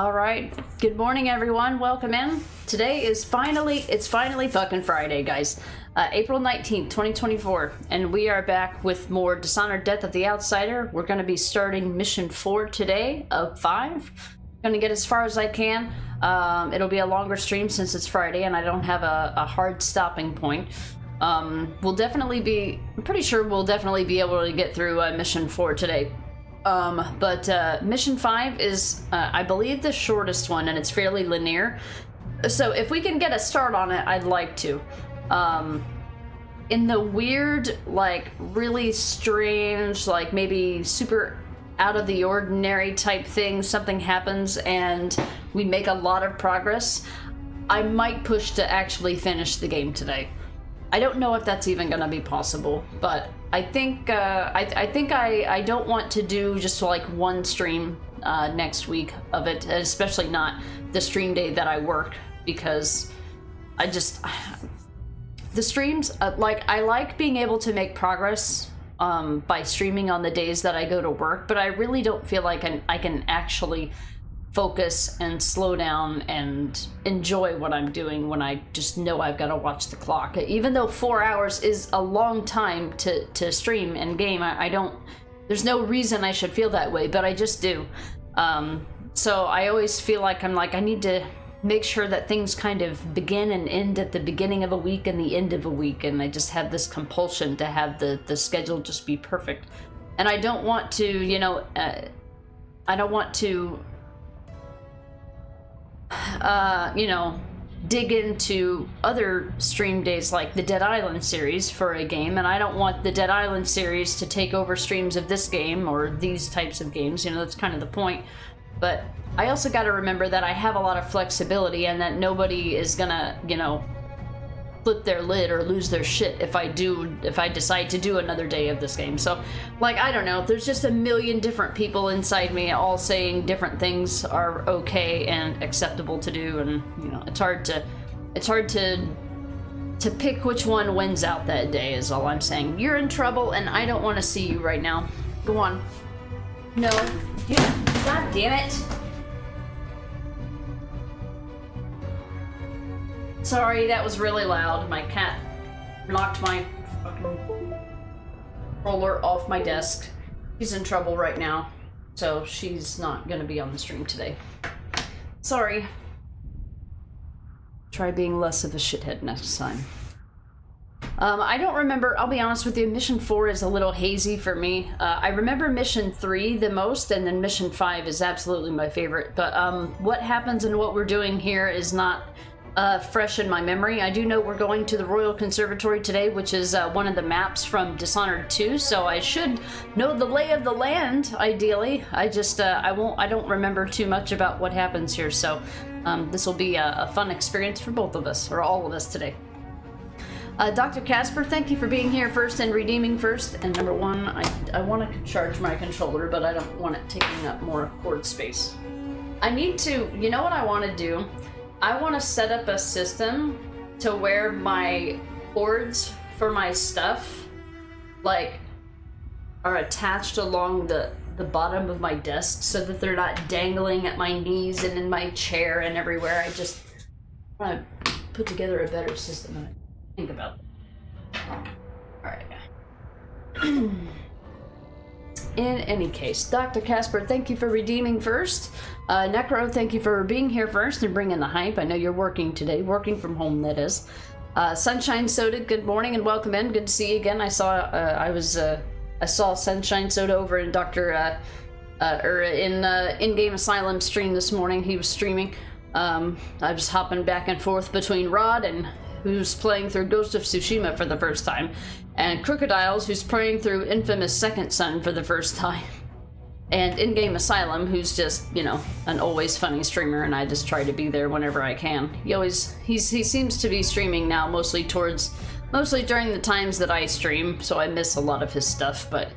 All right. Good morning, everyone. Welcome in. Today is finally fucking Friday, guys. April 19th, 2024. And we are back with more Dishonored Death of the Outsider. We're going to be starting mission 4 today of 5. Going to get as far as I can. It'll be a longer stream since it's Friday and I don't have a hard stopping point. I'm pretty sure we'll definitely be able to get through mission 4 today. But mission 5 is, I believe, the shortest one, and it's fairly linear. So if we can get a start on it, I'd like to. In the weird, like, really strange, like, maybe super out of the ordinary type thing, something happens and we make a lot of progress, I might push to actually finish the game today. I don't know if that's even going to be possible, but I think I don't want to do just like one stream next week of it, especially not the stream day that I work, because the streams, I like being able to make progress by streaming on the days that I go to work, but I really don't feel like I can actually focus and slow down and enjoy what I'm doing when I just know I've got to watch the clock. Even though 4 hours is a long time to stream and game, there's no reason I should feel that way, but I just do. So I always feel like I need to make sure that things kind of begin and end at the beginning of a week and the end of a week, and I just have this compulsion to have the schedule just be perfect. And I don't want to, dig into other stream days like the Dead Island series for a game, and I don't want the Dead Island series to take over streams of this game or these types of games. That's kind of the point. But I also got to remember that I have a lot of flexibility and that nobody is gonna, flip their lid or lose their shit if I decide to do another day of this game. So, I don't know, there's just a million different people inside me all saying different things are okay and acceptable to do, and it's hard to pick which one wins out that day is all I'm saying. You're in trouble and I don't want to see you right now. Go on. No. Yeah. God damn it. Sorry, that was really loud. My cat knocked my fucking roller off my desk. She's in trouble right now, so she's not gonna be on the stream today. Sorry. Try being less of a shithead next time. I don't remember, I'll be honest with you, mission 4 is a little hazy for me. I remember mission 3 the most, and then mission 5 is absolutely my favorite. But what happens and what we're doing here is not fresh in my memory. I do know we're going to the Royal Conservatory today, which is one of the maps from Dishonored 2, so I should know the lay of the land, ideally. I don't remember too much about what happens here, so this will be a fun experience for both of us, or all of us today. Dr. Casper, thank you for being here first and redeeming first. And number one, I want to charge my controller, but I don't want it taking up more cord space. I need to, you know what I want to do? I want to set up a system to where my cords for my stuff, are attached along the bottom of my desk so that they're not dangling at my knees and in my chair and everywhere. I just want to put together a better system and think about it. Alright. In any case, Dr. Casper, thank you for redeeming first. Necro, thank you for being here first and bringing the hype. I know you're working today, working from home, that is. Sunshine Soda, good morning and welcome in. Good to see you again. I saw Sunshine Soda over in In-Game Asylum stream this morning. He was streaming. I was hopping back and forth between Rod, and who's playing through Ghost of Tsushima for the first time, and Crocodiles, who's playing through Infamous Second Son for the first time, and In-Game Asylum, who's just, an always funny streamer, and I just try to be there whenever I can. He seems to be streaming now mostly during the times that I stream, so I miss a lot of his stuff, but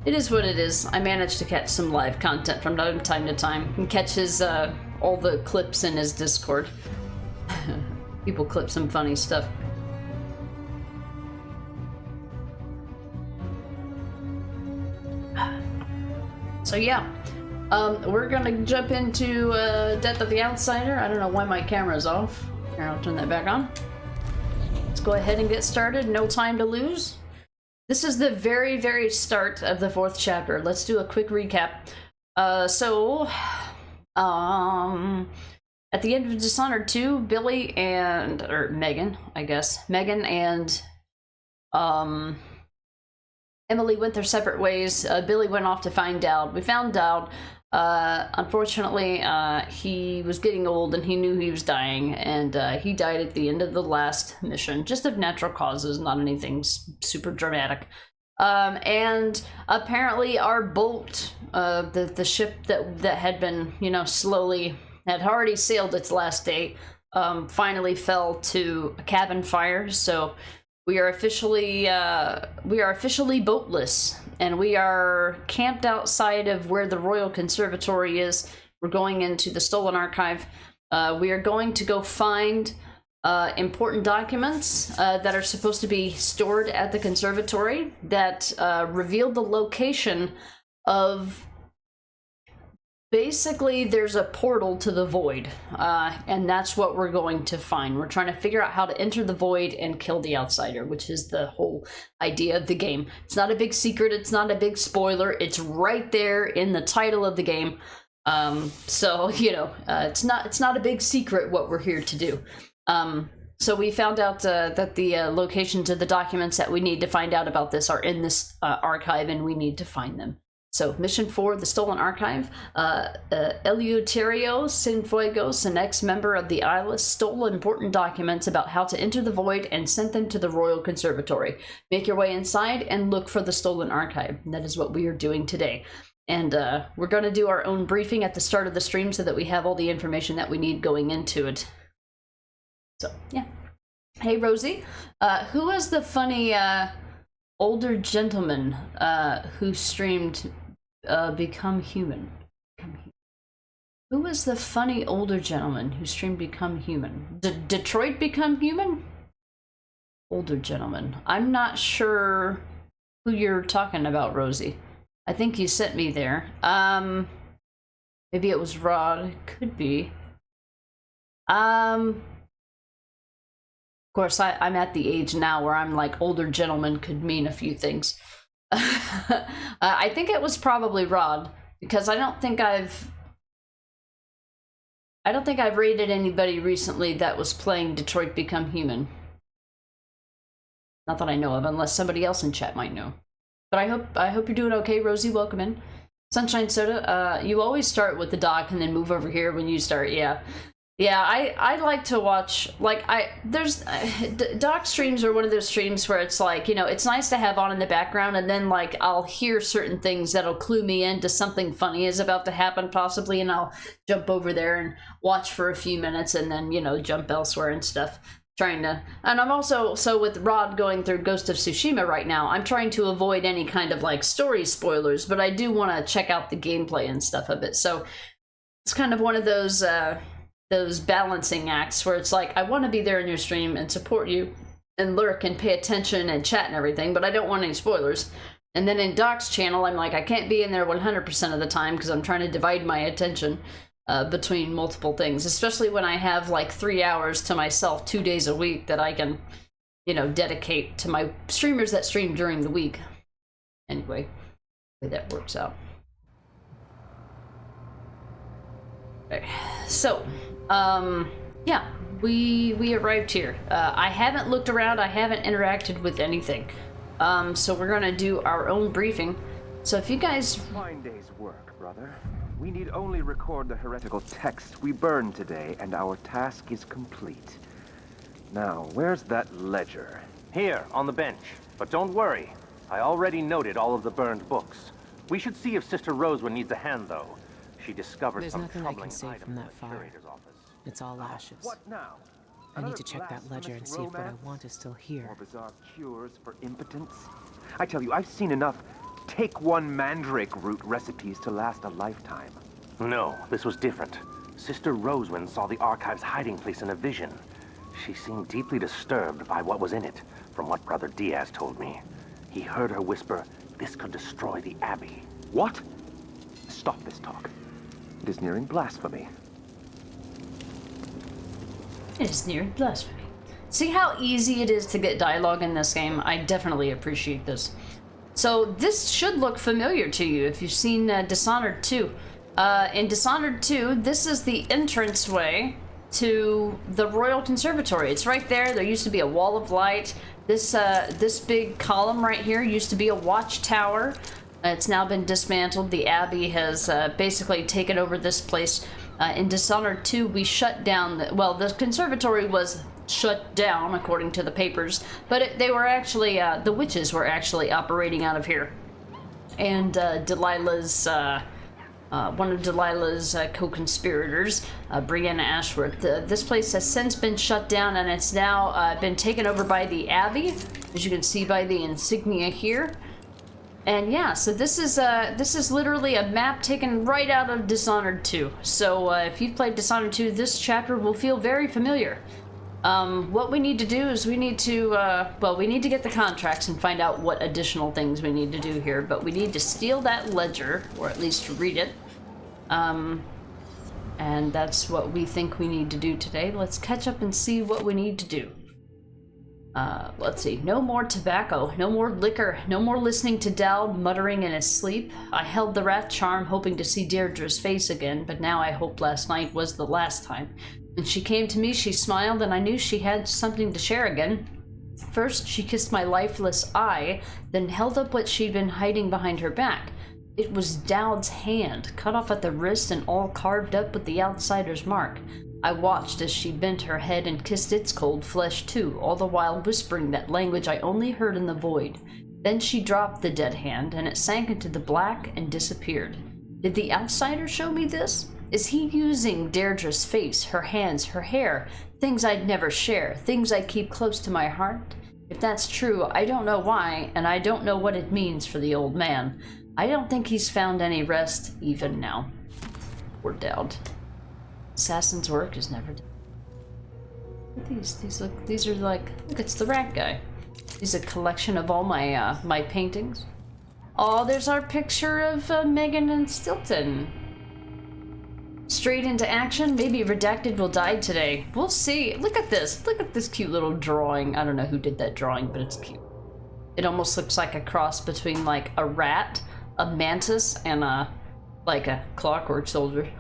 it is what it is. I managed to catch some live content from time to time, and catch his, all the clips in his Discord. People clip some funny stuff. So yeah, We're gonna jump into Death of the Outsider. I don't know why my camera's off. Here, I'll turn that back on. Let's go ahead and get started. No time to lose. This is the very, very start of the 4th chapter. Let's do a quick recap. At the end of Dishonored 2, Billy and, or Megan, I guess, Megan and Emily went their separate ways. Billy went off to find Dowd. We found Dowd. Unfortunately, he was getting old and he knew he was dying, and he died at the end of the last mission, just of natural causes, not anything super dramatic. And apparently our boat, the ship that had been, you know, had already sailed its last day, finally fell to a cabin fire. So we are officially boatless, and we are camped outside of where the Royal Conservatory is. We're going into the Stolen Archive. We are going to go find important documents that are supposed to be stored at the conservatory that reveal the location of. Basically, there's a portal to the void, and that's what we're going to find. We're trying to figure out how to enter the void and kill the outsider, which is the whole idea of the game. It's not a big secret, it's not a big spoiler, it's right there in the title of the game. So, you know, it's not a big secret what we're here to do. So we found out that the locations of the documents that we need to find out about this are in this archive, and we need to find them. So, Mission 4, the Stolen Archive. Eleuterio Cienfuegos, an ex-member of the Isles, stole important documents about how to enter the void and sent them to the Royal Conservatory. Make your way inside and look for the Stolen Archive. That is what we are doing today. And we're going to do our own briefing at the start of the stream so that we have all the information that we need going into it. So, yeah. Hey, Rosie. Who was the funny older gentleman who streamed Become Human? Who was the funny older gentleman who streamed Become Human? Detroit Become Human? Older gentleman. I'm not sure who you're talking about, Rosie. I think you sent me there. Maybe it was Rod. It could be. Of course, I'm at the age now where I'm like, older gentleman could mean a few things. I think it was probably Rod, because I don't think I've rated anybody recently that was playing Detroit Become Human. Not that I know of, unless somebody else in chat might know. But I hope you're doing okay, Rosie. Welcome in. Sunshine Soda, you always start with the doc and then move over here when you start. Yeah. Yeah, I like to watch, like, doc streams are one of those streams where it's like, you know, it's nice to have on in the background, and then, like, I'll hear certain things that'll clue me into something funny is about to happen, possibly, and I'll jump over there and watch for a few minutes, and then, you know, jump elsewhere and stuff, and I'm also, so with Rod going through Ghost of Tsushima right now, I'm trying to avoid any kind of, like, story spoilers, but I do want to check out the gameplay and stuff of it, so it's kind of one of those balancing acts where it's like, I want to be there in your stream and support you and lurk and pay attention and chat and everything, but I don't want any spoilers. And then in Doc's channel, I'm like, I can't be in there 100% of the time because I'm trying to divide my attention between multiple things, especially when I have like 3 hours to myself 2 days a week that I can, you know, dedicate to my streamers that stream during the week. Anyway, the way that works out. Okay. So, yeah, we arrived here. I haven't looked around, I haven't interacted with anything. So we're gonna do our own briefing. So if you guys... Fine day's work, brother. We need only record the heretical text we burned today, and our task is complete. Now, where's that ledger? Here, on the bench. But don't worry. I already noted all of the burned books. We should see if Sister Rosewood needs a hand, though. She discovered There's some nothing I troubling can say items from that in the fire. curator's office. It's all ashes. What now? I need Another to check that ledger and blasphemous see if what I romance? want is still here. More bizarre cures for impotence? I tell you, I've seen enough take one mandrake root recipes to last a lifetime. No, this was different. Sister Rosewind saw the archive's hiding place in a vision. She seemed deeply disturbed by what was in it, from what Brother Diaz told me. He heard her whisper, this could destroy the Abbey. What? Stop this talk. It is nearing blasphemy. It is near blasphemy. See how easy it is to get dialogue in this game? I definitely appreciate this. So this should look familiar to you if you've seen Dishonored 2. In Dishonored 2, this is the entranceway to the Royal Conservatory. It's right there. There used to be a wall of light. This big column right here used to be a watchtower. It's now been dismantled. The Abbey has basically taken over this place. In Dishonored 2, we shut down the conservatory was shut down according to the papers, but they were actually the witches were actually operating out of here, and Delilah's one of Delilah's co-conspirators, Brianna Ashworth. This place has since been shut down, and it's now been taken over by the Abbey, as you can see by the insignia here. And yeah, so this is literally a map taken right out of Dishonored 2. So if you've played Dishonored 2, this chapter will feel very familiar. What we need to do is we need to get the contracts and find out what additional things we need to do here, but we need to steal that ledger, or at least read it. And that's what we think we need to do today. Let's catch up and see what we need to do. Let's see. No more tobacco, no more liquor, no more listening to Dal muttering in his sleep. I held the rat charm hoping to see Deirdre's face again, but now I hope last night was the last time. When she came to me, she smiled, and I knew she had something to share again. First, she kissed my lifeless eye, then held up what she'd been hiding behind her back. It was Dowd's hand, cut off at the wrist and all carved up with the outsider's mark. I watched as she bent her head and kissed its cold flesh too, all the while whispering that language I only heard in the void. Then she dropped the dead hand, and it sank into the black and disappeared. Did the outsider show me this? Is he using Deirdre's face, her hands, her hair, things I'd never share, things I keep close to my heart? If that's true, I don't know why, and I don't know what it means for the old man. I don't think he's found any rest, even now. Poor Dowd. Assassin's work is never done. These are like, look, it's the rat guy. These are a collection of all my my paintings. Oh, there's our picture of Megan and Stilton. Straight into action. Maybe Redacted will die today. We'll see. Look at this. Look at this cute little drawing. I don't know who did that drawing, but it's cute. It almost looks like a cross between like a rat, a mantis, and like a clockwork soldier.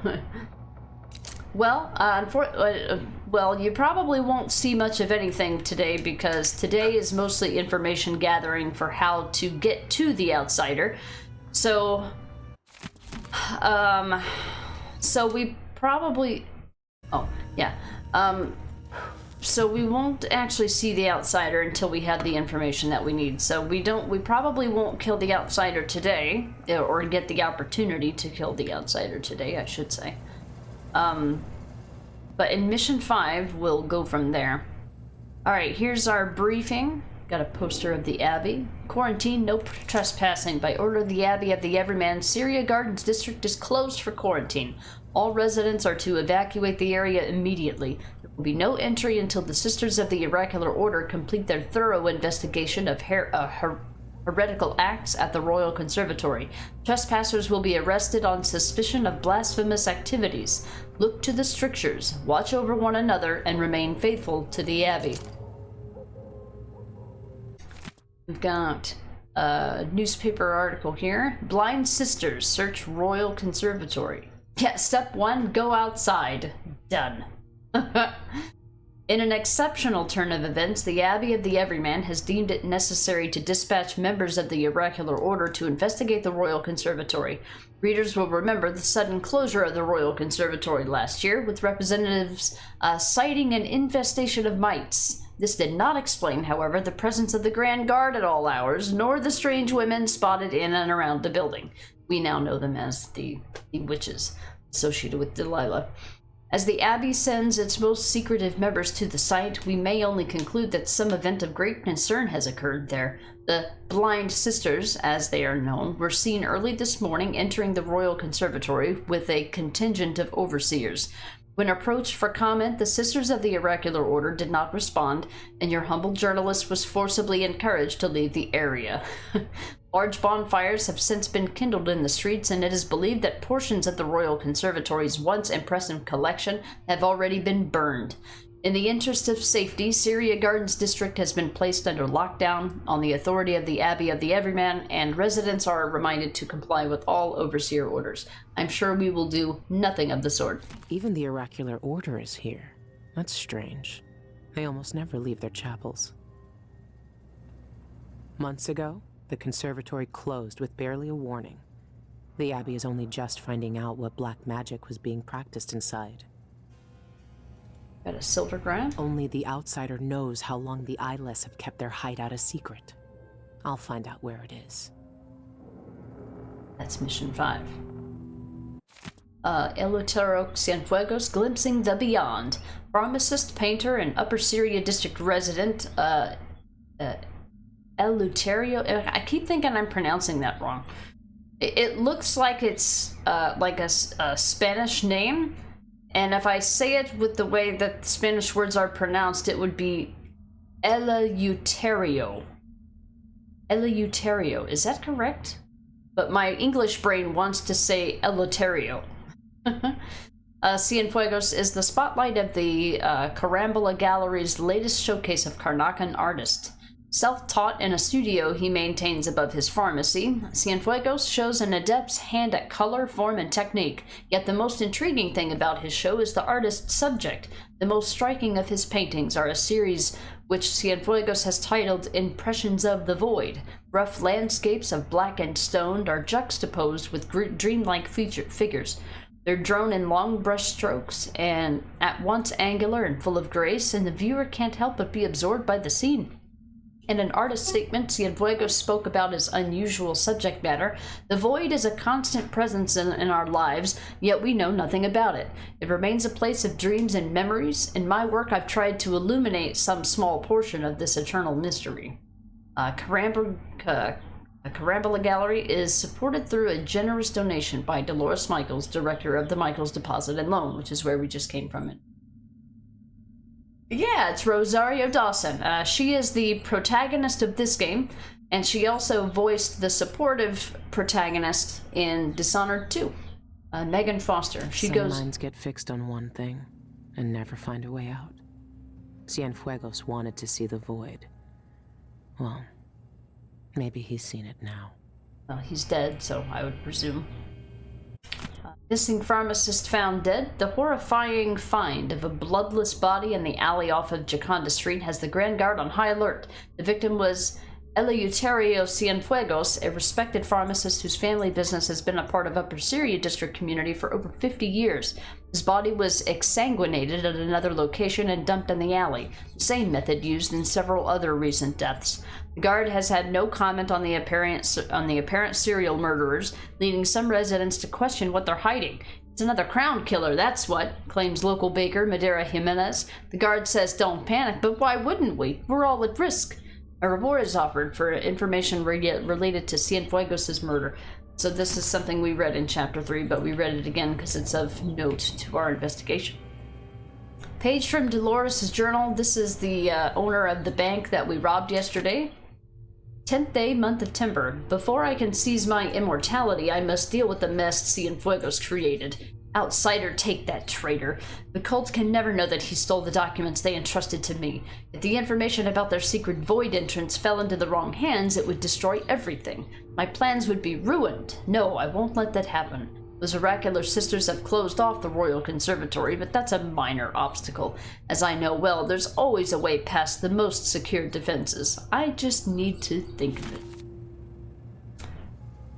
Well, well, you probably won't see much of anything today because today is mostly information gathering for how to get to the outsider. So, so we probably, oh, yeah. So we won't actually see the outsider until we have the information that we need. So we probably won't kill the outsider today, or get the opportunity to kill the outsider today, I should say. But in Mission 5, we'll go from there. Alright, here's our briefing. Got a poster of the Abbey. Quarantine, no trespassing. By order of the Abbey of the Everyman, Syria Gardens District is closed for quarantine. All residents are to evacuate the area immediately. There will be no entry until the Sisters of the Oracular Order complete their thorough investigation of heretical acts at the Royal Conservatory. Trespassers will be arrested on suspicion of blasphemous activities. Look to the strictures, watch over one another, and remain faithful to the Abbey. We've got a newspaper article here. Blind Sisters search Royal Conservatory. Yeah, step 1, go outside. Done. In an exceptional turn of events, the Abbey of the Everyman has deemed it necessary to dispatch members of the Oracular Order to investigate the Royal Conservatory. Readers will remember the sudden closure of the Royal Conservatory last year, with representatives citing an infestation of mites. This did not explain, however, the presence of the Grand Guard at all hours, nor the strange women spotted in and around the building. We now know them as the witches associated with Delilah. As the Abbey sends its most secretive members to the site, we may only conclude that some event of great concern has occurred there. The Blind Sisters, as they are known, were seen early this morning entering the Royal Conservatory with a contingent of overseers. When approached for comment, the Sisters of the Oracular Order did not respond, and your humble journalist was forcibly encouraged to leave the area. Large bonfires have since been kindled in the streets, and it is believed that portions of the Royal Conservatory's once impressive collection have already been burned. In the interest of safety, Syria Gardens District has been placed under lockdown on the authority of the Abbey of the Everyman, and residents are reminded to comply with all overseer orders. I'm sure we will do nothing of the sort. Even the oracular order is here. That's strange. They almost never leave their chapels. Months ago, the conservatory closed with barely a warning. The Abbey is only just finding out what black magic was being practiced inside. Got a silver grand? Only the outsider knows how long the eyeless have kept their hideout a secret. I'll find out where it is. That's mission 5. Eleuterio Cienfuegos, glimpsing the beyond. Pharmacist, painter, and Upper Syria District resident, Eleuterio. I keep thinking I'm pronouncing that wrong. It looks like it's like a Spanish name, and if I say it with the way that Spanish words are pronounced, it would be Eleuterio. Eleuterio, is that correct? But my English brain wants to say Eleuterio. Cienfuegos is the spotlight of the Carambola Gallery's latest showcase of Karnakan artists. Self-taught in a studio he maintains above his pharmacy, Cienfuegos shows an adept's hand at color, form, and technique. Yet the most intriguing thing about his show is the artist's subject. The most striking of his paintings are a series which Cienfuegos has titled Impressions of the Void. Rough landscapes of blackened stone are juxtaposed with dreamlike figures. They're drawn in long brush strokes, and at once angular and full of grace, and the viewer can't help but be absorbed by the scene. In an artist statement, Cienfuegos spoke about his unusual subject matter. The void is a constant presence in our lives, yet we know nothing about it. It remains a place of dreams and memories. In my work, I've tried to illuminate some small portion of this eternal mystery. Carambola Gallery is supported through a generous donation by Dolores Michaels, director of the Michaels Deposit and Loan, which is where we just came from. Yeah, it's Rosario Dawson. She is the protagonist of this game, and she also voiced the supportive protagonist in Dishonored 2, Megan Foster. Some minds get fixed on one thing and never find a way out. Cienfuegos wanted to see the void. Well, maybe he's seen it now. Well, he's dead, so I would presume. Missing pharmacist found dead. The horrifying find of a bloodless body in the alley off of Jaconda Street has the Grand Guard on high alert. The victim was Eleuterio Cienfuegos, a respected pharmacist whose family business has been a part of Upper Syria District community for over 50 years. His body was exsanguinated at another location and dumped in the alley, the same method used in several other recent deaths. The guard has had no comment on the apparent serial murderers, leading some residents to question what they're hiding. It's another crown killer, that's what, claims local baker Madera Jimenez. The guard says don't panic, but why wouldn't we? We're all at risk. A reward is offered for information related to Cienfuegos' murder. So this is something we read in Chapter 3, but we read it again because it's of note to our investigation. Page from Dolores' journal. This is the owner of the bank that we robbed yesterday. 10th day, month of Timber. Before I can seize my immortality, I must deal with the mess Cienfuegos created. Outsider, take that traitor. The cult can never know that he stole the documents they entrusted to me. If the information about their secret void entrance fell into the wrong hands, it would destroy everything. My plans would be ruined. No, I won't let that happen. Those oracular sisters have closed off the Royal Conservatory, but that's a minor obstacle. As I know well, there's always a way past the most secure defenses. I just need to think of it.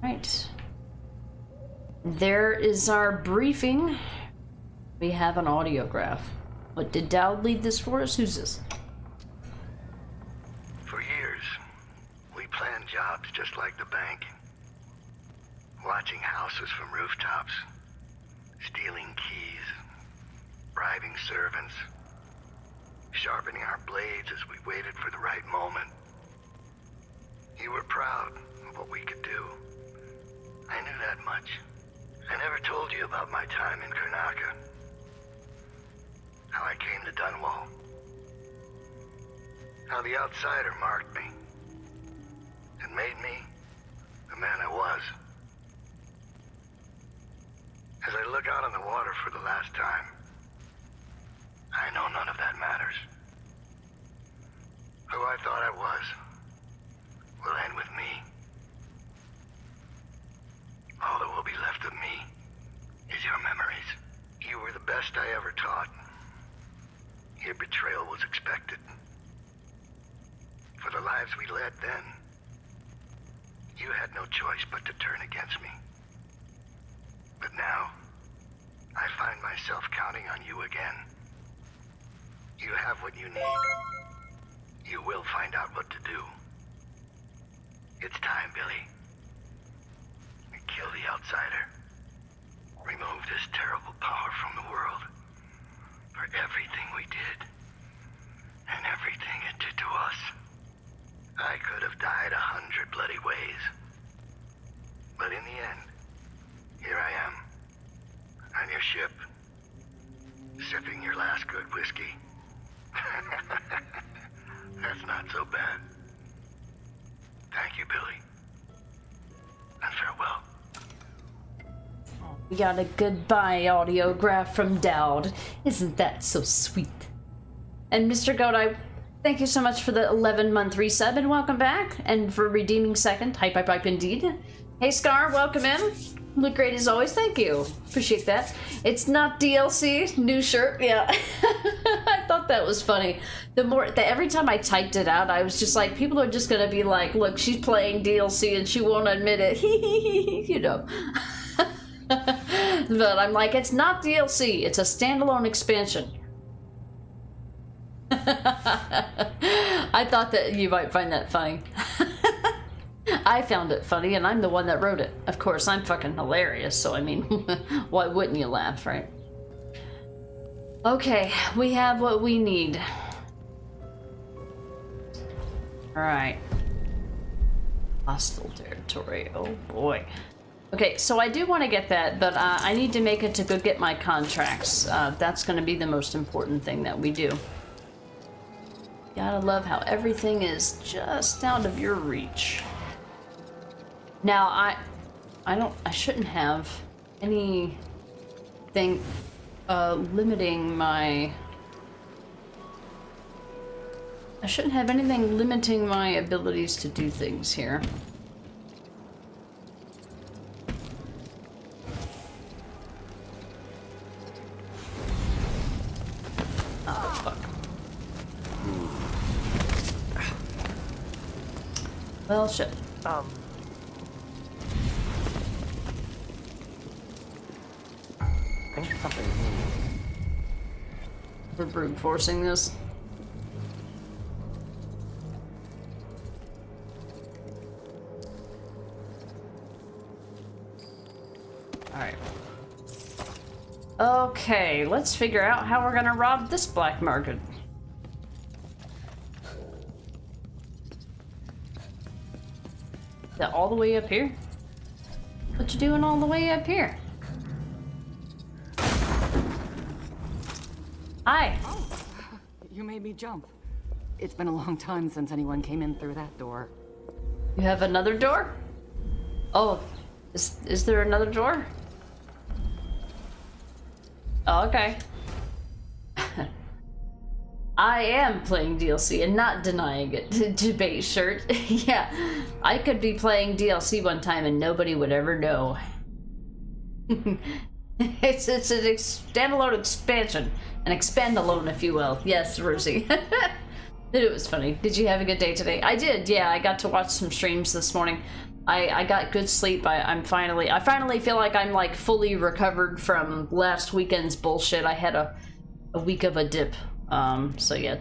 Right. There is our briefing. We have an audiograph. What, did Dowd leave this for us? Who's this? For years, we planned jobs just like the bank. Watching houses from rooftops, stealing keys, bribing servants, sharpening our blades as we waited for the right moment. You were proud of what we could do. I knew that much. I never told you about my time in Karnaca. How I came to Dunwall. How the outsider marked me and made me man I was. As I look out on the water for the last time, I know none of that matters. Who I thought I was will end with me. All that will be left of me is your memories. You were the best I ever taught. Your betrayal was expected. For the lives we led then, you had no choice but to turn against me. But now, I find myself counting on you again. You have what you need. You will find out what to do. It's time, Billy. Kill the outsider. Remove this terrible power from the world. For everything we did, and everything it did to us. I could have died 100 bloody ways. But in the end, here I am, on your ship, sipping your last good whiskey. That's not so bad. Thank you, Billy. And farewell. We got a goodbye audiograph from Dowd. Isn't that so sweet? And Mr. Goat, thank you so much for the 11-month resub and welcome back. And for redeeming second, hype indeed. Hey Scar, welcome in. Look great as always, thank you. Appreciate that. It's not DLC, new shirt, yeah. I thought that was funny. Every time I typed it out, I was just like, people are just gonna be like, look, she's playing DLC and she won't admit it, you know. But I'm like, it's not DLC, it's a standalone expansion. I thought that you might find that funny. I found it funny, and I'm the one that wrote it. Of course, I'm fucking hilarious, so I mean, why wouldn't you laugh, right? Okay, we have what we need. Alright. Hostile territory, oh boy. Okay, so I do want to get that, but I need to make it to go get my contracts. That's going to be the most important thing that we do. Gotta love how everything is just out of your reach. Now, I shouldn't have anything limiting my... I shouldn't have anything limiting my abilities to do things here. Oh, fuck. Well, shit. I think something. We're brute forcing this. Alright. Okay, let's figure out how we're gonna rob this black market. Is that all the way up here? What you doing all the way up here? Hi. Oh, you made me jump. It's been a long time since anyone came in through that door. You have another door? Oh, is there another door? Oh, okay. I am playing DLC and not denying it. Debate shirt. Yeah, I could be playing DLC one time and nobody would ever know. It's an standalone expansion. An expand-alone, if you will. Yes, Rosie. It was funny. Did you have a good day today? I did, yeah. I got to watch some streams this morning. I got good sleep. I finally feel like I'm like fully recovered from last weekend's bullshit. I had a week of a dip. So yeah,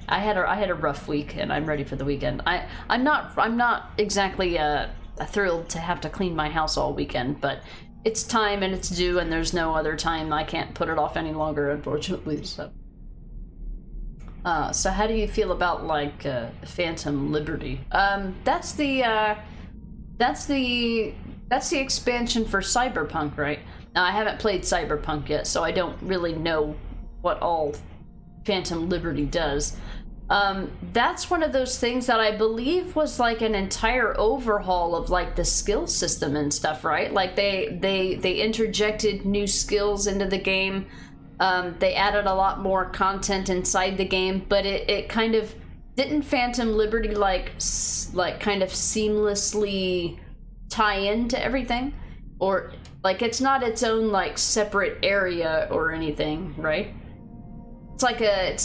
I had a rough week and I'm ready for the weekend. I'm not exactly thrilled to have to clean my house all weekend, but it's time and it's due and there's no other time. I can't put it off any longer, unfortunately, so. So how do you feel about, like, Phantom Liberty? That's the expansion for Cyberpunk, right? Now, I haven't played Cyberpunk yet, so I don't really know what all Phantom Liberty does. That's one of those things that I believe was like an entire overhaul of like the skill system and stuff, right? Like they interjected new skills into the game. They added a lot more content inside the game, but it kind of didn't Phantom Liberty like kind of seamlessly tie into everything, or like it's not its own like separate area or anything, right? It's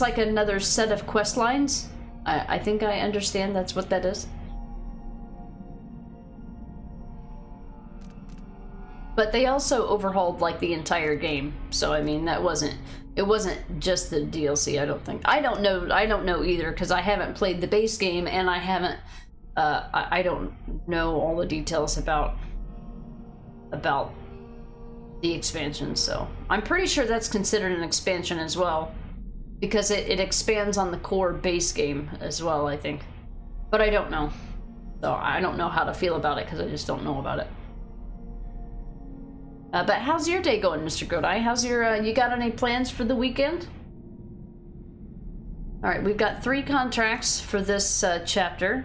like another set of quest lines. I think I understand that's what that is. But they also overhauled like the entire game, so I mean it wasn't just the DLC. I don't think. I don't know either because I haven't played the base game and I haven't. I don't know all the details about the expansion. So I'm pretty sure that's considered an expansion as well, because it expands on the core base game as well, I think. But I don't know. So I don't know how to feel about it because I just don't know about it. But how's your day going, Mr. Godai? How's your, you got any plans for the weekend? Alright, we've got 3 contracts for this chapter.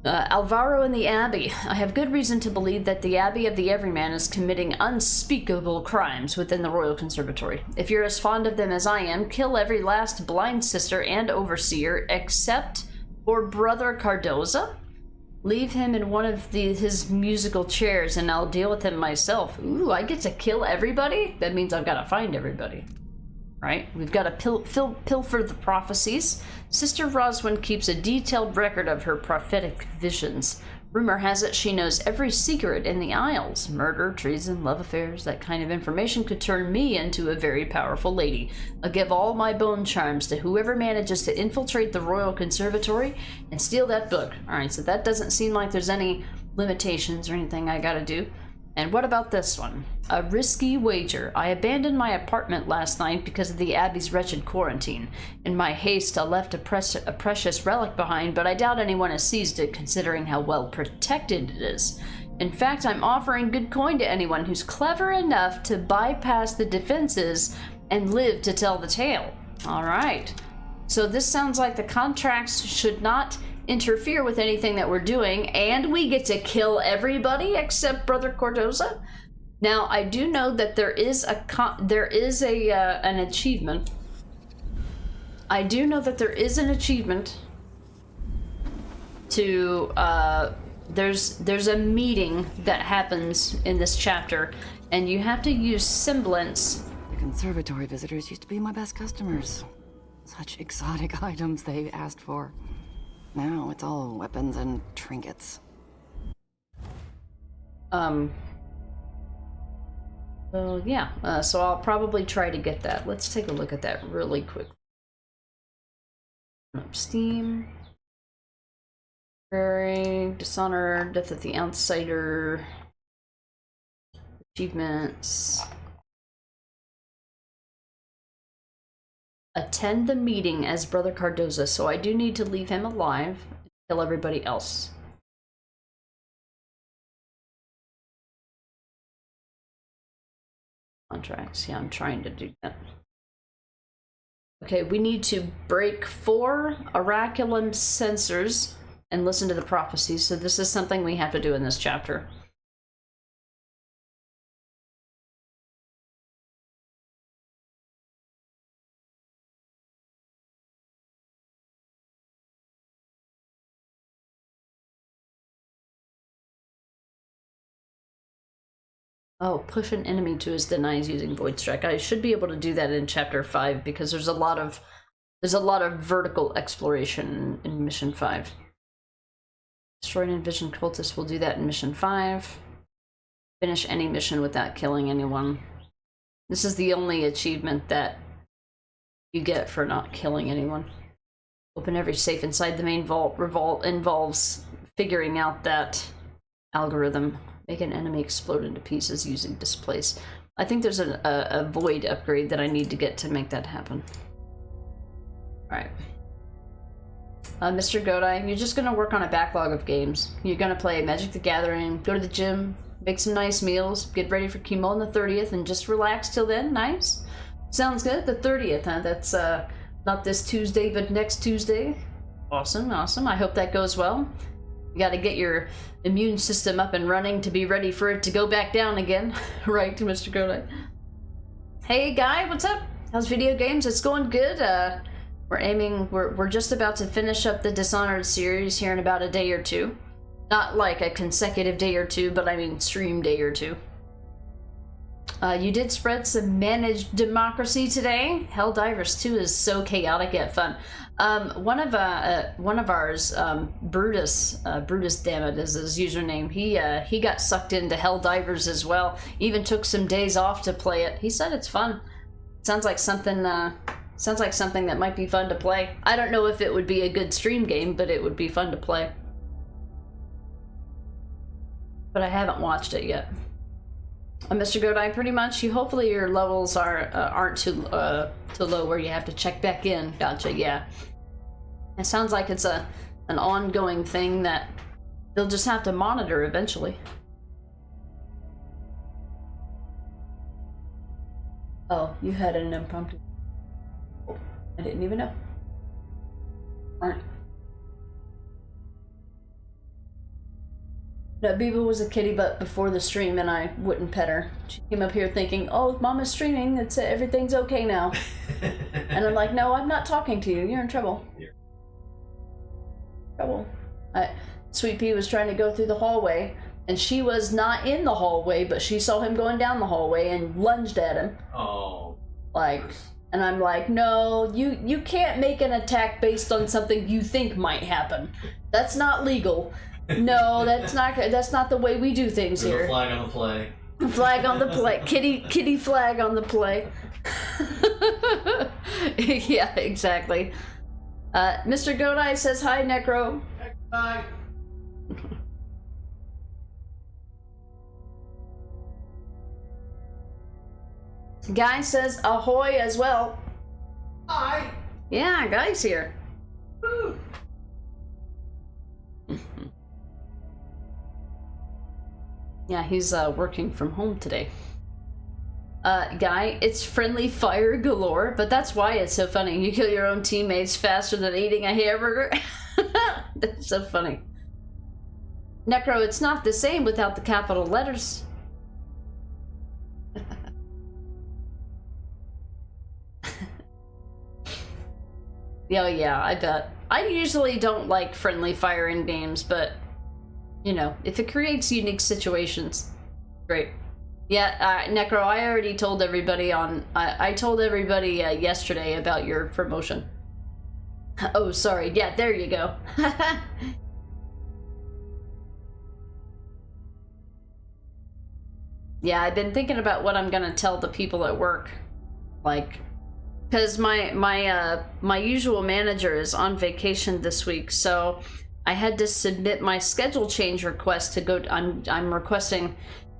Alvaro and the Abbey. I have good reason to believe that the Abbey of the Everyman is committing unspeakable crimes within the Royal Conservatory. If you're as fond of them as I am, kill every last blind sister and overseer except for Brother Cardoza. Leave him in one of his musical chairs and I'll deal with him myself. Ooh, I get to kill everybody? That means I've got to find everybody. Right? We've got to pilfer the prophecies. Sister Roswin keeps a detailed record of her prophetic visions. Rumor has it she knows every secret in the Isles. Murder, treason, love affairs, that kind of information could turn me into a very powerful lady. I'll give all my bone charms to whoever manages to infiltrate the Royal Conservatory and steal that book. Alright, so that doesn't seem like there's any limitations or anything I gotta do. And what about this one? A risky wager. I abandoned my apartment last night because of the Abbey's wretched quarantine. In my haste, I left a precious relic behind, but I doubt anyone has seized it considering how well protected it is. In fact, I'm offering good coin to anyone who's clever enough to bypass the defenses and live to tell the tale. All right. So this sounds like the contracts should not interfere with anything that we're doing, and we get to kill everybody except Brother Cardoza. Now, I do know that there is an achievement. I do know that there is an achievement to there's a meeting that happens in this chapter, and you have to use semblance. The conservatory visitors used to be my best customers. Such exotic items they asked for. Now it's all weapons and trinkets. Well, yeah. So I'll probably try to get that. Let's take a look at that really quick. Steam. Prairie. Dishonored. Death of the Outsider. Achievements. Attend the meeting as Brother Cardoza, so I do need to leave him alive and kill everybody else. Contracts, yeah, I'm trying to do that. Okay, we need to break 4 oraculum sensors and listen to the prophecies, so this is something we have to do in this chapter. Oh, push an enemy to his denies using Void Strike. I should be able to do that in chapter 5 because there's a lot of vertical exploration in mission 5. Destroy an envisioned cultist. We'll do that in mission 5. Finish any mission without killing anyone. This is the only achievement that you get for not killing anyone. Open every safe inside the main vault. Revolt involves figuring out that algorithm. Make an enemy explode into pieces using displace. I think there's a void upgrade that I need to get to make that happen. Alright. Mr. Godai, you're just gonna work on a backlog of games. You're gonna play Magic the Gathering, go to the gym, make some nice meals, get ready for chemo on the 30th, and just relax till then. Nice. Sounds good. The 30th, huh? That's Not this Tuesday, but next Tuesday. Awesome, awesome. I hope that goes well. You gotta get your immune system up and running to be ready for it to go back down again. Right, Mr. Godai? Hey, Guy, what's up? How's video games? It's going good. We're just about to finish up the Dishonored series here in about a day or two. Not like a consecutive day or two, but I mean stream day or two. You did spread some managed democracy today. Helldivers 2 is so chaotic yet fun. One of ours, Brutus, damn it, is his username. He got sucked into Helldivers as well. Even took some days off to play it. He said it's fun. Sounds like something that might be fun to play. I don't know if it would be a good stream game, but it would be fun to play. But I haven't watched it yet. Mr. Godai, pretty much. Hopefully your levels aren't too low where you have to check back in. Gotcha. Yeah. It sounds like it's an ongoing thing that they'll just have to monitor eventually. Oh, you had an impromptu. I didn't even know. Alright. No, Biba was a kitty butt before the stream and I wouldn't pet her. She came up here thinking, oh, Mama's streaming, everything's okay now. And I'm like, no, I'm not talking to you, you're in trouble. Trouble. Sweet Pea was trying to go through the hallway and she was not in the hallway, but she saw him going down the hallway and lunged at him. Oh. Like, and I'm like, no, you can't make an attack based on something you think might happen. That's not legal. No, that's not the way we do things here. There's a flag on the play. Flag on the play. Kitty flag on the play. Yeah, exactly. Mr. Godai says hi, Necro. Hi. Guy says ahoy as well. Hi. Yeah, Guy's here. Woo. Yeah, he's working from home today. Guy, it's friendly fire galore, but that's why it's so funny. You kill your own teammates faster than eating a hamburger. That's so funny. Necro, it's not the same without the capital letters. Yeah, I bet. I usually don't like friendly fire in games, but you know, if it creates unique situations, great. Yeah, Necro, I already told everybody I told everybody yesterday about your promotion. Oh, sorry. Yeah, there you go. Yeah, I've been thinking about what I'm gonna tell the people at work, like, because my usual manager is on vacation this week, so I had to submit my schedule change request to go. I'm requesting.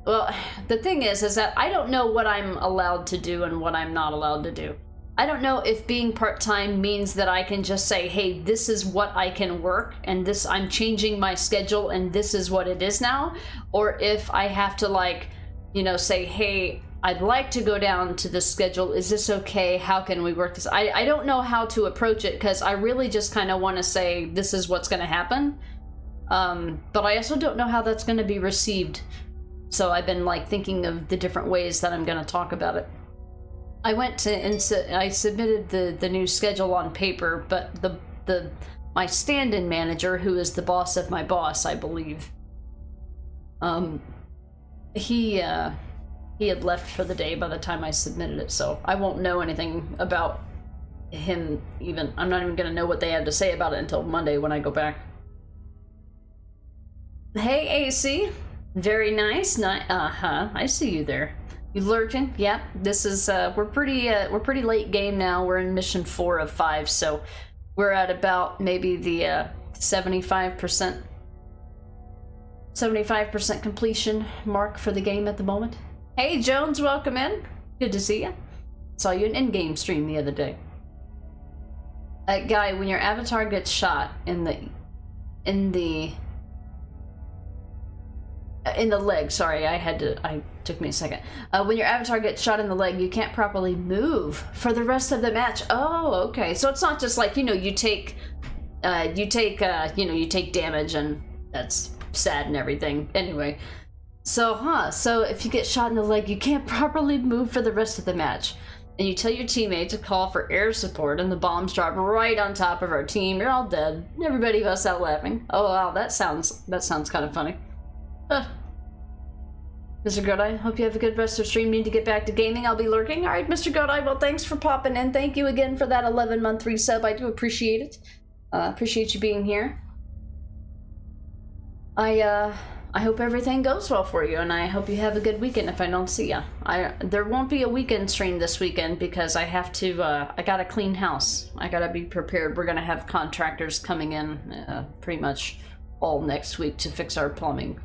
Well, the thing is that I don't know what I'm allowed to do and what I'm not allowed to do. I don't know if being part-time means that I can just say, hey, this is what I can work, and this, I'm changing my schedule, and this is what it is now, or if I have to, like, you know, say, hey, I'd like to go down to the schedule. Is this okay? How can we work this? I don't know how to approach it, because I really just kind of want to say this is what's going to happen. But I also don't know how that's going to be received. So I've been like thinking of the different ways that I'm going to talk about it. I went to I submitted the new schedule on paper, but my stand-in manager, who is the boss of my boss, I believe, he had left for the day by the time I submitted it, so I won't know anything about him even. I'm not even going to know what they have to say about it until Monday when I go back. Hey, AC. Very nice. I see you there. You lurking? Yep. This is we're pretty late game now. We're in mission 4 of 5, so we're at about maybe the 75% completion mark for the game at the moment. Hey Jones, welcome in. Good to see you. Saw you in in-game stream the other day. Guy, when your avatar gets shot in the In the leg, sorry, I took me a second. When your avatar gets shot in the leg, you can't properly move for the rest of the match. Oh, okay. So it's not just like, you know, you take damage and that's sad and everything. Anyway, so if you get shot in the leg, you can't properly move for the rest of the match. And you tell your teammate to call for air support, and the bombs drop right on top of our team. You're all dead. Everybody busts out laughing. Oh wow, that sounds kind of funny. Mr. Godai, hope you have a good rest of stream. Need to get back to gaming. I'll be lurking. All right, Mr. Godai, well, thanks for popping in. Thank you again for that 11-month resub. I do appreciate it. Appreciate you being here. I hope everything goes well for you, and I hope you have a good weekend if I don't see ya. There won't be a weekend stream this weekend because I have to, I gotta clean house. I gotta be prepared. We're gonna have contractors coming in pretty much all next week to fix our plumbing.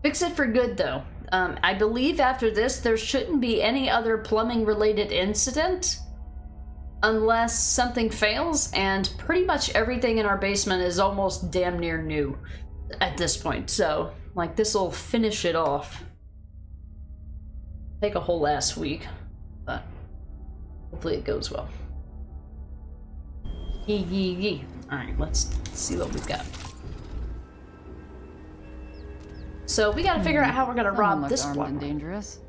Fix it for good, though. I believe after this, there shouldn't be any other plumbing-related incident unless something fails, and pretty much everything in our basement is almost damn near new at this point. So, like, this will finish it off. Take a whole ass week, but hopefully it goes well. Yee. Alright, let's see what we've got. So we gotta figure out how we're gonna rob this block. And dangerous.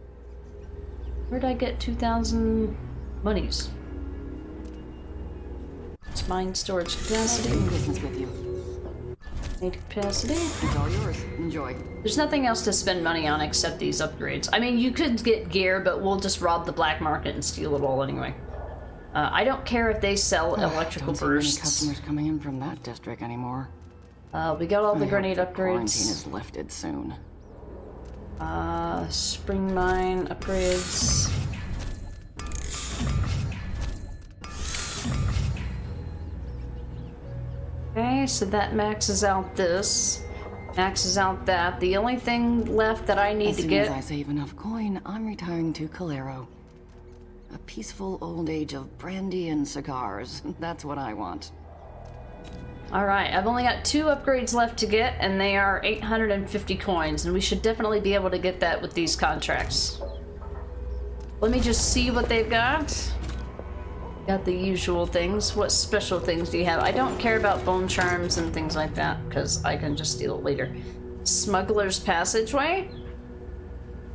Where'd I get 2,000 monies? It's mine storage capacity. Business with you. Need capacity. It's all yours. Enjoy. There's nothing else to spend money on except these upgrades. I mean, you could get gear, but we'll just rob the black market and steal it all anyway. I don't care if they sell electrical don't bursts. see many customers coming in from that district anymore. We got all the I grenade hope the quarantine upgrades. is lifted soon. Spring mine upgrades. Okay, so that maxes out this. Maxes out that. The only thing left that I need As to soon get... as I save enough coin, I'm retiring to Calero. A peaceful old age of brandy and cigars. That's what I want. Alright, I've only got 2 upgrades left to get, and they are 850 coins, and we should definitely be able to get that with these contracts. Let me just see what they've got. Got the usual things. What special things do you have? I don't care about bone charms and things like that, because I can just steal it later. Smuggler's Passageway?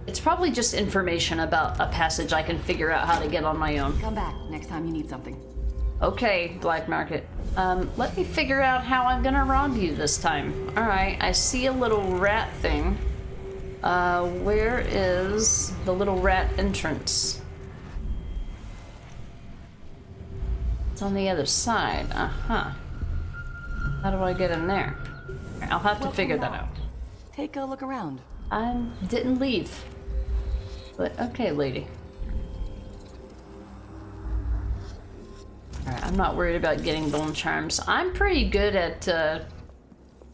It's probably just information about a passage I can figure out how to get on my own. Come back next time you need something. Okay, black market. Let me figure out how I'm gonna rob you this time. Alright, I see a little rat thing. Where is the little rat entrance? It's on the other side. Uh-huh. How do I get in there? I'll have to figure that out. Take a look around. I didn't leave. But okay, lady. Alright, I'm not worried about getting bone charms. I'm pretty good at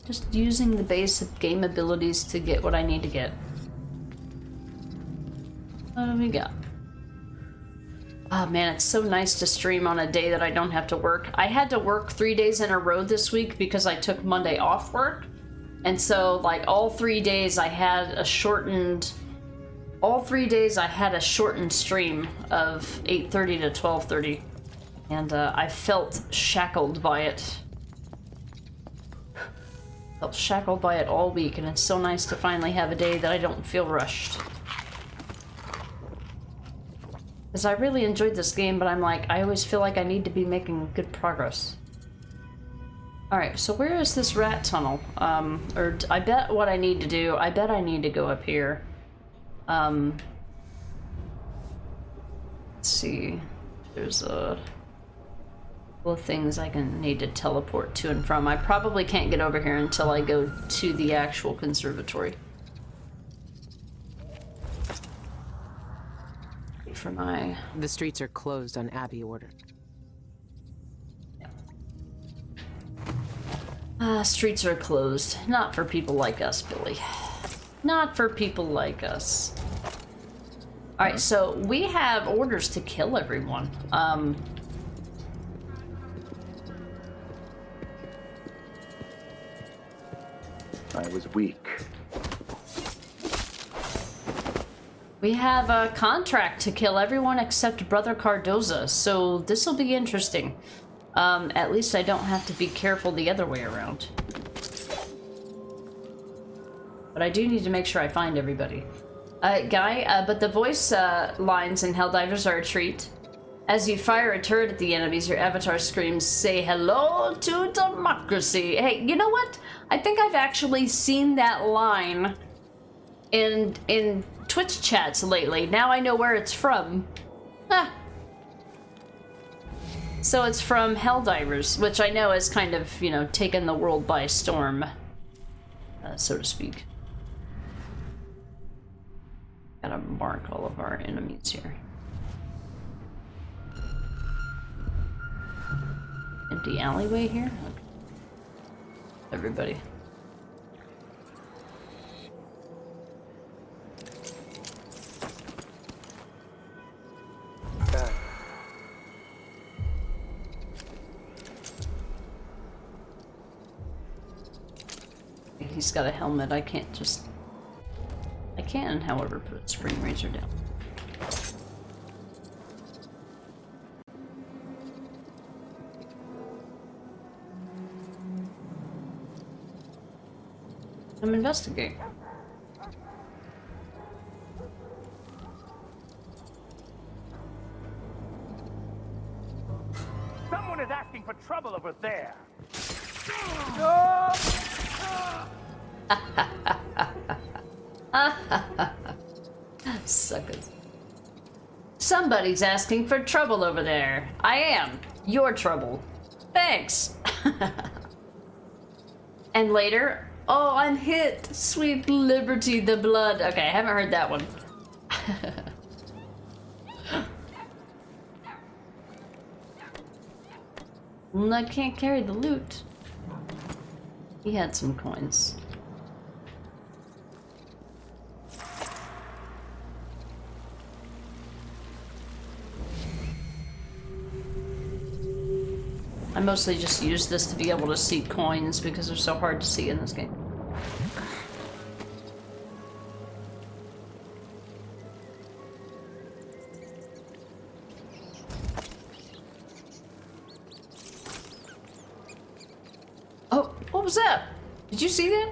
just using the basic game abilities to get what I need to get. What do we got? Oh man, it's so nice to stream on a day that I don't have to work. I had to work 3 days in a row this week because I took Monday off work. And so, like, all 3 days I had a shortened... All 3 days I had a shortened stream of 8:30 to 12:30. And I felt shackled by it. Felt shackled by it all week, and it's so nice to finally have a day that I don't feel rushed. Because I really enjoyed this game, but I'm like, I always feel like I need to be making good progress. Alright, so where is this rat tunnel? Or I bet what I need to do, I bet I need to go up here. Let's see. There's a couple of things I can need to teleport to and from. I probably can't get over here until I go to the actual conservatory. For my... The streets are closed on Abbey order. Streets are closed. Not for people like us, Billy. Not for people like us. Alright, so we have orders to kill everyone. I was weak. We have a contract to kill everyone except Brother Cardoza, so this will be interesting. At least I don't have to be careful the other way around. But I do need to make sure I find everybody. Guy, but the voice lines in Helldivers are a treat. As you fire a turret at the enemies, your avatar screams, "Say hello to democracy." Hey, you know what? I think I've actually seen that line in Twitch chats lately. Now I know where it's from. Ah. So it's from Helldivers, which I know has kind of, you know, taken the world by storm, so to speak. Gotta mark all of our enemies here. Empty alleyway here? Okay. Everybody. He's got a helmet. I can't just... I can, however, put a spring razor down. I'm investigating. Someone is asking for trouble over there. Suckers. Somebody's asking for trouble over there. I am. Your trouble. Thanks. And later, oh, I'm hit. Sweet liberty, the blood. Okay, I haven't heard that one. I can't carry the loot. He had some coins. I mostly just use this to be able to see coins because they're so hard to see in this game. Oh, what was that? Did you see that?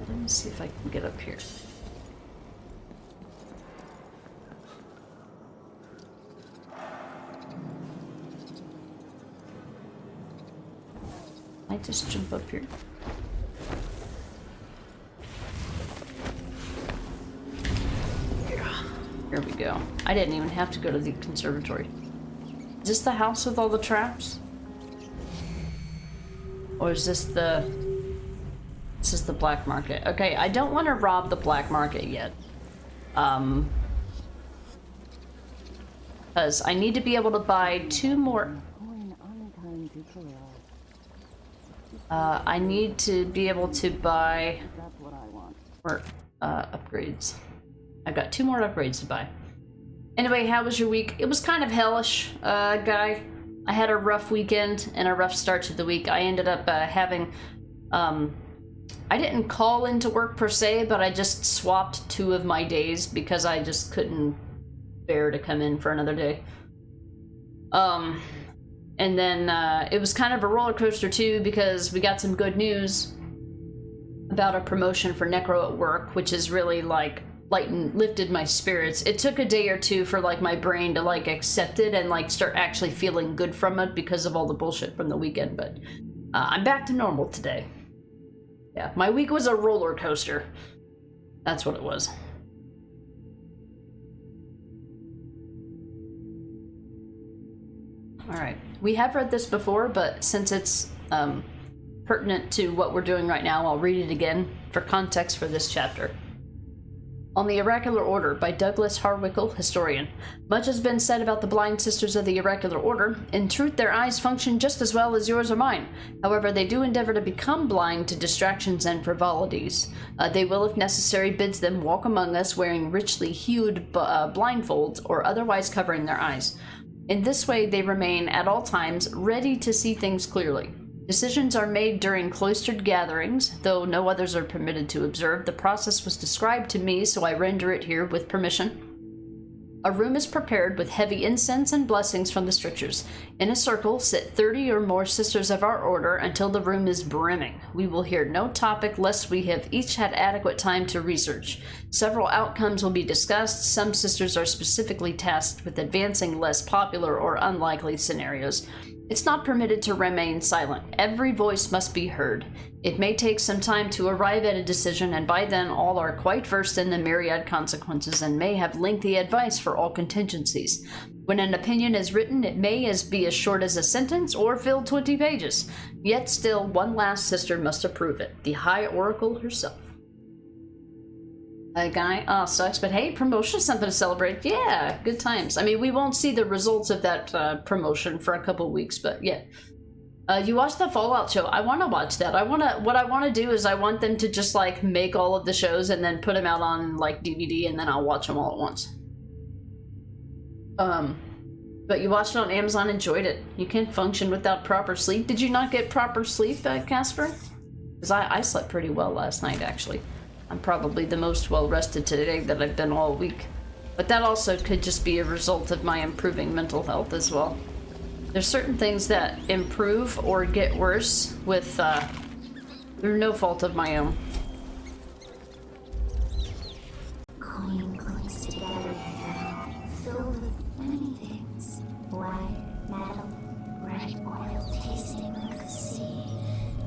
Let me see if I can get up here. I just jump up here. Here we go. I didn't even have to go to the conservatory. Is this the house with all the traps? Or is this the... This is the black market. Okay, I don't want to rob the black market yet. Because I need to be able to buy 2 more... I need to be able to buy more upgrades. I've got 2 more upgrades to buy. Anyway, how was your week? It was kind of hellish, Guy. I had a rough weekend and a rough start to the week. I ended up having... I didn't call into work per se, but I just swapped 2 of my days because I just couldn't bear to come in for another day. And then it was kind of a roller coaster too because we got some good news about a promotion for Necro at work, which is really like lifted my spirits. It took a day or 2 for like my brain to like accept it and like start actually feeling good from it because of all the bullshit from the weekend, but I'm back to normal today. Yeah, my week was a roller coaster. That's what it was. Alright, we have read this before, but since it's pertinent to what we're doing right now, I'll read it again for context for this chapter. On the Oracular Order by Douglas Harwickle, historian. Much has been said about the blind sisters of the Oracular Order. In truth, their eyes function just as well as yours or mine. However, they do endeavor to become blind to distractions and frivolities. They will, if necessary, bids them walk among us wearing richly hued blindfolds or otherwise covering their eyes. In this way, they remain at all times ready to see things clearly. Decisions are made during cloistered gatherings, though no others are permitted to observe. The process was described to me, so I render it here with permission. A room is prepared with heavy incense and blessings from the strictures. In a circle sit 30 or more sisters of our order until the room is brimming. We will hear no topic lest we have each had adequate time to research. Several outcomes will be discussed. Some sisters are specifically tasked with advancing less popular or unlikely scenarios. It's not permitted to remain silent. Every voice must be heard. It may take some time to arrive at a decision, and by then all are quite versed in the myriad consequences and may have lengthy advice for all contingencies. When an opinion is written, it may be as short as a sentence or fill 20 pages. Yet still, one last sister must approve it, the High Oracle herself. A guy, oh, sucks, but hey, promotion is something to celebrate. Yeah, good times. I mean, we won't see the results of that promotion for a couple weeks, but yeah. You watched the Fallout show. I want to watch that. What I want to do is I want them to just like make all of the shows and then put them out on like DVD, and then I'll watch them all at once. But you watched it on Amazon, enjoyed it. You can't function without proper sleep. Did you not get proper sleep, Casper? Because I slept pretty well last night, actually. I'm probably the most well-rested today that I've been all week. But that also could just be a result of my improving mental health as well. There's certain things that improve or get worse with, through no fault of my own. Coin clinks together now, filled with many things. White, metal, red oil tasting like the sea.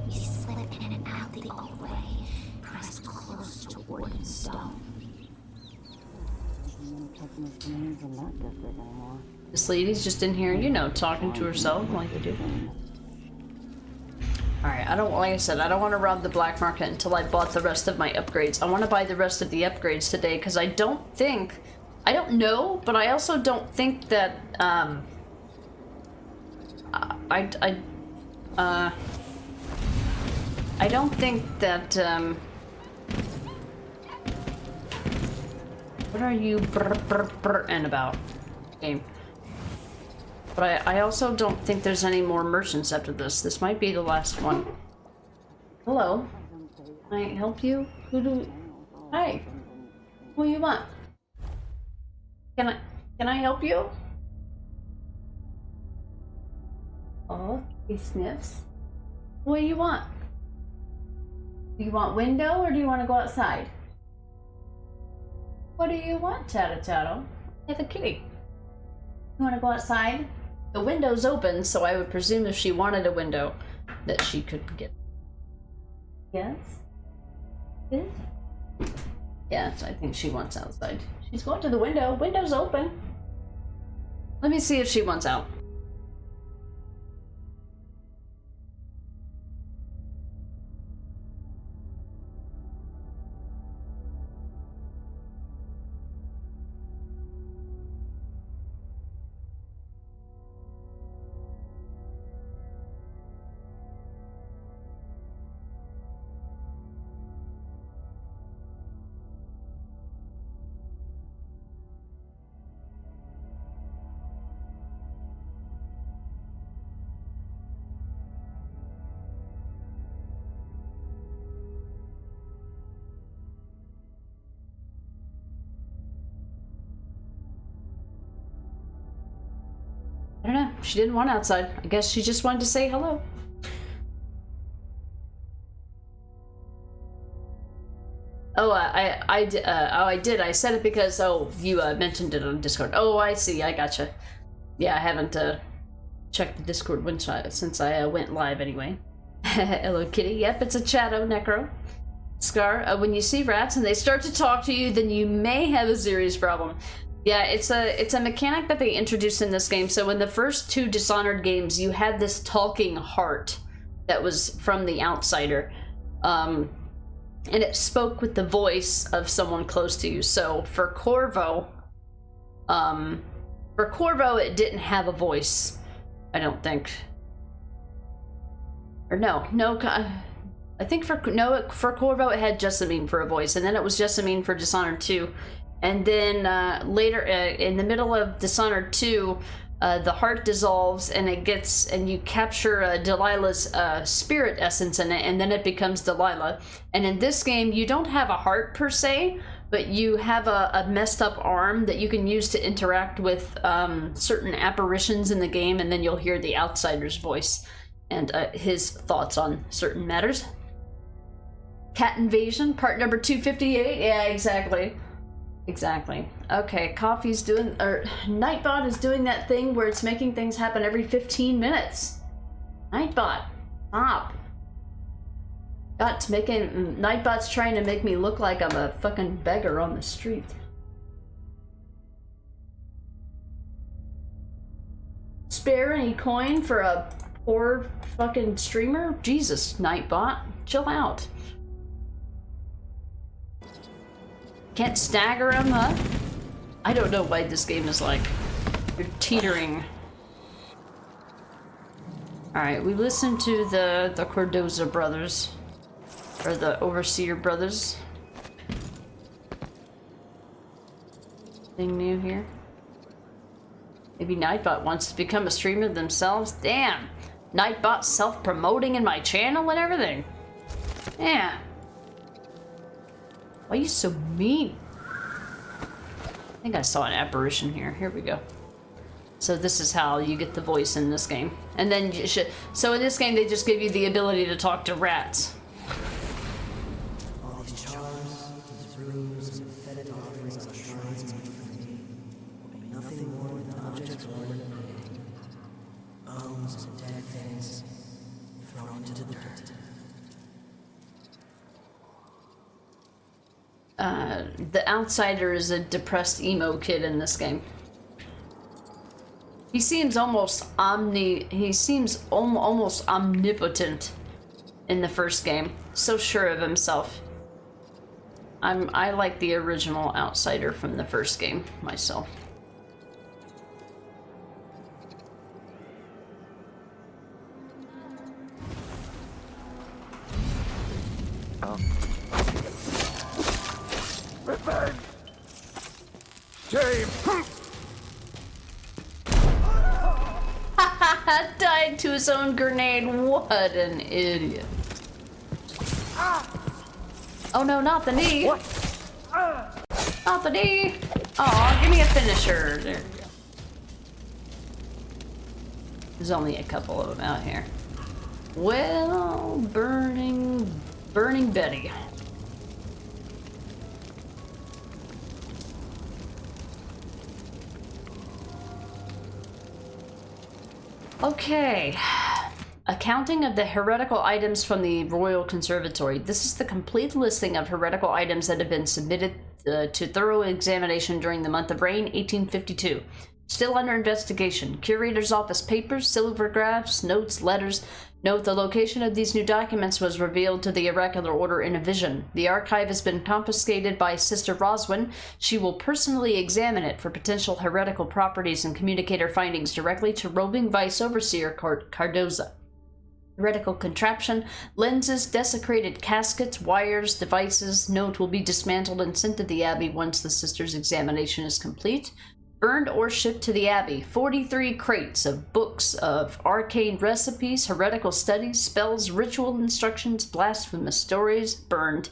We slip in and out the old way, pressed close to wood and stone. This lady's just in here, you know, talking to herself like they do. Alright, like I said, I don't want to rob the black market until I bought the rest of my upgrades. I want to buy the rest of the upgrades today, because I don't know, but I also don't think that, I don't think that, what are you brr-ing about, game? But I also don't think there's any more merchants after this. This might be the last one. Hello. Can I help you? Hi. What do you want? Can I help you? Oh, he sniffs. What do you want? Do you want window or do you want to go outside? What do you want, Tato? I have a kitty. You want to go outside? The window's open, so I would presume if she wanted a window, that she could get. Yes? Yes? Yes, I think she wants outside. She's going to the window. Window's open. Let me see if she wants out. I don't know. She didn't want outside. I guess she just wanted to say hello. Oh, I did. I said it because, you mentioned it on Discord. Oh, I see. I gotcha. Yeah, I haven't checked the Discord since I went live anyway. Hello, kitty. Yep, it's a Chato Necro. Scar, when you see rats and they start to talk to you, then you may have a serious problem. Yeah, it's a mechanic that they introduced in this game. So in the first two Dishonored games, you had this talking heart that was from the outsider. And it spoke with the voice of someone close to you. So for Corvo, it didn't have a voice, I don't think. Or no, I think for Corvo it had Jessamine for a voice, and then it was Jessamine for Dishonored 2. And then later, in the middle of Dishonored 2, the heart dissolves and you capture Delilah's spirit essence in it, and then it becomes Delilah. And in this game, you don't have a heart per se, but you have a messed up arm that you can use to interact with certain apparitions in the game, and then you'll hear the outsider's voice and his thoughts on certain matters. Cat Invasion, part number 258. Yeah, exactly. Exactly. Okay, Coffee's doing, or Nightbot is doing that thing where it's making things happen every 15 minutes. Nightbot, stop. Nightbot's trying to make me look like I'm a fucking beggar on the street. Spare any coin for a poor fucking streamer? Jesus, Nightbot, chill out. Can't stagger him, huh? I don't know why this game is like, you're teetering. Alright, we listened to the Cordoza brothers. Or the Overseer brothers. Anything new here? Maybe Nightbot wants to become a streamer themselves? Damn! Nightbot self-promoting in my channel and everything? Yeah. Why are you so mean? I think I saw an apparition here. Here we go. So this is how you get the voice in this game. And then you should... So in this game, they just give you the ability to talk to rats. All these charms, these runes, and fetid offerings on shrines made for me will be nothing more than objects worn and made. Bones and dead things thrown into the dirt. The outsider is a depressed emo kid in this game. He seems almost almost omnipotent in the first game. So sure of himself. I like the original outsider from the first game myself. Revenge! Shame! Died to his own grenade. What an idiot. Oh no, not the knee. What? Not the knee. Aw, give me a finisher. There we go. There's only a couple of them out here. Well, burning Betty. Okay. Accounting of the heretical items from the Royal Conservatory. This is the complete listing of heretical items that have been submitted to thorough examination during the month of Rain, 1852. Still under investigation. Curator's office papers, silvergraphs, notes, letters. Note the location of these new documents was revealed to the Oracular Order in a vision. The archive has been confiscated by Sister Roswin. She will personally examine it for potential heretical properties and communicate her findings directly to roving Vice Overseer Cardoza. Heretical contraption, lenses, desecrated caskets, wires, devices. Note will be dismantled and sent to the Abbey once the Sister's examination is complete. Burned or shipped to the Abbey. 43 crates of books of arcane recipes, heretical studies, spells, ritual instructions, blasphemous stories, burned.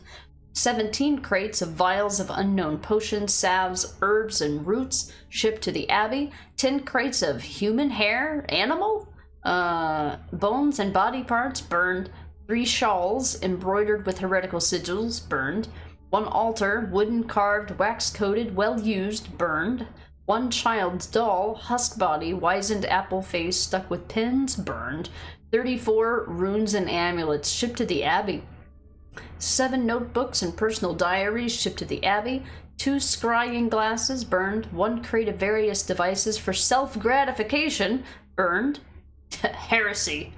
17 crates of vials of unknown potions, salves, herbs, and roots, shipped to the Abbey. 10 crates of human hair, animal, bones and body parts, burned. 3 shawls embroidered with heretical sigils, burned. 1 altar, wooden carved, wax-coated, well-used, burned. 1 child's doll, husk body, wizened apple face stuck with pins, burned. 34 runes and amulets shipped to the Abbey. 7 notebooks and personal diaries shipped to the Abbey. 2 scrying glasses, burned. 1 crate of various devices for self-gratification, burned. Heresy.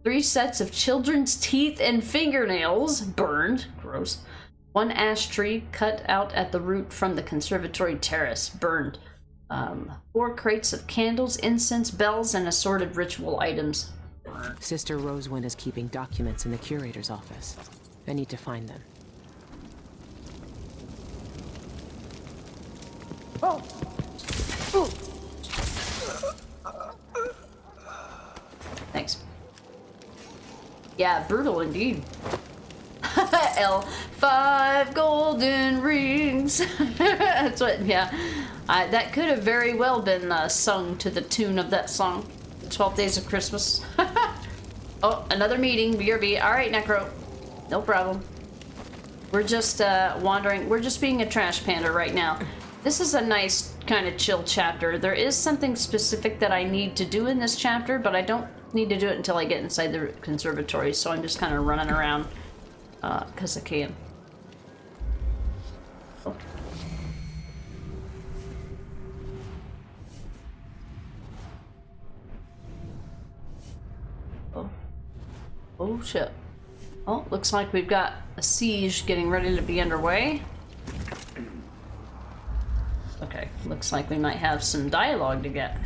3 sets of children's teeth and fingernails, burned. Gross. 1 ash tree cut out at the root from the conservatory terrace, burned. 4 crates of candles, incense, bells, and assorted ritual items. Sister Rosewind is keeping documents in the curator's office. I need to find them. Oh! Thanks. Yeah, brutal indeed. L5 golden rings. That's what, yeah. That could have very well been sung to the tune of that song. 12 Days of Christmas. Oh, another meeting. BRB. Alright, Necro. No problem. We're just wandering. We're just being a trash panda right now. This is a nice kind of chill chapter. There is something specific that I need to do in this chapter, but I don't need to do it until I get inside the conservatory, so I'm just kind of running around because I can. Oh. Oh. Oh, shit. Oh, looks like we've got a siege getting ready to be underway. Okay, looks like we might have some dialogue to get.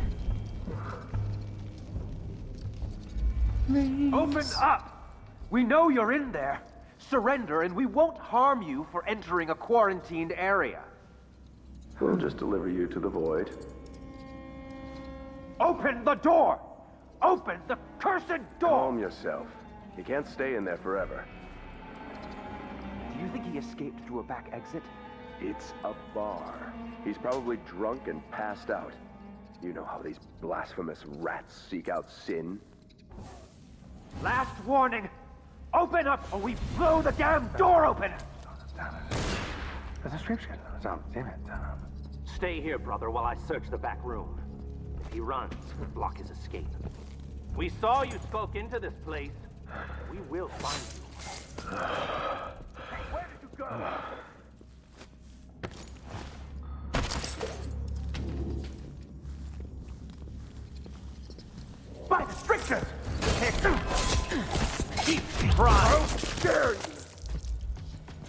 Open up! We know you're in there. Surrender and we won't harm you for entering a quarantined area. We'll just deliver you to the void. Open the door! Open the cursed door! Calm yourself. He can't stay in there forever. Do you think he escaped through a back exit? It's a bar. He's probably drunk and passed out. You know how these blasphemous rats seek out sin? Last warning! Open up or we blow the damn door open! The description. Stay here, brother, while I search the back room. If he runs, we'll block his escape. We saw you skulk into this place. We will find you. Hey, where did you go? By the strictures! Keep trying! How dare you!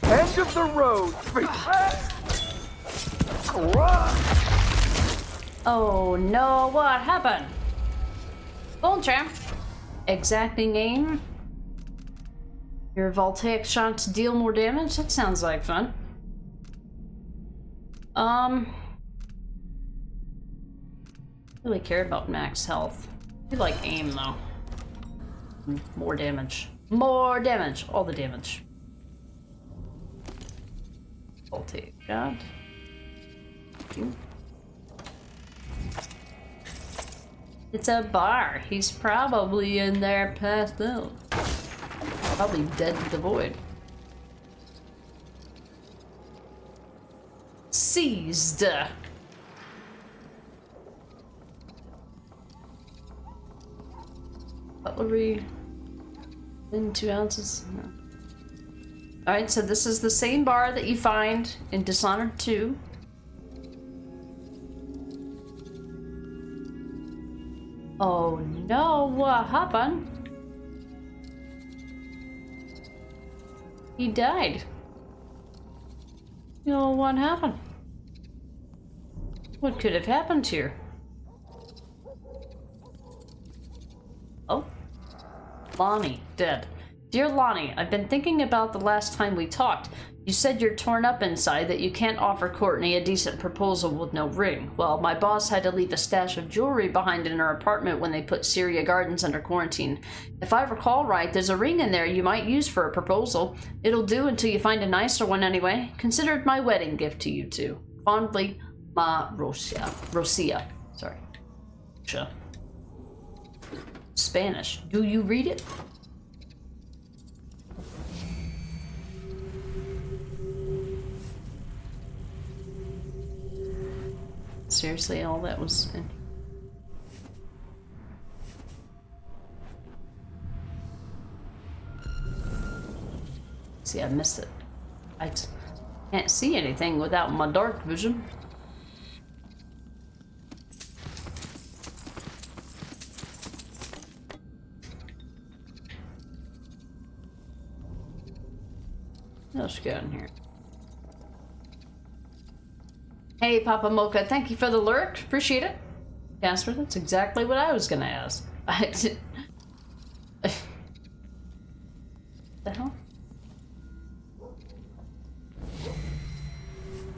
End of the road! Oh no, what happened? Goldtramp. Exacting aim. Your voltaic shots deal more damage? That sounds like fun. Really care about max health. I like aim though. More damage. More damage. All the damage. Voltaic shot. Thank you. It's a bar. He's probably in there passed out. Probably dead to the void. Seized. Cutlery. In 2 ounces. No. Alright, so this is the same bar that you find in Dishonored 2. Oh no, what happened? He died. You know what happened? What could have happened here? Oh. Lonnie, dead. Dear Lonnie, I've been thinking about the last time we talked. You said you're torn up inside, that you can't offer Courtney a decent proposal with no ring. Well, my boss had to leave a stash of jewelry behind in her apartment when they put Syria Gardens under quarantine. If I recall right, there's a ring in there you might use for a proposal. It'll do until you find a nicer one anyway. Consider it my wedding gift to you two. Fondly, Ma Rosia. Sorry. Sure. Spanish. Do you read it? Seriously, all that was in. See, I missed it. I can't see anything without my dark vision. Let's go in here. Hey, Papa Mocha, thank you for the lurk. Appreciate it. Casper, that's exactly what I was gonna ask. The hell?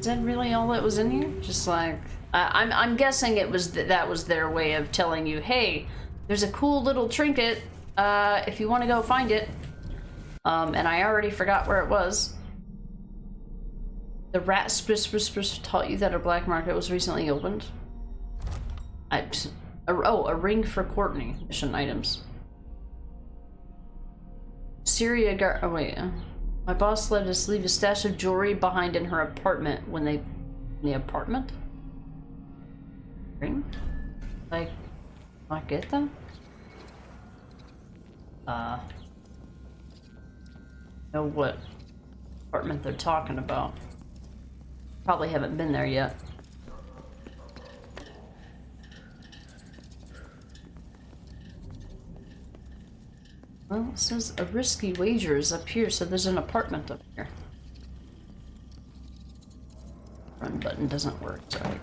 Is that really all that was in here? Just like, I'm guessing it was that was their way of telling you, hey, there's a cool little trinket, if you want to go find it. And I already forgot where it was. The rat taught you that a black market was recently opened. A ring for Courtney. Mission items. Syria guard. Oh wait. My boss let us leave a stash of jewelry behind in her apartment when they. In the apartment? Ring? Like. Not get them? Know what apartment they're talking about. Probably haven't been there yet. Well, it says a risky wager is up here, so there's an apartment up here. Run button doesn't work, sorry.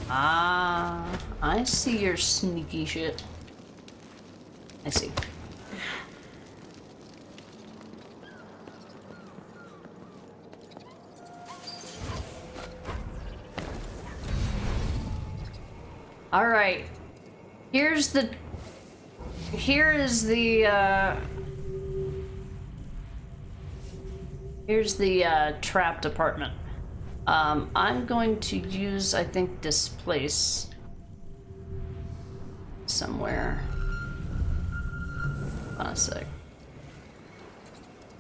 Ah, I see your sneaky shit. I see. All right. Here is the trapped apartment. I'm going to use, I think, displace somewhere. Hold on a sec.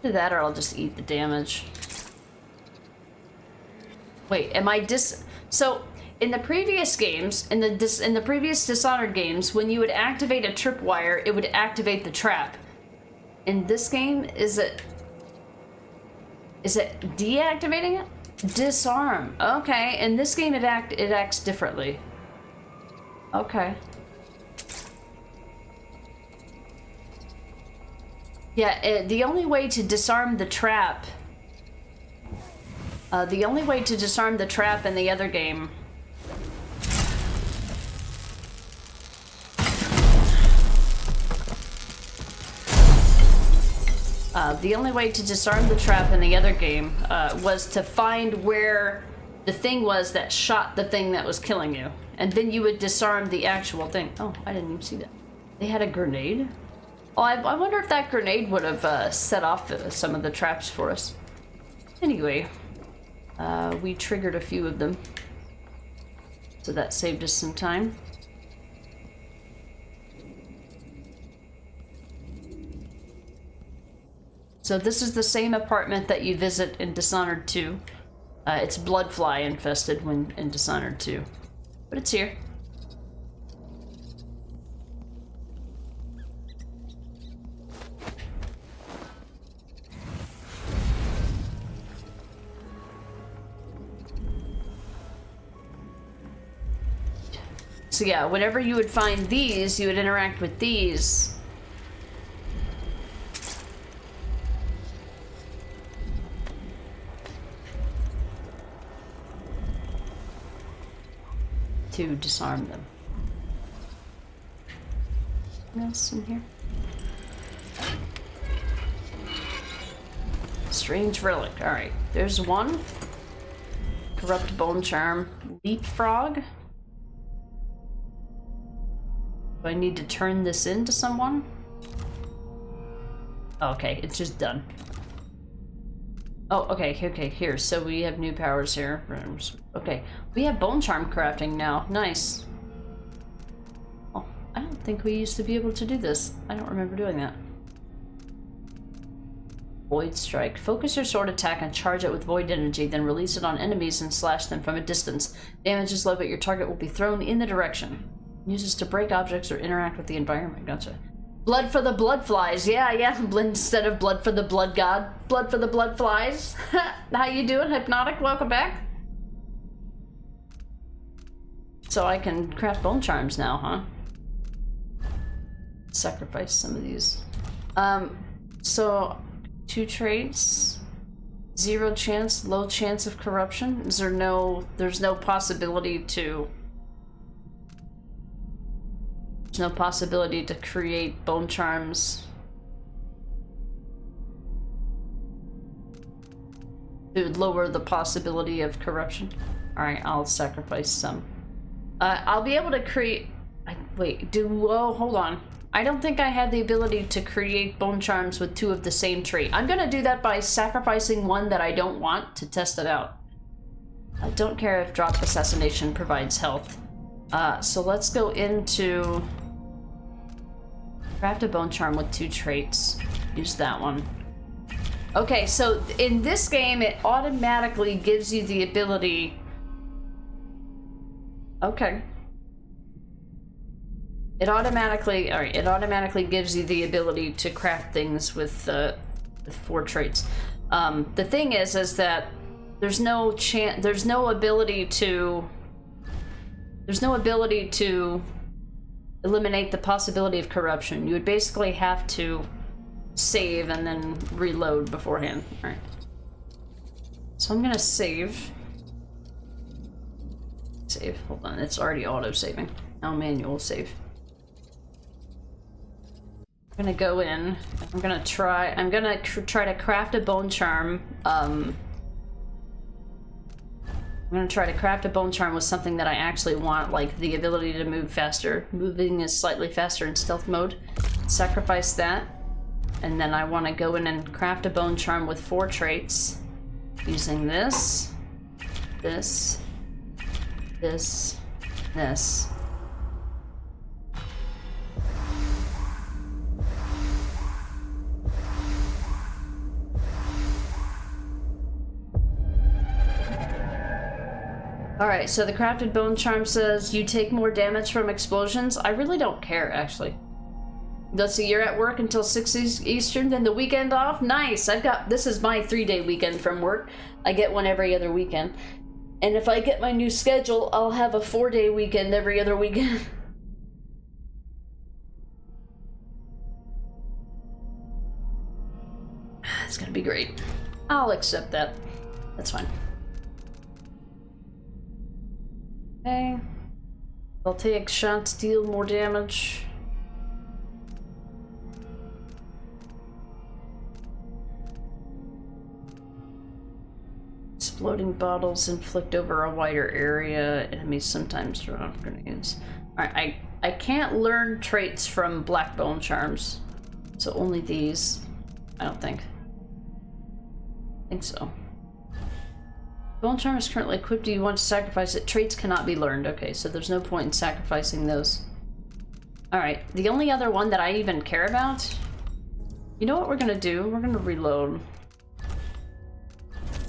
Do that, or I'll just eat the damage. Wait, am I so? In the previous games, in the previous Dishonored games, when you would activate a tripwire, it would activate the trap. In this game, is it deactivating it? Disarm. Okay, in this game it acts differently. Okay. Yeah, the only way to disarm the trap. The only way to disarm the trap in the other game. The only way to disarm the trap in the other game was to find where the thing was that shot the thing that was killing you. And then you would disarm the actual thing. Oh, I didn't even see that. They had a grenade? Oh, I wonder if that grenade would have set off some of the traps for us. Anyway, we triggered a few of them. So that saved us some time. So this is the same apartment that you visit in Dishonored 2. It's bloodfly infested when in Dishonored 2. But it's here. So yeah, whenever you would find these, you would interact with these. To disarm them. Anything else in here? Strange relic. Alright, there's one. Corrupt bone charm. Leapfrog. Do I need to turn this into someone? Okay, it's just done. Oh, okay, here. So we have new powers here. Okay, we have bone charm crafting now. Nice. Oh, I don't think we used to be able to do this. I don't remember doing that. Void strike. Focus your sword attack and charge it with void energy, then release it on enemies and slash them from a distance. Damage is low, but your target will be thrown in the direction. Uses to break objects or interact with the environment. Gotcha. Blood for the blood flies. Yeah. Instead of blood for the blood god. Blood for the blood flies. How you doing, Hypnotic? Welcome back. So I can craft bone charms now, huh? Sacrifice some of these. So 2 traits. 0 chance, low chance of corruption. Is there there's no possibility to... There's no possibility to create bone charms. It would lower the possibility of corruption. Alright, I'll sacrifice some. I'll be able to create... Wait, hold on. I don't think I had the ability to create bone charms with 2 of the same trait. I'm gonna do that by sacrificing one that I don't want to test it out. I don't care if drop assassination provides health. So let's go into... Craft a bone charm with 2 traits. Use that one. Okay, so in this game, it automatically gives you the ability... Okay. It automatically gives you the ability to craft things with 4 traits. The thing is that there's no ability to eliminate the possibility of corruption. You would basically have to save and then reload beforehand. All right. So I'm gonna save. Hold on, it's already auto-saving. Now manual save. I'm gonna go in. I'm gonna try to craft a bone charm. I'm gonna try to craft a bone charm with something that I actually want, like the ability to move faster. Moving is slightly faster in stealth mode. Sacrifice that. And then I want to go in and craft a bone charm with 4 traits. Using this. This. Alright, so the crafted bone charm says you take more damage from explosions. I really don't care, actually. Let's see, you're at work until 6 Eastern, then the weekend off? Nice! This is my 3-day weekend from work. I get one every other weekend. And if I get my new schedule, I'll have a 4-day weekend every other weekend. It's gonna be great. I'll accept that. That's fine. Okay. Voltaic shots deal more damage. Exploding bottles inflict over a wider area. Enemies sometimes throw grenades. Alright, I can't learn traits from black bone charms. So only these. I don't think. I think so. Bone charm is currently equipped. Do you want to sacrifice it? Traits cannot be learned. Okay, so there's no point in sacrificing those. Alright, the only other one that I even care about... You know what we're gonna do? We're gonna reload.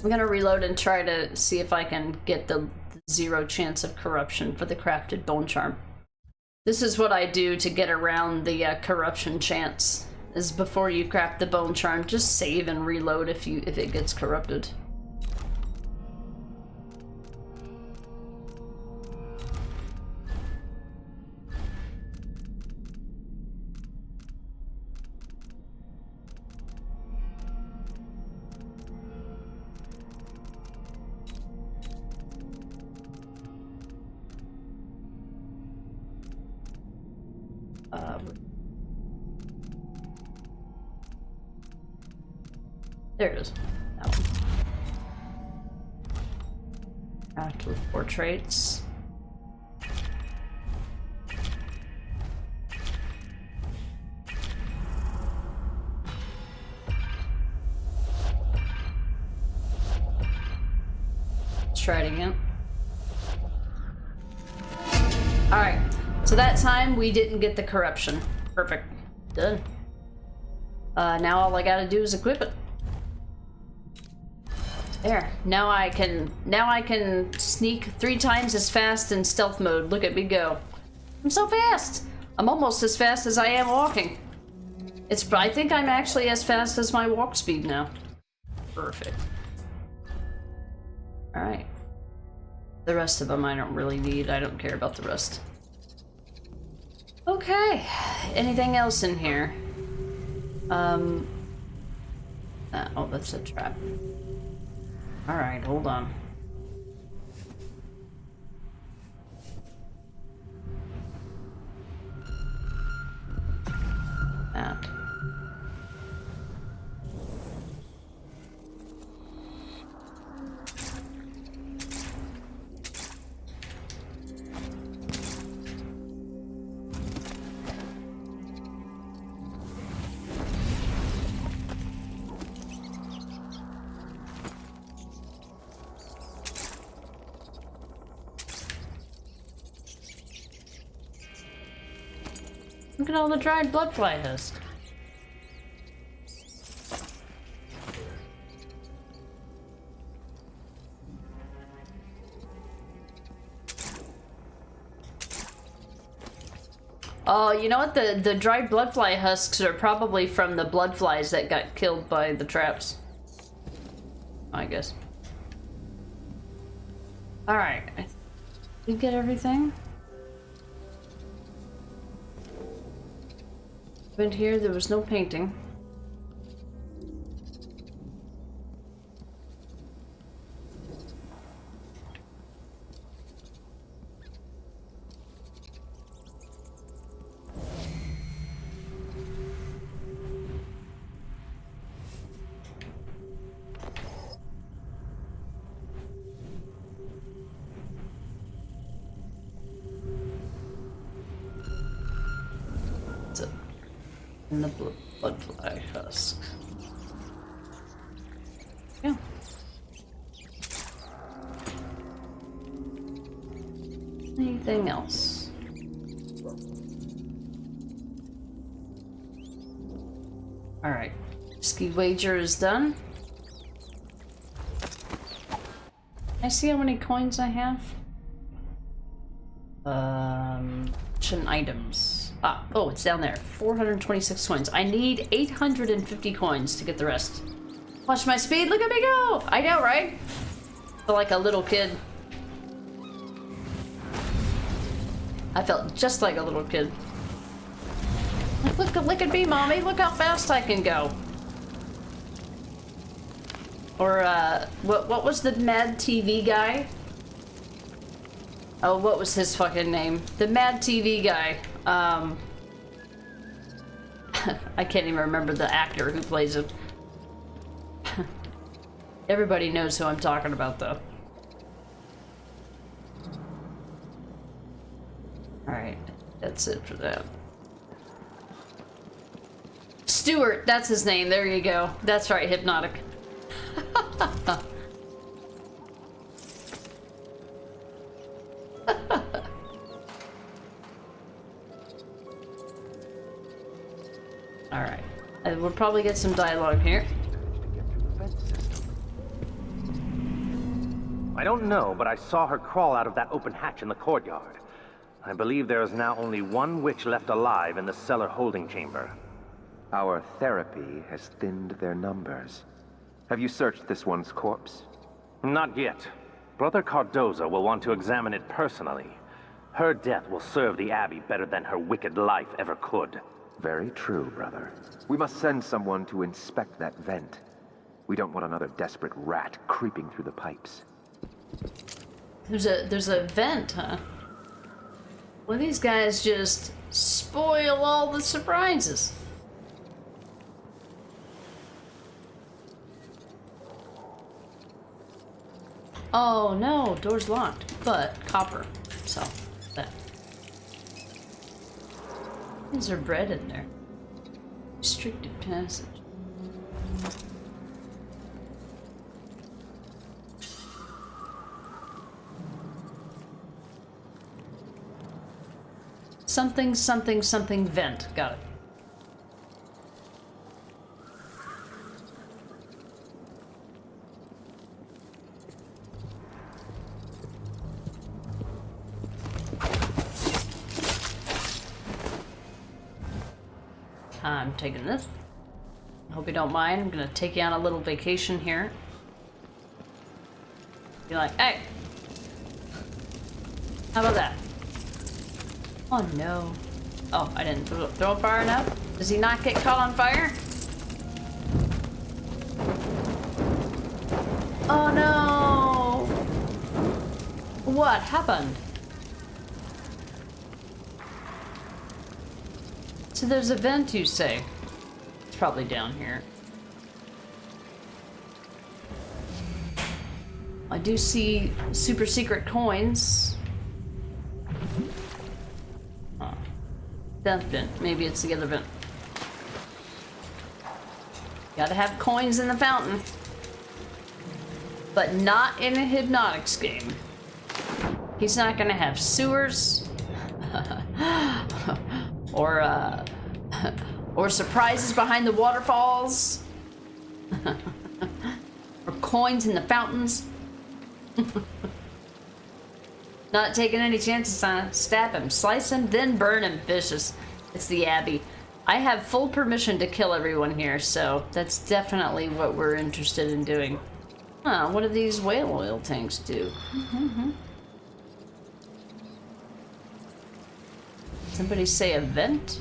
I'm gonna reload and try to see if I can get the 0 chance of corruption for the crafted bone charm. This is what I do to get around the corruption chance. Is before you craft the bone charm, just save and reload if it gets corrupted. There it is. That one. Act with 4 traits. Let's try it again. Alright, so that time we didn't get the corruption. Perfect. Done. Now all I gotta do is equip it. There. Now I can sneak 3 times as fast in stealth mode. Look at me go. I'm so fast! I'm almost as fast as I am walking. I think I'm actually as fast as my walk speed now. Perfect. Alright. The rest of them I don't really need. I don't care about the rest. Okay. Anything else in here? Oh, that's a trap. Alright, hold on. That. Look at all the dried bloodfly husks. Oh, you know what? The dried bloodfly husks are probably from the bloodflies that got killed by the traps. I guess. Alright. We get everything? Went here, there was no painting. In the bloodfly husk. Yeah. Anything else? Alright. Ski wager is done. Can I see how many coins I have? Action items. Ah, oh, it's down there. 426 coins. I need 850 coins to get the rest. Watch my speed, look at me go! I know, right? I feel like a little kid. I felt just like a little kid. Look at me, mommy. Look how fast I can go. Or, what was the Mad TV guy? Oh, what was his fucking name? The Mad TV guy. I can't even remember the actor who plays him. Everybody knows who I'm talking about, though. Alright, that's it for that. Stuart, that's his name. There you go. That's right, Hypnotic. Alright. We'll probably get some dialogue here. I don't know, but I saw her crawl out of that open hatch in the courtyard. I believe there is now only one witch left alive in the cellar holding chamber. Our therapy has thinned their numbers. Have you searched this one's corpse? Not yet. Brother Cardoza will want to examine it personally. Her death will serve the Abbey better than her wicked life ever could. Very true, brother. We must send someone to inspect that vent. We don't want another desperate rat creeping through the pipes. There's a vent, huh? Well, these guys just spoil all the surprises. Oh no, door's locked, but copper. So, that. Is there bread in there? Restricted passage. Something, something, something vent. Got it. I'm taking this. I hope you don't mind. I'm gonna take you on a little vacation here. Be like, hey, how about that? Oh no. Oh, I didn't throw it far enough? Does he not get caught on fire? Oh no! What happened? So there's a vent, you say? It's probably down here. I do see super secret coins. Oh. That vent. Maybe it's the other vent. Gotta have coins in the fountain. But not in a Hypnotics game. He's not gonna have sewers. or or surprises behind the waterfalls, or coins in the fountains. Not taking any chances on it. Stab him, slice him, then burn him. Vicious. It's the Abbey. I have full permission to kill everyone here, so that's definitely what we're interested in doing. Huh, what do these whale oil tanks do? Somebody say a vent?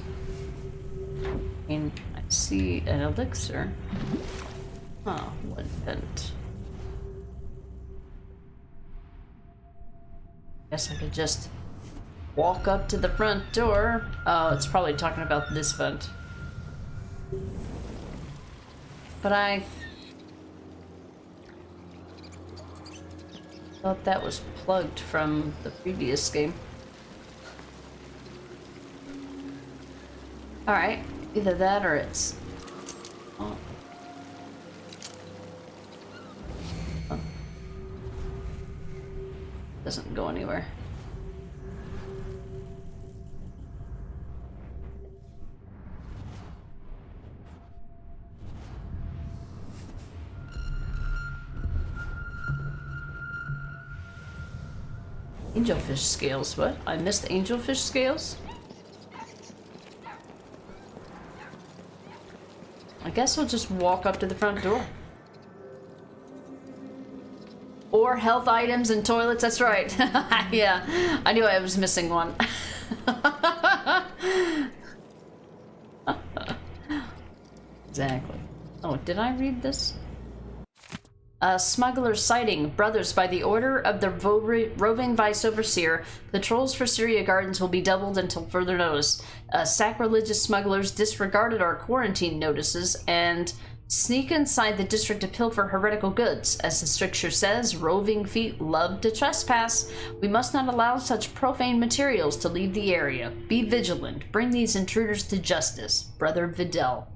I mean, I see an elixir. Oh, what vent? Guess I could just walk up to the front door. Oh, it's probably talking about this vent. But I thought that was plugged from the previous game. Alright, either that or it's... Oh. Oh. Doesn't go anywhere. Angelfish scales, what? I missed angelfish scales? I guess we'll just walk up to the front door. Or health items and toilets, that's right. Yeah, I knew I was missing one. Exactly. Oh, did I read this? Smuggler sighting. Brothers, by the order of the roving vice overseer, patrols for Syria Gardens will be doubled until further notice. Sacrilegious smugglers disregarded our quarantine notices and sneak inside the district to pilfer heretical goods. As the stricture says, roving feet love to trespass. We must not allow such profane materials to leave the area. Be vigilant. Bring these intruders to justice. Brother Vidal.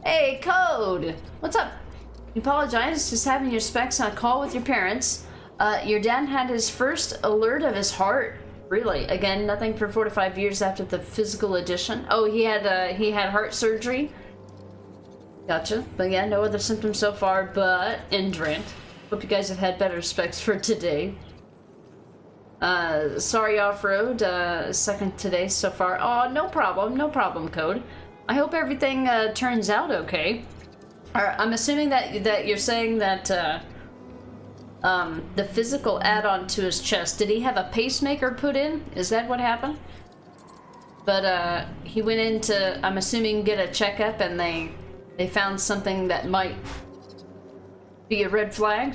Hey, Code! What's up? You apologize, just having your specs on a call with your parents. Your dad had his first alert of his heart. Really? Again, nothing for 4 to 5 years after the physical edition. Oh, he had heart surgery? Gotcha. But yeah, no other symptoms so far, but Indrant. Hope you guys have had better specs for today. Sorry, off-road. Second today so far. Oh, no problem, Code. I hope everything turns out okay. I'm assuming that you're saying that the physical add-on to his chest, did he have a pacemaker put in? Is that what happened? But he went in to, I'm assuming, get a checkup, and they found something that might be a red flag,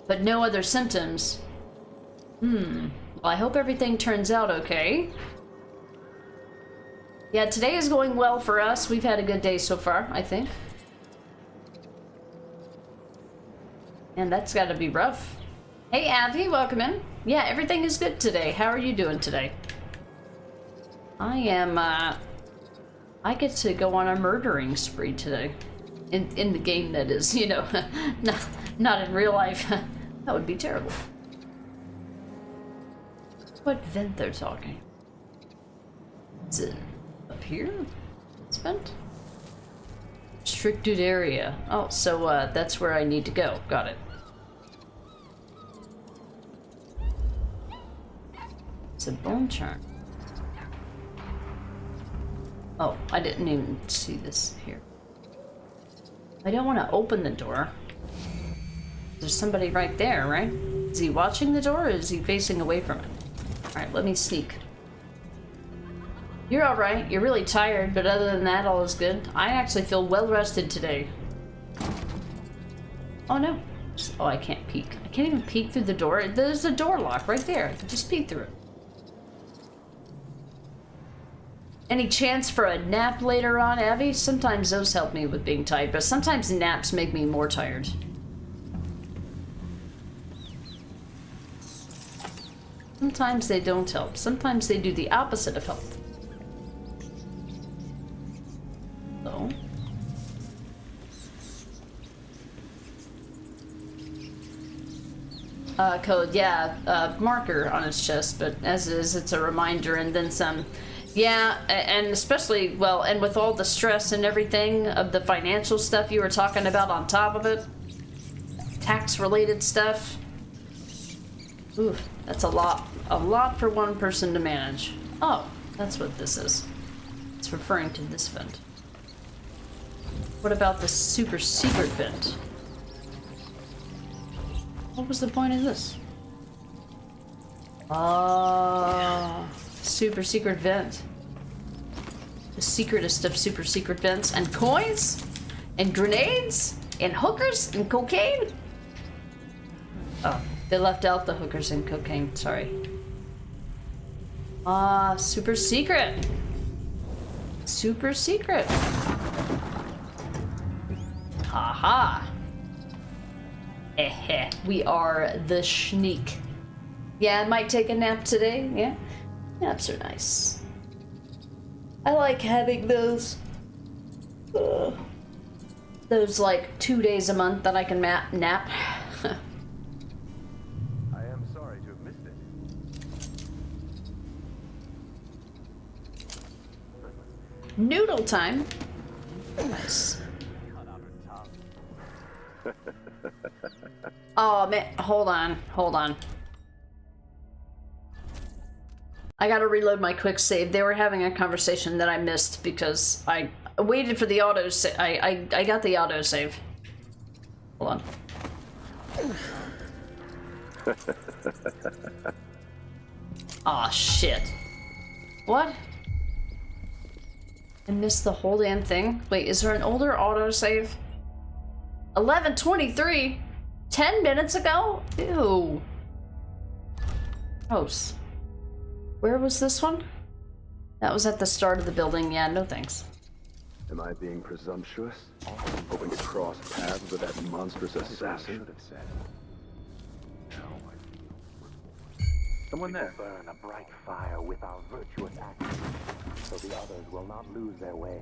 but no other symptoms. Well, I hope everything turns out okay. Yeah, today is going well for us. We've had a good day so far, I think. And that's gotta be rough. Hey, Avi, welcome in. Yeah, everything is good today. How are you doing today? I am, I get to go on a murdering spree today. In the game, that is, you know. not in real life. That would be terrible. What vent they're talking? Is it up here? This vent? Restricted area. Oh, so that's where I need to go. Got it. It's a bone charm. Oh, I didn't even see this here. I don't want to open the door. There's somebody right there, right? Is he watching the door, or is he facing away from it? Alright, let me sneak. You're alright. You're really tired, but other than that, all is good. I actually feel well rested today. Oh no. Oh, I can't peek. I can't even peek through the door. There's a door lock right there. I can just peek through it. Any chance for a nap later on, Abby? Sometimes those help me with being tired, but sometimes naps make me more tired. Sometimes they don't help. Sometimes they do the opposite of help. So. Code, yeah, marker on his chest, but as is, it's a reminder and then some. Yeah, and especially, well, and with all the stress and everything of the financial stuff you were talking about on top of it, tax-related stuff. Oof, that's a lot for one person to manage. Oh, that's what this is. It's referring to this vent. What about the super secret vent? What was the point of this? Super secret vent. The secretest of super secret vents. And coins? And grenades? And hookers? And cocaine? Oh, they left out the hookers and cocaine, sorry. Super secret. Super secret. Haha. Heh, we are the schneek. Yeah, I might take a nap today. Yeah, naps are nice. I like having those. Those like 2 days a month that I can nap. I am sorry to have missed it. Noodle time. Nice. Oh man, hold on. I gotta reload my quick save. They were having a conversation that I missed because I waited for the auto save. I got the auto save. Hold on. Aw, shit. What? I missed the whole damn thing. Wait, is there an older autosave? 11:23? 10 minutes ago? Ew. Gross. Where was this one? That was at the start of the building. Yeah, no thanks. Am I being presumptuous? Hoping to cross paths with that monstrous assassin? Should have said. Someone there. Burn a bright fire with our virtuous actions, so the others will not lose their way.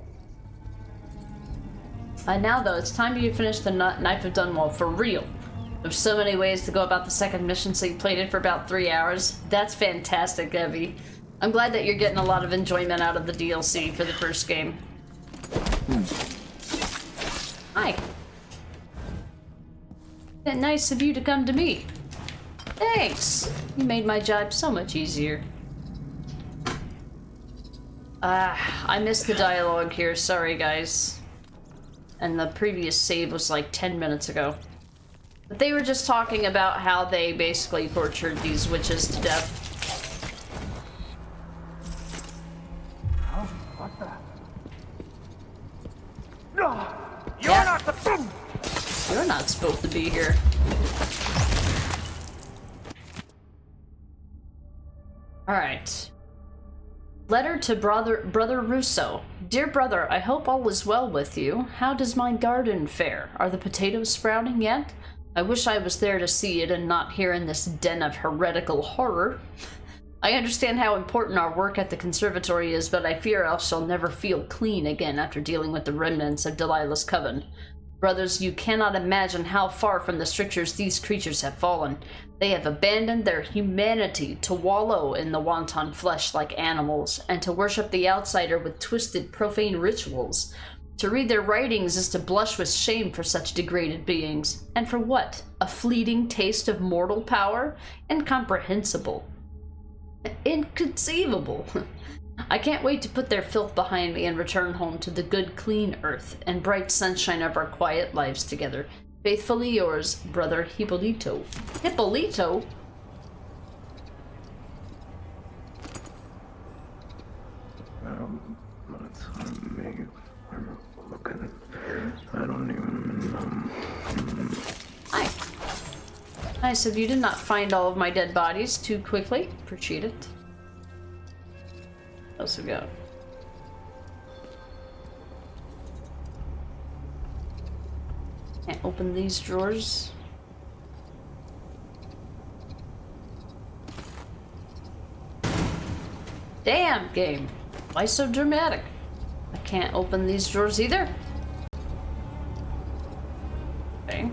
Now though, it's time you finish the Knife of Dunwall for real. There's so many ways to go about the second mission, so you played it for about 3 hours. That's fantastic, Evie. I'm glad that you're getting a lot of enjoyment out of the DLC for the first game. Hi. Nice of you to come to me. Thanks. You made my job so much easier. I missed the dialogue here. Sorry, guys. And the previous save was like 10 minutes ago. But they were just talking about how they basically tortured these witches to death. Oh, what's that? No! You're not the... You're not supposed to be here. Alright. Letter to Brother Russo. Dear brother, I hope all is well with you. How does my garden fare? Are the potatoes sprouting yet? I wish I was there to see it and not here in this den of heretical horror. I understand how important our work at the conservatory is, but I fear I shall never feel clean again after dealing with the remnants of Delilah's coven. Brothers, you cannot imagine how far from the strictures these creatures have fallen. They have abandoned their humanity to wallow in the wanton flesh like animals, and to worship the outsider with twisted, profane rituals. To read their writings is to blush with shame for such degraded beings. And for what? A fleeting taste of mortal power? Incomprehensible. Inconceivable. I can't wait to put their filth behind me and return home to the good, clean earth and bright sunshine of our quiet lives together. Faithfully yours, Brother Hippolito. Hippolito? I don't even. Hi. Nice of you to not find all of my dead bodies too quickly. Appreciate it. What else we got? Can't open these drawers. Damn, game. Why so dramatic? I can't open these drawers either. Okay.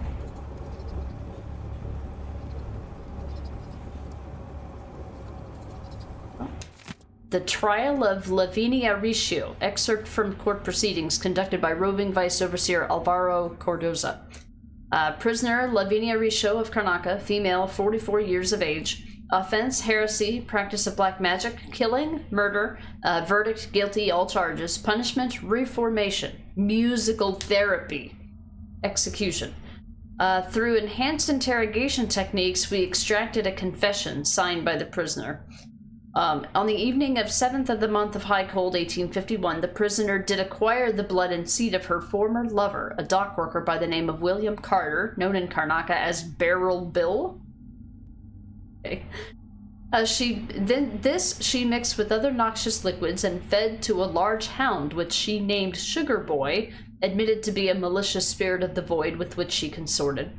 The trial of Lavinia Riccio, excerpt from court proceedings conducted by roving Vice Overseer Alvaro Cardoza. Prisoner Lavinia Riccio of Karnaca, female, 44 years of age. Offense, heresy, practice of black magic, killing, murder, verdict, guilty, all charges. Punishment, reformation, musical therapy, execution. Through enhanced interrogation techniques, we extracted a confession signed by the prisoner. On the evening of 7th of the month of High Cold, 1851, the prisoner did acquire the blood and seed of her former lover, a dock worker by the name of William Carter, known in Karnaca as Barrel Bill. Okay. She mixed with other noxious liquids and fed to a large hound, which she named Sugar Boy, admitted to be a malicious spirit of the void with which she consorted.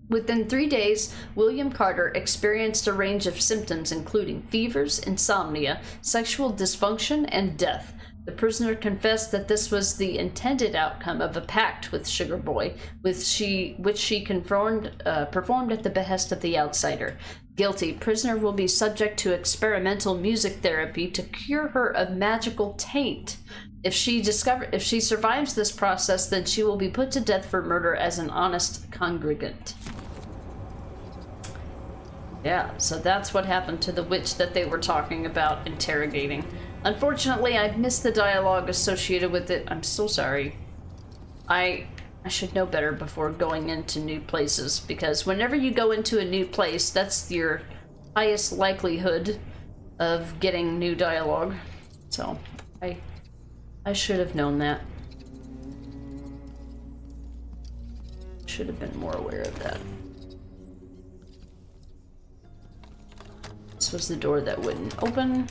Within 3 days, William Carter experienced a range of symptoms including fevers, insomnia, sexual dysfunction, and death. The prisoner confessed that this was the intended outcome of a pact with Sugar Boy, which she performed at the behest of the outsider. Guilty. Prisoner will be subject to experimental music therapy to cure her of magical taint. If she survives this process, then she will be put to death for murder as an honest congregant. Yeah, so that's what happened to the witch that they were talking about interrogating. Unfortunately, I missed the dialogue associated with it. I'm so sorry. I should know better before going into new places, because whenever you go into a new place, that's your highest likelihood of getting new dialogue. So, I should have known that. Should have been more aware of that. This was the door that wouldn't open.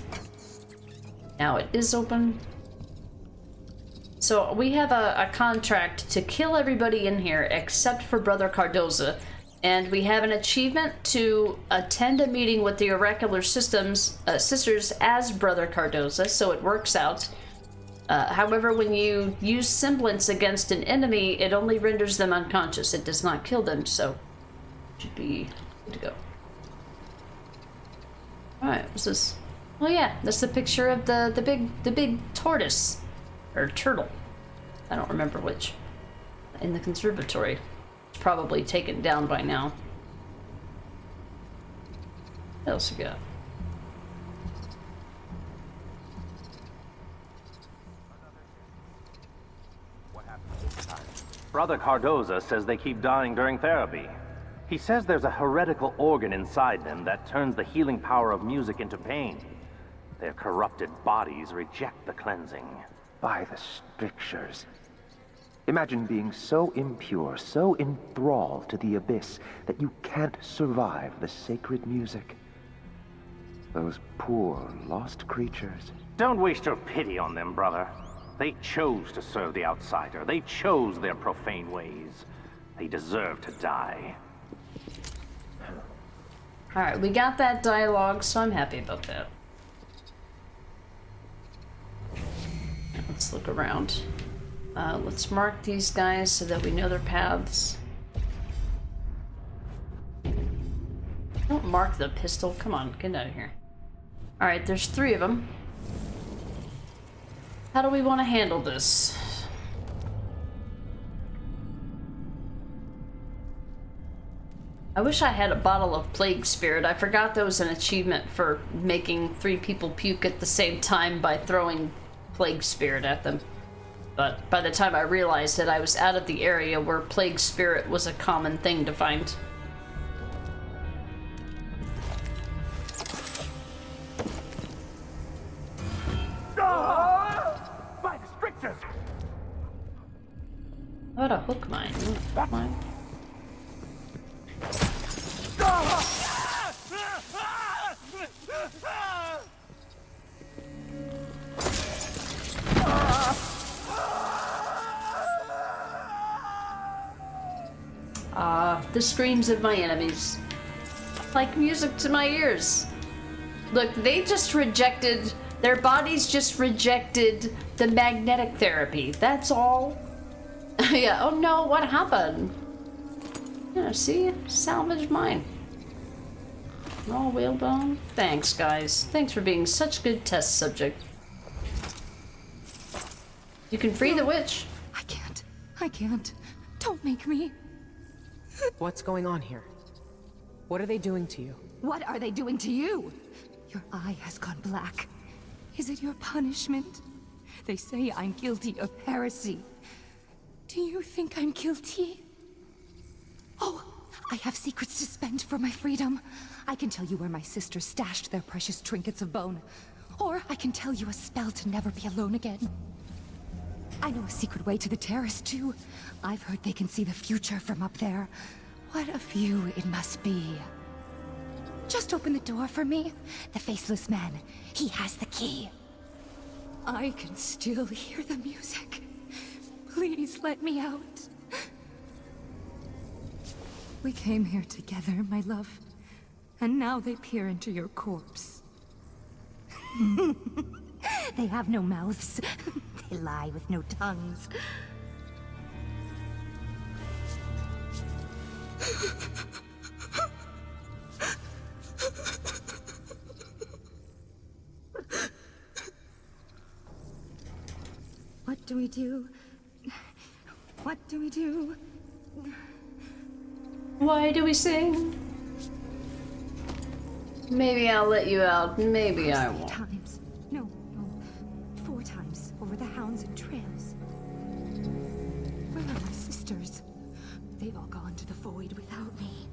Now it is open. So we have a contract to kill everybody in here except for Brother Cardoza. And we have an achievement to attend a meeting with the Oracular sisters as Brother Cardoza, so it works out. However, when you use semblance against an enemy, it only renders them unconscious. It does not kill them, so should be good to go. Alright, what's this? Oh yeah, that's the picture of the big tortoise. Or turtle. I don't remember which. In the conservatory. It's probably taken down by now. What else we got? Brother Cardoza says they keep dying during therapy. He says there's a heretical organ inside them that turns the healing power of music into pain. Their corrupted bodies reject the cleansing. By the strictures. Imagine being so impure, so enthralled to the abyss, that you can't survive the sacred music. Those poor, lost creatures. Don't waste your pity on them, brother. They chose to serve the outsider. They chose their profane ways. They deserve to die. Alright, we got that dialogue, so I'm happy about that. Let's look around. Let's mark these guys so that we know their paths. Don't mark the pistol. Come on, get out of here. Alright, there's 3 of them. How do we want to handle this? I wish I had a bottle of Plague Spirit. I forgot there was an achievement for making 3 people puke at the same time by throwing Plague Spirit at them. But by the time I realized it, I was out of the area where Plague Spirit was a common thing to find. By the strictures! How about a hook mine? Hook mine? The screams of my enemies. Like music to my ears. Look, they just rejected, their bodies just rejected the magnetic therapy. That's all. Yeah, oh no, what happened? Yeah, see? Salvage mine. Oh, whalebone. Thanks, guys. Thanks for being such good test subject. You can free the witch. I can't. I can't. Don't make me. What's going on here? What are they doing to you? What are they doing to you? Your eye has gone black. Is it your punishment? They say I'm guilty of heresy. Do you think I'm guilty? Oh, I have secrets to spend for my freedom. I can tell you where my sisters stashed their precious trinkets of bone. Or I can tell you a spell to never be alone again. I know a secret way to the terrace, too. I've heard they can see the future from up there. What a view it must be. Just open the door for me. The faceless man, he has the key. I can still hear the music. Please let me out. We came here together, my love. And now they peer into your corpse. They have no mouths. They lie with no tongues. What do we do? What do we do? Why do we sing? Maybe I'll let you out, maybe I won't. Times. No, 4 times over the hounds and trails. Where are my sisters? They've all gone to the void without me.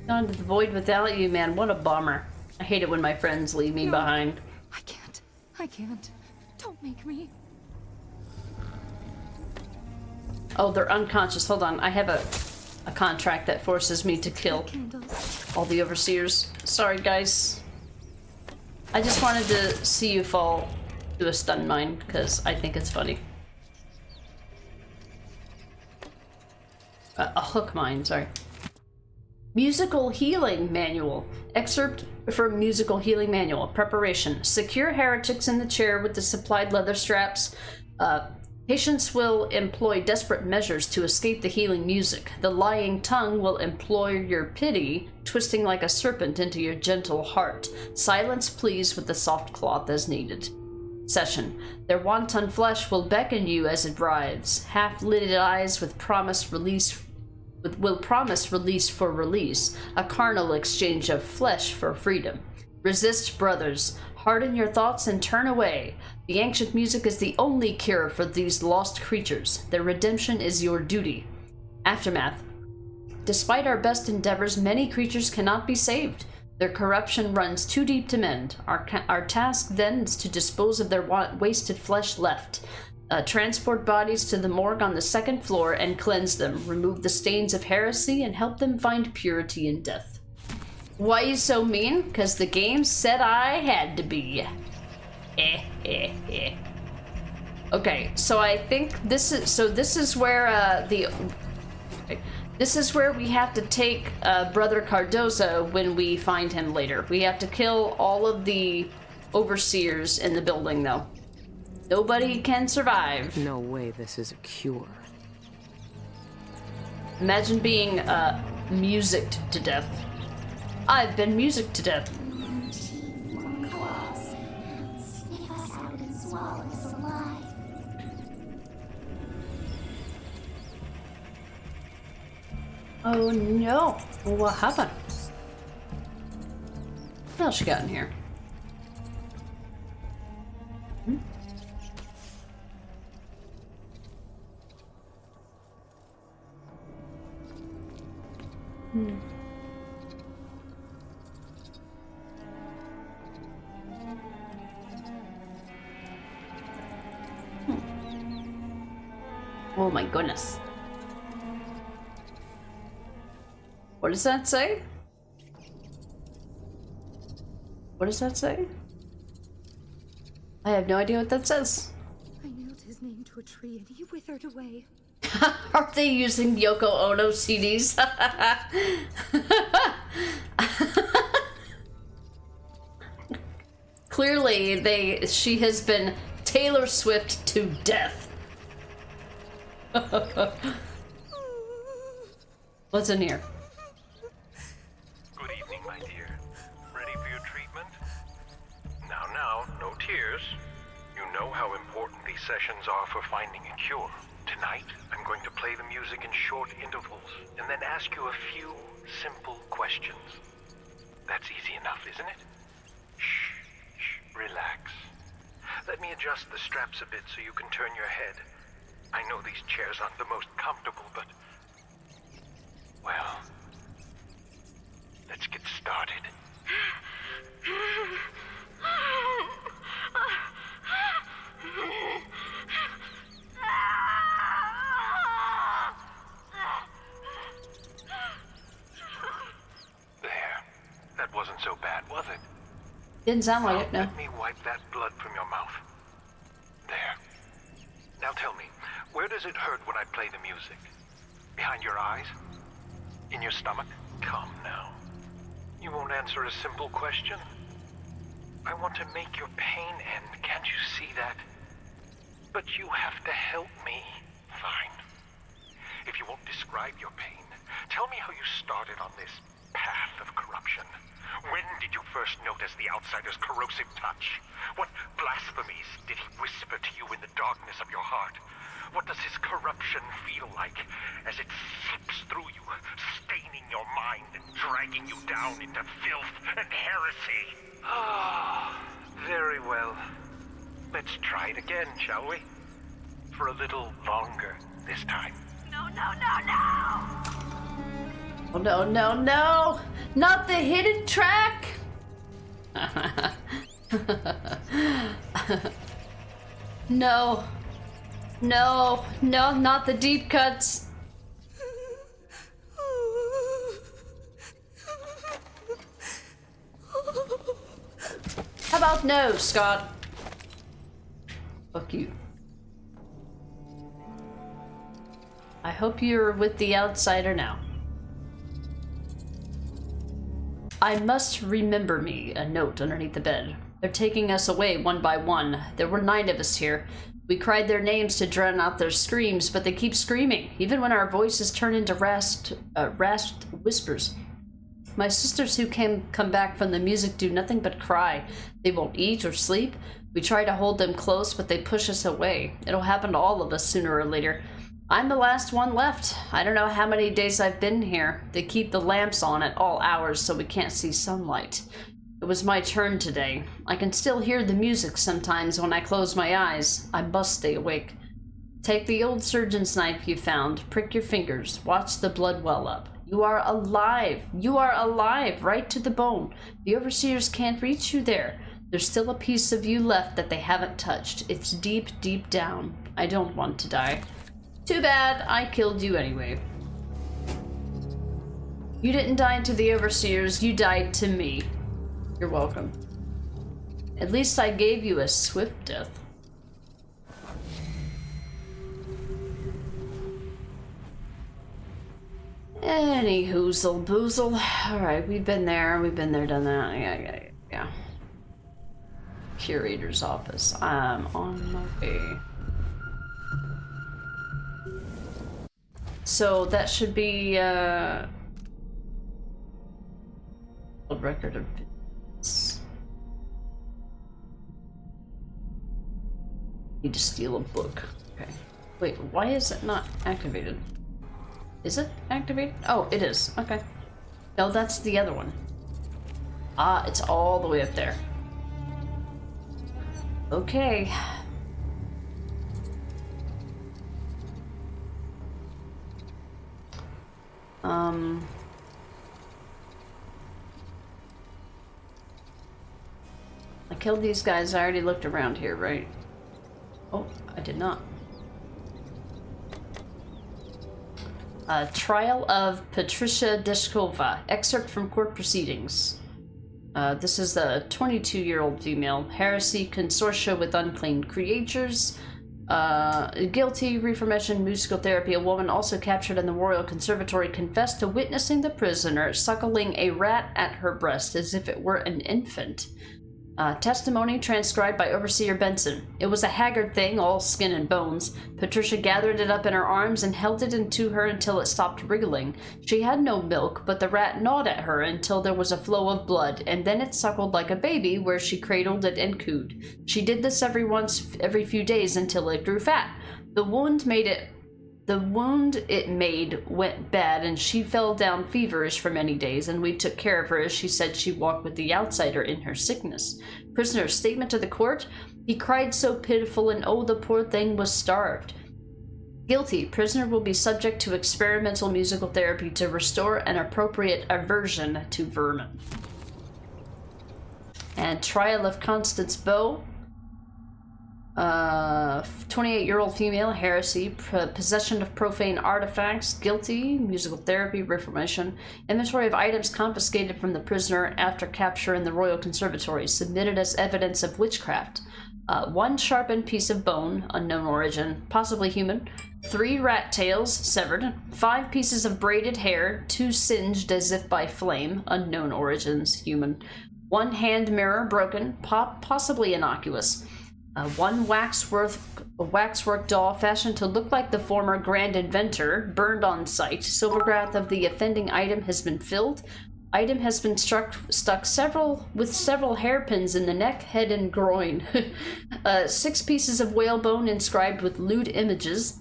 Gone to the void without you, man. What a bummer. I hate it when my friends leave me behind. I can't. I can't. Don't make me. Oh, they're unconscious. Hold on. I have a contract that forces me to kill all the overseers. Sorry, guys. I just wanted to see you fall to a stun mine because I think it's funny. A hook mine, sorry. Musical healing manual. Excerpt from musical healing manual. Preparation. Secure heretics in the chair with the supplied leather straps. Patients will employ desperate measures to escape the healing music. The lying tongue will employ your pity, twisting like a serpent into your gentle heart. Silence please with the soft cloth as needed. Session. Their wanton flesh will beckon you as it writhes. Half-lidded eyes with promised release will promise release for release. A carnal exchange of flesh for freedom. Resist, brothers. Harden your thoughts and turn away. The ancient music is the only cure for these lost creatures. Their redemption is your duty. Aftermath. Despite our best endeavors, many creatures cannot be saved. Their corruption runs too deep to mend. Our task then is to dispose of their wasted flesh left. Transport bodies to the morgue on the 2nd floor and cleanse them. Remove the stains of heresy and help them find purity in death. Why you so mean? Because the game said I had to be. Okay, so I think this is where this is where we have to take Brother Cardoza when we find him later. We have to kill all of the overseers in the building, though. Nobody can survive. No way this is a cure. Imagine being musicked to death. I've been musicked to death. Claws. Sniff us out and swallow us alive. Oh no. Well, what happened? What else you got in here? Oh my goodness. What does that say? What does that say? I have no idea what that says. I nailed his name to a tree and he withered away. Are they using Yoko Ono CDs? Clearly, she has been Taylor Swift to death. What's in here? Good evening, my dear. volunteers. You know how important these sessions are for finding a cure. Tonight, I'm going to play the music in short intervals, and then ask you a few simple questions. That's easy enough, isn't it? Shh, relax. Let me adjust the straps a bit so you can turn your head. I know these chairs aren't the most comfortable, but... well... let's get started. There. That wasn't so bad, was it? Didn't sound like it, no. Let me wipe that blood from your mouth. There. Now tell me, where does it hurt when I play the music? Behind your eyes? In your stomach? Come now. You won't answer a simple question? I want to make your pain end, can't you see that? But you have to help me. Fine. If you won't describe your pain, tell me how you started on this path of corruption. When did you first notice the outsider's corrosive touch? What blasphemies did he whisper to you in the darkness of your heart? What does his corruption feel like as it seeps through you, staining your mind and dragging you down into filth and heresy? Ah, very well. Let's try it again, shall we? For a little longer this time. No, no, no, no! Oh, no, no, no! Not the hidden track! No. No, no, not the deep cuts. How about no, Scott? Fuck you. I hope you're with the outsider now. I must remember me, a note underneath the bed. They're taking us away one by one. There were 9 of us here. We cried their names to drown out their screams, but they keep screaming, even when our voices turn into rasped whispers. My sisters who come back from the music do nothing but cry. They won't eat or sleep. We try to hold them close, but they push us away. It'll happen to all of us sooner or later. I'm the last one left. I don't know how many days I've been here. They keep the lamps on at all hours so we can't see sunlight. It was my turn today. I can still hear the music sometimes when I close my eyes. I must stay awake. Take the old surgeon's knife you found. Prick your fingers. Watch the blood well up. You are alive. You are alive, right to the bone. The overseers can't reach you there. There's still a piece of you left that they haven't touched. It's deep, deep down. I don't want to die. Too bad. I killed you anyway. You didn't die to the overseers. You died to me. You're welcome. At least I gave you a swift death. Any hoozle boozle. Alright, we've been there, done that. Yeah. Curator's office. I'm on my way. So that should be a record of visits. Need to steal a book. Okay. Wait, why is it not activated? Is it activated? Oh, it is. Okay. No, that's the other one. Ah, it's all the way up there. Okay. I killed these guys. I already looked around here, right? Oh, I did not. Trial of Patricia Deshkova. Excerpt from court proceedings. This is a 22-year-old female. Heresy, consortia with unclean creatures. Guilty, reformation, musical therapy. A woman also captured in the Royal Conservatory confessed to witnessing the prisoner suckling a rat at her breast as if it were an infant. Testimony transcribed by Overseer Benson. It was a haggard thing, all skin and bones. Patricia gathered it up in her arms and held it into her until it stopped wriggling. She had no milk, but the rat gnawed at her until there was a flow of blood, and then it suckled like a baby, where she cradled it and cooed. She did this every few days until it grew fat. The wound it made went bad, and she fell down feverish for many days, and we took care of her as she said she walked with the outsider in her sickness. Prisoner's statement to the court: he cried so pitiful, and oh, the poor thing was starved. Guilty. Prisoner will be subject to experimental musical therapy to restore an appropriate aversion to vermin. And trial of Constance Bow. 28-year-old female, heresy, possession of profane artifacts, guilty, musical therapy, reformation, inventory of items confiscated from the prisoner after capture in the Royal Conservatory, submitted as evidence of witchcraft. 1 sharpened piece of bone, unknown origin, possibly human, 3 rat tails, severed, 5 pieces of braided hair, 2 singed as if by flame, unknown origins, human, 1 hand mirror, broken, possibly innocuous, 1 waxwork doll fashioned to look like the former grand inventor, burned on sight. Silvergrath of the offending item has been filled. Item has been stuck with several hairpins in the neck, head, and groin. 6 pieces of whalebone inscribed with lewd images.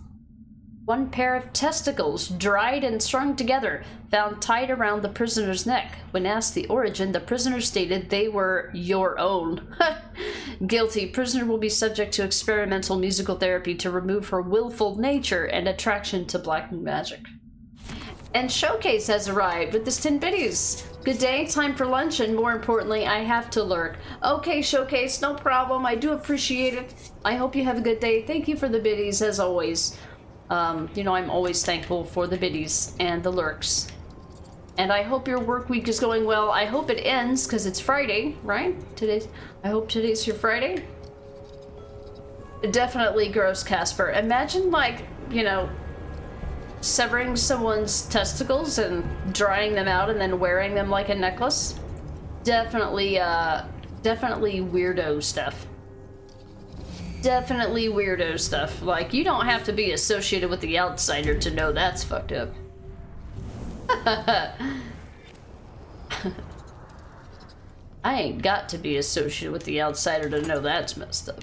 1 pair of testicles, dried and strung together, found tied around the prisoner's neck. When asked the origin, the prisoner stated they were your own. Guilty. Prisoner will be subject to experimental musical therapy to remove her willful nature and attraction to black magic. And Showcase has arrived with this 10 biddies. Good day, time for lunch, and more importantly, I have to lurk. Okay, Showcase, no problem. I do appreciate it. I hope you have a good day. Thank you for the biddies, as always. I'm always thankful for the biddies and the lurks. And I hope your work week is going well. I hope it ends, because it's Friday, right? I hope today's your Friday. Definitely gross, Casper. Imagine, severing someone's testicles and drying them out and then wearing them like a necklace. Definitely weirdo stuff. Definitely weirdo stuff. Like, you don't have to be associated with the outsider to know that's fucked up. I ain't got to be associated with the outsider to know that's messed up.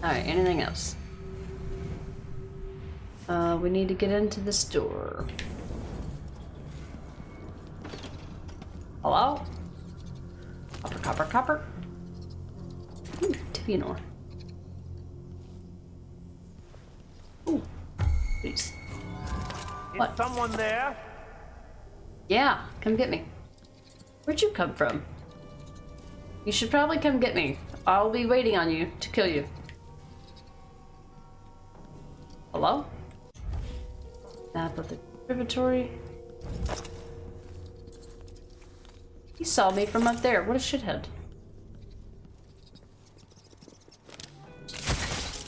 Alright, anything else? We need to get into this door. Hello? Copper, copper, copper. Ooh, Tivianor. Ooh, please. What? Is someone there? Yeah, come get me. Where'd you come from? You should probably come get me. I'll be waiting on you to kill you. Hello? Map of the conservatory. He saw me from up there. What a shithead.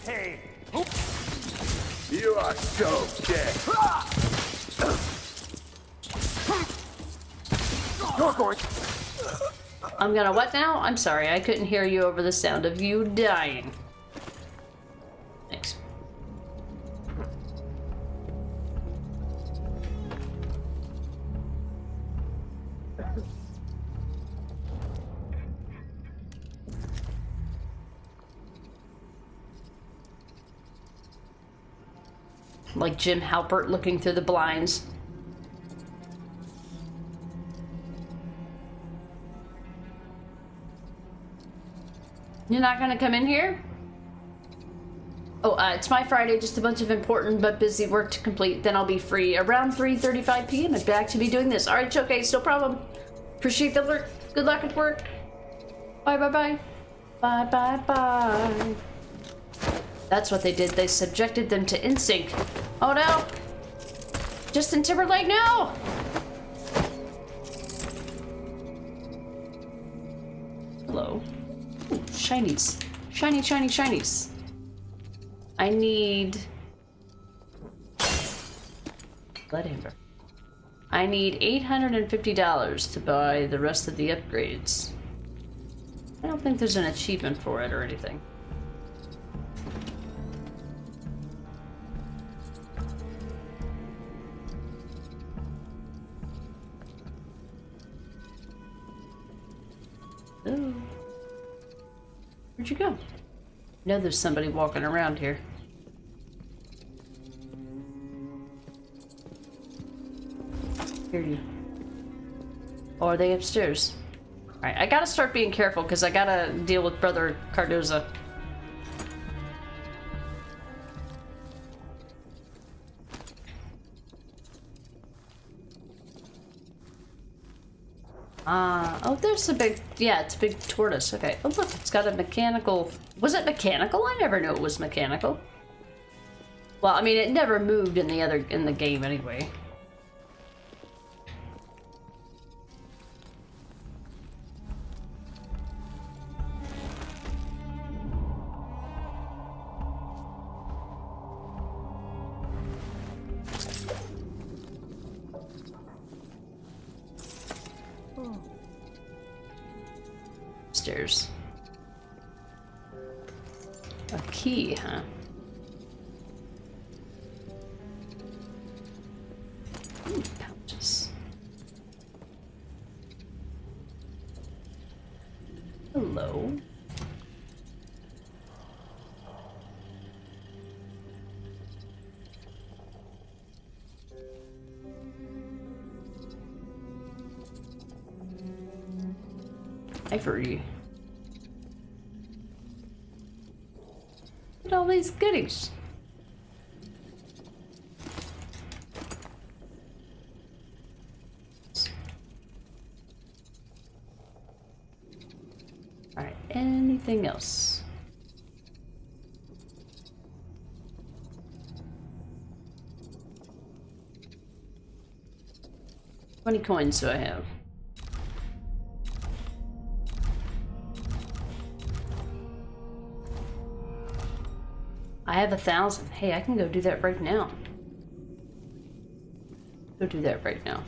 Hey! You are so dead. You're going. I'm gonna what now? I'm sorry, I couldn't hear you over the sound of you dying. Thanks. Like Jim Halpert looking through the blinds. You're not gonna come in here? Oh, it's my Friday, just a bunch of important but busy work to complete. Then I'll be free around 3:35 p.m. and back to be doing this. All right, okay, no problem. Appreciate the alert. Good luck at work. Bye, bye, bye. Bye, bye, bye. That's what they did. They subjected them to NSYNC. Oh no! Justin Timberlake, no! Hello. Ooh, shinies. Shiny, shiny, shinies. I need... Blood amber. I need $850 to buy the rest of the upgrades. I don't think there's an achievement for it or anything. Oh. Where'd you go? I know there's somebody walking around here. Here you. Oh, are they upstairs? Alright, I gotta start being careful because I gotta deal with Brother Cardoza. Oh, there's a big, yeah, it's a big tortoise. Okay. Oh, look, it's got a mechanical. Was it mechanical? I never knew it was mechanical. Well, I mean, it never moved in the game anyway. Stairs. A key, huh? Ooh, pouches. Hello. Ivory. Look at all these goodies. Alright, anything else? How many coins do I have? I have 1,000. Hey, I can go do that right now. Go do that right now.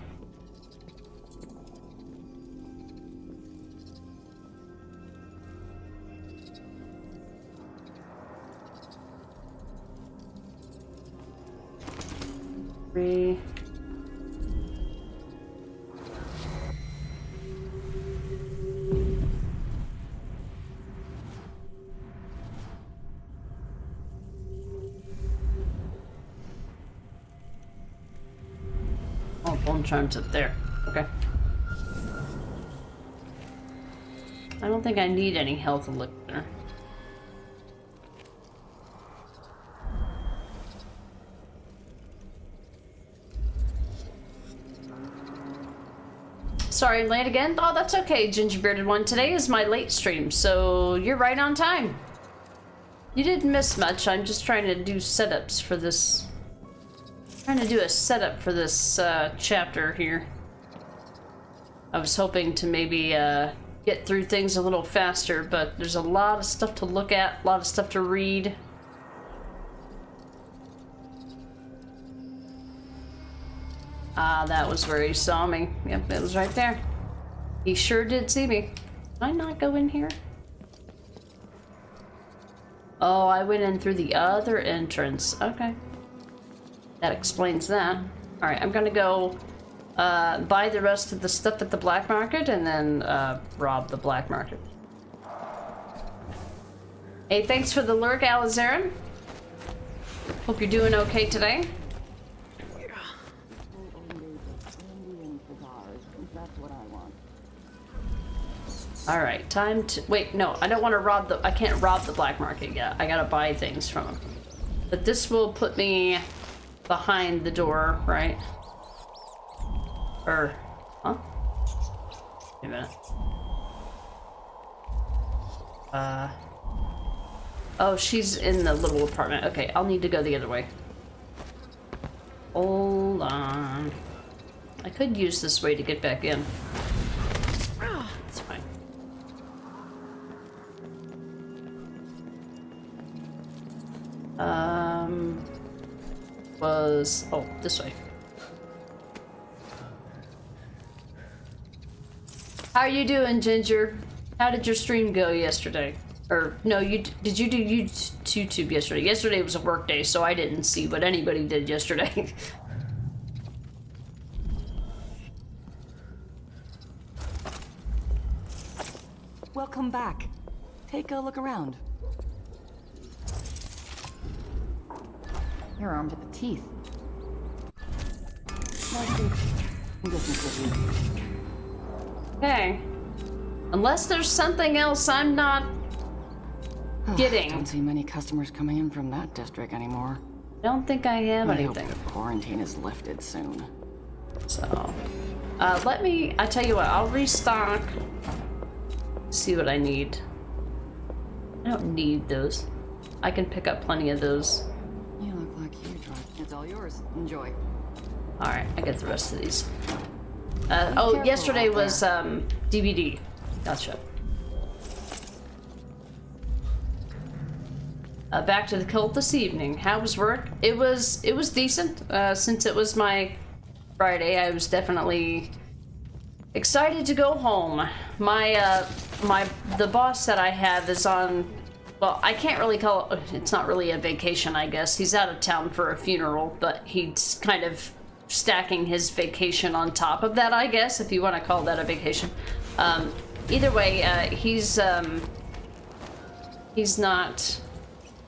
Three. Bone charms up there. Okay. I don't think I need any health elixir. Sorry, I'm late again. Oh, that's okay, Gingerbearded One. Today is my late stream, so you're right on time. You didn't miss much. I'm just trying to do setups for this. Trying to do a setup for this chapter here. I was hoping to maybe get through things a little faster, but there's a lot of stuff to look at, a lot of stuff to read. Ah, that was where he saw me. Yep, it was right there. He sure did see me. Did I not go in here? Oh, I went in through the other entrance. Okay. That explains that. Alright, I'm gonna go buy the rest of the stuff at the black market and then rob the black market. Hey, thanks for the lurk, Alizarin. Hope you're doing okay today. Alright, time to... Wait, no, I don't want to rob the... I can't rob the black market yet. I gotta buy things from him. But this will put me behind the door, right? Or... Huh? Wait a minute. Oh, she's in the little apartment. Okay, I'll need to go the other way. Hold on. I could use this way to get back in. It's fine. Oh, this way. How you doing, Ginger? How did your stream go yesterday? Or no, did you do YouTube yesterday? Yesterday was a work day, so I didn't see what anybody did yesterday. Welcome back. Take a look around. You're armed to the teeth. Okay. Unless there's something else I'm not getting. Don't see many customers coming in from that district anymore. Don't think I have anything. I hope the quarantine is lifted soon. So, I tell you what, I'll restock. See what I need. I don't need those. I can pick up plenty of those. You look like you drive. It's all yours. Enjoy. Alright, I get the rest of these. Oh, yesterday was DVD. Gotcha. Back to the cult this evening. How was work? It was decent. Since it was my Friday, I was definitely excited to go home. The boss that I have is on, well, I can't really call it, it's not really a vacation, I guess. He's out of town for a funeral, but he's kind of stacking his vacation on top of that, I guess, if you want to call that a vacation. Either way, he's not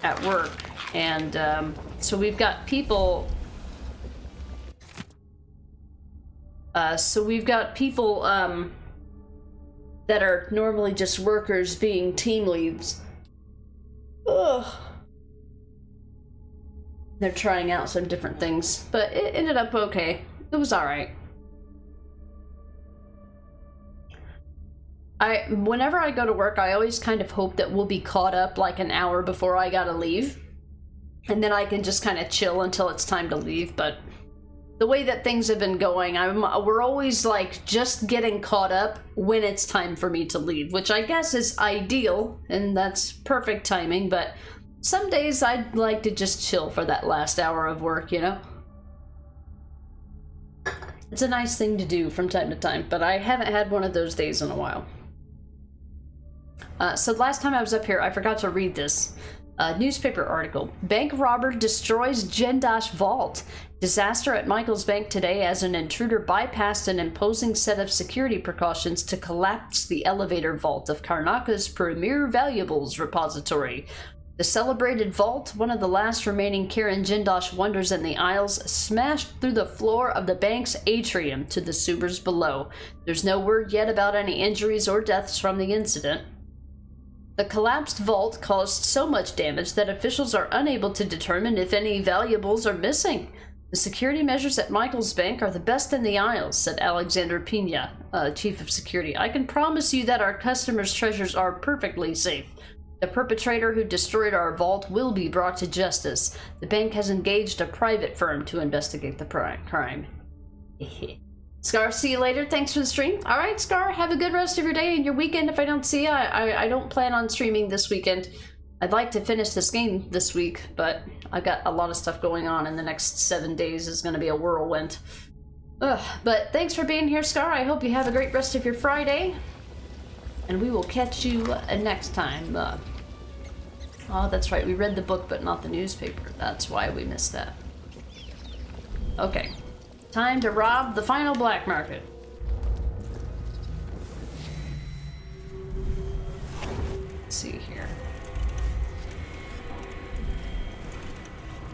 at work, and so we've got people that are normally just workers being team leads. Ugh. They're trying out some different things, but it ended up okay. It was alright. Whenever I go to work, I always kind of hope that we'll be caught up like an hour before I gotta leave. And then I can just kind of chill until it's time to leave, but the way that things have been going, we're always like just getting caught up when it's time for me to leave, which I guess is ideal, and that's perfect timing, but some days I'd like to just chill for that last hour of work, you know? It's a nice thing to do from time to time, but I haven't had one of those days in a while. So last time I was up here, I forgot to read this. Newspaper article. Bank robber destroys Gendash vault. Disaster at Michael's Bank today as an intruder bypassed an imposing set of security precautions to collapse the elevator vault of Karnaka's premier valuables repository. The celebrated vault, one of the last remaining Kirin Jindosh wonders in the Isles, smashed through the floor of the bank's atrium to the sewers below. There's no word yet about any injuries or deaths from the incident. The collapsed vault caused so much damage that officials are unable to determine if any valuables are missing. The security measures at Michael's Bank are the best in the Isles, said Alexander Pina, chief of security. I can promise you that our customers' treasures are perfectly safe. The perpetrator who destroyed our vault will be brought to justice. The bank has engaged a private firm to investigate the crime. Scar, see you later. Thanks for the stream. All right, Scar, have a good rest of your day and your weekend. If I don't see you, I don't plan on streaming this weekend. I'd like to finish this game this week, but I've got a lot of stuff going on, and the next 7 days is going to be a whirlwind. But thanks for being here, Scar. I hope you have a great rest of your Friday, and we will catch you next time. Oh, that's right. We read the book, but not the newspaper. That's why we missed that. Okay. Time to rob the final black market. Let's see here.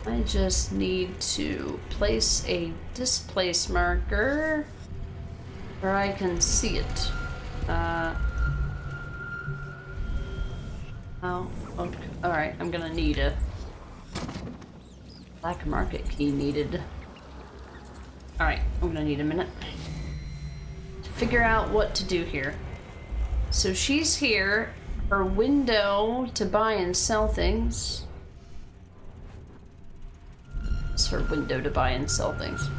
I just need to place a displace marker where I can see it. Oh, okay. Alright, I'm gonna need a black market key needed. Alright, I'm gonna need a minute to figure out what to do here. So she's here. Her window to buy and sell things. It's her window to buy and sell things.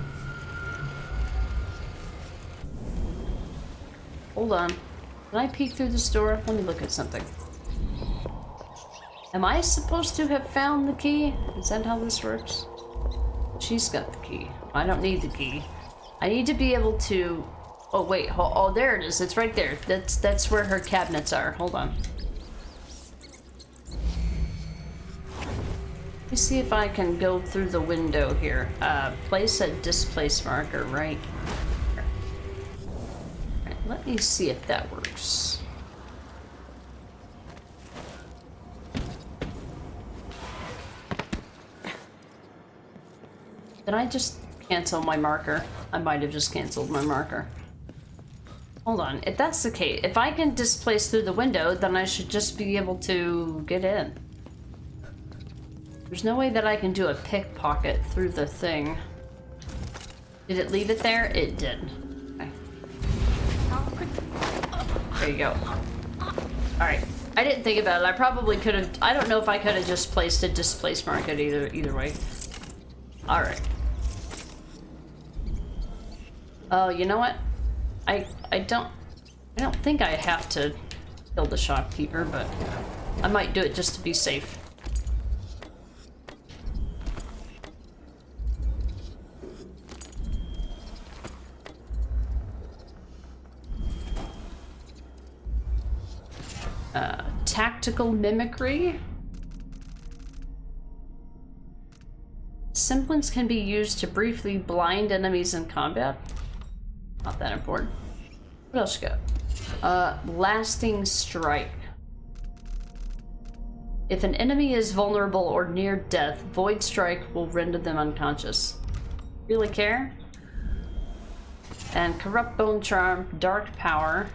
Hold on. Can I peek through this door? Let me look at something. Am I supposed to have found the key? Is that how this works? She's got the key. I don't need the key. I need to be able to Oh wait, oh there it is. It's right there. That's where her cabinets are. Hold on. Let me see if I can go through the window here. Place a displace marker right here. Right, let me see if that works. Did I just cancel my marker? I might have just canceled my marker. Hold on, if that's the case, if I can displace through the window, then I should just be able to get in. There's no way that I can do a pickpocket through the thing. Did it leave it there? It did. Okay. There you go. Alright. I didn't think about it. I probably could have... I don't know if I could have just placed a displace marker either way. Alright. Oh, you know what? I don't think I have to kill the shopkeeper, but I might do it just to be safe. Tactical mimicry. Semblance can be used to briefly blind enemies in combat. Not that important. What else you got? Lasting strike. If an enemy is vulnerable or near death, Void Strike will render them unconscious. Really care? And Corrupt Bone Charm, Dark Power.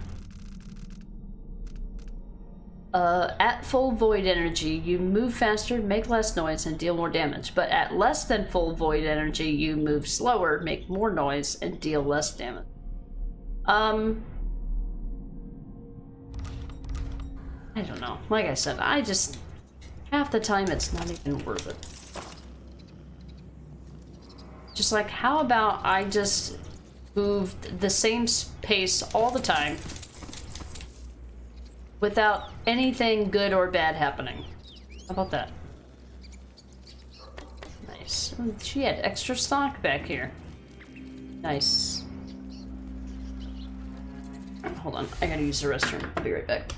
At full void energy, you move faster, make less noise, and deal more damage. But at less than full void energy, you move slower, make more noise, and deal less damage. I don't know. Like I said, half the time it's not even worth it. Just like, how about I just move the same pace all the time without anything good or bad happening? How about that? Nice. Ooh, she had extra stock back here. Nice. Hold on, I gotta use the restroom. I'll be right back.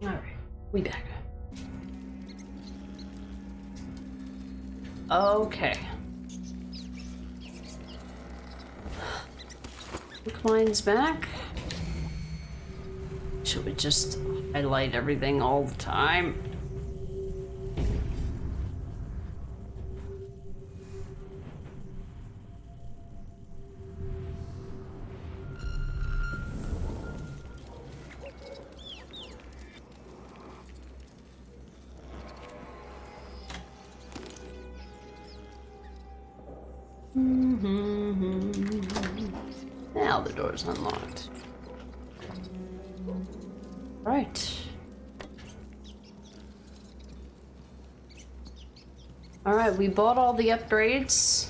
Alright, we back. Okay. Cline's back. Should we just highlight everything all the time? Now the door's unlocked. Right. Alright, we bought all the upgrades.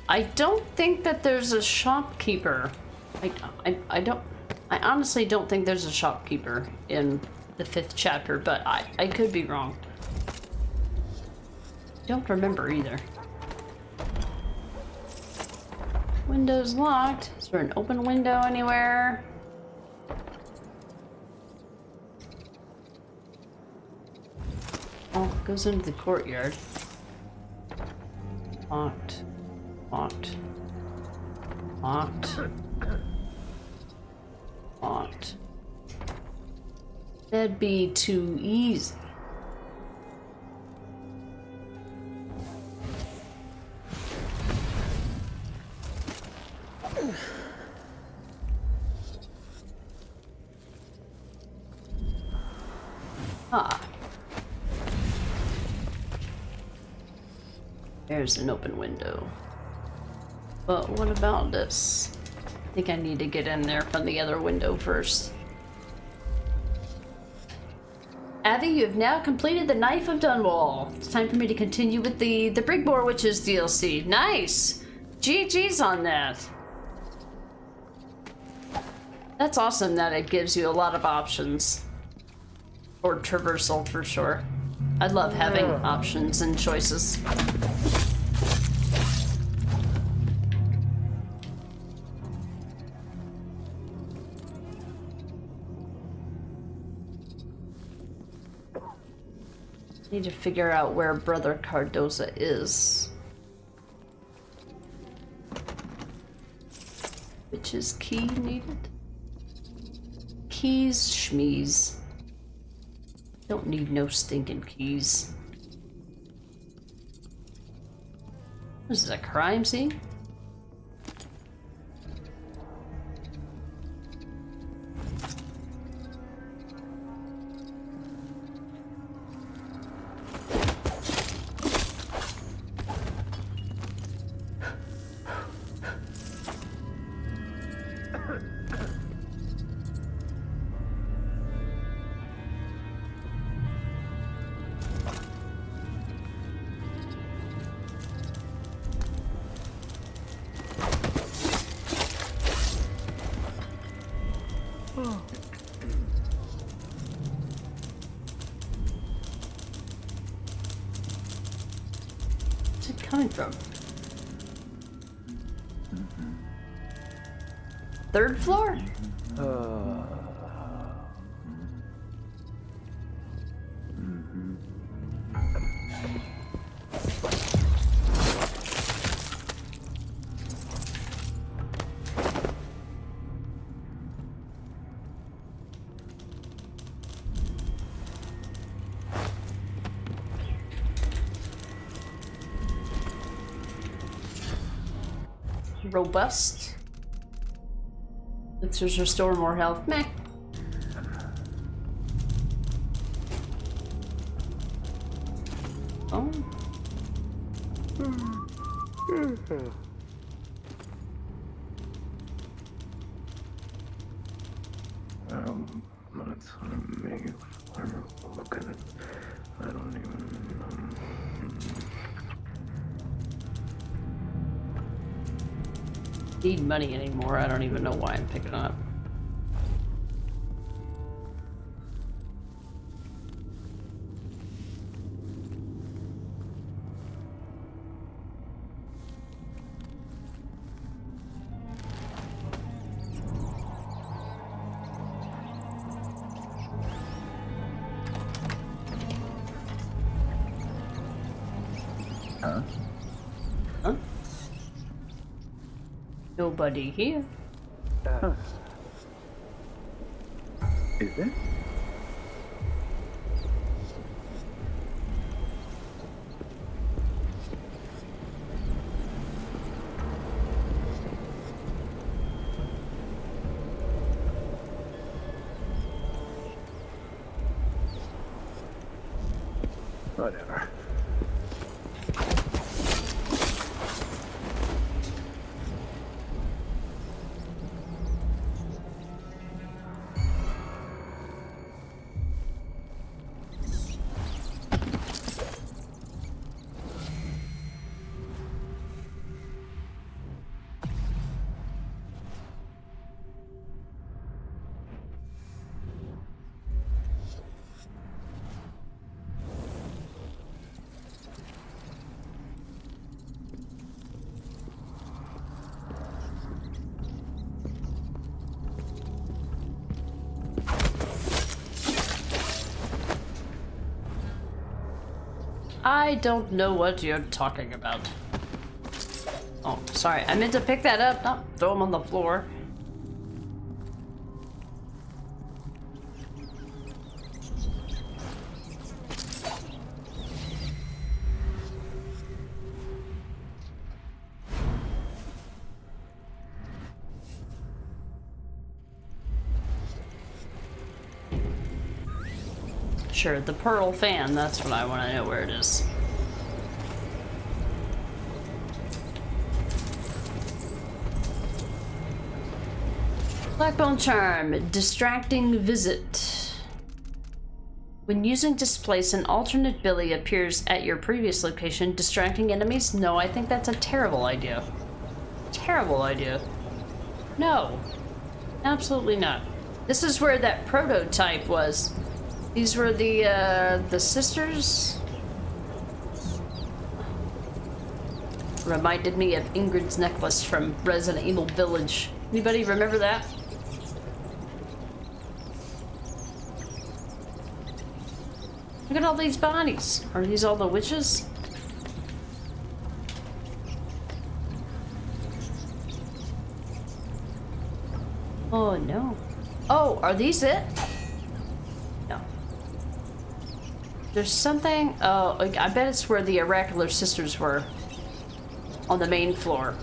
I don't think that there's a shopkeeper. I honestly don't think there's a shopkeeper in the 5th chapter, but I could be wrong. Don't remember either. Window's locked. Is there an open window anywhere? Oh, it goes into the courtyard. Locked. Locked. Locked. Locked. That'd be too easy. Ah. There's an open window. But what about this? I think I need to get in there from the other window first. Abby, you have now completed the Knife of Dunwall. It's time for me to continue with the Brigboar Witches DLC. Nice! GG's on that. That's awesome that it gives you a lot of options. Or traversal for sure. I love having options and choices. Need to figure out where Brother Cardoza is. Which is key needed? Keys, schmees. Don't need no stinking keys. This is a crime scene? Where's it coming from? 3rd floor? Robust. Let's just restore more health. Meh. Oh. Let's make it look at it. I don't even. Need money anymore. I don't even know why I'm picking up. Huh? Nobody here. Is there? Whatever. I don't know what you're talking about. Oh, sorry. I meant to pick that up, not throw him on the floor. Sure, the pearl fan, that's what I want to know where it is. Blackbone Charm, distracting visit. When using displace, an alternate Billy appears at your previous location, distracting enemies. No, I think that's a terrible idea. Terrible idea. No, absolutely not. This is where that prototype was. These were the sisters? Reminded me of Ingrid's necklace from Resident Evil Village. Anybody remember that? Look at all these bodies. Are these all the witches? Oh no. Oh, are these it? No. There's something. Oh, I bet it's where the oracular sisters were. On the main floor.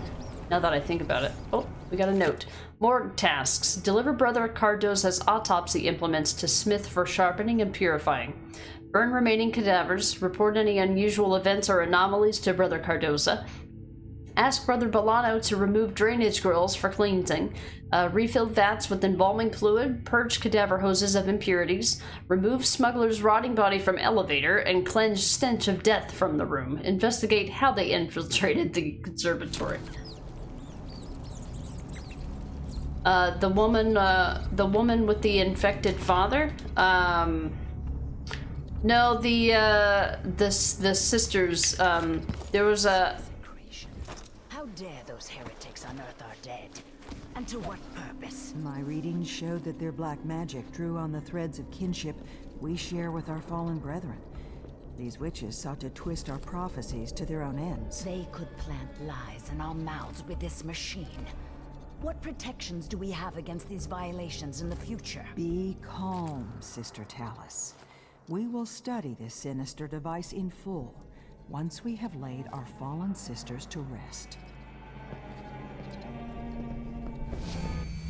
Now that I think about it. Oh, we got a note. Morgue tasks. Deliver Brother Cardoza's autopsy implements to Smith for sharpening and purifying. Burn remaining cadavers. Report any unusual events or anomalies to Brother Cardoza. Ask Brother Bolano to remove drainage grills for cleansing. Refill vats with embalming fluid. Purge cadaver hoses of impurities. Remove smuggler's rotting body from elevator and cleanse stench of death from the room. Investigate how they infiltrated the conservatory. The woman with the infected father. No, the sisters. There was a. How dare those heretics unearth our dead? And to what purpose? My readings showed that their black magic drew on the threads of kinship we share with our fallen brethren. These witches sought to twist our prophecies to their own ends. They could plant lies in our mouths with this machine. What protections do we have against these violations in the future? Be calm, Sister Talus. We will study this sinister device in full, once we have laid our fallen sisters to rest.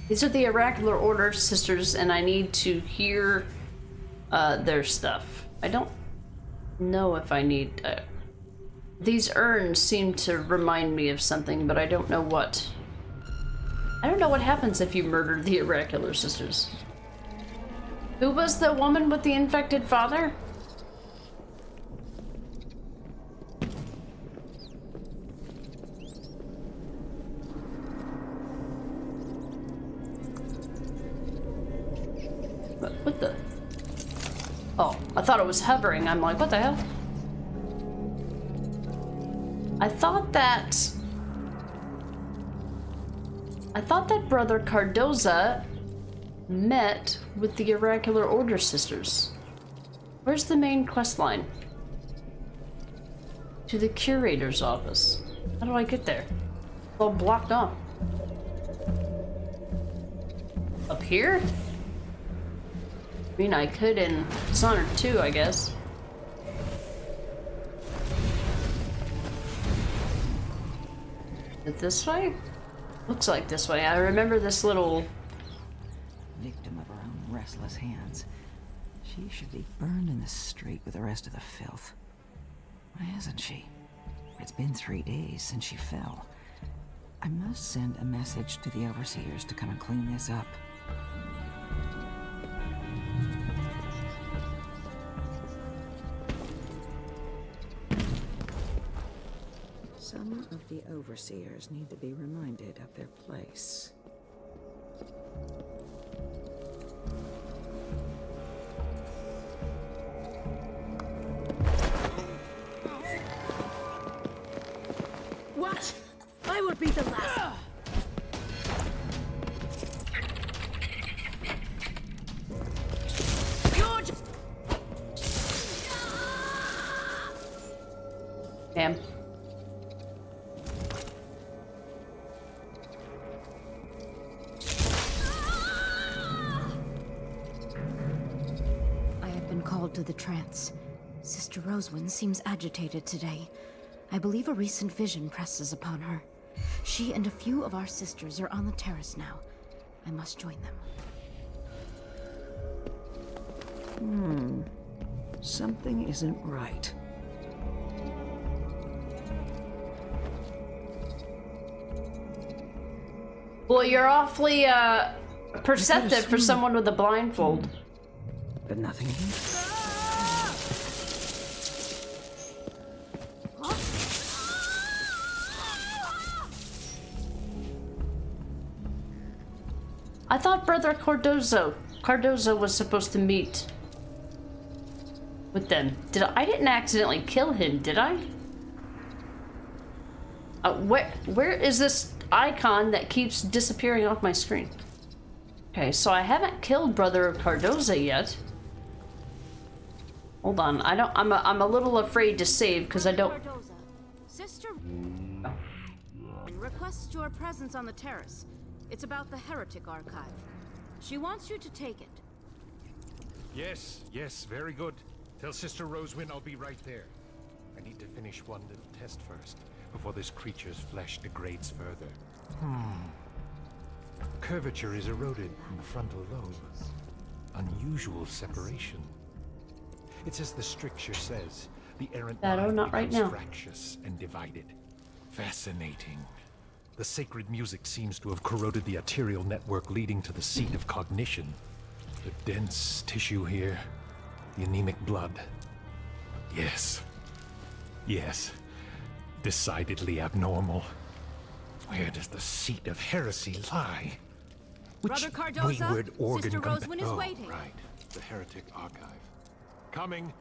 These are the Oracular Order sisters, and I need to hear their stuff. I don't know if I need... These urns seem to remind me of something, but I don't know what. I don't know what happens if you murder the Oracular sisters. Who was the woman with the infected father? What the? Oh, I thought it was hovering. I'm like, what the hell? I thought that Brother Cardoza met with the Oracular Order sisters. Where's the main quest line? To the curator's office. How do I get there? It's all blocked off. Up here? I mean, I could in Dishonored 2, I guess. Is it this way? Looks like this way. I remember this little... Victim of her own restless hands. She should be burned in the street with the rest of the filth. Why isn't she? It's been 3 days since she fell. I must send a message to the overseers to come and clean this up. Some of the overseers need to be reminded of their place. What? I will be the last. George! Damn. Called to the trance. Sister Roswin seems agitated today. I believe a recent vision presses upon her. She and a few of our sisters are on the terrace now. I must join them. Something isn't right. Well, you're awfully, perceptive for someone with a blindfold. But nothing here. I thought Brother Cardozo was supposed to meet with them. I didn't accidentally kill him, did I? Where is this icon that keeps disappearing off my screen? Okay, so I haven't killed Brother Cardozo yet. Hold on, I'm a little afraid to save because I don't. Sister, requests your presence on the terrace. It's about the Heretic Archive. She wants you to take it. Yes, very good. Tell Sister Roswin I'll be right there. I need to finish one little test first, before this creature's flesh degrades further. Curvature is eroded in the frontal lobe. Unusual separation. It's as the stricture says, the errant mind not right becomes now. fractious and divided. Fascinating. The sacred music seems to have corroded the arterial network leading to the seat of cognition. The dense tissue here, the anemic blood. Yes. Decidedly abnormal. Where does the seat of heresy lie? Which Brother Cardoza, wayward organ Sister Roswin is waiting. Right. The Heretic Archive. Coming.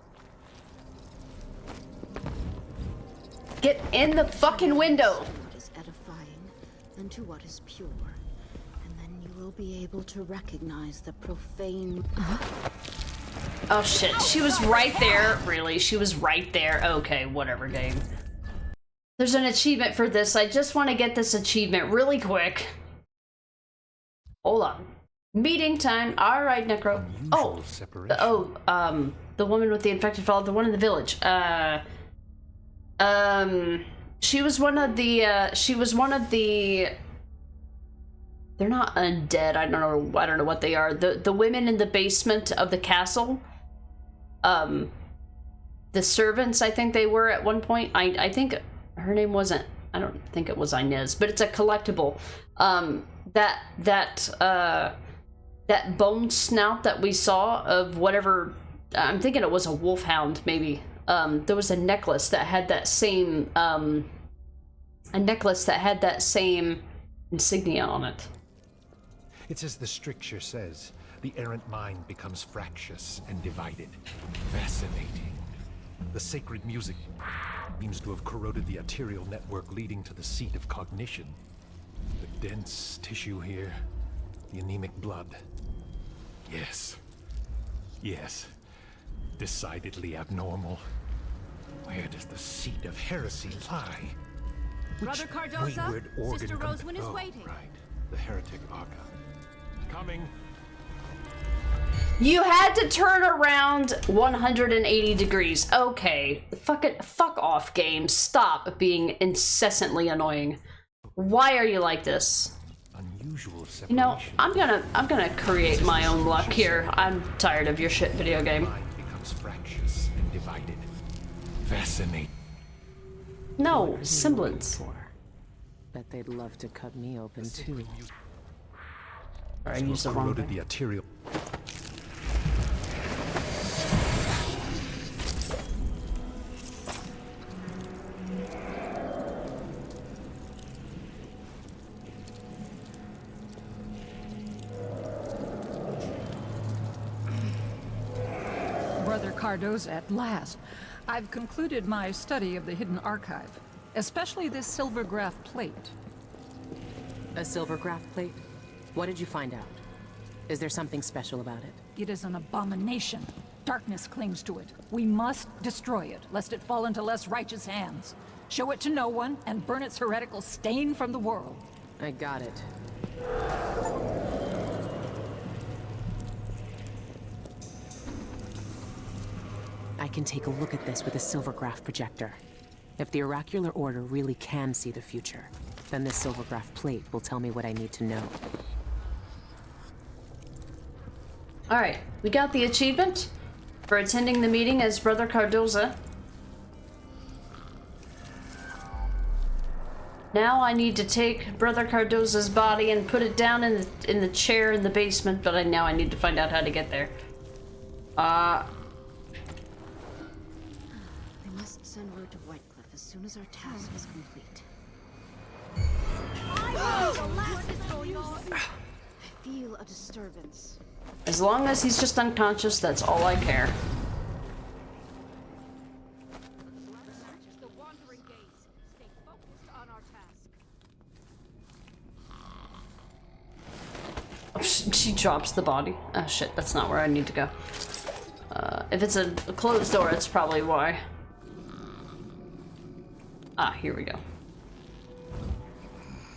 Get in the fucking window. What is edifying and to what is pure. And then you will be able to recognize the profane... Oh shit, she was right there. Really? She was right there. Okay, whatever, game. There's an achievement for this. I just want to get this achievement really quick. Hold on. Meeting time. All right, Necro. The woman with the infected fellow, the one in the village. She was one of the, they're not undead. I don't know what they are. The women in the basement of the castle. The servants, I think they were at one point. I think her name wasn't, I don't think it was Inez, but it's a collectible. That bone snout that we saw of whatever, I'm thinking it was a wolfhound, maybe. There was a necklace that had that same, insignia on it. It's as the stricture says, the errant mind becomes fractious and divided. Fascinating. The sacred music seems to have corroded the arterial network leading to the seat of cognition. The dense tissue here, the anemic blood. Yes. Decidedly abnormal. Where does the seat of heresy lie? Brother Cardoza, wayward organ Sister Roswin is oh, waiting. Right, the heretic Archon. Coming. You had to turn around 180 degrees. Okay, fuck off, game. Stop being incessantly annoying. Why are you like this? Unusual separation. You know, I'm gonna create my own luck here. I'm tired of your shit video game. Mind becomes fractious and divided. Fascinating. No, semblance. Bet they'd love to cut me open too. I used the wrong corroded thing. the arterial. Brother Cardoza, at last. I've concluded my study of the hidden archive, especially this silver graph plate. A silver graph plate? What did you find out? Is there something special about it? It is an abomination. Darkness clings to it. We must destroy it, lest it fall into less righteous hands. Show it to no one, and burn its heretical stain from the world. I got it. I can take a look at this with a silver graph projector. If the oracular order really can see the future, then this silver graph plate will tell me what I need to know. Alright, we got the achievement for attending the meeting as Brother Cardoza. Now I need to take Brother Cardoza's body and put it down in the chair in the basement, but now I need to find out how to get there. I must send word to Whitecliff as soon as our task is complete. I feel a disturbance. As long as he's just unconscious, that's all I care. She drops the body. Oh shit, that's not where I need to go. If it's a closed door, it's probably why. Ah, here we go.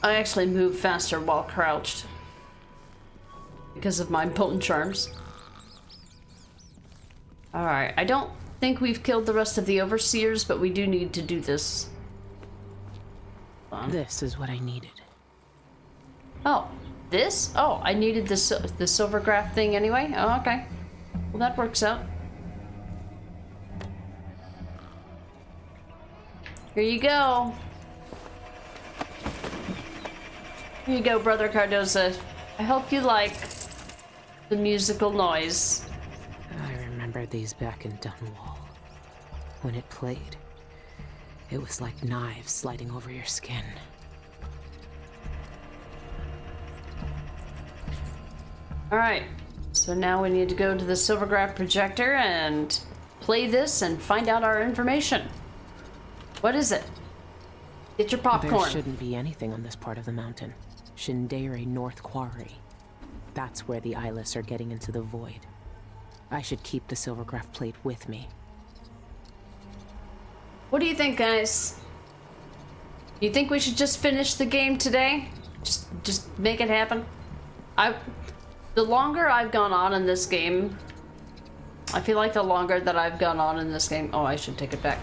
I actually move faster while crouched because of my potent charms. Alright, I don't think we've killed the rest of the overseers, but we do need to do this. This is what I needed. Oh, this? Oh, I needed this the silver graph thing anyway? Oh, okay. Well, that works out. Here you go. Here you go, Brother Cardoza. I hope you like the musical noise. I remember these back in Dunwall. When it played, it was like knives sliding over your skin. Alright, so now we need to go to the Silvergraph projector and play this and find out our information. What is it? Get your popcorn. There shouldn't be anything on this part of the mountain. Shindere North Quarry. That's where the eyeless are getting into the void. I should keep the Silvergraph plate with me. What do you think, guys? You think we should just finish the game today? Just make it happen? The longer I've gone on in this game, I feel like the longer that I've gone on in this game, oh, I should take it back.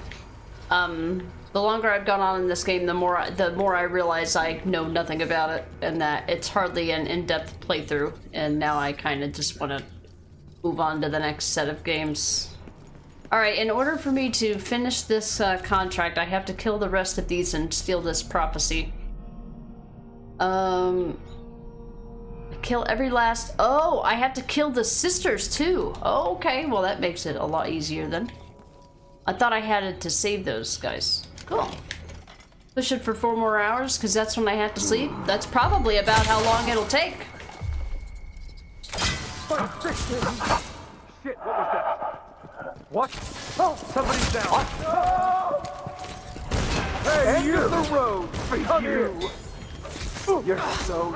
The longer I've gone on in this game, the more I realize I know nothing about it, and that it's hardly an in-depth playthrough. And now I kind of just want to move on to the next set of games. All right, in order for me to finish this contract, I have to kill the rest of these and steal this prophecy. Kill every last... Oh, I have to kill the sisters too. Oh, okay, well that makes it a lot easier then. I thought I had it to save those guys. Cool. Push it for 4 more hours, because that's when I have to sleep. That's probably about how long it'll take. Shit, what was that? What? Oh, somebody's down. Hey, end you! The road for come you! Here. You're so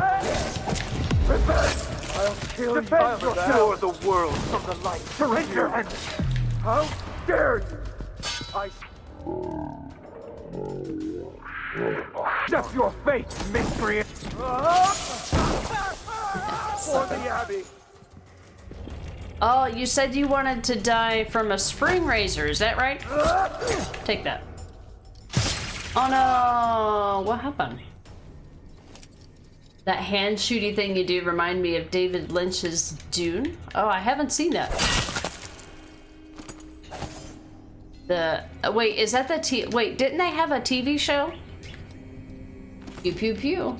I'll kill you. I'll cure the world from the light. Surrender and how dare you! That's your fate, miscreant! For the Abbey! Oh, you said you wanted to die from a spring razor, is that right? Take that. Oh no! What happened? That hand shooty thing you do remind me of David Lynch's Dune. Oh, I haven't seen that. Wait, is that the wait, didn't they have a TV show? Pew pew pew.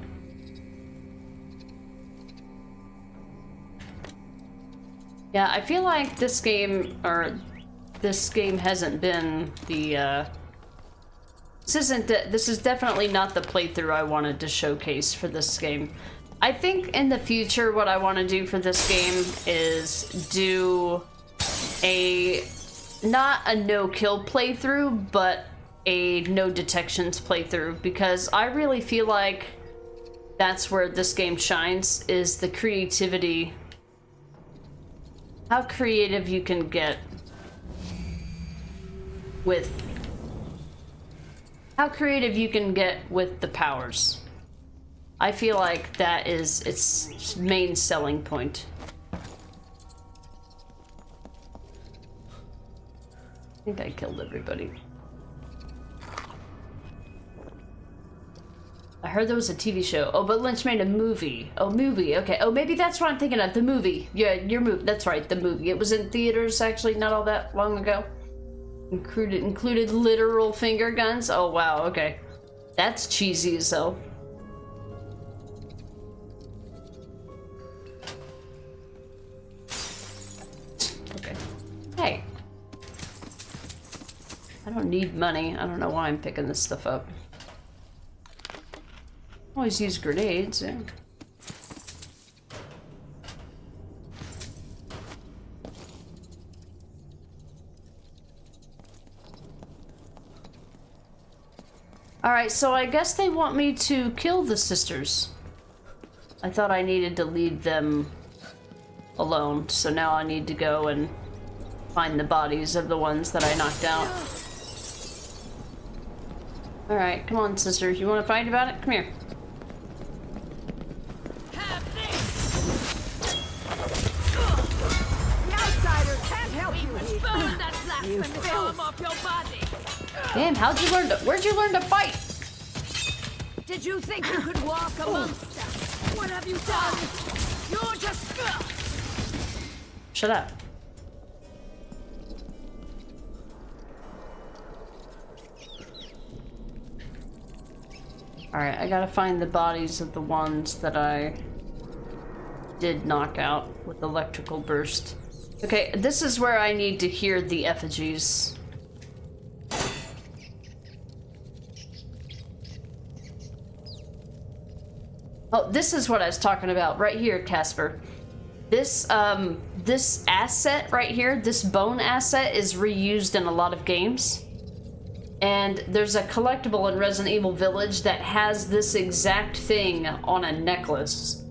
Yeah, I feel like this game hasn't been the this is definitely not the playthrough I wanted to showcase for this game. I think in the future what I want to do for this game is do not a no-kill playthrough, but a no detections playthrough, because I really feel like that's where this game shines, is the creativity. How creative you can get with the powers. I feel like that is its main selling point. I think I killed everybody. I heard there was a TV show. Oh, but Lynch made a movie. Oh, movie. Okay. Oh, maybe that's what I'm thinking of. The movie. Yeah, your movie. That's right. The movie. It was in theaters actually not all that long ago. Included literal finger guns. Oh, wow. Okay. That's cheesy as hell. Okay. Hey. I don't need money. I don't know why I'm picking this stuff up. Always use grenades, yeah. Alright, so I guess they want me to kill the sisters. I thought I needed to leave them alone, so now I need to go and find the bodies of the ones that I knocked out. Alright, come on, sisters. You want to fight about it? Come here. Damn, where'd you learn to fight? Did you think you could walk amongst us? What have you done? You're just... Shut up. Alright, I gotta find the bodies of the ones that I did knock out with electrical burst. Okay, this is where I need to hear the effigies. Oh, this is what I was talking about right here, Casper. This this asset right here, this bone asset, is reused in a lot of games. And there's a collectible in Resident Evil Village that has this exact thing on a necklace.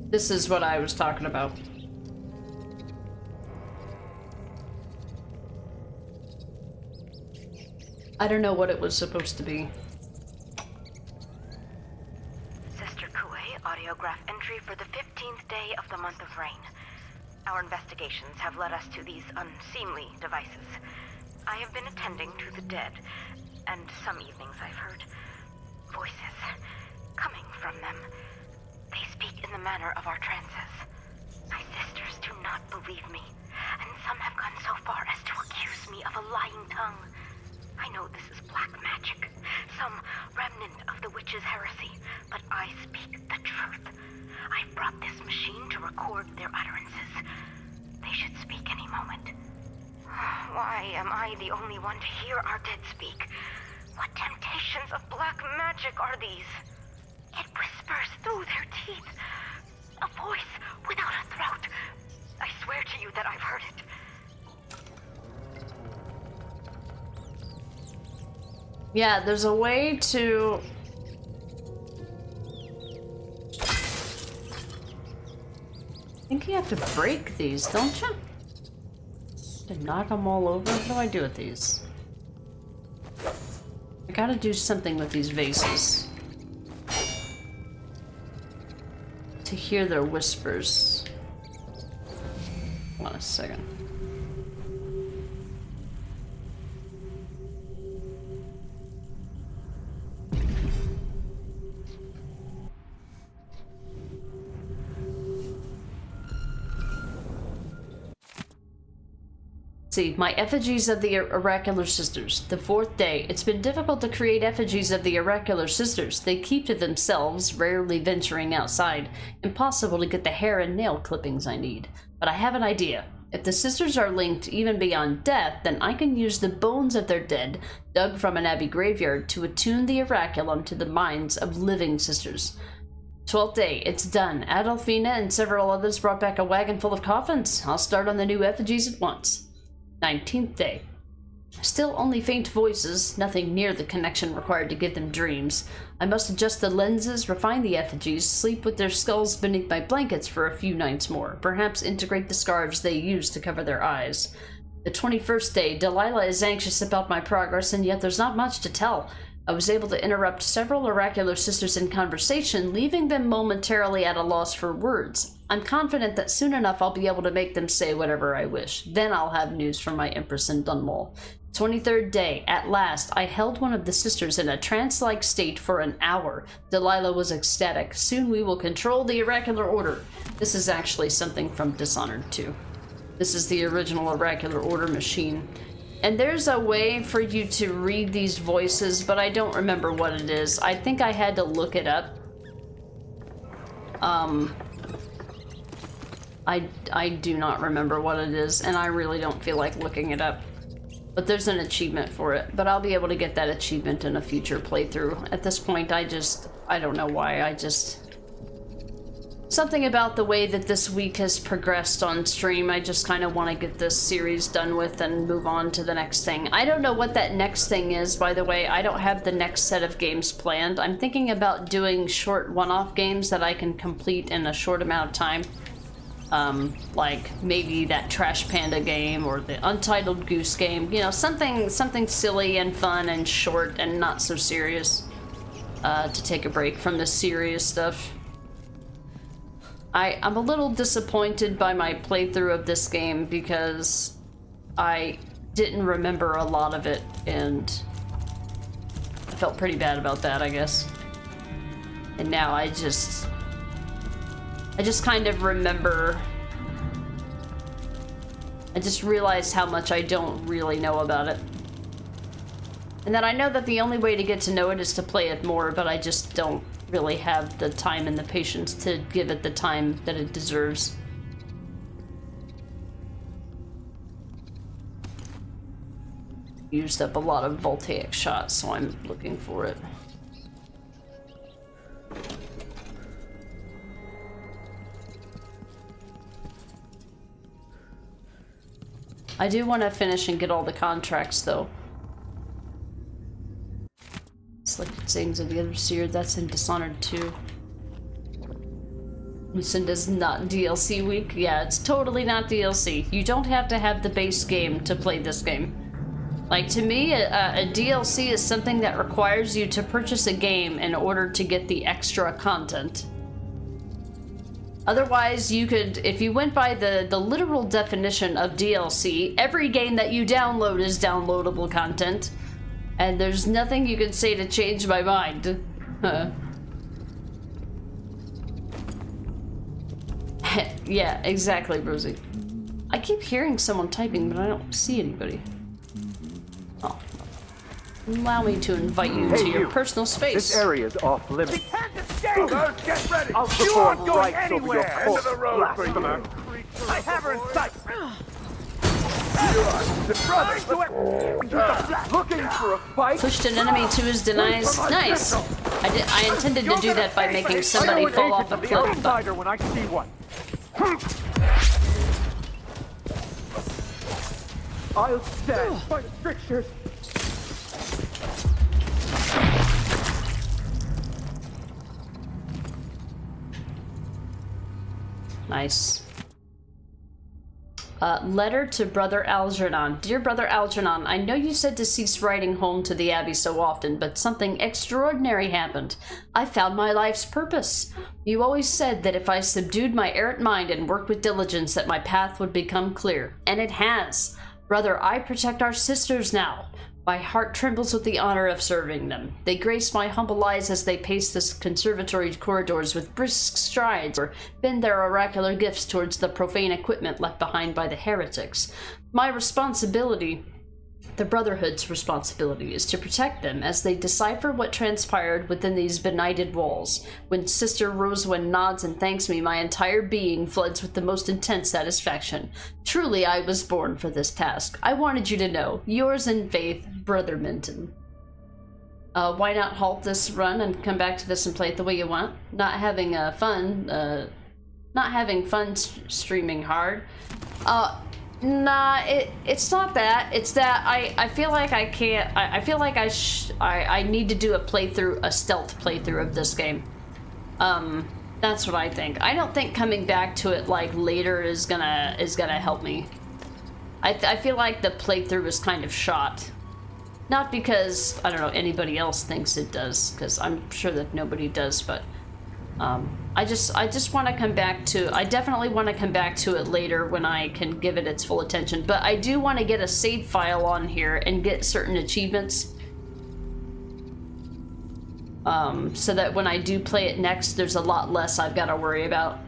This is what I was talking about. I don't know what it was supposed to be. Sister Kuei, audiograph entry for the 15th day of the month of rain. Our investigations have led us to these unseemly devices. I have been attending to the dead, and some evenings I've heard voices coming from them. They speak in the manner of our trances. My sisters do not believe me, and some have gone so far as to accuse me of a lying tongue. I know this is black magic, some remnant of the witch's heresy, but I speak the truth. I've brought this machine to record their utterances. They should speak any moment. Why am I the only one to hear our dead speak? What temptations of black magic are these? It whispers through their teeth. A voice without a throat. I swear to you that I've heard it. Yeah, there's a way to... I think you have to break these, don't you? To knock them all over? What do I do with these? gotta do something with these vases. To hear their whispers. Hold on a second. See, my effigies of the oracular sisters. The 4th day. It's been difficult to create effigies of the oracular sisters. They keep to themselves, rarely venturing outside. Impossible to get the hair and nail clippings I need. But I have an idea. If the sisters are linked even beyond death, then I can use the bones of their dead, dug from an abbey graveyard, to attune the oraculum to the minds of living sisters. 12th day, it's done. Adolfina and several others brought back a wagon full of coffins. I'll start on the new effigies at once. 19th day. Still only faint voices, nothing near the connection required to give them dreams. I must adjust the lenses, refine the effigies, sleep with their skulls beneath my blankets for a few nights more, perhaps integrate the scarves they use to cover their eyes. The 21st day, Delilah is anxious about my progress, and yet there's not much to tell. I was able to interrupt several oracular sisters in conversation, leaving them momentarily at a loss for words. I'm confident that soon enough I'll be able to make them say whatever I wish. Then I'll have news from my Empress in Dunmore. 23rd day. At last, I held one of the sisters in a trance-like state for an hour. Delilah was ecstatic. Soon we will control the oracular order. This is actually something from Dishonored 2. This is the original oracular order machine. And there's a way for you to read these voices, but I don't remember what it is. I think I had to look it up. I do not remember what it is, and I really don't feel like looking it up. But there's an achievement for it, but I'll be able to get that achievement in a future playthrough. At this point, I don't know why, something about the way that this week has progressed on stream, I just kind of want to get this series done with and move on to the next thing. I don't know what that next thing is, by the way. I don't have the next set of games planned. I'm thinking about doing short one-off games that I can complete in a short amount of time. Like maybe that Trash Panda game or the Untitled Goose game. You know, something silly and fun and short and not so serious. To take a break from the serious stuff. I'm a little disappointed by my playthrough of this game because I didn't remember a lot of it, and I felt pretty bad about that, I guess. And now I just kind of remember. I just realized how much I don't really know about it. And then I know that the only way to get to know it is to play it more, but I just don't really have the time and the patience to give it the time that it deserves. Used up a lot of voltaic shots, so I'm looking for it. I do want to finish and get all the contracts, though. Selected things of the other seer, that's in Dishonored 2. Lucinda's not DLC week? Yeah, it's totally not DLC. You don't have to have the base game to play this game. Like, to me, a DLC is something that requires you to purchase a game in order to get the extra content. Otherwise, you could, if you went by the literal definition of DLC, every game that you download is downloadable content. And there's nothing you can say to change my mind. Yeah, exactly, Rosie. I keep hearing someone typing, but I don't see anybody. Oh. Allow me to invite you to your personal space. This area is off limits. Get ready! I'll You aren't perform going rites over your anywhere! End of the road for blasphemer. you! I have her in sight! Looking for a fight? Pushed an enemy to his demise. Nice. I intended to do that by making somebody fall off a cliff. But when I see one. I'll stand by the strictures. Nice. Letter to Brother Algernon. Dear Brother Algernon, I know you said to cease writing home to the Abbey so often, but something extraordinary happened. I found my life's purpose. You always said that if I subdued my errant mind and worked with diligence, that my path would become clear. And it has. Brother, I protect our sisters now. My heart trembles with the honor of serving them. They grace my humble eyes as they pace the conservatory corridors with brisk strides or bend their oracular gifts towards the profane equipment left behind by the heretics. My responsibility, the Brotherhood's responsibility, is to protect them as they decipher what transpired within these benighted walls. When Sister Roswin nods and thanks me, my entire being floods with the most intense satisfaction. Truly, I was born for this task. I wanted you to know. Yours in faith, Brother Minton. Why not halt this run and come back to this and play it the way you want? Not having fun streaming hard. Nah, it's not that. It's that I feel like I can't. I feel like I need to do a stealth playthrough of this game. That's what I think. I don't think coming back to it like later is gonna help me. I feel like the playthrough is kind of shot. Not because I don't know anybody else thinks it does, because I'm sure that nobody does, but I just want to come back to. I definitely want to come back to it later when I can give it its full attention. But I do want to get a save file on here and get certain achievements, so that when I do play it next, there's a lot less I've got to worry about.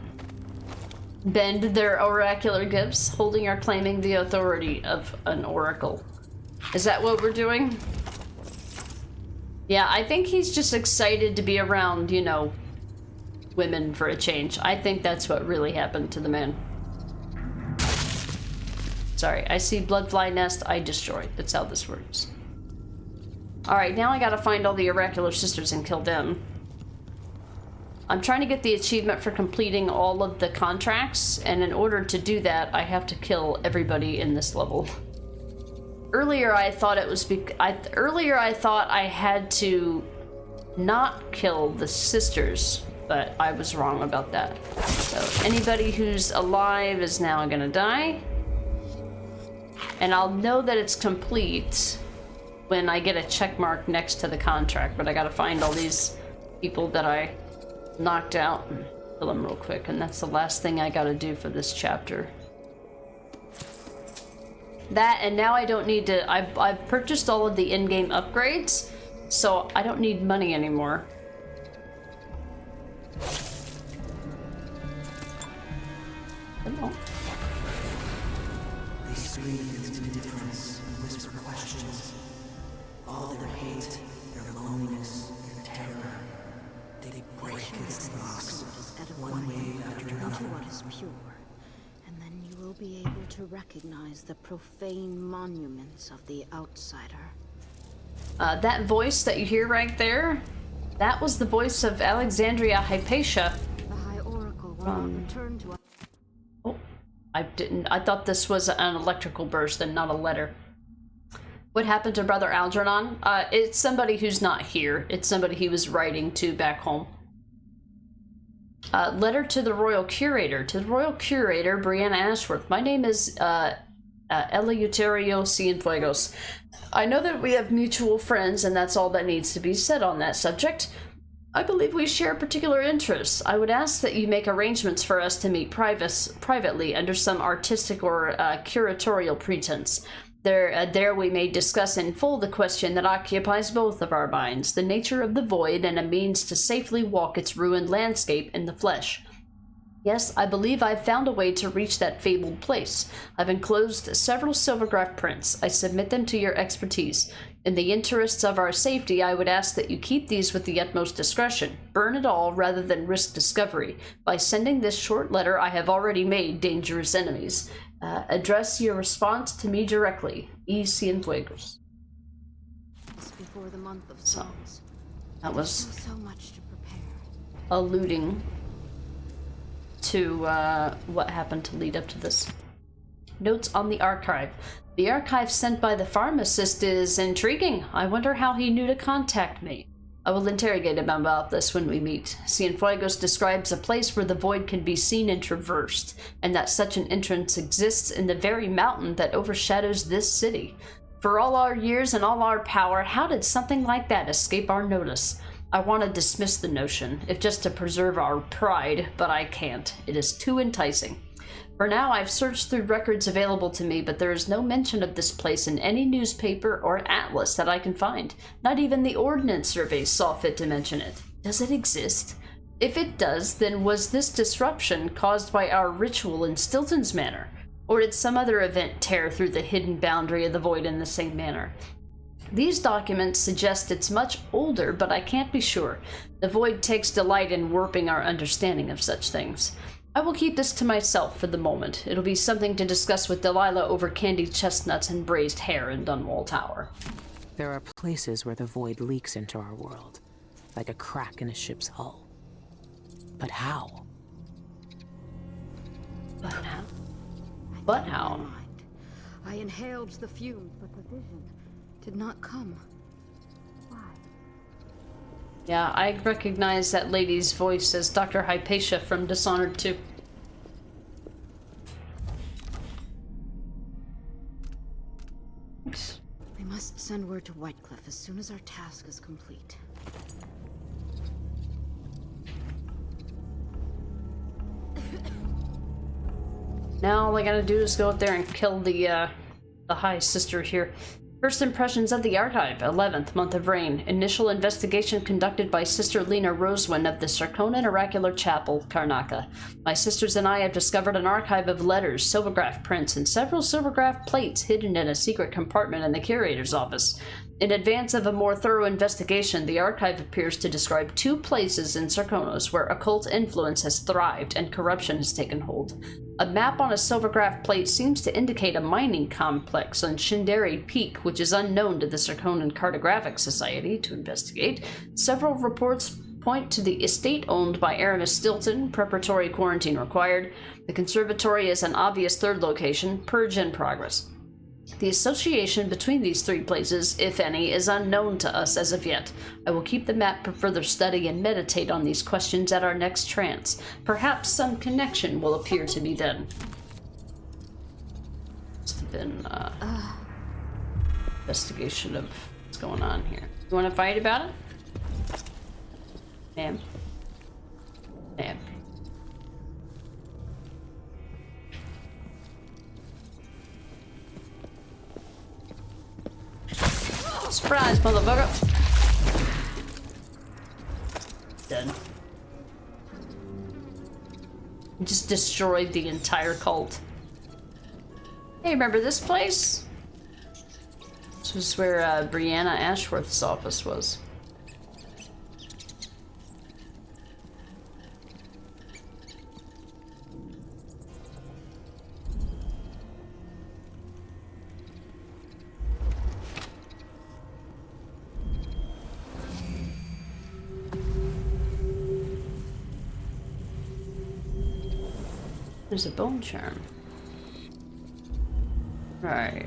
Bend their oracular gifts, holding or claiming the authority of an oracle. Is that what we're doing? Yeah, I think he's just excited to be around, you know, women for a change. I think that's what really happened to the man. Sorry, I see bloodfly nest, I destroy. That's how this works. Alright, now I gotta find all the oracular sisters and kill them. I'm trying to get the achievement for completing all of the contracts, and in order to do that, I have to kill everybody in this level. Earlier I thought it was earlier I thought I had to not kill the sisters, but I was wrong about that. So anybody who's alive is now gonna die. And I'll know that it's complete when I get a check mark next to the contract, but I gotta find all these people that I knocked out and kill them real quick, and that's the last thing I gotta do for this chapter. That, and now I don't need to, I've purchased all of the in-game upgrades, so I don't need money anymore. Hello. They scream against indifference and whisper questions. All their hate, their loneliness, their terror. They break against the rocks, one wave after another. What is pure, and then you will be able to recognize the profane monuments of the outsider. That voice that you hear right there, that was the voice of Alexandria Hypatia. The High Oracle will not return to us. Oh, I thought this was an electrical burst and not a letter. What happened to Brother Algernon? It's somebody who's not here. It's somebody he was writing to back home. Letter to the Royal Curator. To the Royal Curator, Brianna Ashworth. My name is Eleuterio Cienfuegos. I know that we have mutual friends, and that's all that needs to be said on that subject. I believe we share particular interests. I would ask that you make arrangements for us to meet privately under some artistic or curatorial pretense. There we may discuss in full the question that occupies both of our minds, the nature of the void and a means to safely walk its ruined landscape in the flesh. Yes, I believe I've found a way to reach that fabled place. I've enclosed several silvergraph prints. I submit them to your expertise. In the interests of our safety, I would ask that you keep these with the utmost discretion. Burn it all rather than risk discovery. By sending this short letter, I have already made dangerous enemies. Address your response to me directly. E. Cienfuegos. Before the month of songs. That was so much to prepare. Alluding to what happened to lead up to this. Notes on the archive. The archive sent by the pharmacist is intriguing. I wonder how he knew to contact me. I will interrogate him about this when we meet. Cienfuegos describes a place where the void can be seen and traversed, and that such an entrance exists in the very mountain that overshadows this city. For all our years and all our power, how did something like that escape our notice? I want to dismiss the notion, if just to preserve our pride, but I can't. It is too enticing. For now, I've searched through records available to me, but there is no mention of this place in any newspaper or atlas that I can find. Not even the Ordnance Surveys saw fit to mention it. Does it exist? If it does, then was this disruption caused by our ritual in Stilton's manor? Or did some other event tear through the hidden boundary of the void in the same manner? These documents suggest it's much older, but I can't be sure. The void takes delight in warping our understanding of such things. I will keep this to myself for the moment. It'll be something to discuss with Delilah over candied chestnuts and braised hare in Dunwall Tower. There are places where the void leaks into our world, like a crack in a ship's hull. But how? But how? But how? I inhaled the fumes, but the vision did not come. Why? Yeah, I recognize that lady's voice as Dr. Hypatia from Dishonored 2. We must send word to Whitecliff as soon as our task is complete. Now all I gotta do is go out there and kill the High Sister here. First impressions of the archive, 11th month of rain. Initial investigation conducted by Sister Lena Rosewin of the Sarkonan Oracular Chapel, Karnaca. My sisters and I have discovered an archive of letters, silvergraph prints, and several silvergraph plates hidden in a secret compartment in the curator's office. In advance of a more thorough investigation, the archive appears to describe 2 places in Sarkonos where occult influence has thrived and corruption has taken hold. A map on a silvergraph plate seems to indicate a mining complex on Shinderi Peak, which is unknown to the Sarkonan Cartographic Society to investigate. Several reports point to the estate owned by Aramis Stilton, preparatory quarantine required. The conservatory is an obvious third location, purge in progress. The association between these 3 places, if any, is unknown to us as of yet. I will keep the map for further study and meditate on these questions at our next trance. Perhaps some connection will appear to me then. Must have been, investigation of what's going on here. You want to fight about it? Ma'am. Ma'am. Surprise, motherfucker! Done. Just destroyed the entire cult. Hey, remember this place? This was where Brianna Ashworth's office was. There's a bone charm. Right.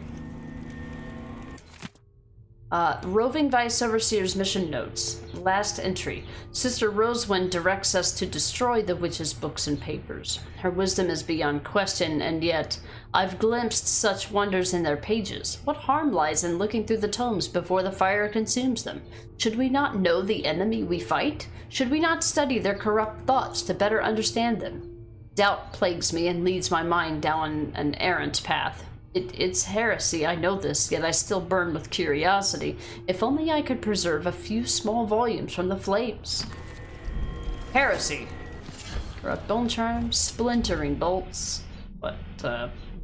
Roving Vice Overseer's mission notes. Last entry. Sister Rosewin directs us to destroy the witch's books and papers. Her wisdom is beyond question, and yet I've glimpsed such wonders in their pages. What harm lies in looking through the tomes before the fire consumes them? Should we not know the enemy we fight? Should we not study their corrupt thoughts to better understand them? Doubt plagues me and leads my mind down an errant path. It's heresy, I know this, yet I still burn with curiosity. If only I could preserve a few small volumes from the flames. Heresy. Corrupt bone charms, splintering bolts. What,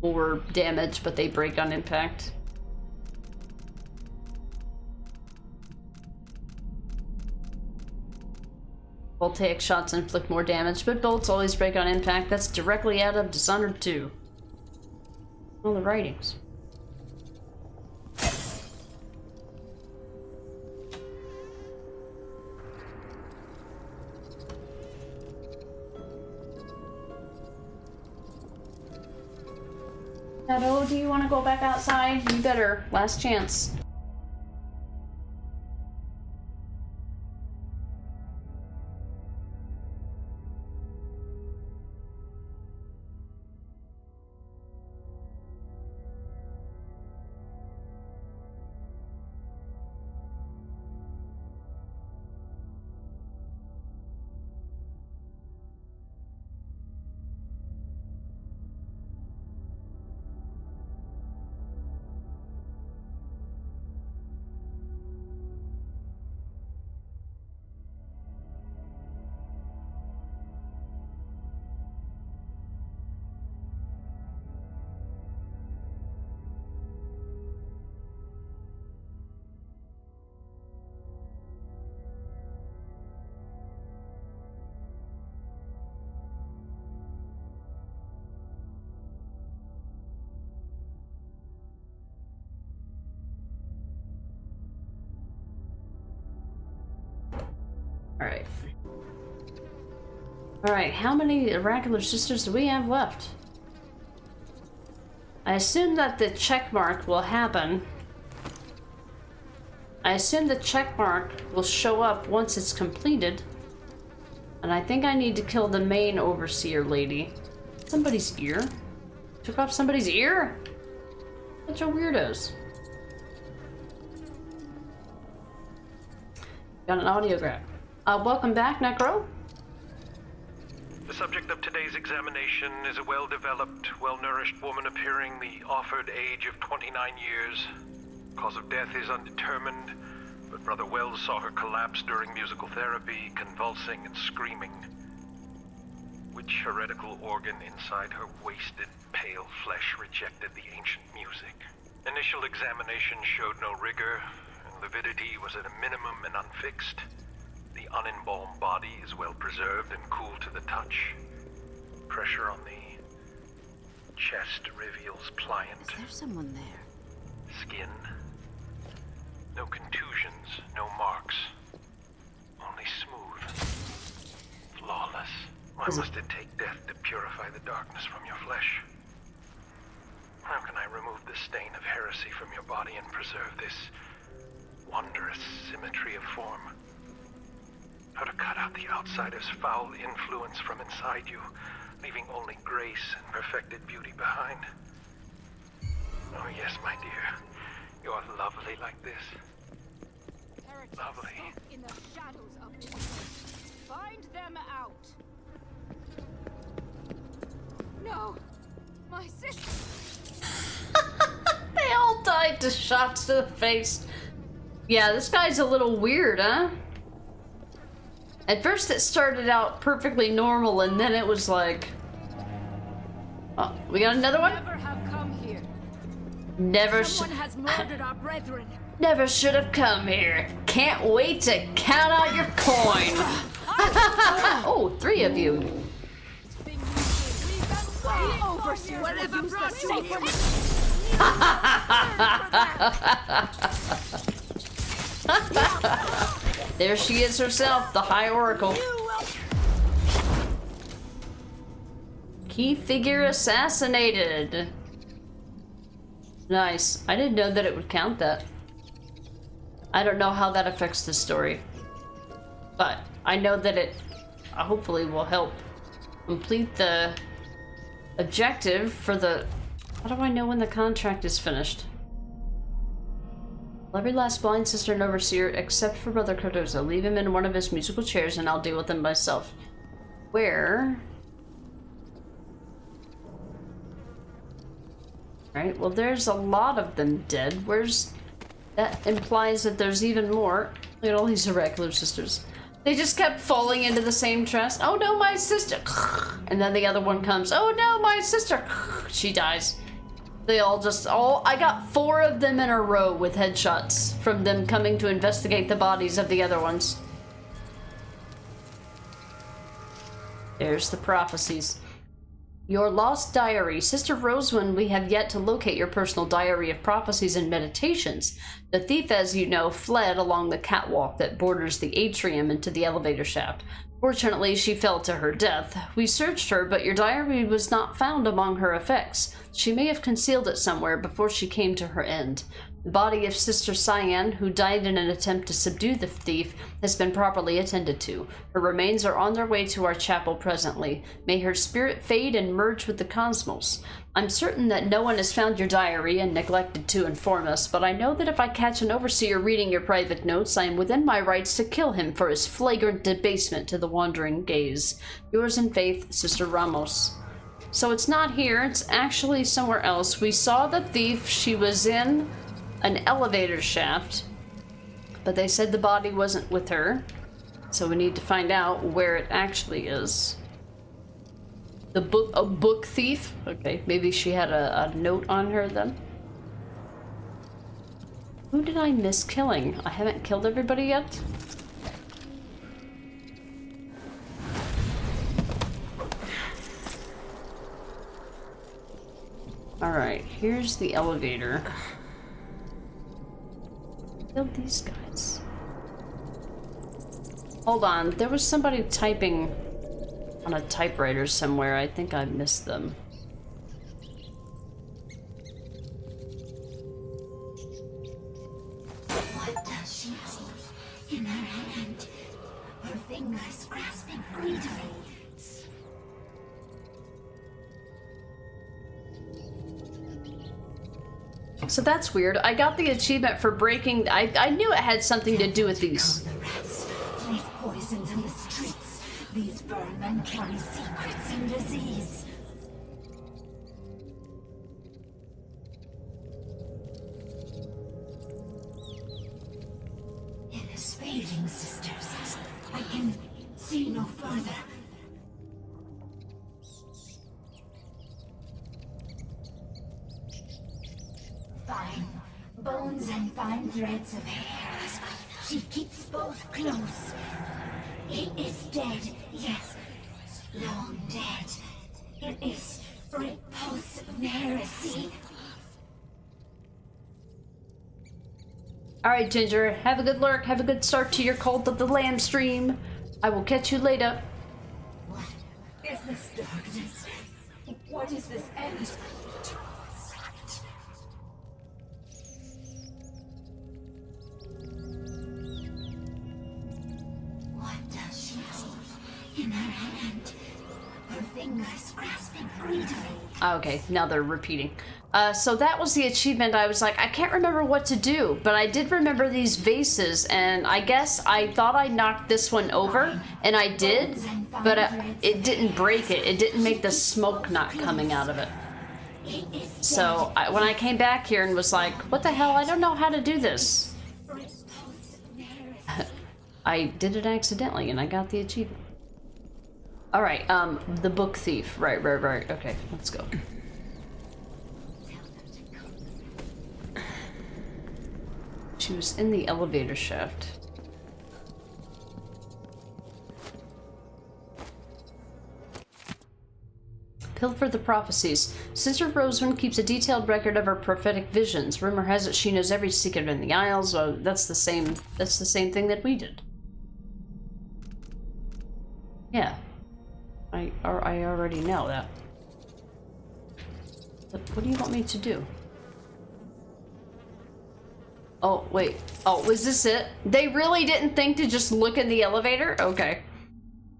more damage, but they break on impact. Voltaic shots inflict more damage, but bolts always break on impact. That's directly out of Dishonored 2. All the writings. Shadow, do you want to go back outside? You better. Last chance. Alright. Alright, how many oracular sisters do we have left? I assume that the check mark will happen. I assume the check mark will show up once it's completed. And I think I need to kill the main overseer lady. Somebody's ear? Took off somebody's ear? Bunch of weirdos. Got an audiograph. Welcome back, Necro. The subject of today's examination is a well-developed, well-nourished woman appearing the offered age of 29 years. Cause of death is undetermined, but Brother Wells saw her collapse during musical therapy, convulsing and screaming. Which heretical organ inside her wasted, pale flesh rejected the ancient music? Initial examination showed no rigor, and lividity was at a minimum and unfixed. The unembalmed body is well preserved and cool to the touch. Pressure on the chest reveals pliant. Is there someone there? Skin. No contusions, no marks. Only smooth. Flawless. Why must it take death to purify the darkness from your flesh? How can I remove the stain of heresy from your body and preserve this wondrous symmetry of form? How to cut out the outsider's foul influence from inside you, leaving only grace and perfected beauty behind? Oh yes, my dear. You're lovely like this. Lovely. In the shadows of this. Find them out. No, my sister. They all died to shots to the face. Yeah, this guy's a little weird, huh? At first it started out perfectly normal, and then it was like... Oh, we got another one? Never have come here. Never Someone has murdered our brethren. Never should have come here. Can't wait to count out your coin. Oh, 3 of you. Whatever brought you here. There she is herself, the High Oracle. Key figure assassinated. Nice. I didn't know that it would count that. I don't know how that affects the story. But I know that it hopefully will help complete the objective for the... How do I know when the contract is finished? Every last blind sister and overseer except for Brother Cardozo. Leave him in one of his musical chairs and I'll deal with him myself. Where? Right, well there's a lot of them dead. Where's... That implies that there's even more. Look at all these oracular sisters. They just kept falling into the same trust. Oh no, my sister! And then the other one comes. Oh no, my sister! She dies. They all just... I got 4 of them in a row with headshots from them coming to investigate the bodies of the other ones. There's the prophecies. Your lost diary. Sister Rosewind, we have yet to locate your personal diary of prophecies and meditations. The thief, as you know, fled along the catwalk that borders the atrium into the elevator shaft. Fortunately, she fell to her death. We searched her, but your diary was not found among her effects. She may have concealed it somewhere before she came to her end. The body of Sister Cyan, who died in an attempt to subdue the thief, has been properly attended to. Her remains are on their way to our chapel presently. May her spirit fade and merge with the cosmos. I'm certain that no one has found your diary and neglected to inform us, but I know that if I catch an overseer reading your private notes, I am within my rights to kill him for his flagrant debasement to the wandering gaze. Yours in faith, Sister Ramos. So it's not here, it's actually somewhere else. We saw the thief. She was in an elevator shaft, but they said the body wasn't with her, so we need to find out where it actually is. A book thief? Okay, maybe she had a note on her then. Who did I miss killing? I haven't killed everybody yet? Alright, here's the elevator. Killed these guys. Hold on, there was somebody typing on a typewriter somewhere. I think I missed them. What does she hold in her hand? Her fingers grasping greedily. So that's weird. I got the achievement for breaking. I knew it had something to do with these. The rats leave poisons in the streets. These vermin carry secrets and disease. It is fading, sisters. I can see no further. Fine bones and fine threads of hair. She keeps both close. It is dead, yes, long dead. It is repulsive heresy. Alright, Ginger, have a good lurk, have a good start to your Cult of the Lamb stream. I will catch you later. What is this darkness? What is this end? What does she hold in her hand? Her fingers grasping greedily. Okay, now they're repeating. So that was the achievement. I was like, I can't remember what to do, but I did remember these vases, and I guess I thought I knocked this one over, and I did, but it didn't break it. It didn't make the smoke not coming out of it. So when I came back here and was like, what the hell? I don't know how to do this. I did it accidentally, and I got the achievement. All right, the book thief. Right. Okay, let's go. She was in the elevator shaft. Pilfer the prophecies. Sister Rosewind keeps a detailed record of her prophetic visions. Rumor has it she knows every secret in the Isles. Well, that's the same thing that we did. Yeah. I already know that. But what do you want me to do? Oh, wait. Oh, was this it? They really didn't think to just look in the elevator? Okay.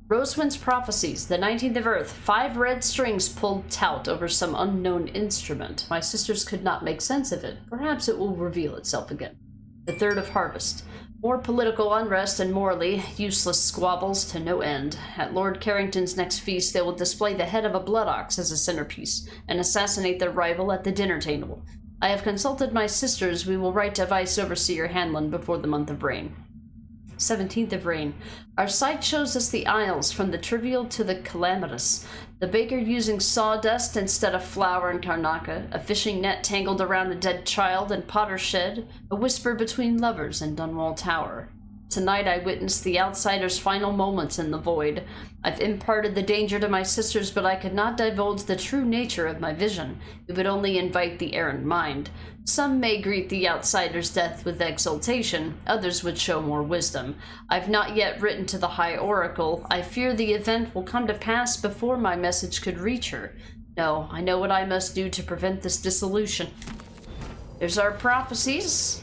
Rosewind's prophecies. The 19th of Earth. 5 red strings pulled taut over some unknown instrument. My sisters could not make sense of it. Perhaps it will reveal itself again. The 3rd of Harvest. More political unrest and morally useless squabbles to no end. At Lord Carrington's next feast, they will display the head of a blood ox as a centerpiece and assassinate their rival at the dinner table. I have consulted my sisters. We will write to Vice Overseer Hanlon before the month of rain. 17th of Rain. Our sight shows us the Isles, from the trivial to the calamitous. The baker using sawdust instead of flour in Karnaca, a fishing net tangled around a dead child in Potter's Shed, a whisper between lovers in Dunwall Tower. Tonight I witnessed the outsider's final moments in the void. I've imparted the danger to my sisters, but I could not divulge the true nature of my vision. It would only invite the errant mind. Some may greet the outsider's death with exultation, others would show more wisdom. I've not yet written to the High Oracle. I fear the event will come to pass before my message could reach her. No, I know what I must do to prevent this dissolution. There's our prophecies.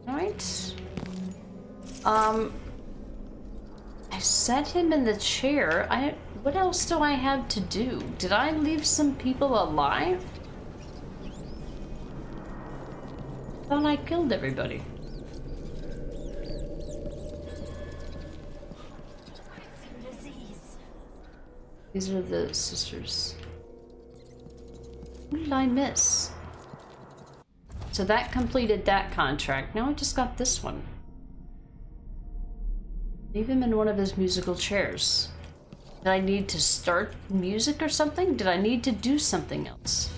Alright. I set him in the chair. What else do I have to do? Did I leave some people alive? I thought I killed everybody. These are the sisters. What did I miss? So that completed that contract. Now I just got this one. Leave him in one of his musical chairs. Did I need to start music or something? Did I need to do something else?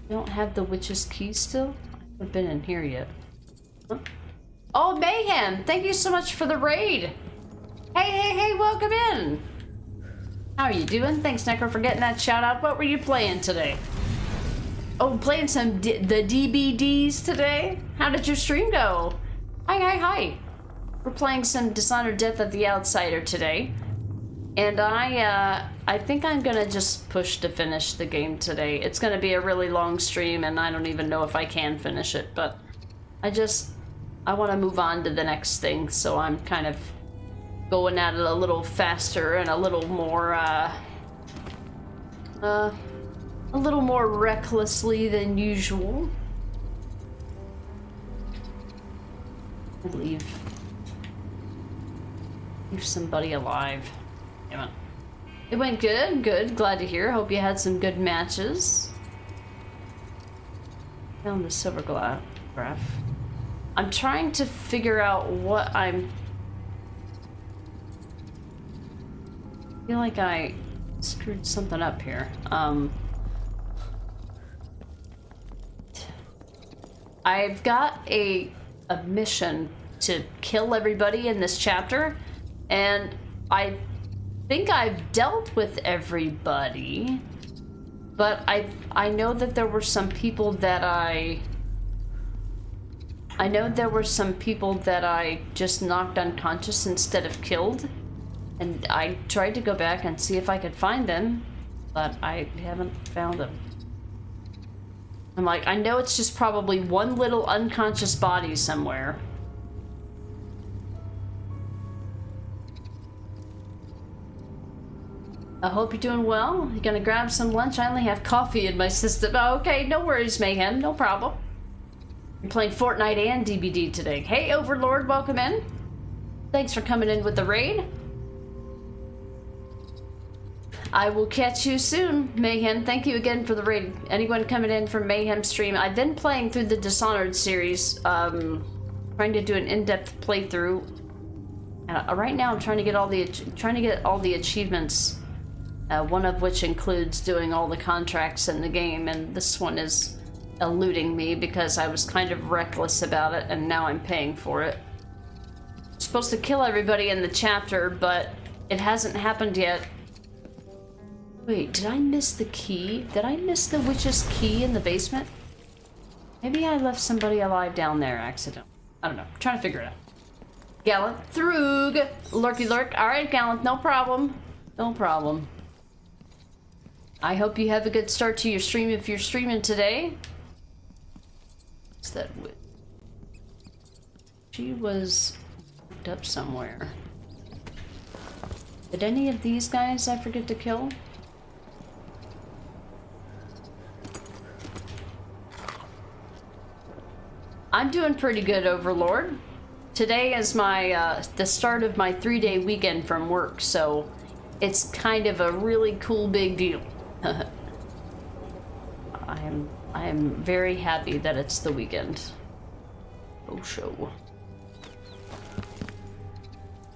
I don't have the witch's key still? I haven't been in here yet. Huh? Oh, Mayhem! Thank you so much for the raid! Hey, welcome in! How are you doing? Thanks, Necro, for getting that shout out. What were you playing today? playing some the DBDs today. How did your stream go? Hi. We're playing some Dishonored Death of the Outsider today. And I think I'm gonna just push to finish the game today. It's gonna be a really long stream and I don't even know if I can finish it, but I want to move on to the next thing, so I'm kind of going at it a little faster and a little more recklessly than usual. Leave somebody alive. Damn it. It went good. Glad to hear. Hope you had some good matches. Found the silver graph. I'm trying to figure out what I feel like I screwed something up here. I've got a mission to kill everybody in this chapter, and I think I've dealt with everybody, but I know that there were some people that I just knocked unconscious instead of killed, and I tried to go back and see if I could find them, but I haven't found them. I'm like, I know it's just probably one little unconscious body somewhere. I hope you're doing well. You gonna grab some lunch? I only have coffee in my system. Oh, okay, no worries, Mayhem, no problem. You're playing Fortnite and DBD today. Hey, Overlord, welcome in. Thanks for coming in with the raid. I will catch you soon, Mayhem. Thank you again for the raid. Anyone coming in from Mayhem stream? I've been playing through the Dishonored series, trying to do an in-depth playthrough. And right now, I'm trying to get all the achievements. One of which includes doing all the contracts in the game, and this one is eluding me because I was kind of reckless about it, and now I'm paying for it. I'm supposed to kill everybody in the chapter, but it hasn't happened yet. Wait, did I miss the key? Did I miss the witch's key in the basement? Maybe I left somebody alive down there accidentally. I don't know. I'm trying to figure it out. Gallant Thrug! Lurky lurk. Alright, Gallant, no problem. No problem. I hope you have a good start to your stream if you're streaming today. What's that witch? She was hooked up somewhere. Did any of these guys I forget to kill? I'm doing pretty good, Overlord. Today is my the start of my 3-day weekend from work, so it's kind of a really cool big deal. I am very happy that it's the weekend. Oh, show.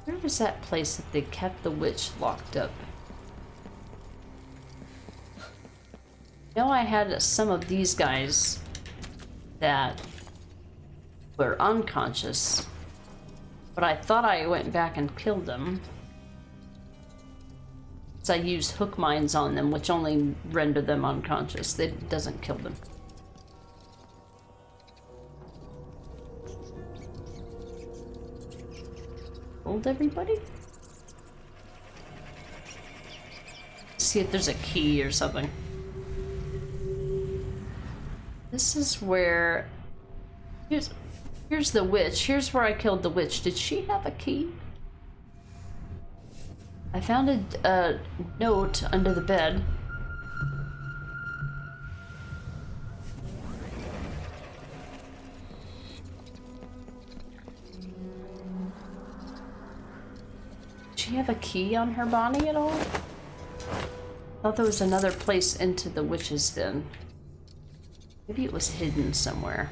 Where was that place that they kept the witch locked up? I know I had some of these guys that were unconscious, but I thought I went back and killed them. So I used hook mines on them, which only render them unconscious. It doesn't kill them. Hold everybody? See if there's a key or something. This is where... Here's the witch. Here's where I killed the witch. Did she have a key? I found a note under the bed. Did she have a key on her body at all? I thought there was another place into the witch's den. Maybe it was hidden somewhere.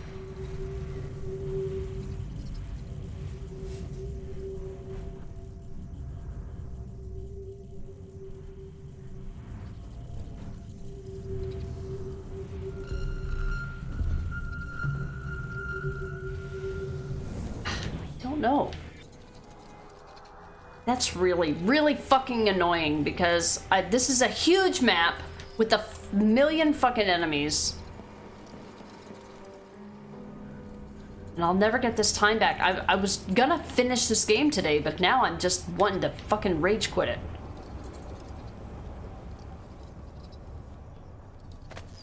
No. That's really, really fucking annoying because this is a huge map with a million fucking enemies. And I'll never get this time back. I was gonna finish this game today, but now I'm just wanting to fucking rage quit it.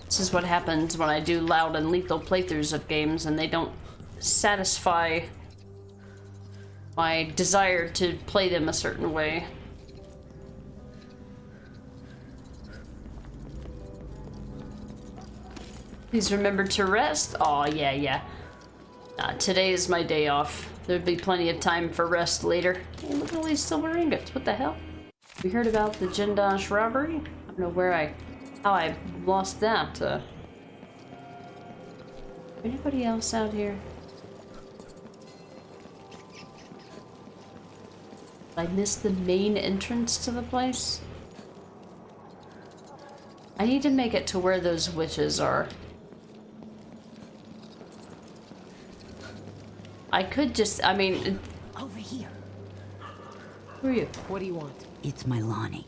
This is what happens when I do loud and lethal playthroughs of games and they don't satisfy my desire to play them a certain way. Please remember to rest. Oh, yeah. Today is my day off. There'd be plenty of time for rest later. Hey, look at all these silver ingots. What the hell? We heard about the Jindash robbery? I don't know how I lost that. Anybody else out here? Did I miss the main entrance to the place? I need to make it to where those witches are. I could just, I mean... Over here. Who are you? What do you want? It's my Lonnie.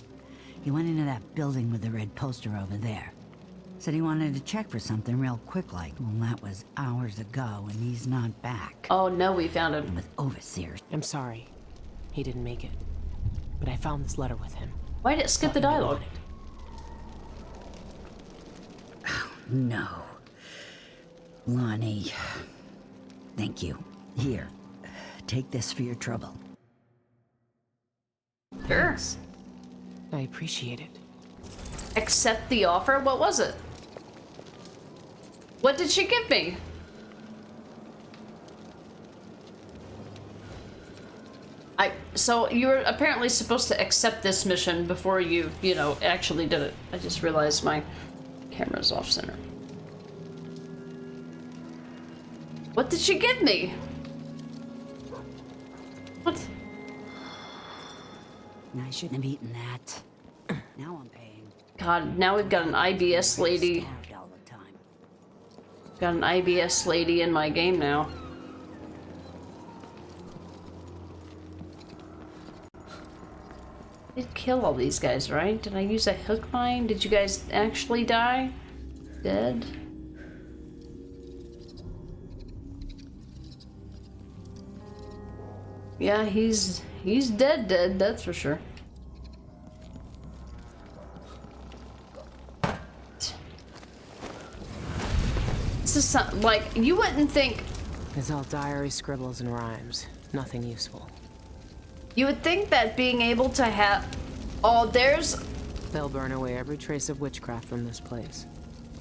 He went into that building with the red poster over there. Said he wanted to check for something real quick like. Well, that was hours ago, and he's not back. Oh no, we found him. With overseers. I'm sorry. He didn't make it. But I found this letter with him. Why did it skip the dialogue? Oh, no. Lonnie. Thank you. Here. Take this for your trouble. Sure. I appreciate it. Accept the offer? What was it? What did she give me? So you were apparently supposed to accept this mission before you know, actually did it. I just realized my camera's off center. What did she give me? What? I shouldn't have eaten that. Now I'm paying. God, now we've got an IBS lady. Got an IBS lady in my game now. I did kill all these guys, right? Did I use a hook mine? Did you guys actually die? Dead? Yeah, he's dead, that's for sure. This is something, like, you wouldn't think... It's all diary scribbles and rhymes. Nothing useful. You would think that being able to have... Oh, there's... They'll burn away every trace of witchcraft from this place.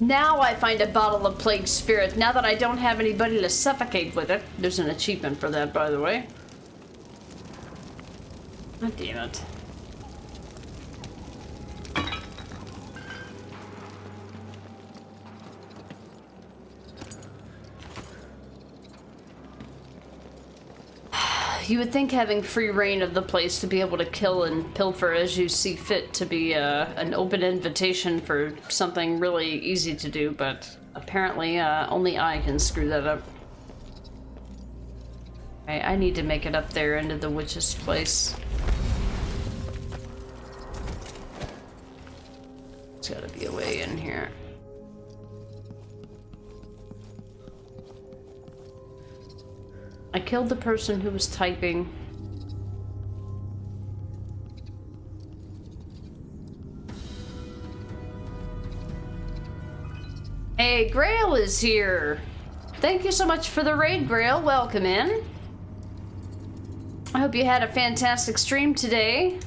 Now I find a bottle of plague spirit, now that I don't have anybody to suffocate with it. There's an achievement for that, by the way. God damn it. You would think having free reign of the place to be able to kill and pilfer as you see fit to be an open invitation for something really easy to do, but apparently only I can screw that up. Okay, I need to make it up there into the witch's place. There's gotta be a way in here. I killed the person who was typing. Hey, Grail is here. Thank you so much for the raid, Grail. Welcome in. I hope you had a fantastic stream today.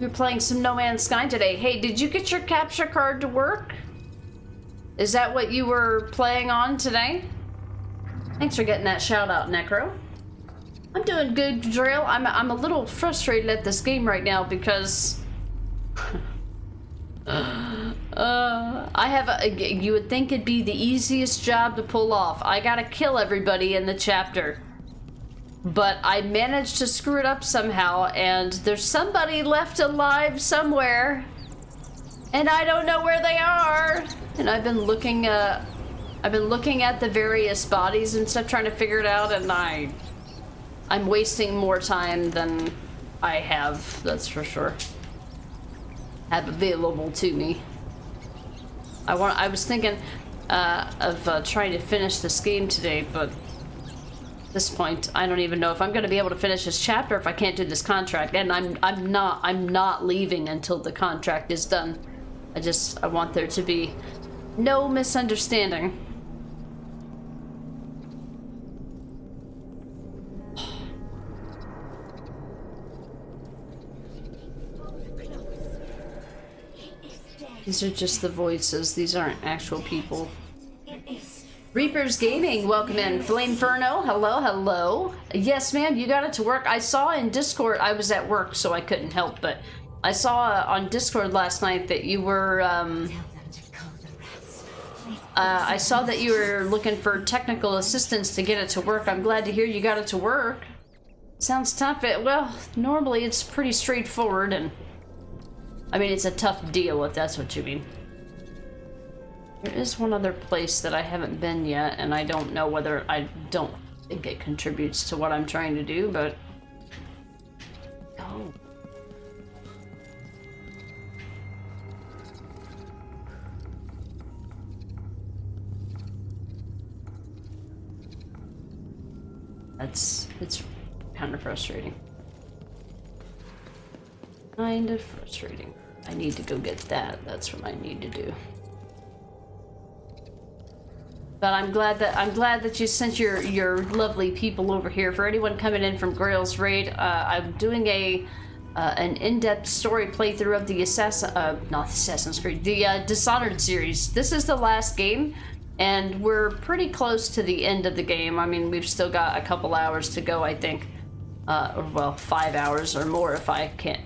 You're playing some No Man's Sky today. Hey, did you get your capture card to work? Is that what you were playing on today? Thanks for getting that shout out, Necro. I'm doing good, Drill. I'm a little frustrated at this game right now because I have you would think it'd be the easiest job to pull off. I gotta kill everybody in the chapter. But I managed to screw it up somehow, and there's somebody left alive somewhere. And I don't know where they are. And I've been looking at the various bodies and stuff, trying to figure it out, and I'm wasting more time than I have, that's for sure. Have available to me. I was thinking, of trying to finish this game today, but at this point, I don't even know if I'm going to be able to finish this chapter if I can't do this contract. And I'm not leaving until the contract is done. I want there to be no misunderstanding. These are just the voices. These aren't actual people. Reapers Gaming, welcome in. Flameferno, hello, hello. Yes, ma'am, you got it to work. I saw in Discord, I was at work, so I couldn't help, but I saw on Discord last night that you were, I saw that you were looking for technical assistance to get it to work. I'm glad to hear you got it to work. Sounds tough. Well, normally it's pretty straightforward, and I mean, it's a tough deal, if that's what you mean. There is one other place that I haven't been yet, and I don't know whether... I don't think it contributes to what I'm trying to do, but... Oh. It's kind of frustrating. Kind of frustrating. I need to go get that. That's what I need to do. But I'm glad that you sent your lovely people over here. For anyone coming in from Grail's Raid, I'm doing an in-depth story playthrough of the not Assassin's Creed, the Dishonored series. This is the last game, and we're pretty close to the end of the game. I mean, we've still got a couple hours to go, I think. Or, well, 5 hours or more if I can't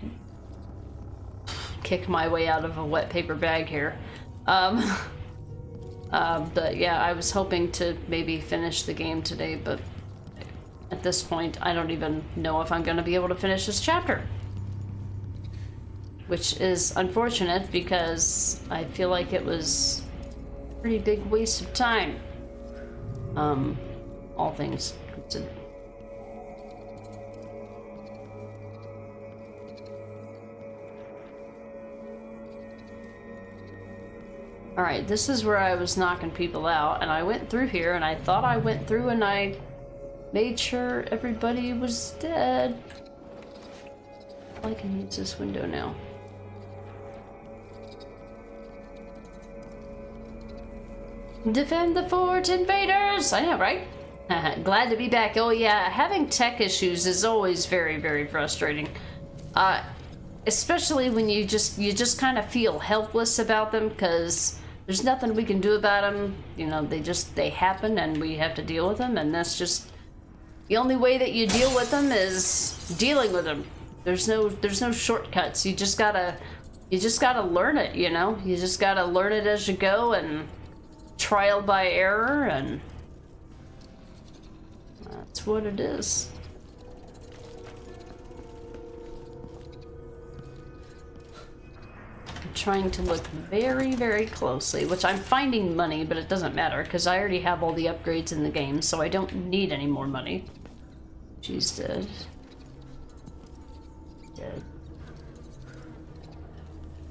kick my way out of a wet paper bag here. But yeah, I was hoping to maybe finish the game today, but at this point, I don't even know if I'm going to be able to finish this chapter. Which is unfortunate because I feel like it was a pretty big waste of time. All things considered. Alright, this is where I was knocking people out, and I went through here, and I thought I went through and I made sure everybody was dead. I can use this window now. Defend the fort, invaders! I know, right? Glad to be back. Oh yeah, having tech issues is always very, very frustrating. Especially when you just kind of feel helpless about them, because there's nothing we can do about them. You know, they happen and we have to deal with them, and that's just the only way that you deal with them is dealing with them. There's no shortcuts. You just gotta learn it, you know? You just gotta learn it as you go, and trial by error, and that's what it is. Trying to look very, very closely, which I'm finding money, but it doesn't matter because I already have all the upgrades in the game, so I don't need any more money. She's dead. Dead.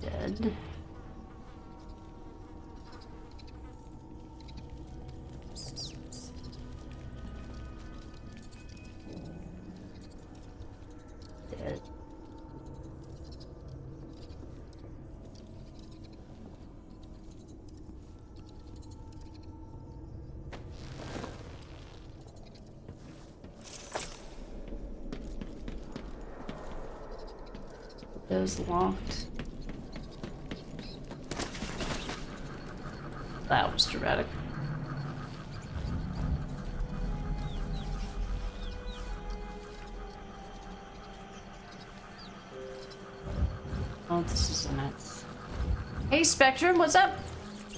Dead. Dead. Those locked. That was dramatic. Oh, this is a mess. Hey, Spectrum, what's up?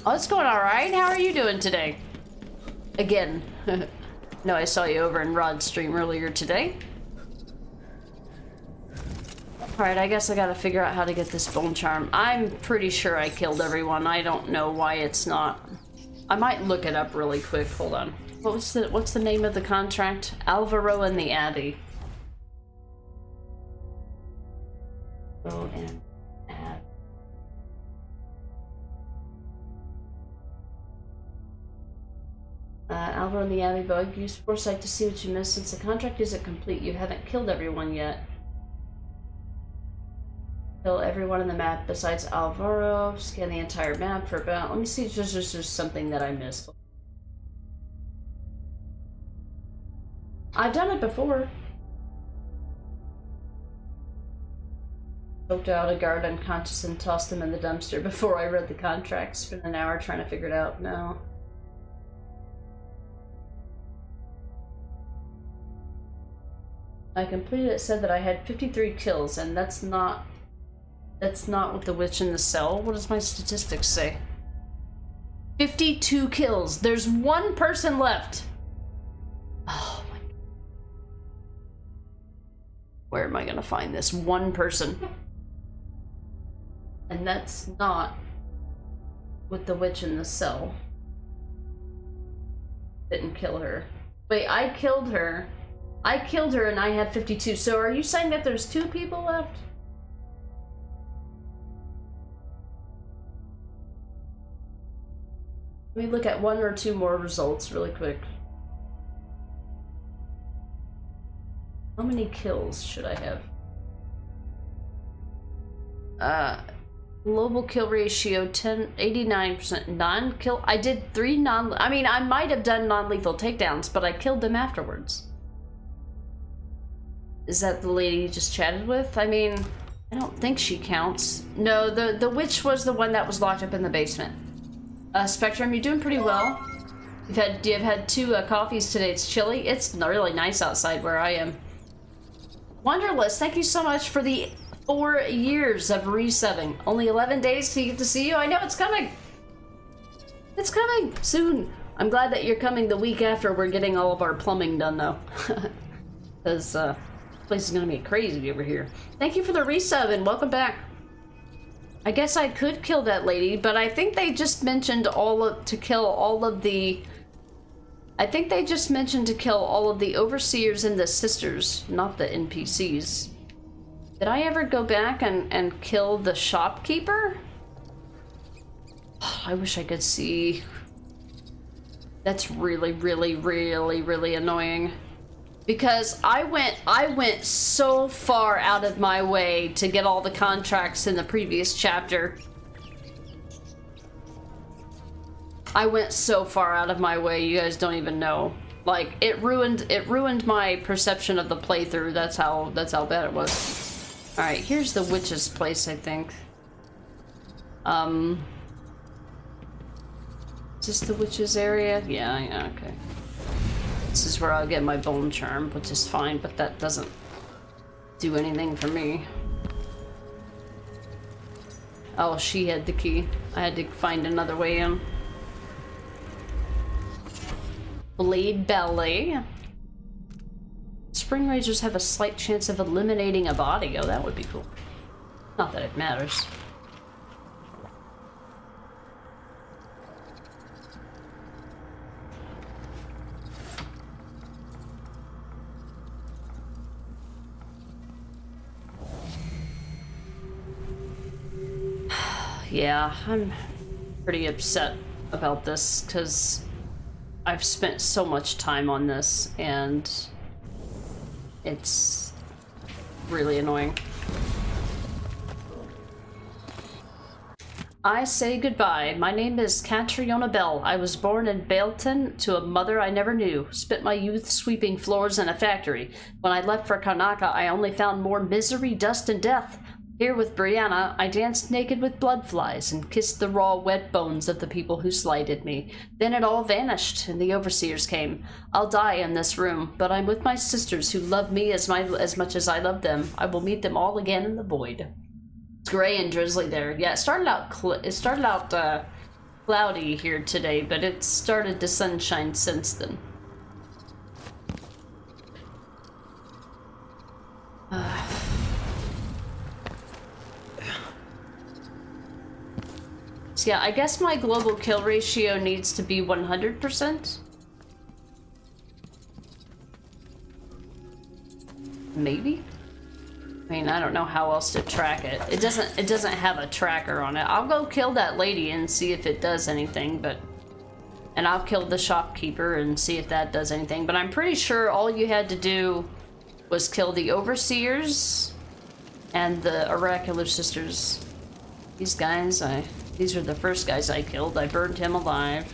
Oh, it's going all right. How are you doing today? Again. No, I saw you over in Rod's stream earlier today. Alright, I guess I gotta figure out how to get this bone charm. I'm pretty sure I killed everyone. I don't know why it's not. I might look it up really quick. Hold on. What's the name of the contract? Alvaro and the Abbey. Oh, and Abbey. Alvaro and the Abbey Bug. Use foresight to see what you missed. Since the contract isn't complete, you haven't killed everyone yet. Kill everyone on the map besides Alvaro. Scan the entire map for about... Let me see if there's something that I missed. I've done it before. Choked out a guard unconscious and tossed him in the dumpster before I read the contract. Spent an hour trying to figure it out. No. I completed it. Said that I had 53 kills, and that's not what the witch in the cell. What does my statistics say? 52 kills. There's one person left. Oh my God. Where am I gonna find this one person? And that's not with the witch in the cell. Didn't kill her. Wait, I killed her. I killed her and I had 52. So are you saying that there's 2 people left? Let me look at 1 or 2 more results really quick. How many kills should I have? Global kill ratio 89%. Non-kill. I did 3 non. I mean, I might have done non-lethal takedowns, but I killed them afterwards. Is that the lady you just chatted with? I mean, I don't think she counts. No, the witch was the one that was locked up in the basement. Spectrum, you're doing pretty well. You've had 2 coffees today. It's chilly. It's really nice outside where I am. Wonderless, thank you so much for the 4 years of resubbing. Only 11 days to get to see you. I know it's coming. It's coming soon. I'm glad that you're coming the week after we're getting all of our plumbing done, though. Because this place is gonna be crazy over here. Thank you for the resub and welcome back. I guess I could kill that lady, but I think they just mentioned to kill all of the overseers and the sisters, not the NPCs. Did I ever go back and kill the shopkeeper? I wish I could see. That's really, really, really, really annoying. Because I went so far out of my way to get all the contracts in the previous chapter. I went so far out of my way, you guys don't even know. Like, it ruined my perception of the playthrough. That's how bad it was. Alright, here's the witch's place, I think. Is this the witch's area? Yeah, okay. This is where I'll get my bone charm, which is fine, but that doesn't do anything for me. Oh, she had the key. I had to find another way in. Blade Ballet. Spring Ragers have a slight chance of eliminating a body. Oh, that would be cool. Not that it matters. Yeah, I'm pretty upset about this because I've spent so much time on this and it's really annoying. I say goodbye. My name is Catriona Bell. I was born in Bailton to a mother I never knew. Spent my youth sweeping floors in a factory. When I left for Karnaca, I only found more misery, dust, and death. Here with Brianna, I danced naked with blood flies and kissed the raw, wet bones of the people who slighted me. Then it all vanished, and the overseers came. I'll die in this room, but I'm with my sisters who love me as much as I love them. I will meet them all again in the void. It's gray and drizzly there. Yeah, it started out cloudy here today, but it started to sunshine since then. So yeah, I guess my global kill ratio needs to be 100%. Maybe? I mean, I don't know how else to track it. It doesn't have a tracker on it. I'll go kill that lady and see if it does anything, but And I'll kill the shopkeeper and see if that does anything. But I'm pretty sure all you had to do was kill the overseers and the oracular sisters. These guys, these are the first guys I killed. I burned him alive.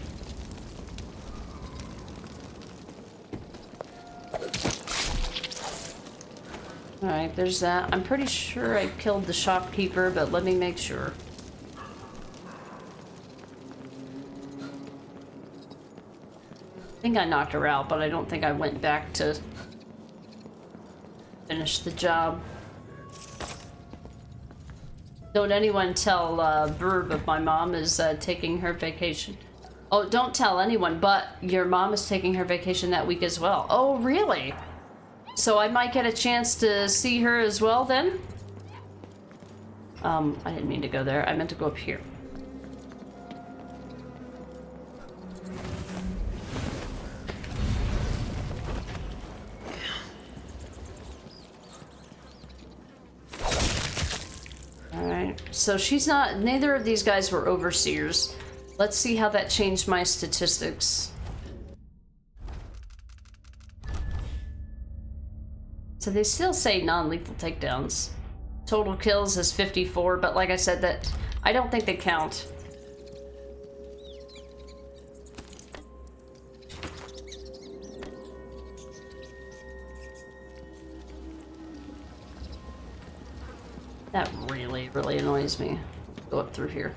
Alright, there's that. I'm pretty sure I killed the shopkeeper, but let me make sure. I think I knocked her out, but I don't think I went back to finish the job. Don't anyone tell Burb if my mom is taking her vacation. Oh, don't tell anyone, but your mom is taking her vacation that week as well. Oh, really? So I might get a chance to see her as well then? I didn't mean to go there. I meant to go up here. Alright, so she's not, neither of these guys were overseers. Let's see how that changed my statistics. So they still say non-lethal takedowns. Total kills is 54, but like I said, that I don't think they count. That really, really annoys me. Go up through here.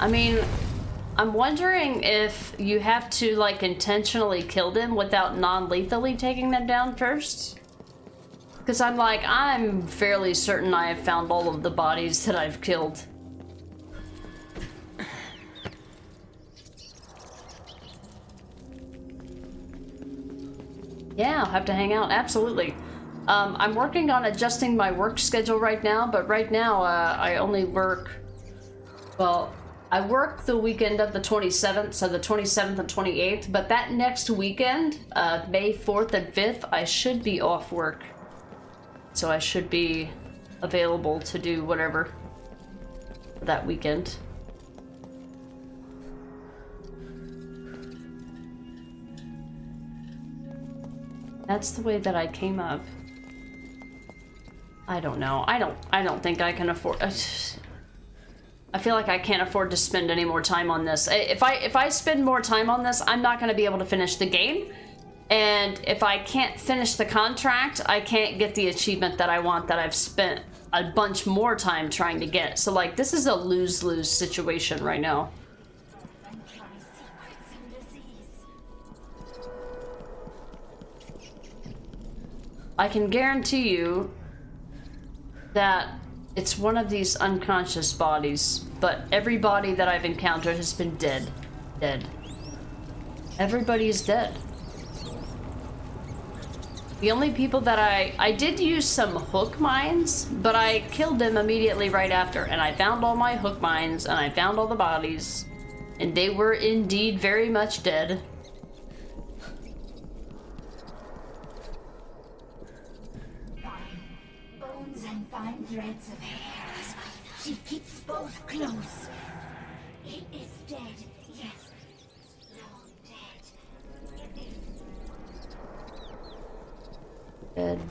I mean, I'm wondering if you have to, like, intentionally kill them without non-lethally taking them down first? Because I'm fairly certain I have found all of the bodies that I've killed. Yeah, I'll have to hang out, absolutely. I'm working on adjusting my work schedule right now, but right now, I only work, well, I work the weekend of the 27th, so the 27th and 28th, but that next weekend, May 4th and 5th, I should be off work. So I should be available to do whatever that weekend. That's the way that I came up. I don't know. I don't think I can afford... I feel like I can't afford to spend any more time on this. If I spend more time on this, I'm not going to be able to finish the game. And if I can't finish the contract, I can't get the achievement that I want that I've spent a bunch more time trying to get. So, like, this is a lose-lose situation right now. I can guarantee you that it's one of these unconscious bodies, but every body that I've encountered has been dead. Dead. Everybody is dead. The only people that I did use some hook mines, but I killed them immediately right after, and I found all my hook mines, and I found all the bodies, and they were indeed very much dead. Bones and fine threads of hair. She keeps both close. He is dead, yes. Long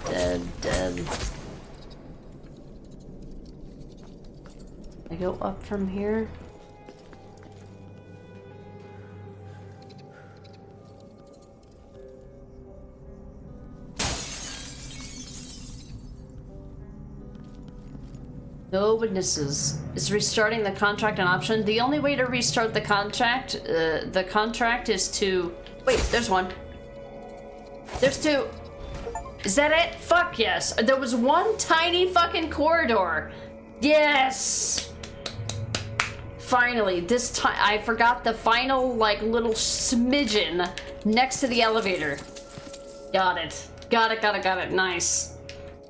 dead. Dead. I go up from here. No witnesses. Is restarting the contract an option? The only way to restart the contract is to... Wait, there's one. There's two. Is that it? Fuck yes. There was one tiny fucking corridor. Yes. Finally, this time I forgot the final, like, little smidgen next to the elevator. Got it. Got it. Nice.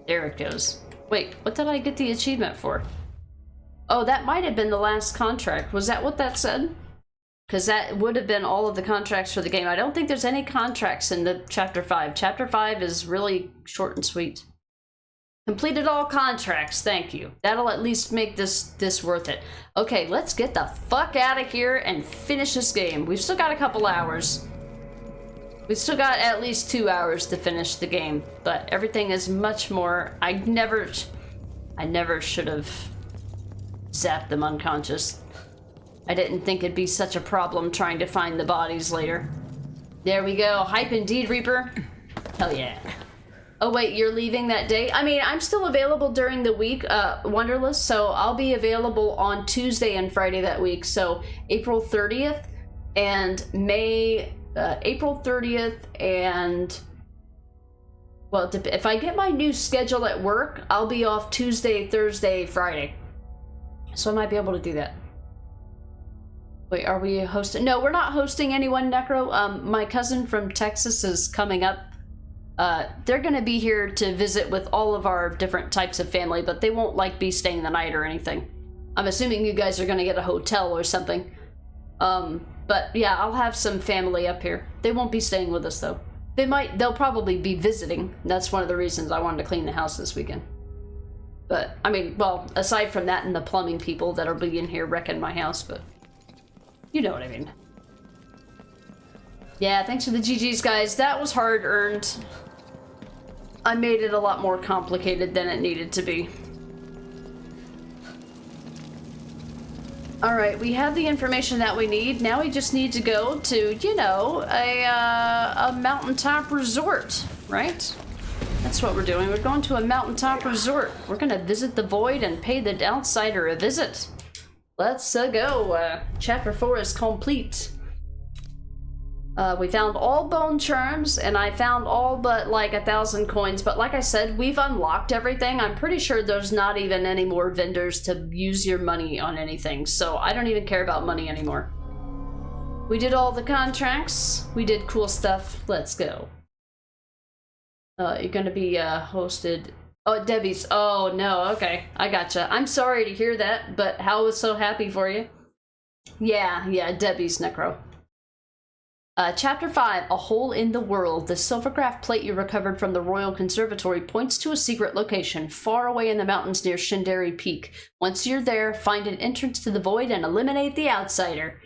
There it goes. Wait, what did I get the achievement for? Oh, that might have been the last contract. Was that what that said? Because that would have been all of the contracts for the game. I don't think there's any contracts in the Chapter 5. Chapter 5 is really short and sweet. Completed all contracts, thank you. That'll at least make this worth it. Okay, let's get the fuck out of here and finish this game. We've still got a couple hours. We've still got at least 2 hours to finish the game, but everything is much more... I never should have zapped them unconscious. I didn't think it'd be such a problem trying to find the bodies later. There we go. Hype indeed, Reaper. Hell yeah. Oh wait, you're leaving that day? I mean, I'm still available during the week, Wonderless, so I'll be available on Tuesday and Friday that week. So April 30th and April 30th and... Well, if I get my new schedule at work, I'll be off Tuesday, Thursday, Friday. So I might be able to do that. Wait, are we hosting? No, we're not hosting anyone, Necro. My cousin from Texas is coming up. They're gonna be here to visit with all of our different types of family, but they won't like be staying the night or anything. I'm assuming you guys are gonna get a hotel or something. But yeah, I'll have some family up here. They won't be staying with us though. They'll probably be visiting. That's one of the reasons I wanted to clean the house this weekend. But, I mean, well, aside from that and the plumbing people that'll be in here wrecking my house, but you know what I mean. Yeah, thanks for the GGs, guys. That was hard-earned. I made it a lot more complicated than it needed to be. Alright, we have the information that we need. Now we just need to go to, you know, a mountaintop resort, right? That's what we're doing. We're going to a mountaintop resort. We're gonna visit the Void and pay the outsider a visit. Let's go. Chapter 4 is complete. We found all bone charms, and I found all but like 1,000 coins, but like I said, we've unlocked everything. I'm pretty sure there's not even any more vendors to use your money on anything, so I don't even care about money anymore. We did all the contracts. We did cool stuff. Let's go. You're gonna be hosted... Oh, Debbie's. Oh, no, okay. I gotcha. I'm sorry to hear that, but Hal was so happy for you. Yeah, Debbie's, Necro. Chapter 5, A Hole in the World. The silvergraph plate you recovered from the Royal Conservatory points to a secret location, far away in the mountains near Shinderi Peak. Once you're there, find an entrance to the Void and eliminate the outsider.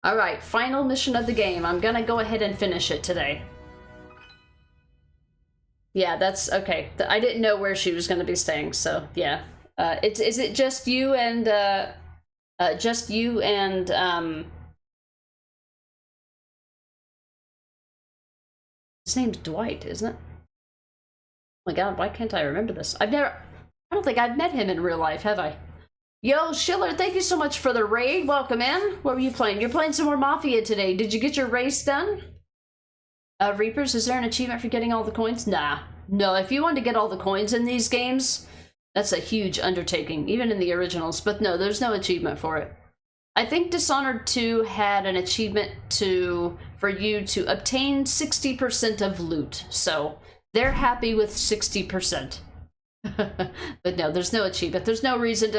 Alright, final mission of the game. I'm gonna go ahead and finish it today. Yeah, that's okay. I didn't know where she was gonna be staying, so yeah. Is it just you and, his name's Dwight, isn't it? Oh my god, why can't I remember this? I don't think I've met him in real life, have I? Yo, Schiller, thank you so much for the raid. Welcome in. What were you playing? You're playing some more Mafia today. Did you get your race done? Reapers, is there an achievement for getting all the coins? Nah. No, if you want to get all the coins in these games, that's a huge undertaking, even in the originals. But no, there's no achievement for it. I think Dishonored 2 had an achievement for you to obtain 60% of loot, so they're happy with 60%. But no, there's no achievement. There's no reason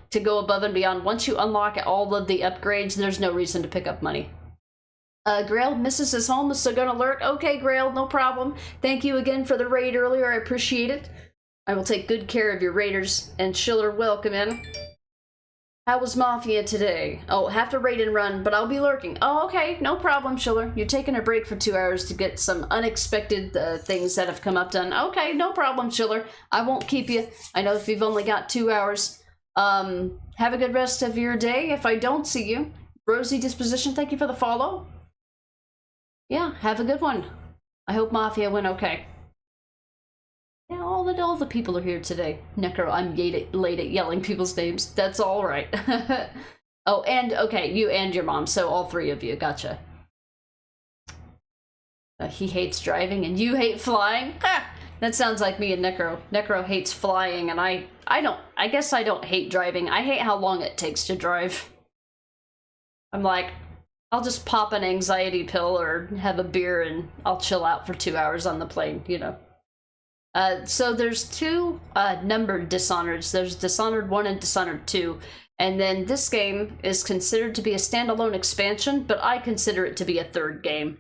to go above and beyond. Once you unlock all of the upgrades, there's no reason to pick up money. Grail, Mrs. is home, is still gonna lurk. Okay, Grail, no problem. Thank you again for the raid earlier, I appreciate it. I will take good care of your raiders. And Schiller, welcome in. How was Mafia today? Oh, have to raid and run, but I'll be lurking. Oh, okay, no problem, Schiller. You're taking a break for 2 hours to get some unexpected things that have come up done. Okay, no problem, Schiller. I won't keep you. I know if you've only got 2 hours. Have a good rest of your day if I don't see you. Rosy Disposition, thank you for the follow. Yeah, have a good one. I hope Mafia went okay. Yeah, all the people are here today. Necro, I'm late at yelling people's names. That's all right. Oh, and okay, you and your mom, so all three of you. Gotcha. He hates driving and you hate flying. Ha! That sounds like me and Necro. Necro hates flying, and I guess I don't hate driving. I hate how long it takes to drive. I'm like, I'll just pop an anxiety pill or have a beer and I'll chill out for 2 hours on the plane, you know. So there's two numbered Dishonoreds. There's Dishonored 1 and Dishonored 2. And then this game is considered to be a standalone expansion, but I consider it to be a third game.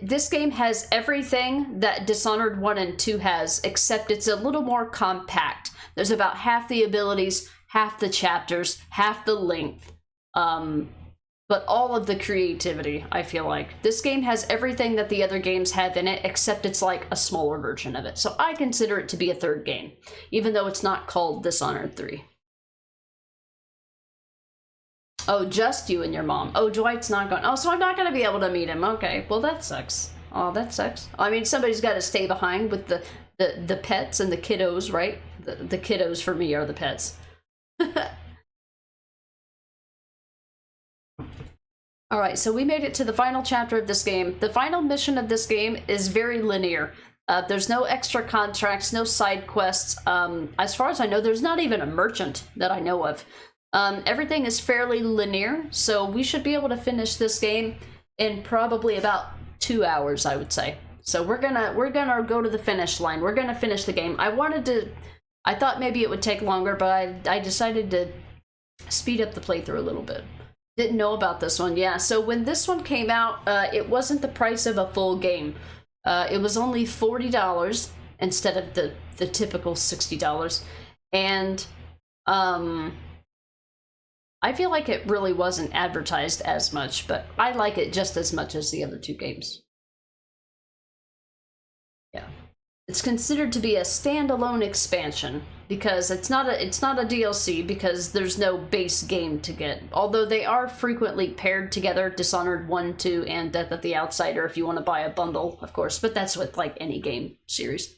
This game has everything that Dishonored 1 and 2 has, except it's a little more compact. There's about half the abilities, half the chapters, half the length, but all of the creativity, I feel like. This game has everything that the other games have in it, except it's like a smaller version of it. So I consider it to be a third game, even though it's not called Dishonored 3. Oh, just you and your mom. Oh, Dwight's not going. Oh, so I'm not going to be able to meet him. Okay, well, that sucks. Oh, that sucks. I mean, somebody's got to stay behind with the pets and the kiddos, right? The kiddos for me are the pets. All right, so we made it to the final chapter of this game. The final mission of this game is very linear. There's no extra contracts, no side quests. As far as I know, there's not even a merchant that I know of. Everything is fairly linear, so we should be able to finish this game in probably about 2 hours, I would say. So we're gonna go to the finish line. We're gonna finish the game. I thought maybe it would take longer, but I decided to speed up the playthrough a little bit. Didn't know about this one, yeah. So when this one came out, it wasn't the price of a full game. It was only $40 instead of the typical $60, and I feel like it really wasn't advertised as much, but I like it just as much as the other two games. Yeah. It's considered to be a standalone expansion because it's not a DLC because there's no base game to get. Although they are frequently paired together, Dishonored 1, 2, and Death of the Outsider if you want to buy a bundle, of course, but that's with like any game series.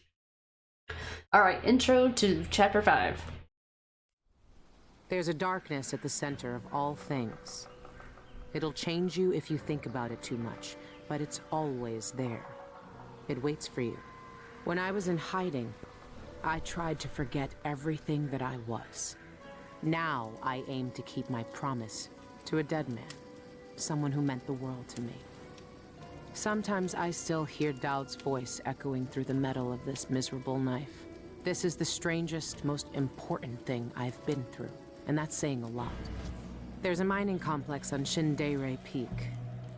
All right, intro to Chapter 5. There's a darkness at the center of all things. It'll change you if you think about it too much, but it's always there. It waits for you. When I was in hiding, I tried to forget everything that I was. Now I aim to keep my promise to a dead man, someone who meant the world to me. Sometimes I still hear Dowd's voice echoing through the metal of this miserable knife. This is the strangest, most important thing I've been through. And that's saying a lot. There's a mining complex on Shindere Peak,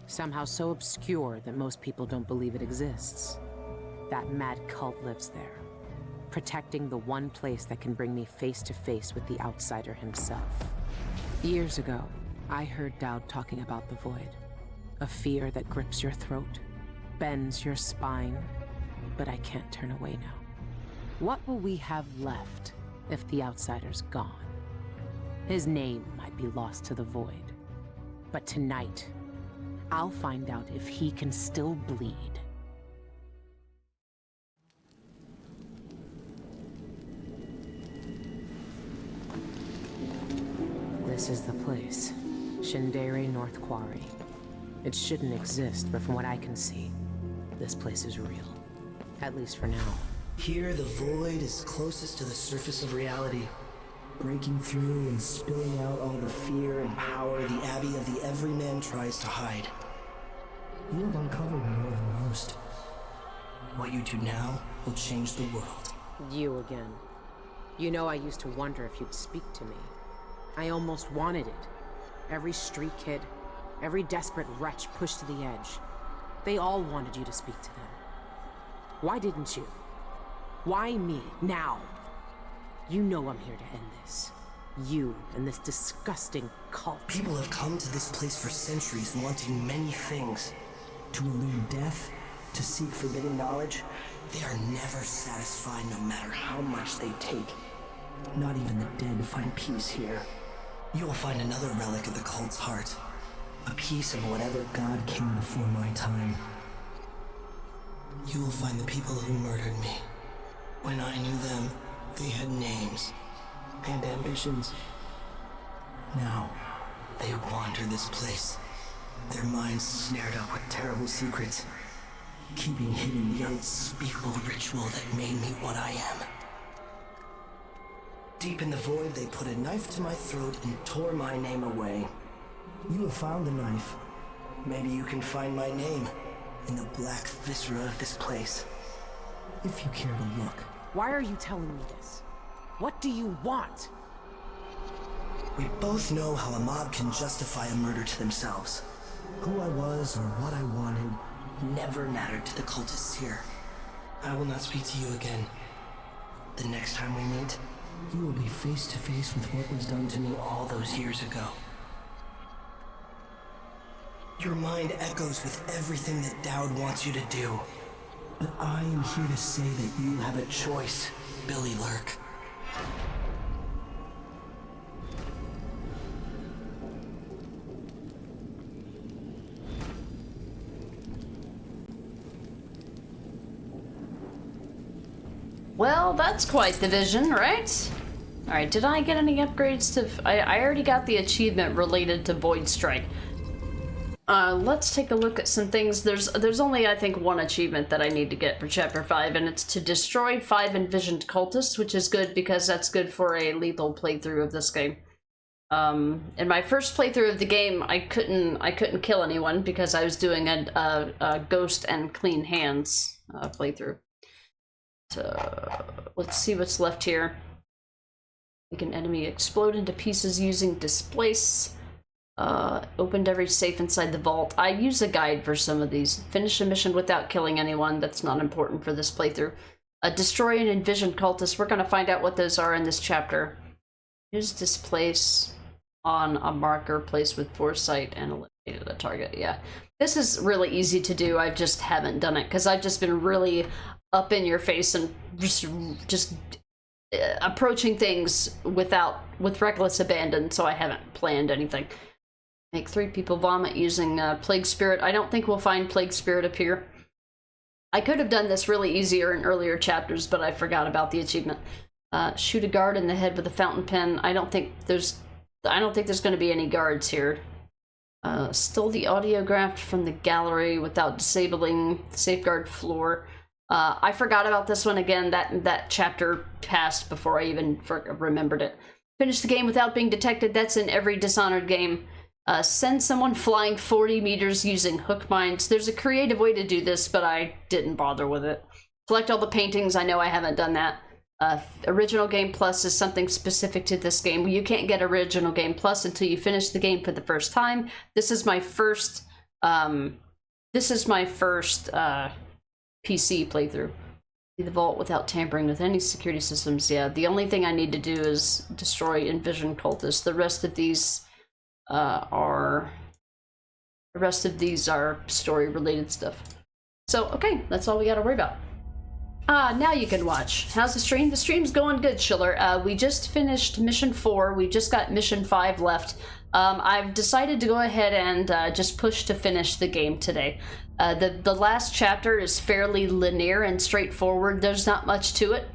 somehow so obscure that most people don't believe it exists. That mad cult lives there, protecting the one place that can bring me face to face with the outsider himself. Years ago, I heard Dowd talking about the Void, a fear that grips your throat, bends your spine, but I can't turn away now. What will we have left if the outsider's gone? His name might be lost to the Void. But tonight, I'll find out if he can still bleed. This is the place. Shindere North Quarry. It shouldn't exist, but from what I can see, this place is real. At least for now. Here, the Void is closest to the surface of reality. Breaking through and spilling out all the fear and power the Abbey of the Everyman tries to hide. You have uncovered more than most. What you do now will change the world. You again. You know I used to wonder if you'd speak to me. I almost wanted it. Every street kid, every desperate wretch pushed to the edge. They all wanted you to speak to them. Why didn't you? Why me, now? You know I'm here to end this. You and this disgusting cult. People have come to this place for centuries wanting many things. To elude death, to seek forbidden knowledge. They are never satisfied no matter how much they take. Not even the dead find peace here. You will find another relic of the cult's heart. A piece of whatever god came before my time. You will find the people who murdered me. When I knew them, they had names and ambitions. Now, they wander this place, their minds snared up with terrible secrets, keeping hidden the unspeakable ritual that made me what I am. Deep in the void, they put a knife to my throat and tore my name away. You have found the knife. Maybe you can find my name in the black viscera of this place. If you care to look. Why are you telling me this? What do you want? We both know how a mob can justify a murder to themselves. Who I was or what I wanted never mattered to the cultists here. I will not speak to you again. The next time we meet, you will be face to face with what was done to me all those years ago. Your mind echoes with everything that Dowd wants you to do. But I am here to say that you have a choice, Billy Lurk. Well, that's quite the vision, right? Alright, did I get any upgrades to... I already got the achievement related to Void Strike. Let's take a look at some things. There's only, I think, one achievement that I need to get for Chapter 5, and it's to destroy 5 envisioned cultists, which is good because that's good for a lethal playthrough of this game. In my first playthrough of the game, I couldn't kill anyone because I was doing a Ghost and Clean Hands playthrough. So, let's see what's left here. Make an enemy explode into pieces using Displace. Opened every safe inside the vault. I use a guide for some of these. Finish a mission without killing anyone. That's not important for this playthrough. Destroy an envisioned cultist. We're going to find out what those are in this chapter. Use Displace on a marker placed with foresight and eliminated a target. Yeah. This is really easy to do. I just haven't done it because I've just been really up in your face and just approaching things with reckless abandon, so I haven't planned anything. Make 3 people vomit using Plague Spirit. I don't think we'll find Plague Spirit up here. I could have done this really easier in earlier chapters, but I forgot about the achievement. Shoot a guard in the head with a fountain pen. I don't think there's going to be any guards here. Stole the audiograph from the gallery without disabling the safeguard floor. I forgot about this one again. That chapter passed before I even remembered it. Finish the game without being detected. That's in every Dishonored game. Send someone flying 40 meters using hook mines. There's a creative way to do this, but I didn't bother with it. Collect all the paintings. I know I haven't done that. Original Game Plus is something specific to this game. You can't get Original Game Plus until you finish the game for the first time. This is my first PC playthrough. See the vault without tampering with any security systems. Yeah, the only thing I need to do is destroy envisioned cultists. The rest of these are story related stuff. So okay, that's all we gotta worry about. Now you can watch. How's the stream? The stream's going good, Schiller. We just finished mission 4. We just got mission 5 left. I've decided to go ahead and just push to finish the game today. The last chapter is fairly linear and straightforward. There's not much to it.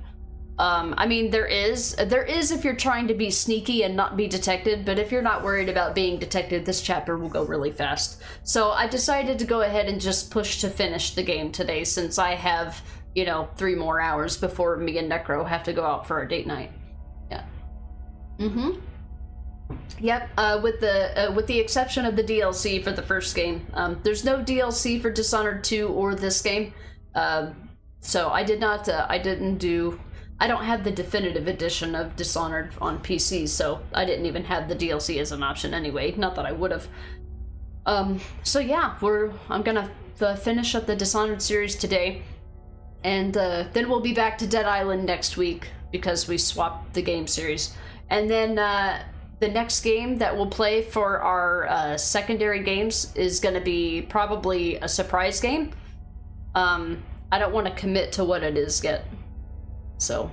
I mean, there is if you're trying to be sneaky and not be detected, but if you're not worried about being detected, this chapter will go really fast. So I decided to go ahead and just push to finish the game today, since I have, 3 more hours before me and Necro have to go out for our date night. Yeah. Yep, with the exception of the DLC for the first game. There's no DLC for Dishonored 2 or this game. So I don't have the definitive edition of Dishonored on PC, so I didn't even have the DLC as an option anyway. Not that I would have. So yeah, I'm gonna finish up the Dishonored series today, and then we'll be back to Dead Island next week because we swapped the game series, and then the next game that we'll play for our secondary games is gonna be probably a surprise game. I don't want to commit to what it is yet. So,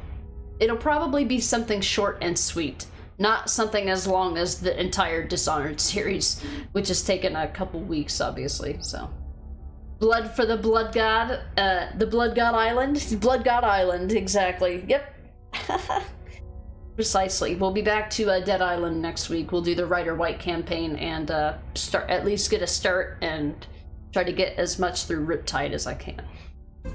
it'll probably be something short and sweet, not something as long as the entire Dishonored series, which has taken a couple weeks, obviously. So, blood for the Blood God, Blood God Island, exactly. Yep, precisely. We'll be back to Dead Island next week. We'll do the Rider White campaign and at least get a start and try to get as much through Riptide as I can.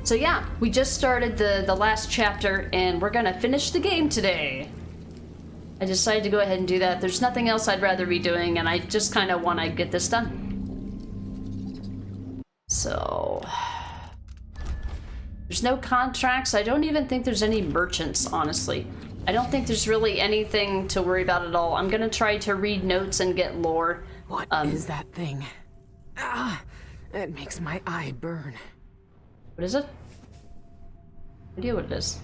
So yeah, we just started the last chapter, and we're gonna finish the game today. I decided to go ahead and do that. There's nothing else I'd rather be doing, and I just kind of want to get this done. So... there's no contracts. I don't even think there's any merchants, honestly. I don't think there's really anything to worry about at all. I'm gonna try to read notes and get lore. What is that thing? Ah, it makes my eye burn. What is it? No idea what it is.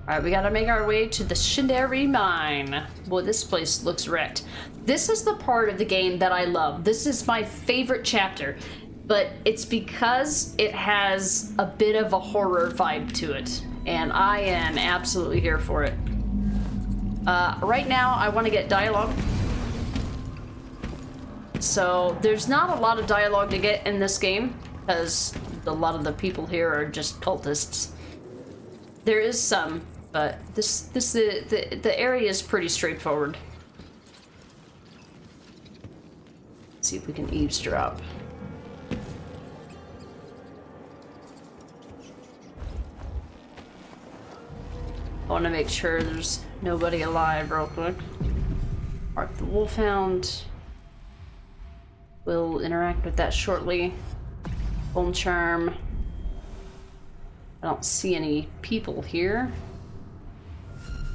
Alright, we gotta make our way to the Shindari Mine. Boy, this place looks wrecked. This is the part of the game that I love. This is my favorite chapter, but it's because it has a bit of a horror vibe to it, and I am absolutely here for it. Right now, I want to get dialogue. So, there's not a lot of dialogue to get in this game, because a lot of the people here are just cultists. There is some, but the area is pretty straightforward. Let's see if we can eavesdrop. I want to make sure there's nobody alive real quick. Mark the Wolfhound. We'll interact with that shortly. Bone Charm. I don't see any people here.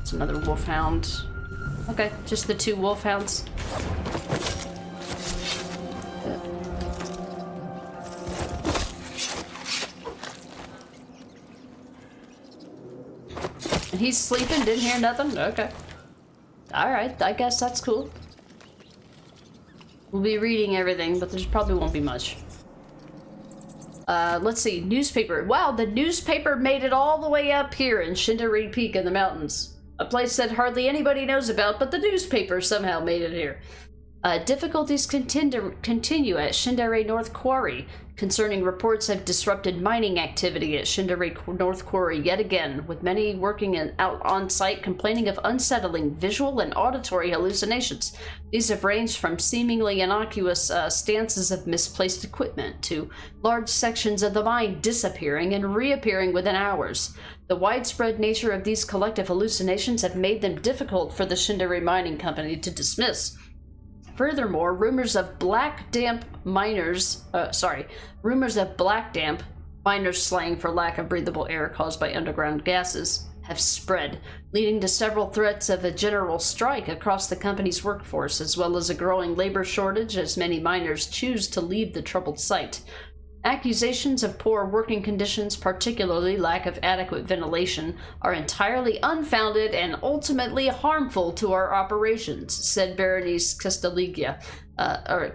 It's another Wolfhound. Okay, just the two Wolfhounds. And he's sleeping, didn't hear nothing? Okay. Alright, I guess that's cool. We'll be reading everything, but there's probably won't be much. Let's see, newspaper. Wow, the newspaper made it all the way up here in Shindari Peak in the mountains. A place that hardly anybody knows about, but the newspaper somehow made it here. Difficulties continue at Shindari North Quarry concerning reports of disrupted mining activity at Shindari North Quarry yet again, with many working out on site complaining of unsettling visual and auditory hallucinations. These have ranged from seemingly innocuous stances of misplaced equipment to large sections of the mine disappearing and reappearing within hours. The widespread nature of these collective hallucinations have made them difficult for the Shindari Mining Company to dismiss. Furthermore, rumors of black damp, miners slang for lack of breathable air caused by underground gases, have spread, leading to several threats of a general strike across the company's workforce, as well as a growing labor shortage as many miners choose to leave the troubled site. Accusations of poor working conditions, particularly lack of adequate ventilation, are entirely unfounded and ultimately harmful to our operations, said Berenice Castiglia, a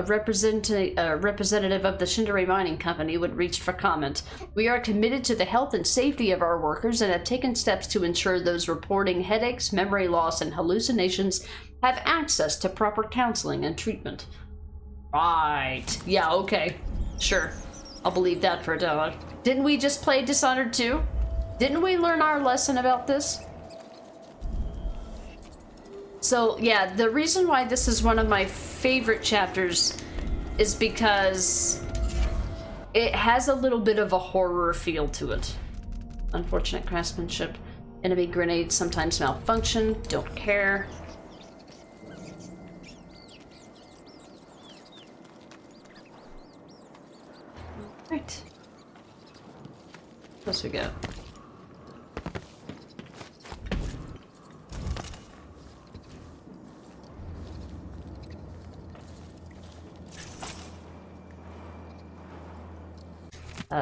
representative of the Shindari Mining Company, when reached for comment. We are committed to the health and safety of our workers and have taken steps to ensure those reporting headaches, memory loss, and hallucinations have access to proper counseling and treatment. Right. Yeah, okay. Sure. I'll believe that for a dollar. Didn't we just play Dishonored 2? Didn't we learn our lesson about this? So, yeah, the reason why this is one of my favorite chapters is because it has a little bit of a horror feel to it. Unfortunate craftsmanship. Enemy grenades sometimes malfunction. Don't care. Right. What else we got?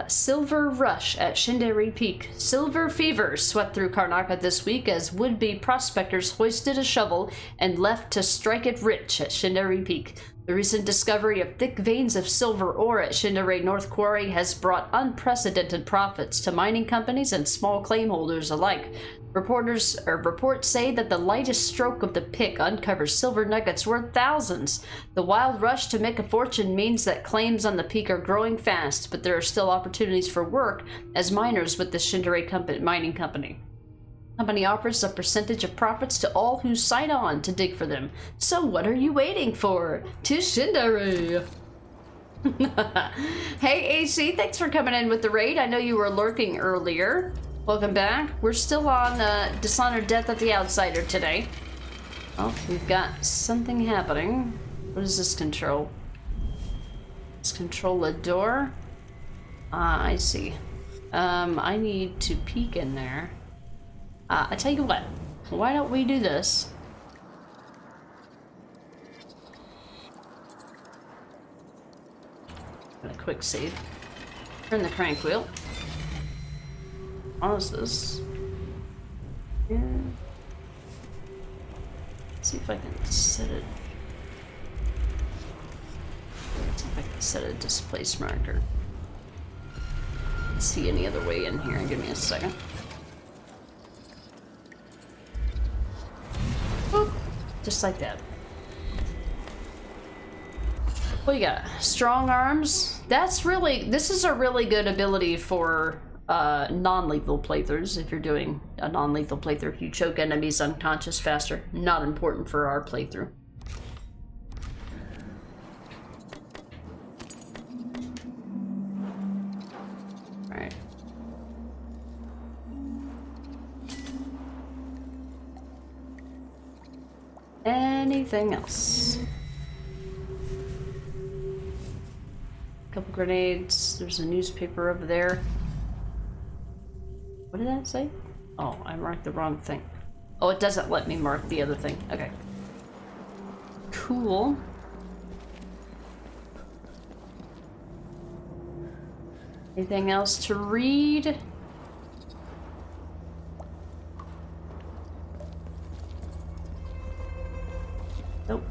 Silver rush at Shindari Peak. Silver fever swept through Karnaca this week as would-be prospectors hoisted a shovel and left to strike it rich at Shindari Peak. The recent discovery of thick veins of silver ore at Shindari North Quarry has brought unprecedented profits to mining companies and small claim holders alike. Reports say that the lightest stroke of the pick uncovers silver nuggets worth thousands. The wild rush to make a fortune means that claims on the peak are growing fast, but there are still opportunities for work as miners with the Shindari Mining Company. The company offers a percentage of profits to all who sign on to dig for them. So what are you waiting for? To Shindari! Hey AC, thanks for coming in with the raid. I know you were lurking earlier. Welcome back. We're still on Dishonored Death of the Outsider today. Oh, we've got something happening. What does this control? Let's control a door. Ah, I see. I need to peek in there. I tell you what, why don't we do this? A quick save. Turn the crank wheel. Pause this. Yeah. Let's see if I can set it. Let's see if I can set a displace marker. Let's see any other way in here. Give me a second. Boop. Just like that. What you got? Strong arms. That's really, this is a really good ability for non-lethal playthroughs. If you're doing a non-lethal playthrough, you choke enemies unconscious faster. Not important for our playthrough. Alright. Anything else? Couple grenades. There's a newspaper over there. What did that say? Oh, I marked the wrong thing. Oh, it doesn't let me mark the other thing. Okay. Cool. Anything else to read? Nope.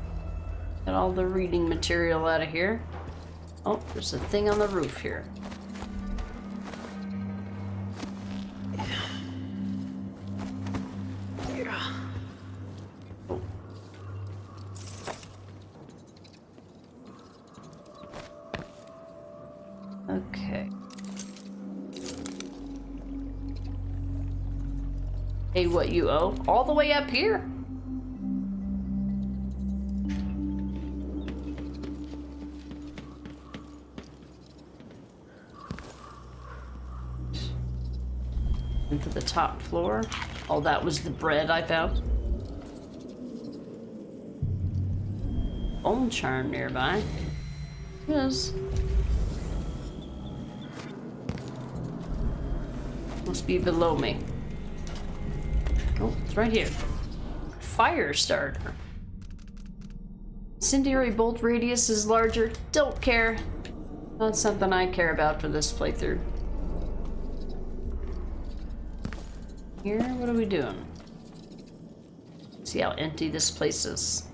Got all the reading material out of here. Oh, there's a thing on the roof here. Oh. Okay. Hey, what you owe? All the way up here? Into the top floor. Oh, that was the bread I found. Bone charm nearby. Yes. Must be below me. Oh, it's right here. Fire starter. Incendiary bolt radius is larger. Don't care. Not something I care about for this playthrough. Here, what are we doing? See how empty this place is.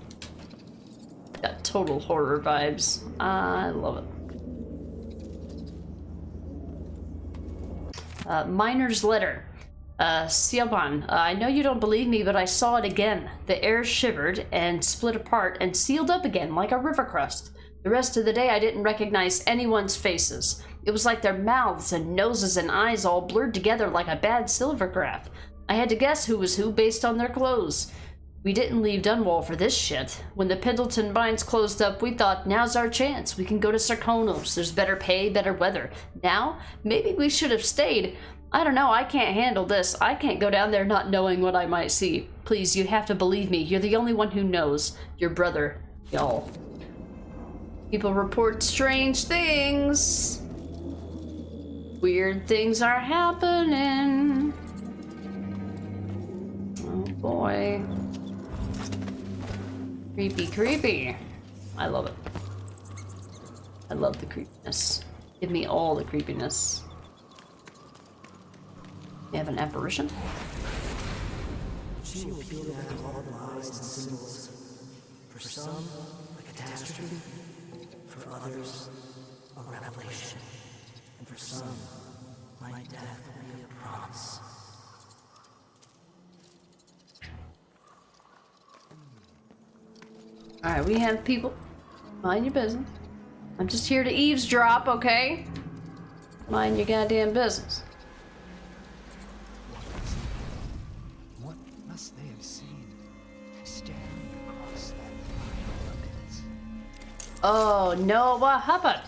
Got total horror vibes. I love it. Miner's letter. Siobhan, I know you don't believe me, but I saw it again. The air shivered and split apart and sealed up again like a river crust. The rest of the day I didn't recognize anyone's faces. It was like their mouths and noses and eyes all blurred together like a bad silvergraph. I had to guess who was who based on their clothes. We didn't leave Dunwall for this shit. When the Pendleton mines closed up, we thought, now's our chance. We can go to Sarkonos. There's better pay, better weather. Now, maybe we should have stayed. I don't know, I can't handle this. I can't go down there not knowing what I might see. Please, you have to believe me. You're the only one who knows. Your brother, y'all. People report strange things. Weird things are happening. Oh boy. Creepy, creepy. I love it. I love the creepiness. Give me all the creepiness. They have an apparition? She will peel back all the lies and symbols. For some, a catastrophe. For others, a revelation. And for some, my death will be a promise. Alright, we have people. Mind your business. I'm just here to eavesdrop, okay? Mind your goddamn business. What must they have seen staring across that abyss? Oh no, what happened?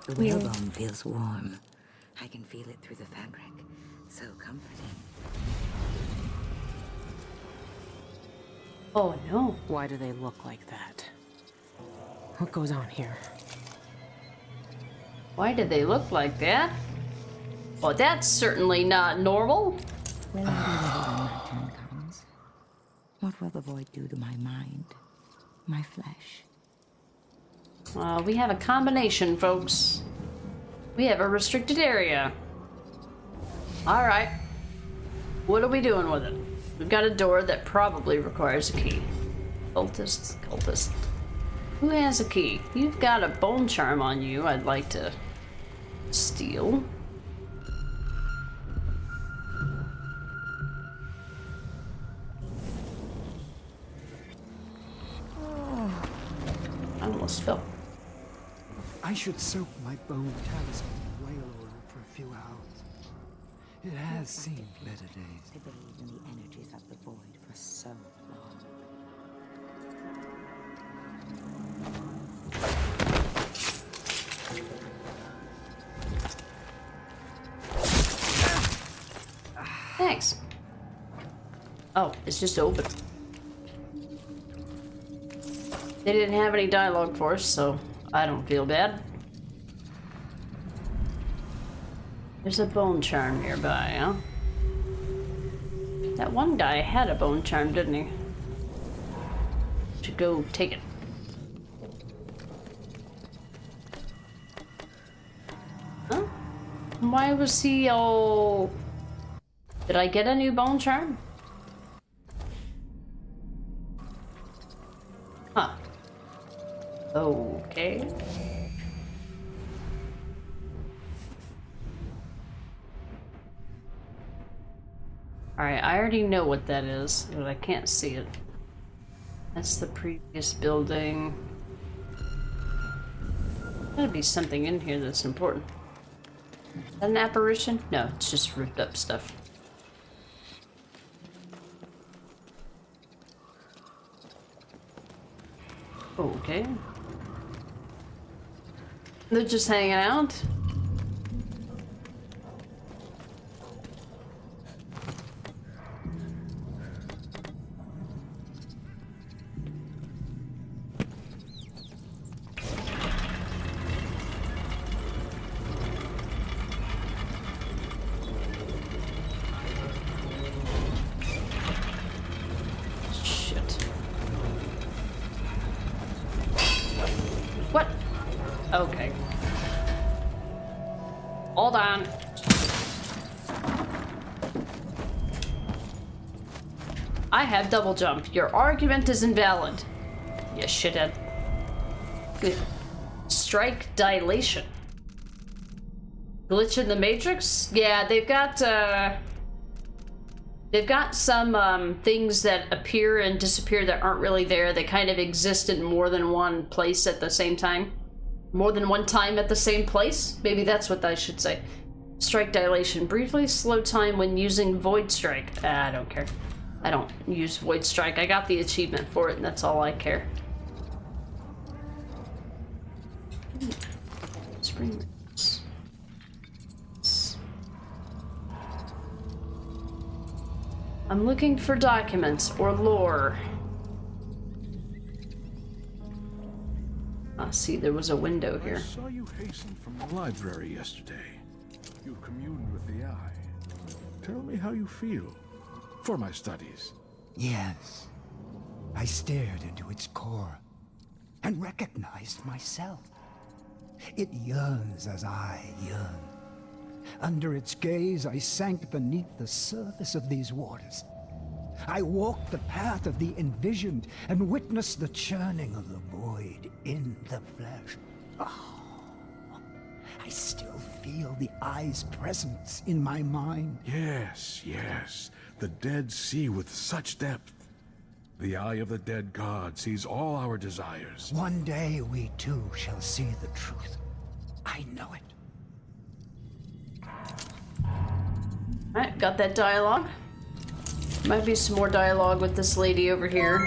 The whalebone feels warm. I can feel it through the fabric. So comforting. Oh no. Why do they look like that? What goes on here? Why do they look like that? Well, that's certainly not normal. Will I be ready when What will the void do to my mind, my flesh? We have a combination, folks. We have a restricted area. Alright. What are we doing with it? We've got a door that probably requires a key. Cultist. Who has a key? You've got a bone charm on you I'd like to steal. I almost fell. I should soak my bone talisman in whale oil for a few hours. It has seen better days. To bathe in the energies of the void for so long. Thanks. Oh, it's just open. They didn't have any dialogue for us, so I don't feel bad. There's a bone charm nearby, huh? That one guy had a bone charm, didn't he? Should go take it. Huh? Why was he all... Did I get a new bone charm? Huh. Okay. Alright, I already know what that is, but I can't see it. That's the previous building. Gotta be something in here that's important. Is that an apparition? No, it's just ripped up stuff. Okay. They're just hanging out. Okay. Hold on. I have double jump. Your argument is invalid. You shithead. Strike dilation. Glitch in the Matrix? Yeah, they've got some things that appear and disappear that aren't really there. They kind of exist in more than one place at the same time. More than one time at the same place? Maybe that's what I should say. Strike dilation. Briefly slow time when using Void Strike. I don't care. I don't use Void Strike. I got the achievement for it and that's all I care. Spring roots. I'm looking for documents or lore. Ah, see, there was a window here. I saw you hasten from the library yesterday. You communed with the eye. Tell me how you feel for my studies. Yes. I stared into its core and recognized myself. It yearns as I yearn. Under its gaze, I sank beneath the surface of these waters. I walked the path of the envisioned and witnessed the churning of the void in the flesh. Oh, I still feel the eye's presence in my mind. Yes, yes. The dead see with such depth. The eye of the dead god sees all our desires. One day we too shall see the truth. I know it. Alright, got that dialogue. Might be some more dialogue with this lady over here.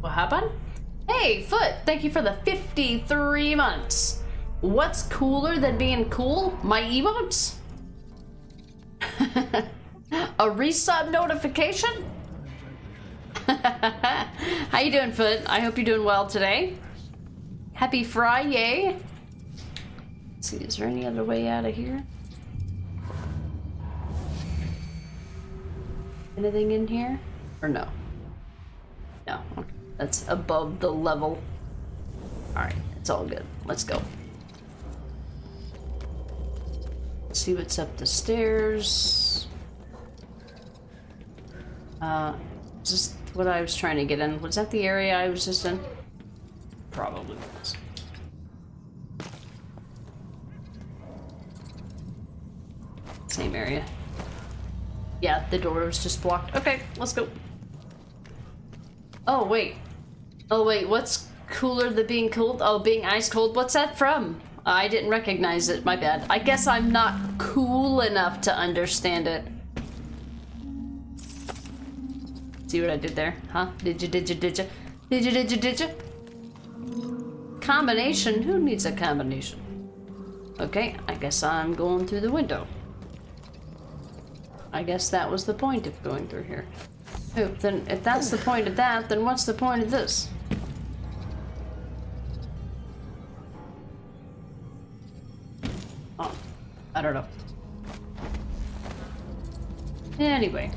What happened? Hey, Foot, thank you for the 53 months. What's cooler than being cool? My emotes? A resub notification? How you doing, Foot? I hope you're doing well today. Happy Friday. Let's see, is there any other way out of here? Anything in here? Or no? No. Okay. That's above the level. Alright, it's all good. Let's go. Let's see what's up the stairs. Just what I was trying to get in. Was that the area I was just in? Probably was. Same area. Yeah, the door was just blocked. Okay, let's go. Oh, wait. Oh, wait, what's cooler than being cold? Oh, being ice cold. What's that from? I didn't recognize it. My bad. I guess I'm not cool enough to understand it. See what I did there? Huh? Did you? Combination? Who needs a combination? Okay, I guess I'm going through the window. I guess that was the point of going through here. Oh, then if that's the point of that, then what's the point of this? Oh, I don't know. Anyway.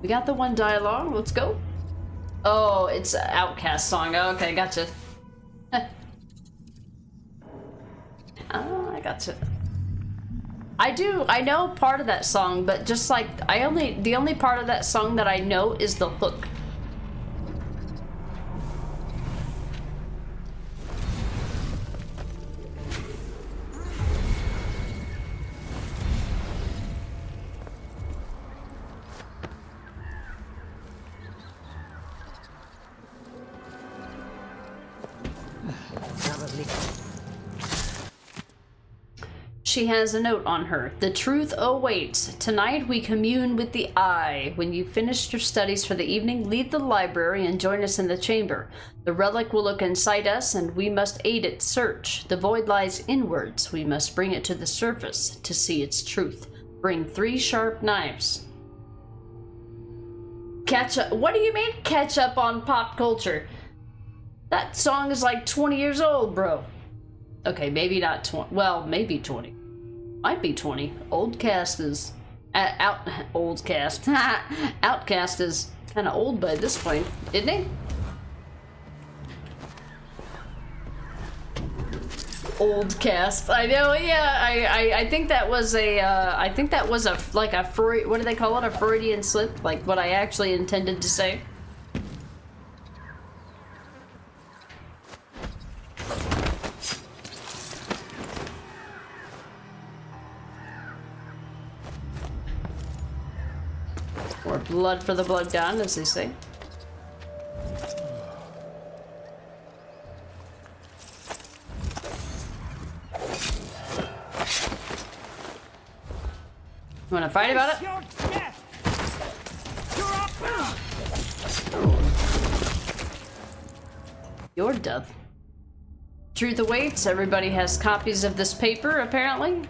We got the one dialogue, let's go. Oh, it's an Outcast song. Okay, gotcha. I gotcha. I know part of that song, but just like, the only part of that song that I know is the hook. She has a note on her. The truth awaits. Tonight we commune with the eye. When you've finished your studies for the evening, leave the library and join us in the chamber. The relic will look inside us, and we must aid its search. The void lies inwards. We must bring it to the surface to see its truth. Bring 3 sharp knives. Catch up. What do you mean catch up on pop culture? That song is like 20 years old, bro. Okay, maybe not 20. Well, maybe 20. Might be 20. Outcast is Outcast is kind of old by this point, isn't he? Oldcast. I know. Yeah. I think that was a. I think that was like a Freud. What do they call it? A Freudian slip. Like what I actually intended to say. Or blood for the blood down, as they say. You wanna fight about it? Your death. Truth awaits. Everybody has copies of this paper, apparently.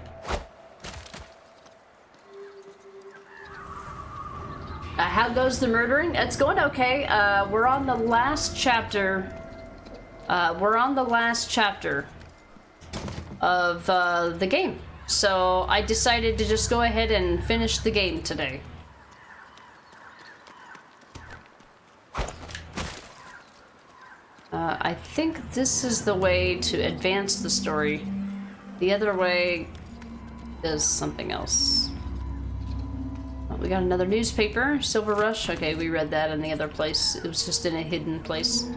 How goes the murdering? It's going okay. We're on the last chapter. We're on the last chapter of the game. So I decided to just go ahead and finish the game today. I think this is the way to advance the story. The other way does something else. We got another newspaper, Silver Rush. Okay, we read that in the other place. It was just in a hidden place.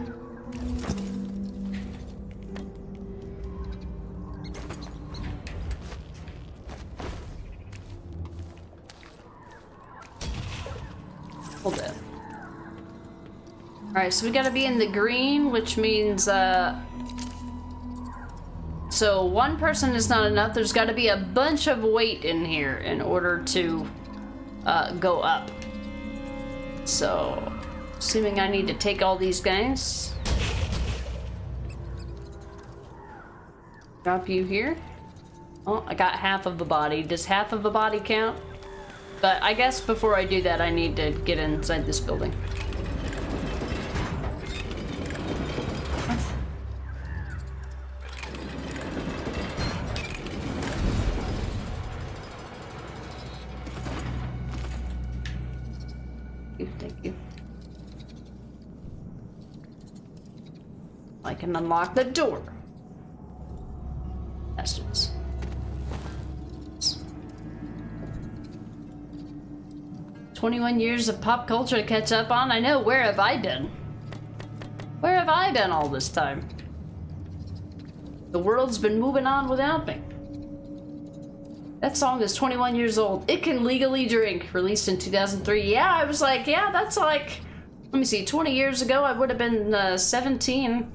Hold it. Alright, so we gotta be in the green, which means, so one person is not enough. There's gotta be a bunch of weight in here in order to go up. So, assuming I need to take all these guys. Drop you here. Oh, I got half of a body. Does half of a body count? But I guess before I do that, I need to get inside this building. I can unlock the door. Bastards. 21 years of pop culture to catch up on? I know, where have I been? Where have I been all this time? The world's been moving on without me. That song is 21 years old. It Can Legally Drink, released in 2003. Yeah, I was like, yeah, that's like, let me see, 20 years ago I would have been 17.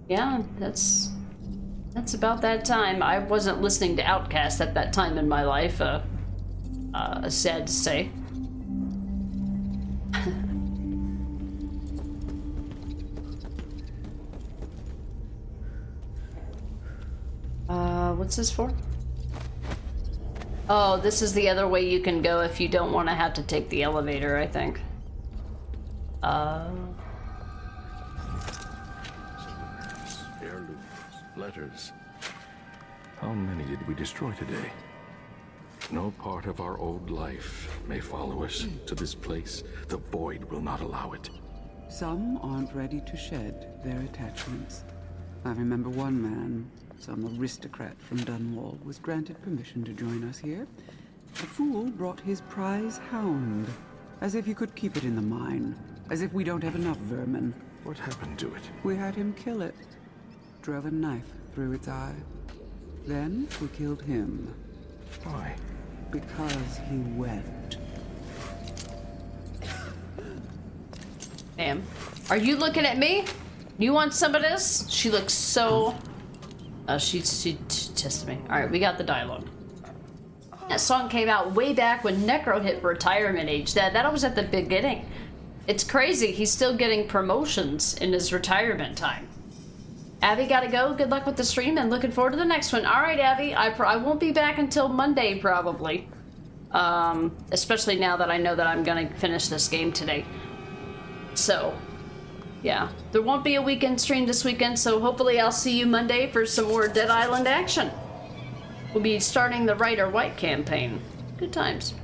Yeah, that's about that time. I wasn't listening to Outkast at that time in my life, sad to say. What's this for? Oh, this is the other way you can go if you don't want to have to take the elevator, I think. Heirlooms, letters. How many did we destroy today? No part of our old life may follow us to this place. The void will not allow it. Some aren't ready to shed their attachments. I remember one man, some aristocrat from Dunwall, was granted permission to join us here. The fool brought his prize hound, as if you could keep it in the mine, as if we don't have enough vermin. What happened to it? We had him kill it. Drove a knife through its eye. Then we killed him. Why? Because he wept. Ma'am, are you looking at me? You want some of this? She looks so... she tested me. Alright, we got the dialogue. That song came out way back when Necro hit retirement age. That was at the beginning. It's crazy. He's still getting promotions in his retirement time. Abby gotta go. Good luck with the stream and looking forward to the next one. Alright, Abby. I won't be back until Monday, probably. Especially now that I know that I'm gonna finish this game today. So... yeah, there won't be a weekend stream this weekend, so hopefully I'll see you Monday for some more Dead Island action. We'll be starting the Right or White campaign. Good times.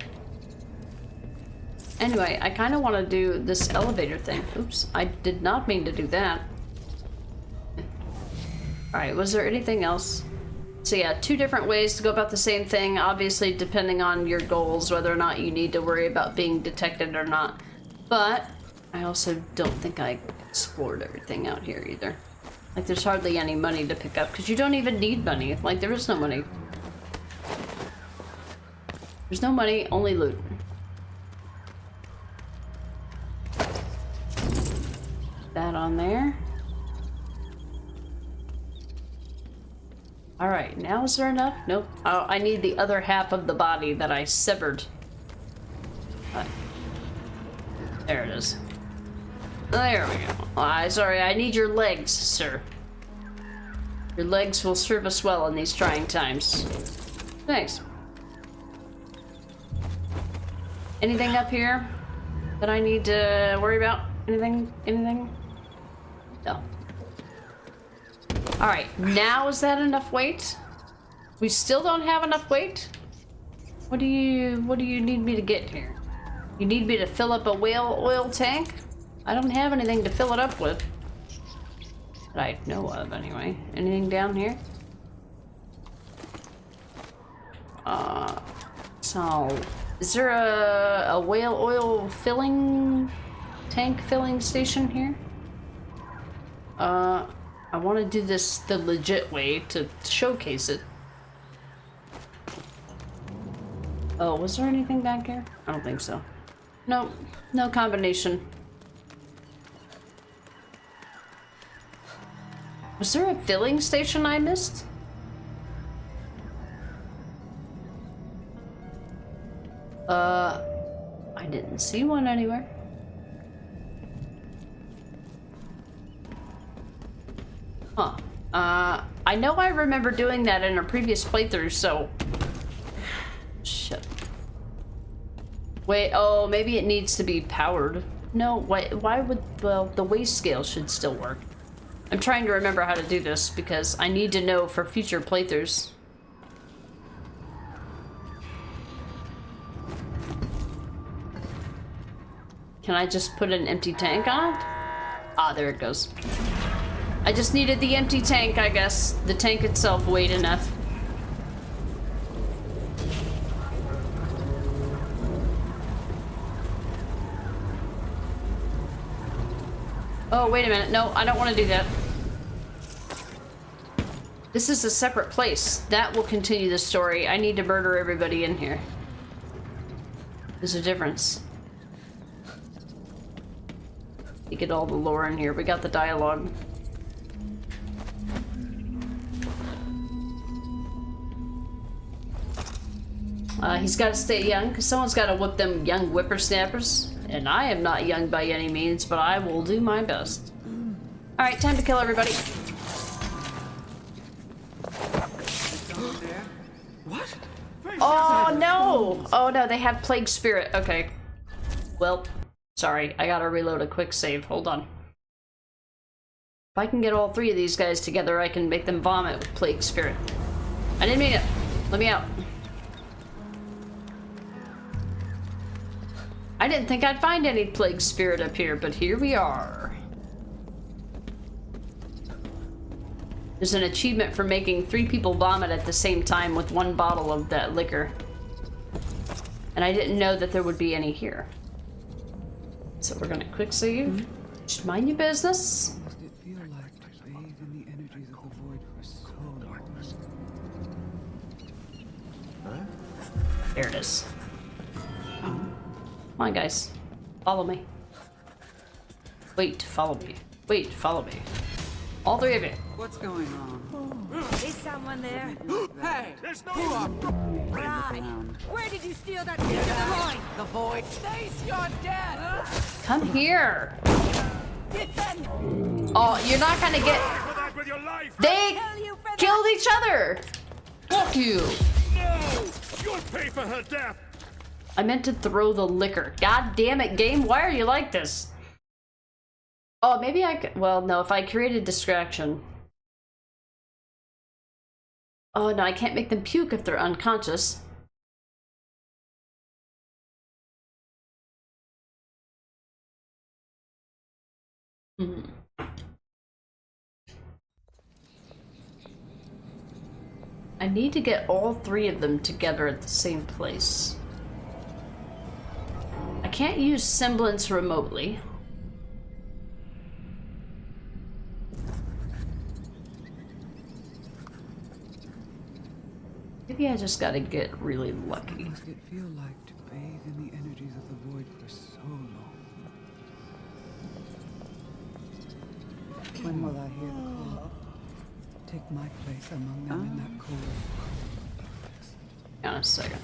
Anyway, I kind of want to do this elevator thing. Oops, I did not mean to do that. Alright, was there anything else? So yeah, 2 different ways to go about the same thing, obviously depending on your goals, whether or not you need to worry about being detected or not. But I also don't think I explored everything out here either. Like, there's hardly any money to pick up, because you don't even need money. Like, there is no money. There's no money, only loot. That on there. Alright, now is there enough? Nope. Oh, I need the other half of the body that I severed. There it is. There we go. Sorry, I need your legs, sir. Your legs will serve us well in these trying times. Thanks. Anything up here that I need to worry about? Anything? Anything? No. Alright, now is that enough weight? We still don't have enough weight? What do you need me to get here? You need me to fill up a whale oil tank? I don't have anything to fill it up with. That I know of, anyway. Anything down here? So... is there a whale oil tank filling station here? I want to do this the legit way to showcase it. Oh, was there anything back here? I don't think so. Nope, no combination. Was there a filling station I missed? I didn't see one anywhere. Huh. I know I remember doing that in a previous playthrough, so... shit. Wait, oh, maybe it needs to be powered. No, why would... well, the weigh scale should still work. I'm trying to remember how to do this, because I need to know for future playthroughs. Can I just put an empty tank on it? Ah, there it goes. I just needed the empty tank, I guess. The tank itself weighed enough. Oh, wait a minute. No, I don't want to do that. This is a separate place. That will continue the story. I need to murder everybody in here. There's a difference. You get all the lore in here. We got the dialogue. He's got to stay young, because someone's got to whip them young whippersnappers. And I am not young by any means, but I will do my best. Alright, time to kill everybody. What? Oh no! Oh no, they have Plague Spirit. Okay. Well, sorry. I gotta reload a quick save. Hold on. If I can get all three of these guys together, I can make them vomit with Plague Spirit. I didn't mean it. Let me out. I didn't think I'd find any Plague Spirit up here, but here we are. There's an achievement for making 3 people vomit at the same time with 1 bottle of that liquor. And I didn't know that there would be any here. So we're gonna quick save. Just mind your business. What must it feel like to bathe in the energies of the void for so long? There it is. Come on, guys. Follow me. Wait, follow me. Wait, follow me. All 3 of you. What's going on? Is someone there? Hey! There's no Right. Where did you steal that coin? The void. Stace, you're dead! Come here. Defend! Oh, you're not gonna get... They killed each other! Fuck you! No! You'll pay for her death! I meant to throw the liquor. God damn it, game. Why are you like this? Oh, maybe I could... Well, no, if I create a distraction... Oh, no, I can't make them puke if they're unconscious. I need to get all 3 of them together at the same place. I can't use semblance remotely. Maybe I just gotta get really lucky. What must it feel like to bathe in the energies of the void for so long? When will I hear the call? Take my place among them in that cold. Hang on a second.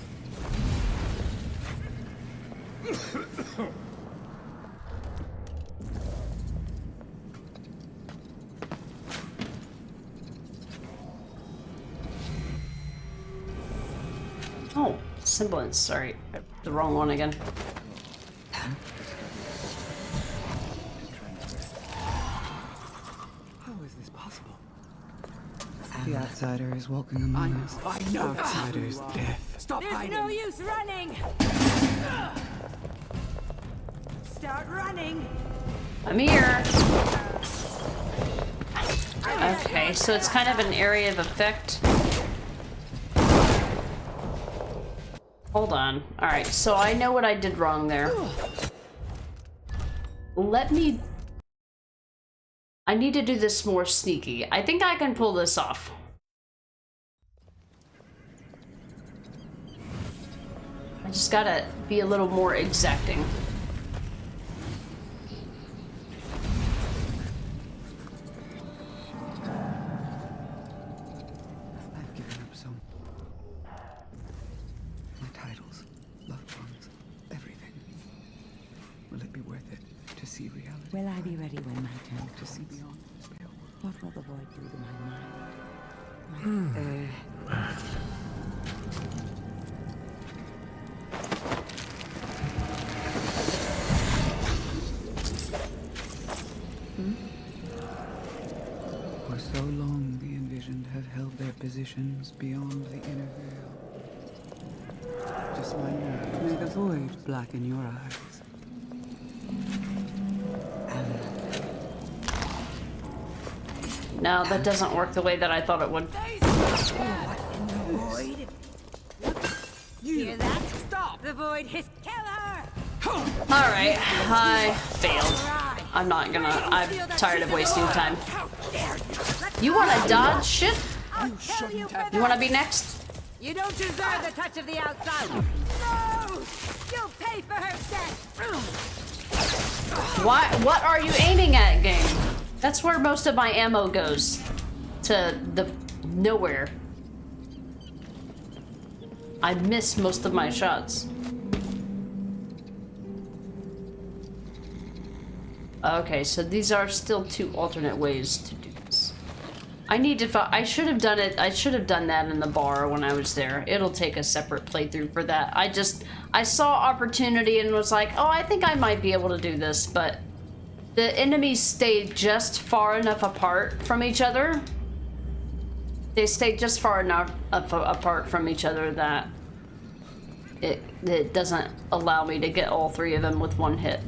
Oh, semblance. Sorry, the wrong one again. How is this possible? The outsider is walking among us. I know. Outsider's death. Stop hiding. There's no use running. Start running. I'm here. Okay, so it's kind of an area of effect. Hold on. Alright, so I know what I did wrong there. Let me... I need to do this more sneaky. I think I can pull this off. I just gotta be a little more exacting. I've given up some. My titles, loved ones, everything. Will it be worth it to see reality? Will I be ready when my turn To see comes? beyond this pale world? What will the void do to my mind? For so long, the envisioned have held their positions beyond the inner veil. Just my nerve. May the void blacken your eyes. No, that doesn't work the way that I thought it would. You hear that? Stop! The void his killer! Alright, I failed. I'm not gonna. I'm tired of wasting time. You wanna dodge shit? You wanna be next? You don't deserve the touch of the outside. No! You'll pay for her death! Why? What are you aiming at, game? That's where most of my ammo goes. To the nowhere. I miss most of my shots. Okay, so these are still two alternate ways to do this. I need to. I should have done it. I should have done that in the bar when I was there. It'll take a separate playthrough for that. I saw opportunity and was like, oh, I think I might be able to do this, but the enemies stayed just far enough apart from each other. They stayed just far enough apart from each other that it doesn't allow me to get all three of them with one hit.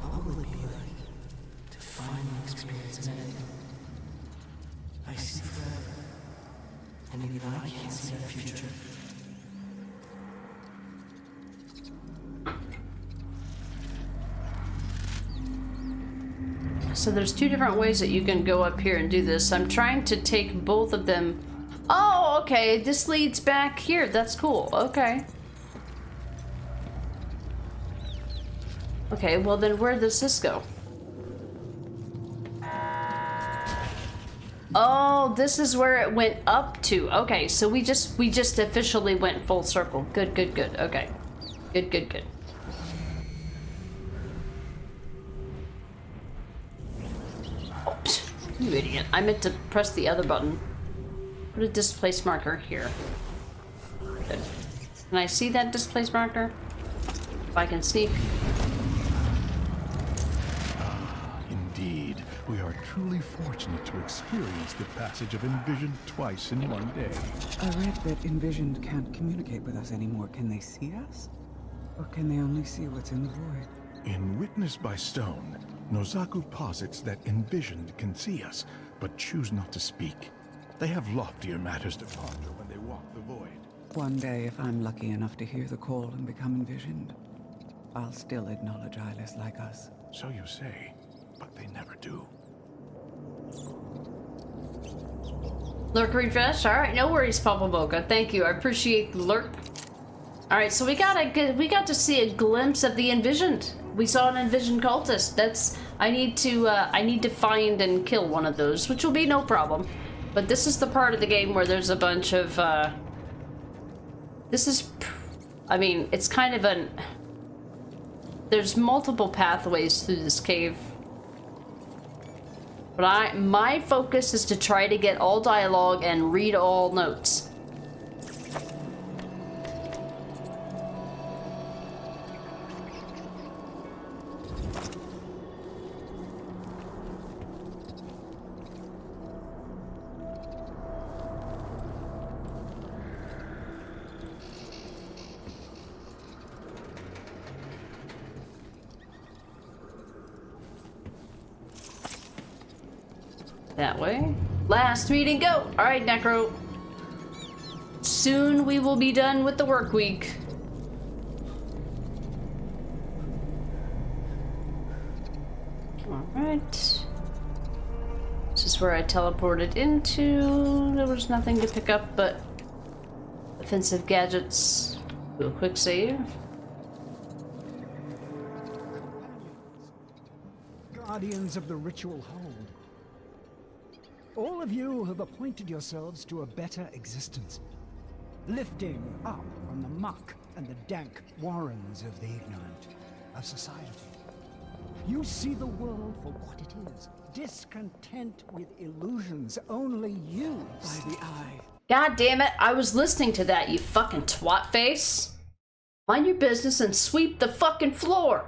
What will it be like to finally experience an end? I see forever, and even I can't see the future. So there's two different ways that you can go up here and do this. I'm trying to take both of them. Oh, okay. This leads back here. That's cool. Okay. Okay, well then where does this go? Oh, this is where it went up to. Okay, so we just officially went full circle. Good, good, good. Okay. Good, good, good. Oops, you idiot. I meant to press the other button. Put a displace marker here. Good. Can I see that displace marker? If I can sneak. Indeed, we are truly fortunate to experience the passage of Envisioned twice in one day. I read that Envisioned can't communicate with us anymore. Can they see us? Or can they only see what's in the void? In Witness by Stone, Nozaku posits that Envisioned can see us, but choose not to speak. They have loftier matters to ponder when they walk the void. One day, if I'm lucky enough to hear the call and become Envisioned, I'll still acknowledge eyeless like us. So you say, but they never do. Lurk refresh. All right, no worries, Papa Boca. Thank you. I appreciate the lurk. All right, so we got to see a glimpse of the Envisioned. We saw an Envisioned cultist. That's I need to find and kill one of those, which will be no problem. But this is the part of the game where there's a bunch of I mean, it's kind of an there's multiple pathways through this cave. But my focus is to try to get all dialogue and read all notes. That way. Last meeting, go! Alright, Necro. Soon we will be done with the work week. Alright. This is where I teleported into. There was nothing to pick up but offensive gadgets. Do a quick save. Guardians of the ritual hold. All of you have appointed yourselves to a better existence, lifting up from the muck and the dank warrens of the ignorant of society. You see the world for what it is, discontent with illusions only used by the eye. God damn it, I was listening to that, you fucking twat face. Mind your business and sweep the fucking floor.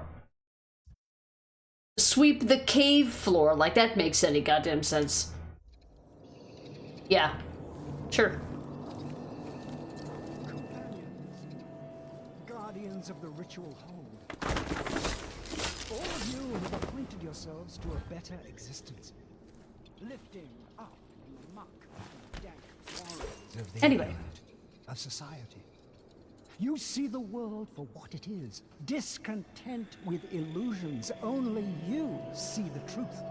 Sweep the cave floor, like that makes any goddamn sense. Yeah. Sure. Guardians of the ritual hold. All of you have appointed yourselves to a better existence. Lifting up in the muck and dank quarries of the Anyway. ignorant, of society. You see the world for what it is, discontent with illusions. Only you see the truth.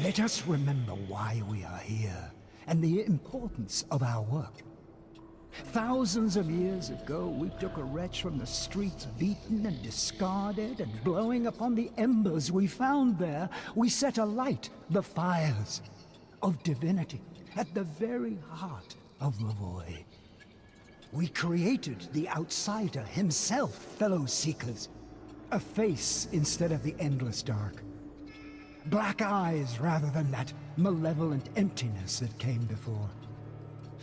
Let us remember why we are here, and the importance of our work. Thousands of years ago, we took a wretch from the streets, beaten and discarded, and blowing upon the embers we found there, we set alight the fires of divinity at the very heart of the void. We created the outsider himself, fellow seekers. A face instead of the endless dark. Black eyes rather than that malevolent emptiness that came before.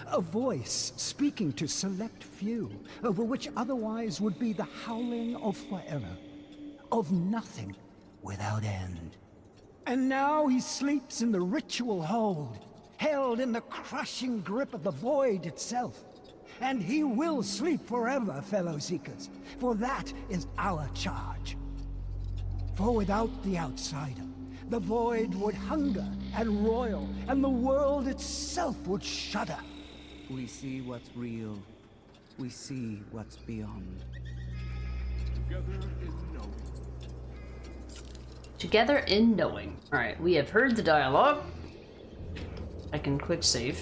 A voice speaking to select few, over which otherwise would be the howling of forever, of nothing without end. And now he sleeps in the ritual hold, held in the crushing grip of the void itself. And he will sleep forever, fellow seekers, for that is our charge. For without the outsider, the void would hunger and roil, and the world itself would shudder. We see what's real. We see what's beyond. Together in knowing. Together in knowing. Alright, we have heard the dialogue. I can quick save.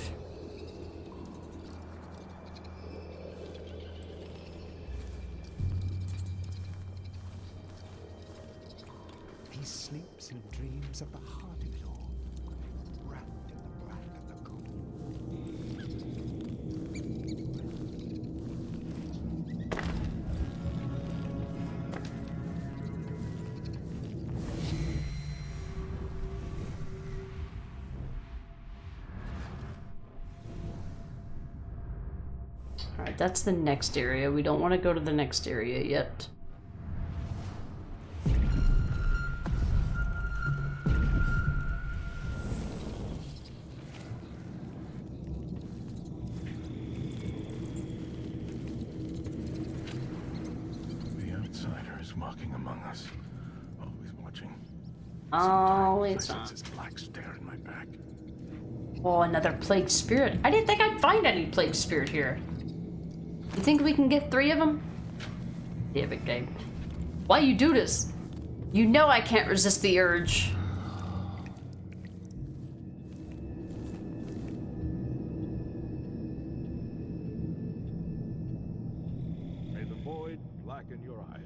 He sleeps and dreams of the heart of it all, wrapped in the black of the cold. Alright, that's the next area. We don't want to go to the next area yet. The outsider is walking among us, always watching. Always I on. sense his black stare in my back. Oh, another plague spirit. I didn't think I'd find any plague spirit here. You think we can get 3 of them? Yeah, big game. Why you do this? You know I can't resist the urge. May the void blacken your eyes.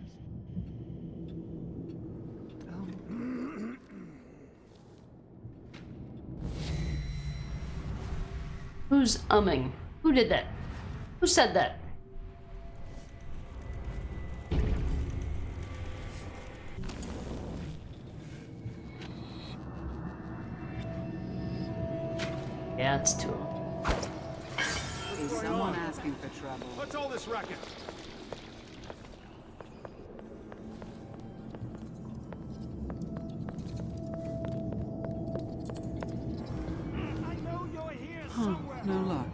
Who's umming? Who did that? Who said that? Yeah, it's 2 of them. Is someone asking for trouble? What's all this racket? Huh, no luck.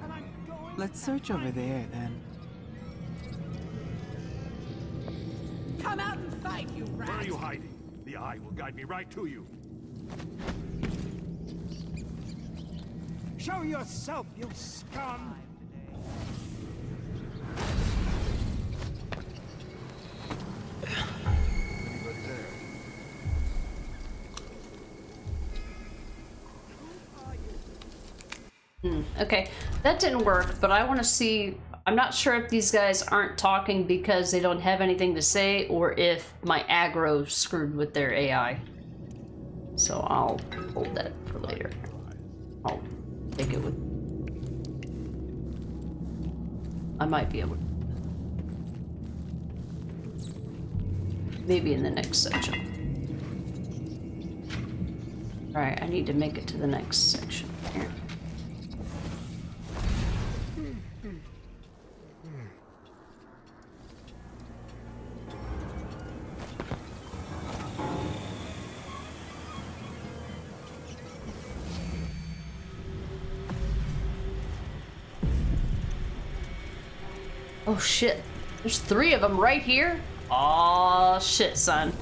Let's search over there, then. Come out and fight, you rat! Where are you hiding? The eye will guide me right to you. Show yourself, you scum! Anybody there? Okay, that didn't work, but I want to see... I'm not sure if these guys aren't talking because they don't have anything to say, or if my aggro screwed with their AI. So I'll hold that for later. I'll take it with... I might be able to... Maybe in the next section. Alright, I need to make it to the next section here. Oh shit. There's 3 of them right here? Aw, shit, son.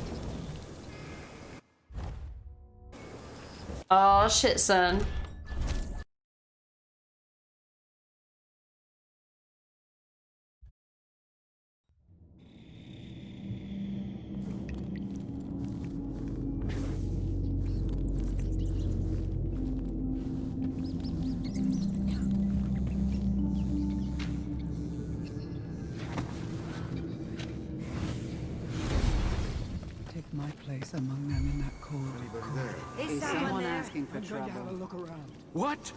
Aw, shit, son. Take my place among them in that cold. Anybody there? Is someone there? asking for trouble? Look around. What?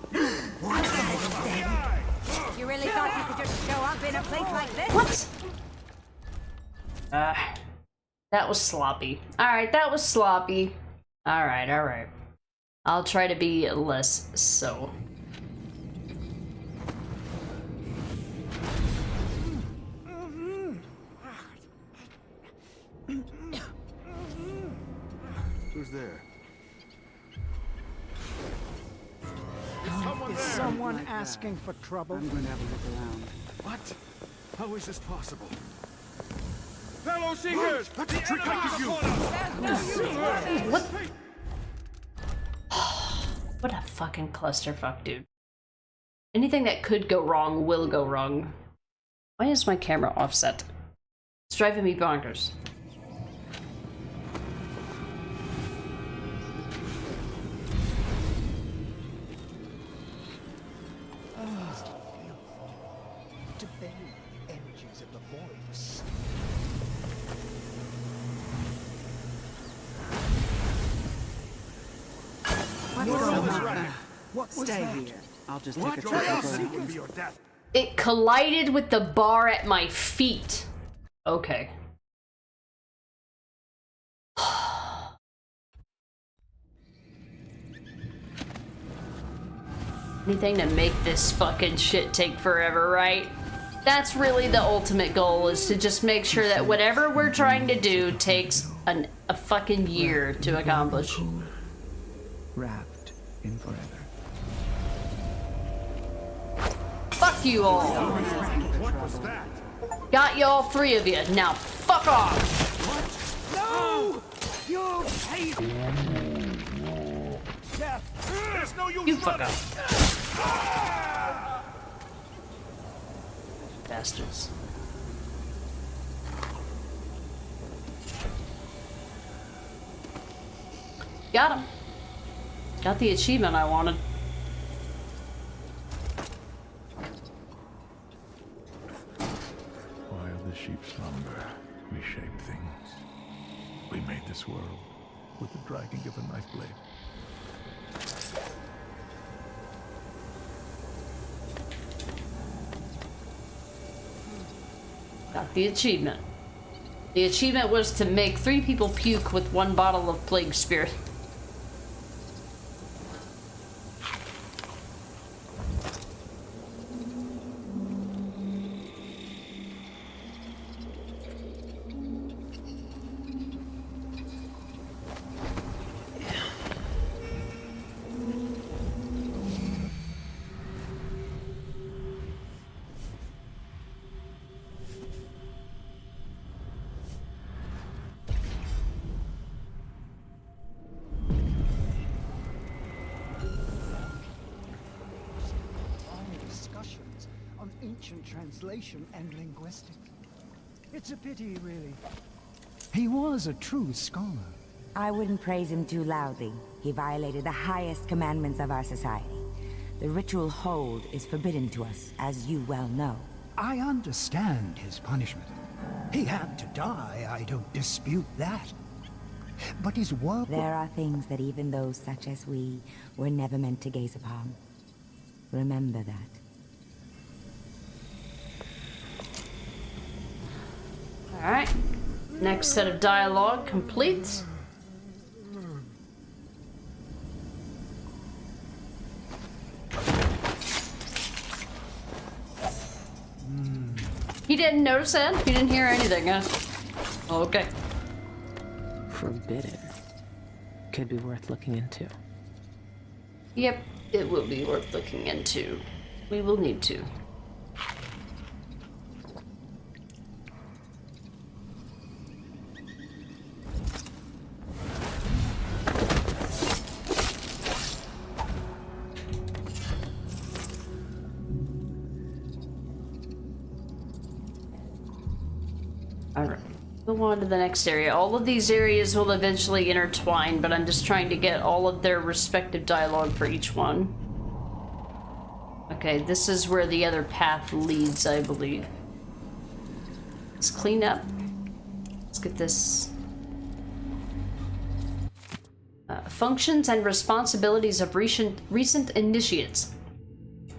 You really thought you could just show up in a place like this? What? That was sloppy. Alright, that was sloppy. Alright, alright. I'll try to be less so. Who's there? Is someone asking for trouble? I'm going to have a look around. What? How is this possible? Fellow seekers! That's a trick I could use! What? What a fucking clusterfuck, dude. Anything that could go wrong will go wrong. Why is my camera offset? It's driving me bonkers. To bury energies of the void for sleep. What's going on? What was Stay that? here. I'll just What? take a trip Fellow around. seekers! Be your death. It collided with the bar at my feet. Okay. Anything to make this fucking shit take forever, right? That's really the ultimate goal, is to just make sure that whatever we're trying to do takes a fucking year to accomplish. Wrapped in forever. Fuck you all. What was that? Got you all 3 of you. Now fuck off. No! You hate death! There's no use You fuck running. off. Bastards. Got him. Got the achievement I wanted. While the sheep slumber, we shape things. We made this world with the dragging of a knife blade. Got the achievement. The achievement was to make 3 people puke with 1 bottle of Plague Spirit. Discussions on ancient translation and linguistics. It's a pity, really. He was a true scholar. I wouldn't praise him too loudly. He violated the highest commandments of our society. The ritual hold is forbidden to us, as you well know. I understand his punishment. He had to die, I don't dispute that. But his work... There are things that even those such as we were never meant to gaze upon. Remember that. Alright. Next set of dialogue complete. He didn't notice that? He didn't hear anything, huh? Okay. Forbidden. Could be worth looking into. Yep, it will be worth looking into. We will need to. Alright. Go on to the next area. All of these areas will eventually intertwine, but I'm just trying to get all of their respective dialogue for each one. Okay, this is where the other path leads, I believe. Let's clean up. Let's get this. Functions and responsibilities of recent initiates.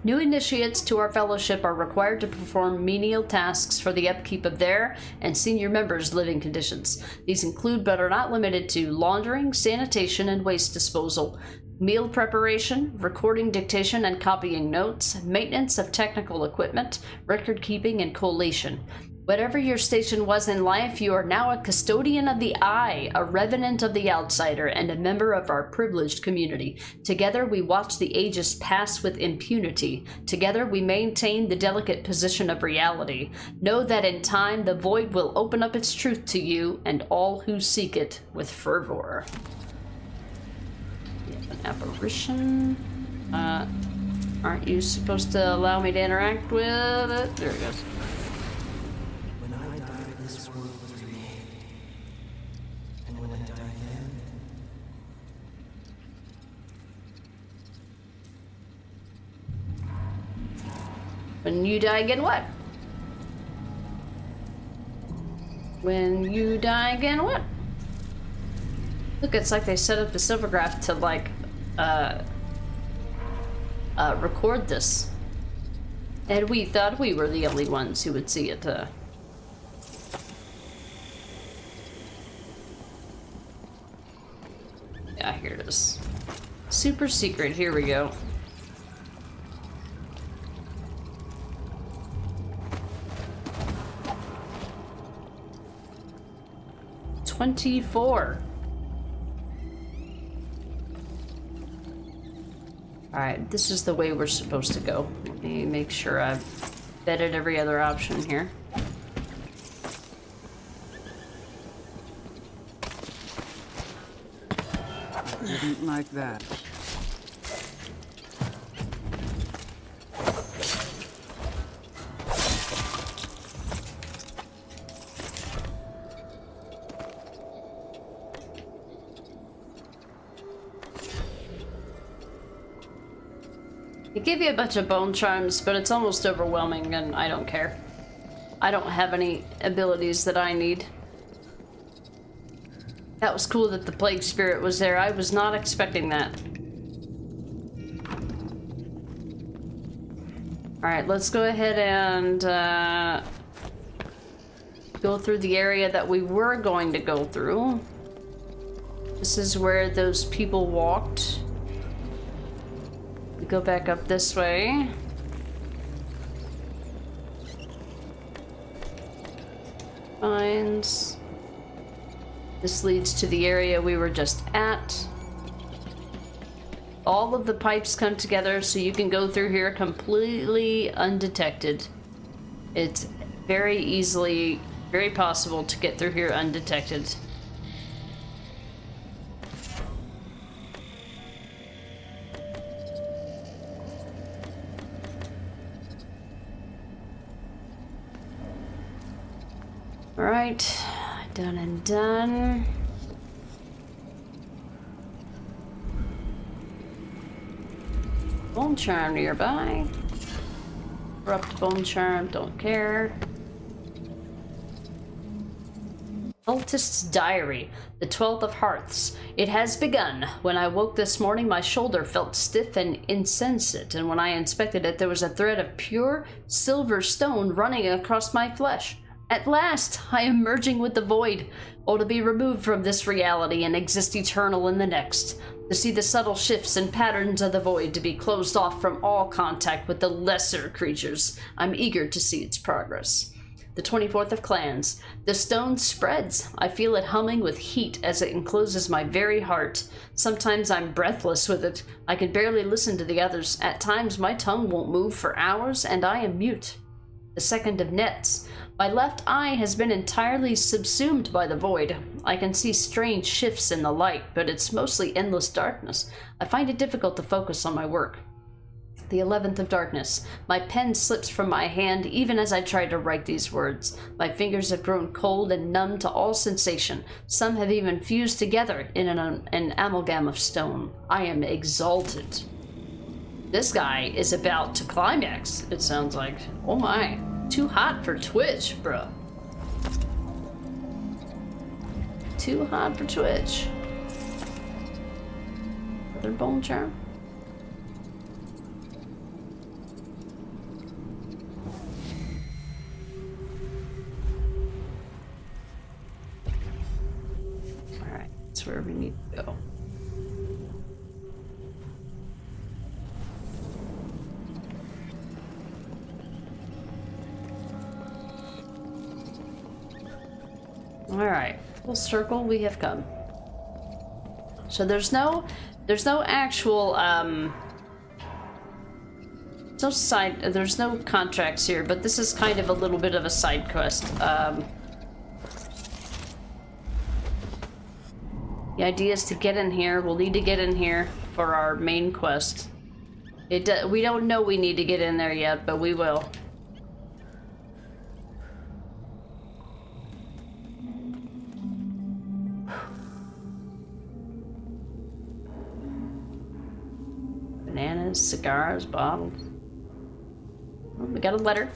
New initiates to our fellowship are required to perform menial tasks for the upkeep of their and senior members' living conditions. These include, but are not limited to, laundering, sanitation, and waste disposal, meal preparation, recording, dictation, and copying notes, maintenance of technical equipment, record keeping, and collation. Whatever your station was in life, you are now a custodian of the eye, a revenant of the outsider, and a member of our privileged community. Together we watch the ages pass with impunity. Together we maintain the delicate position of reality. Know that in time the void will open up its truth to you and all who seek it with fervor. We have an apparition. Aren't you supposed to allow me to interact with it? There it goes. This world was remade, and when I die again, when you die again, what? When you die again, what? Look, it's like they set up the silvergraph to like record this, and we thought we were the only ones who would see it. Yeah, here it is. Super secret, here we go. $24. Alright, this is the way we're supposed to go. Let me make sure I've vetted every other option here. Didn't like that. They give you a bunch of bone charms, but it's almost overwhelming and I don't care. I don't have any abilities that I need. That was cool that the plague spirit was there. I was not expecting that. Alright, let's go ahead and go through the area that we were going to go through. This is where those people walked. We go back up this way. Finds. This leads to the area we were just at. All of the pipes come together so you can go through here completely undetected. It's very possible to get through here undetected. All right. Done and done. Bone charm nearby. Corrupt bone charm, don't care. Cultist's diary, the 12th of Hearths. It has begun. When I woke this morning, my shoulder felt stiff and insensate, and when I inspected it, there was a thread of pure silver stone running across my flesh. At last, I am merging with the void, or to be removed from this reality and exist eternal in the next. To see the subtle shifts and patterns of the void, to be closed off from all contact with the lesser creatures. I'm eager to see its progress. The 24th of Clans. The stone spreads. I feel it humming with heat as it encloses my very heart. Sometimes I'm breathless with it. I can barely listen to the others. At times my tongue won't move for hours and I am mute. The 2nd of Nets. My left eye has been entirely subsumed by the void. I can see strange shifts in the light, but it's mostly endless darkness. I find it difficult to focus on my work. The 11th of darkness. My pen slips from my hand even as I try to write these words. My fingers have grown cold and numb to all sensation. Some have even fused together in an amalgam of stone. I am exalted. This guy is about to climax, it sounds like. Oh my. Too hot for Twitch, bruh. Too hot for Twitch. Another bone charm. Alright, that's where we need to go. Alright, full circle we have come. So there's no actual there's no contracts here, but this is kind of a little bit of a side quest. The idea is to get in here. We'll need to get in here for our main quest. We don't know we need to get in there yet, but we will. Bananas, cigars, bottles. Oh, we got a letter.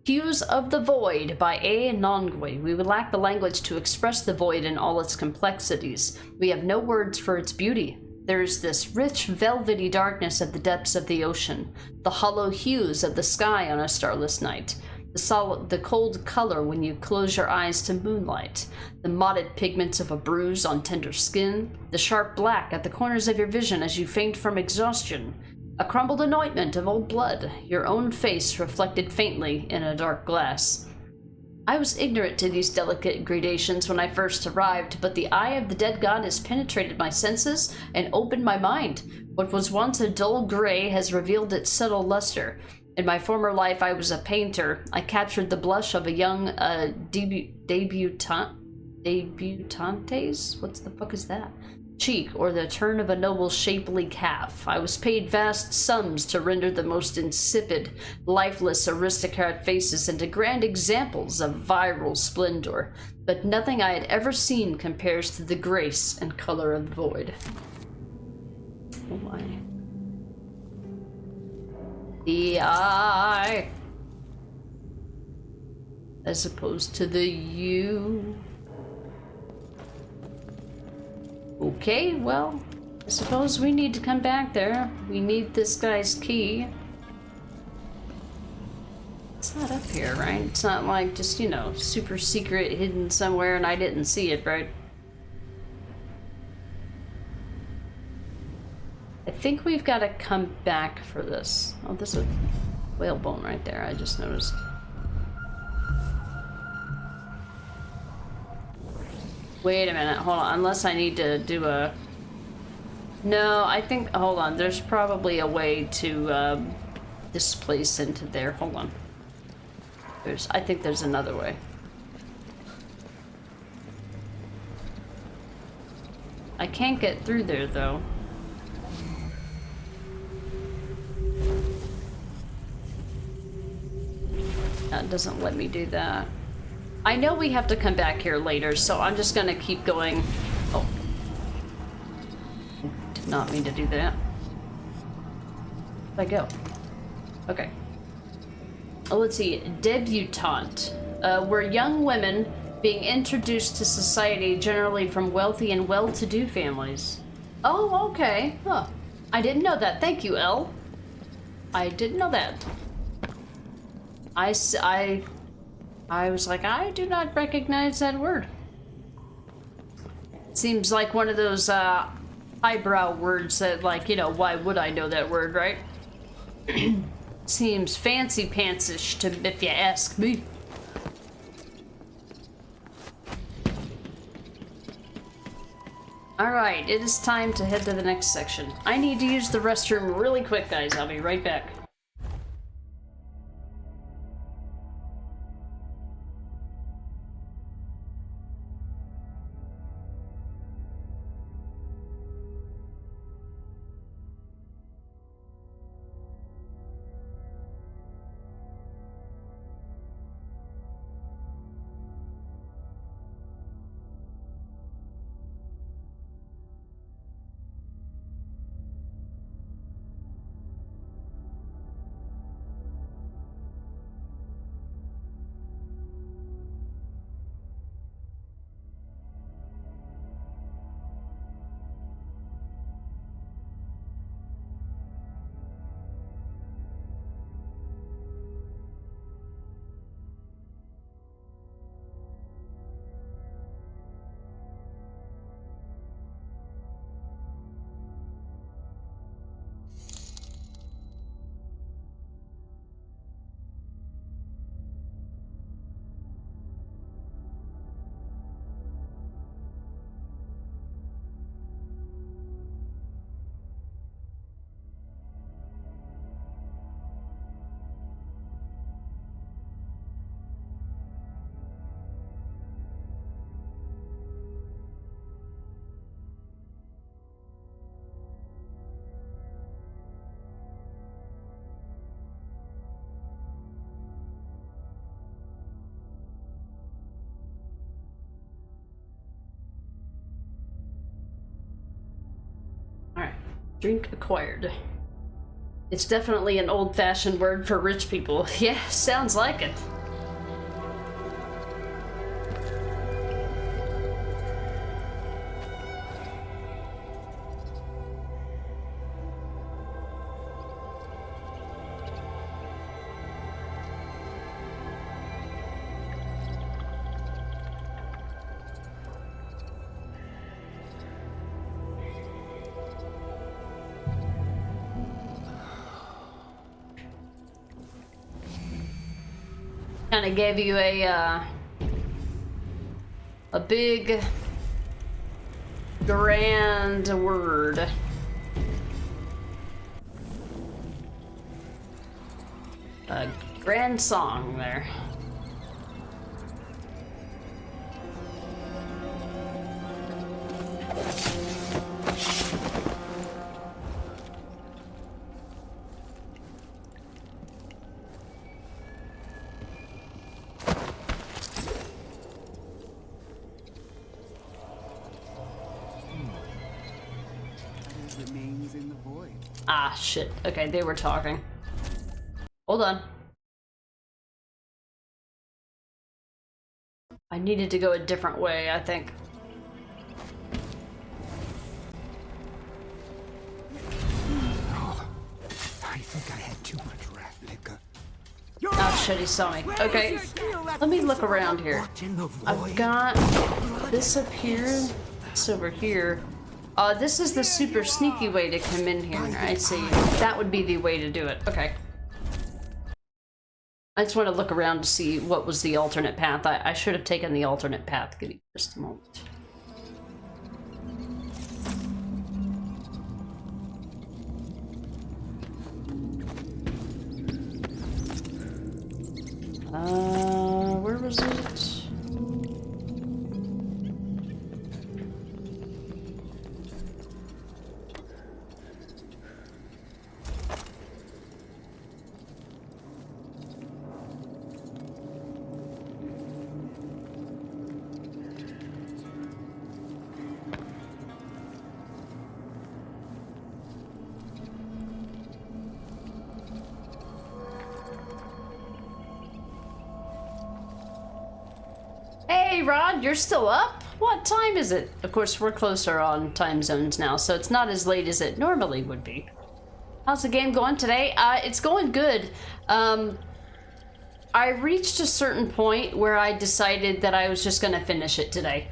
Hues of the Void by A. Nongui. We would lack the language to express the void in all its complexities. We have no words for its beauty. There is this rich, velvety darkness at the depths of the ocean, the hollow hues of the sky on a starless night, the cold color when you close your eyes to moonlight, the mottled pigments of a bruise on tender skin, the sharp black at the corners of your vision as you faint from exhaustion, a crumbled anointment of old blood, your own face reflected faintly in a dark glass. I was ignorant to these delicate gradations when I first arrived, but the eye of the dead god has penetrated my senses and opened my mind. What was once a dull gray has revealed its subtle luster. In my former life, I was a painter. I captured the blush of a young debutantes? What's the fuck is that? Cheek, or the turn of a noble shapely calf. I was paid vast sums to render the most insipid, lifeless aristocrat faces into grand examples of virile splendor, but nothing I had ever seen compares to the grace and color of the void. Oh my. The eye, as opposed to the you. Okay, well, I suppose we need to come back there. We need this guy's key. It's not up here, right? It's not like just, you know, super secret hidden somewhere and I didn't see it, right? I think we've got to come back for this. Oh, there's a whalebone right there, I just noticed. Wait a minute, hold on, unless I need to do a... No, I think, hold on, there's probably a way to displace into there. Hold on. I think there's another way. I can't get through there, though. That doesn't let me do that. I know we have to come back here later, so I'm just gonna keep going. Oh. Did not mean to do that. Where'd I go? Okay. Oh, let's see. Debutante. Were young women being introduced to society generally from wealthy and well-to-do families. Oh, okay. Huh. I didn't know that. Thank you, Elle. I didn't know that. I was like, I do not recognize that word. Seems like one of those highbrow words that, like, you know, why would I know that word, right? Seems fancy pantsish to, if you ask me. Alright, it is time to head to the next section. I need to use the restroom really quick, guys. I'll be right back. Drink acquired. It's definitely an old-fashioned word for rich people. Yeah, sounds like it. Kind of gave you a big grand word. A grand song there. Ah, shit. Okay, they were talking. Hold on. I needed to go a different way, I think. Oh, I think I had too much rat liquor. Oh shit, he saw me. Okay, let me look around here. I've got this up here, this over here. This is the super sneaky way to come in here. I see. That would be the way to do it. Okay. I just want to look around to see what was the alternate path. I should have taken the alternate path. Give me just a moment. Where was it? Hey Rod, you're still up? What time is it? Of course, we're closer on time zones now, so it's not as late as it normally would be. How's the game going today? It's going good. I reached a certain point where I decided that I was just gonna finish it today.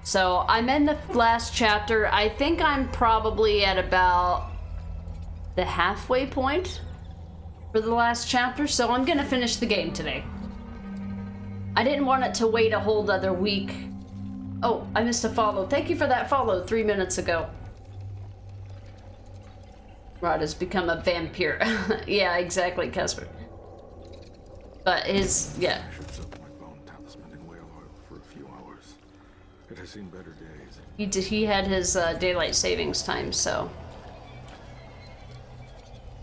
So I'm in the last chapter. I think I'm probably at about the halfway point for the last chapter, so I'm gonna finish the game today. I didn't want it to wait a whole other week. Oh, I missed a follow. Thank you for that follow 3 minutes ago. Rod has become a vampire. Yeah, exactly, Casper. But his, yeah. I should soak my bone talisman in whale oil for a few hours. It has seen better days. He had his daylight savings time, so.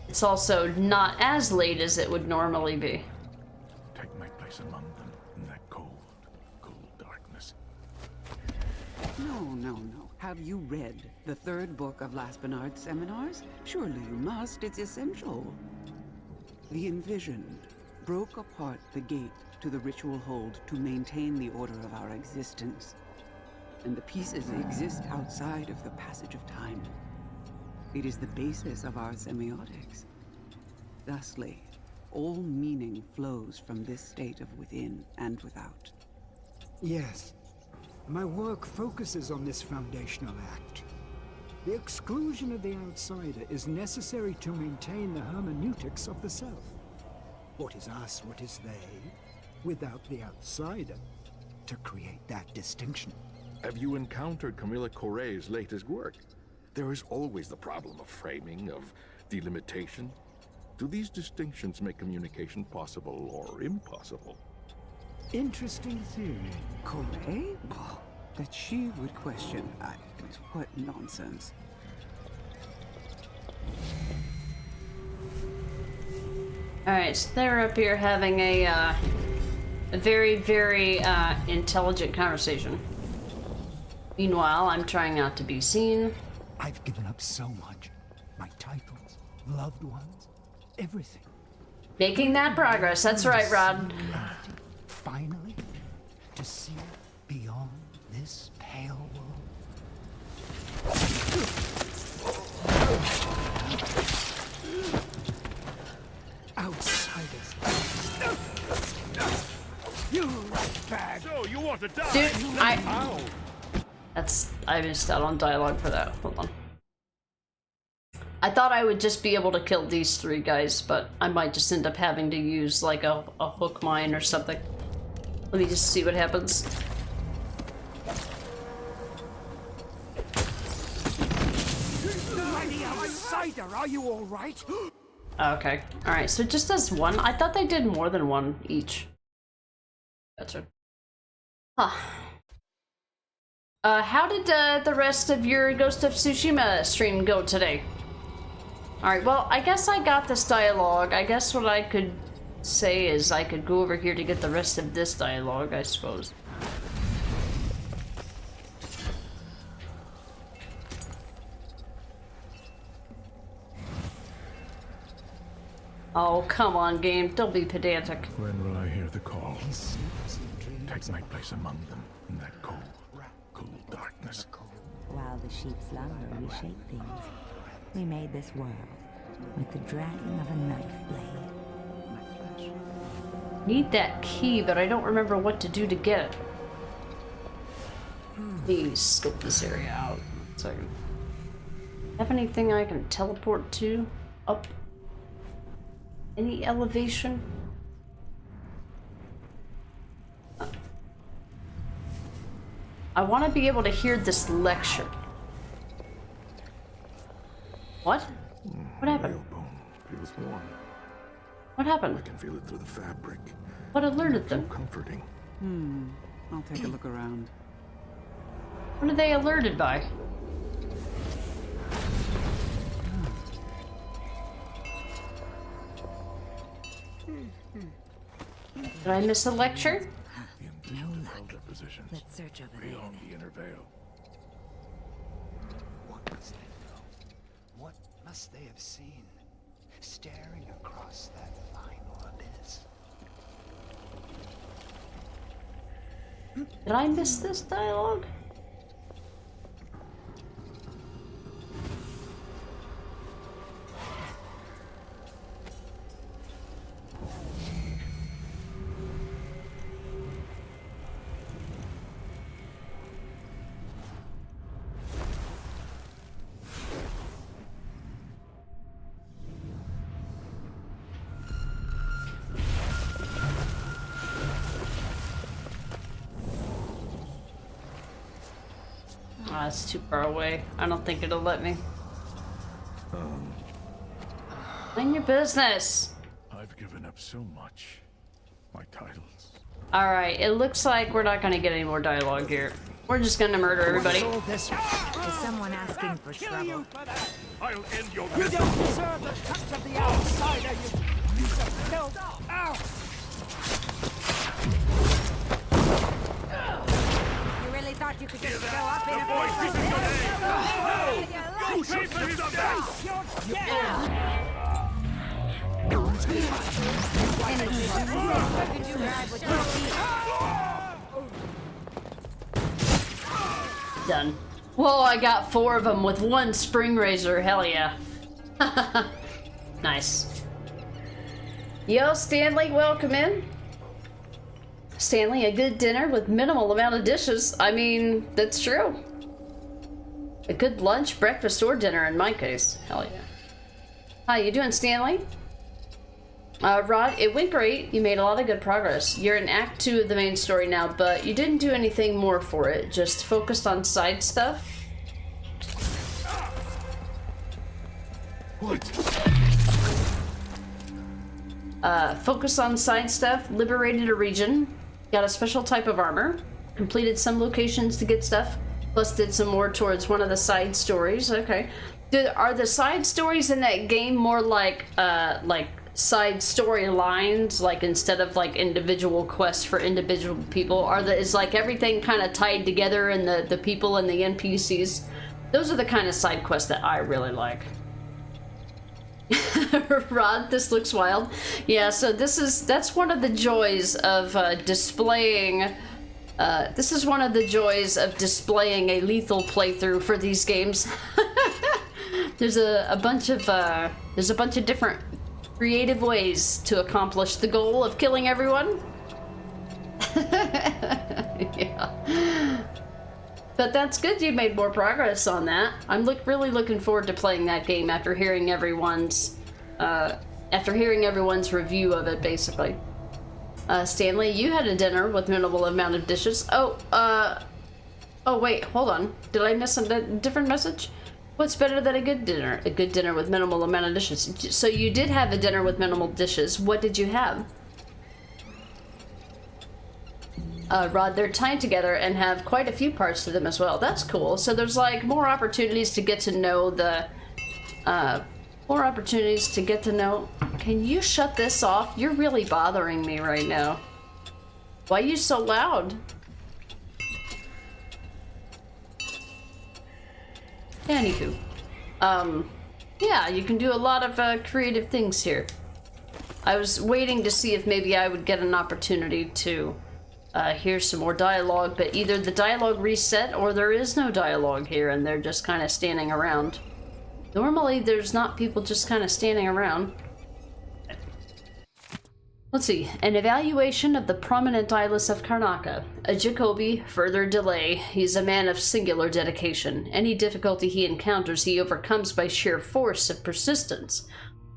It's also not as late as it would normally be. Take my place among them in that cold, cold darkness. No. Have you read the third book of Laspinard's seminars? Surely you must. It's essential. The Envisioned broke apart the gate to the ritual hold to maintain the order of our existence. And the pieces exist outside of the passage of time. It is the basis of our semiotics. Thusly, all meaning flows from this state of within and without. Yes. My work focuses on this foundational act. The exclusion of the outsider is necessary to maintain the hermeneutics of the self. What is us, what is they, without the outsider, to create that distinction. Have you encountered Camilla Correa's latest work? There is always the problem of framing, of delimitation. Do these distinctions make communication possible or impossible? Interesting theory. Correa? That she would question. What nonsense. Alright, so they're up here having a very, very intelligent conversation. Meanwhile, I'm trying not to be seen. I've given up so much. loved ones, everything. Making that progress. That's right, Rod. Finally, to see beyond this pale world. Outsiders. You right bag. So you want to die? Dude, I missed out on dialogue for that. Hold on. I thought I would just be able to kill these 3 guys, but I might just end up having to use like a hook mine or something. Let me just see what happens. Mighty outsider, are you all right? Okay. Alright, so it just does 1? I thought they did more than 1 each. Gotcha. Huh. How did the rest of your Ghost of Tsushima stream go today? Alright, well, I guess I got this dialogue. I guess what I could say is I could go over here to get the rest of this dialogue, I suppose. Oh, come on, game. Don't be pedantic. When will I hear the call? Take my place among them in that cold darkness. While the sheep slumber, we shape things. We made this world with the dragging of a knife blade. Need that key, but I don't remember what to do to get it. Please scope this area out. 1 second. Have anything I can teleport to? Up? Any elevation? I want to be able to hear this lecture. What? What happened? Feels warm. What happened? I can feel it through the fabric. What alerted them? Comforting. I'll take a look around. What are they alerted by? Did I miss a lecture? No luck. Let's search over there. Beyond the inner veil. What must they know? What must they have seen? Staring across that final abyss. Did I miss this dialogue? It's too far away. I don't think it'll let me. Mind your business. I've given up so much. My titles. Alright, it looks like we're not gonna get any more dialogue here. We're just gonna murder everybody. Is someone asking for trouble? I'll end your You don't deserve the touch of the outsider, you piece of filth! Ow! You really thought you could just show up in a place like this? Done. Whoa, I got 4 of them with 1 spring razor. Hell yeah. Nice. Yo, Stanley, welcome in. Stanley, a good dinner with minimal amount of dishes. I mean, that's true. A good lunch, breakfast, or dinner in my case. Hell yeah. How you doing, Stanley? Rod, it went great. You made a lot of good progress. You're in Act 2 of the main story now, but you didn't do anything more for it. Just focused on side stuff. What? Focus on side stuff, liberated a region, got a special type of armor, completed some locations to get stuff, plus did some more towards one of the side stories. Okay. Are the side stories in that game more like side storylines, like instead of like individual quests for individual people? Is like everything kind of tied together, and the people and the NPCs? Those are the kind of side quests that I really like. Rod, this looks wild. Yeah, so that's one of the joys of displaying. This is one of the joys of displaying a lethal playthrough for these games. There's a bunch of different creative ways to accomplish the goal of killing everyone. Yeah. But that's good you made more progress on that. I'm really looking forward to playing that game after hearing everyone's review of it, basically. Stanley, you had a dinner with minimal amount of dishes. Oh wait, hold on. Did I miss a different message? What's better than a good dinner? A good dinner with minimal amount of dishes. So you did have a dinner with minimal dishes. What did you have? Rod, they're tied together and have quite a few parts to them as well. That's cool. So there's like more opportunities to get to know the... Can you shut this off? You're really bothering me right now. Why are you so loud? Anywho. Yeah, you can do a lot of creative things here. I was waiting to see if maybe I would get an opportunity to hear some more dialogue, but either the dialogue reset or there is no dialogue here and they're just kind of standing around. Normally, there's not people just kind of standing around. Let's see. An evaluation of the prominent eyeless of Karnaca. A Jacobi, further delay. He's a man of singular dedication. Any difficulty he encounters, he overcomes by sheer force of persistence.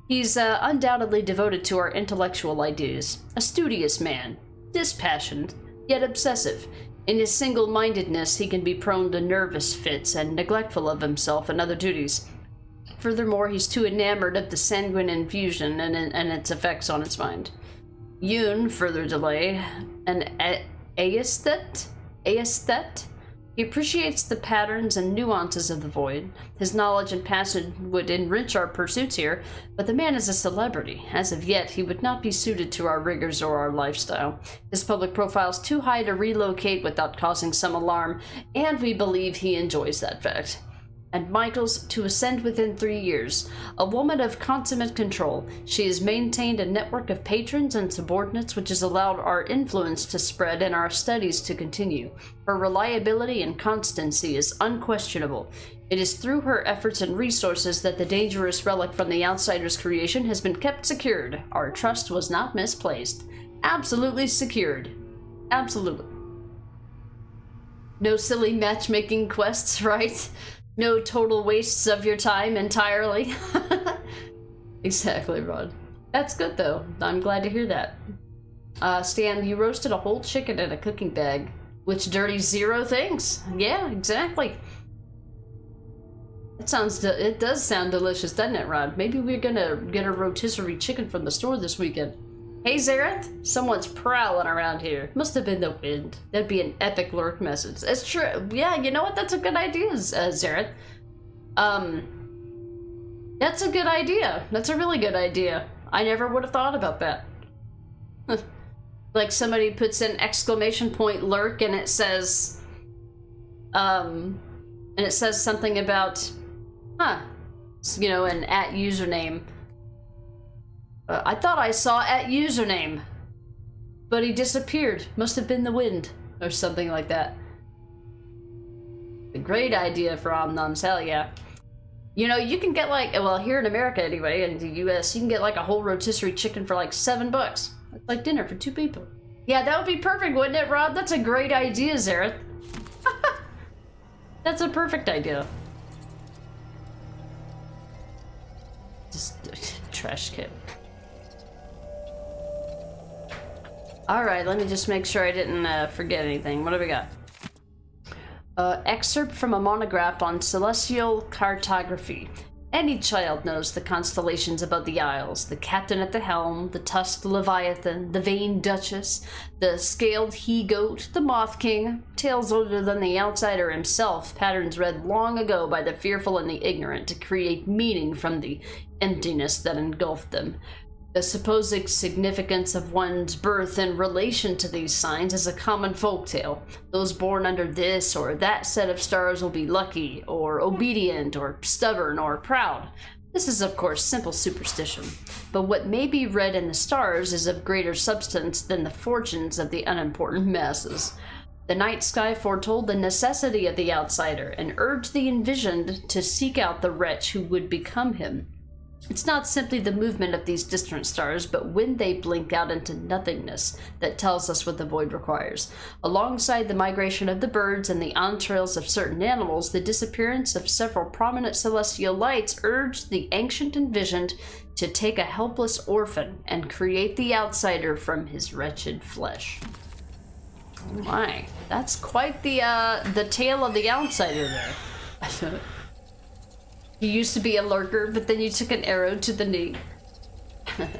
He's undoubtedly devoted to our intellectual ideas. A studious man. Dispassionate, yet obsessive. In his single-mindedness, he can be prone to nervous fits and neglectful of himself and other duties. Furthermore, he's too enamored of the sanguine infusion and its effects on his mind. Yoon, further delay, an aesthete? He appreciates the patterns and nuances of the void. His knowledge and passion would enrich our pursuits here, but the man is a celebrity. As of yet, he would not be suited to our rigors or our lifestyle. His public profile is too high to relocate without causing some alarm, and we believe he enjoys that fact. And Michael's to ascend within 3 years. A woman of consummate control, she has maintained a network of patrons and subordinates which has allowed our influence to spread and our studies to continue. Her reliability and constancy is unquestionable. It is through her efforts and resources that the dangerous relic from the outsider's creation has been kept secured. Our trust was not misplaced. Absolutely secured. Absolutely. No silly matchmaking quests, right? No total wastes of your time entirely. Exactly, Rod. That's good, though. I'm glad to hear that. Stan, you roasted a whole chicken in a cooking bag, which dirties 0 things. Yeah, exactly. It does sound delicious, doesn't it, Rod? Maybe we're gonna get a rotisserie chicken from the store this weekend. Hey, Zareth, someone's prowling around here. Must have been the wind. That'd be an epic lurk message. That's true. Yeah, you know what? That's a good idea, Zareth. That's a good idea. That's a really good idea. I never would have thought about that. Like somebody puts an exclamation point lurk and it says, something about, you know, an @ username. I thought I saw @ username, but he disappeared. Must have been the wind, or something like that. A great idea for Omnoms, hell yeah. You know, you can get like, well, here in America anyway, in the US, you can get like a whole rotisserie chicken for like $7. That's like dinner for 2 people. Yeah, that would be perfect, wouldn't it, Rob? That's a great idea, Zareth. That's a perfect idea. Just trash can. Alright, let me just make sure I didn't forget anything. What do we got? Excerpt from a monograph on celestial cartography. Any child knows the constellations above the Isles, the captain at the helm, the tusked Leviathan, the vain Duchess, the scaled he-goat, the Moth King, tales older than the outsider himself, patterns read long ago by the fearful and the ignorant to create meaning from the emptiness that engulfed them. The supposed significance of one's birth in relation to these signs is a common folktale. Those born under this or that set of stars will be lucky, or obedient, or stubborn, or proud. This is, of course, simple superstition, but what may be read in the stars is of greater substance than the fortunes of the unimportant masses. The night sky foretold the necessity of the outsider and urged the envisioned to seek out the wretch who would become him. It's not simply the movement of these distant stars, but when they blink out into nothingness that tells us what the void requires. Alongside the migration of the birds and the entrails of certain animals, the disappearance of several prominent celestial lights urged the ancient envisioned to take a helpless orphan and create the outsider from his wretched flesh. Oh my, that's quite the tale of the outsider there. You used to be a lurker, but then you took an arrow to the knee.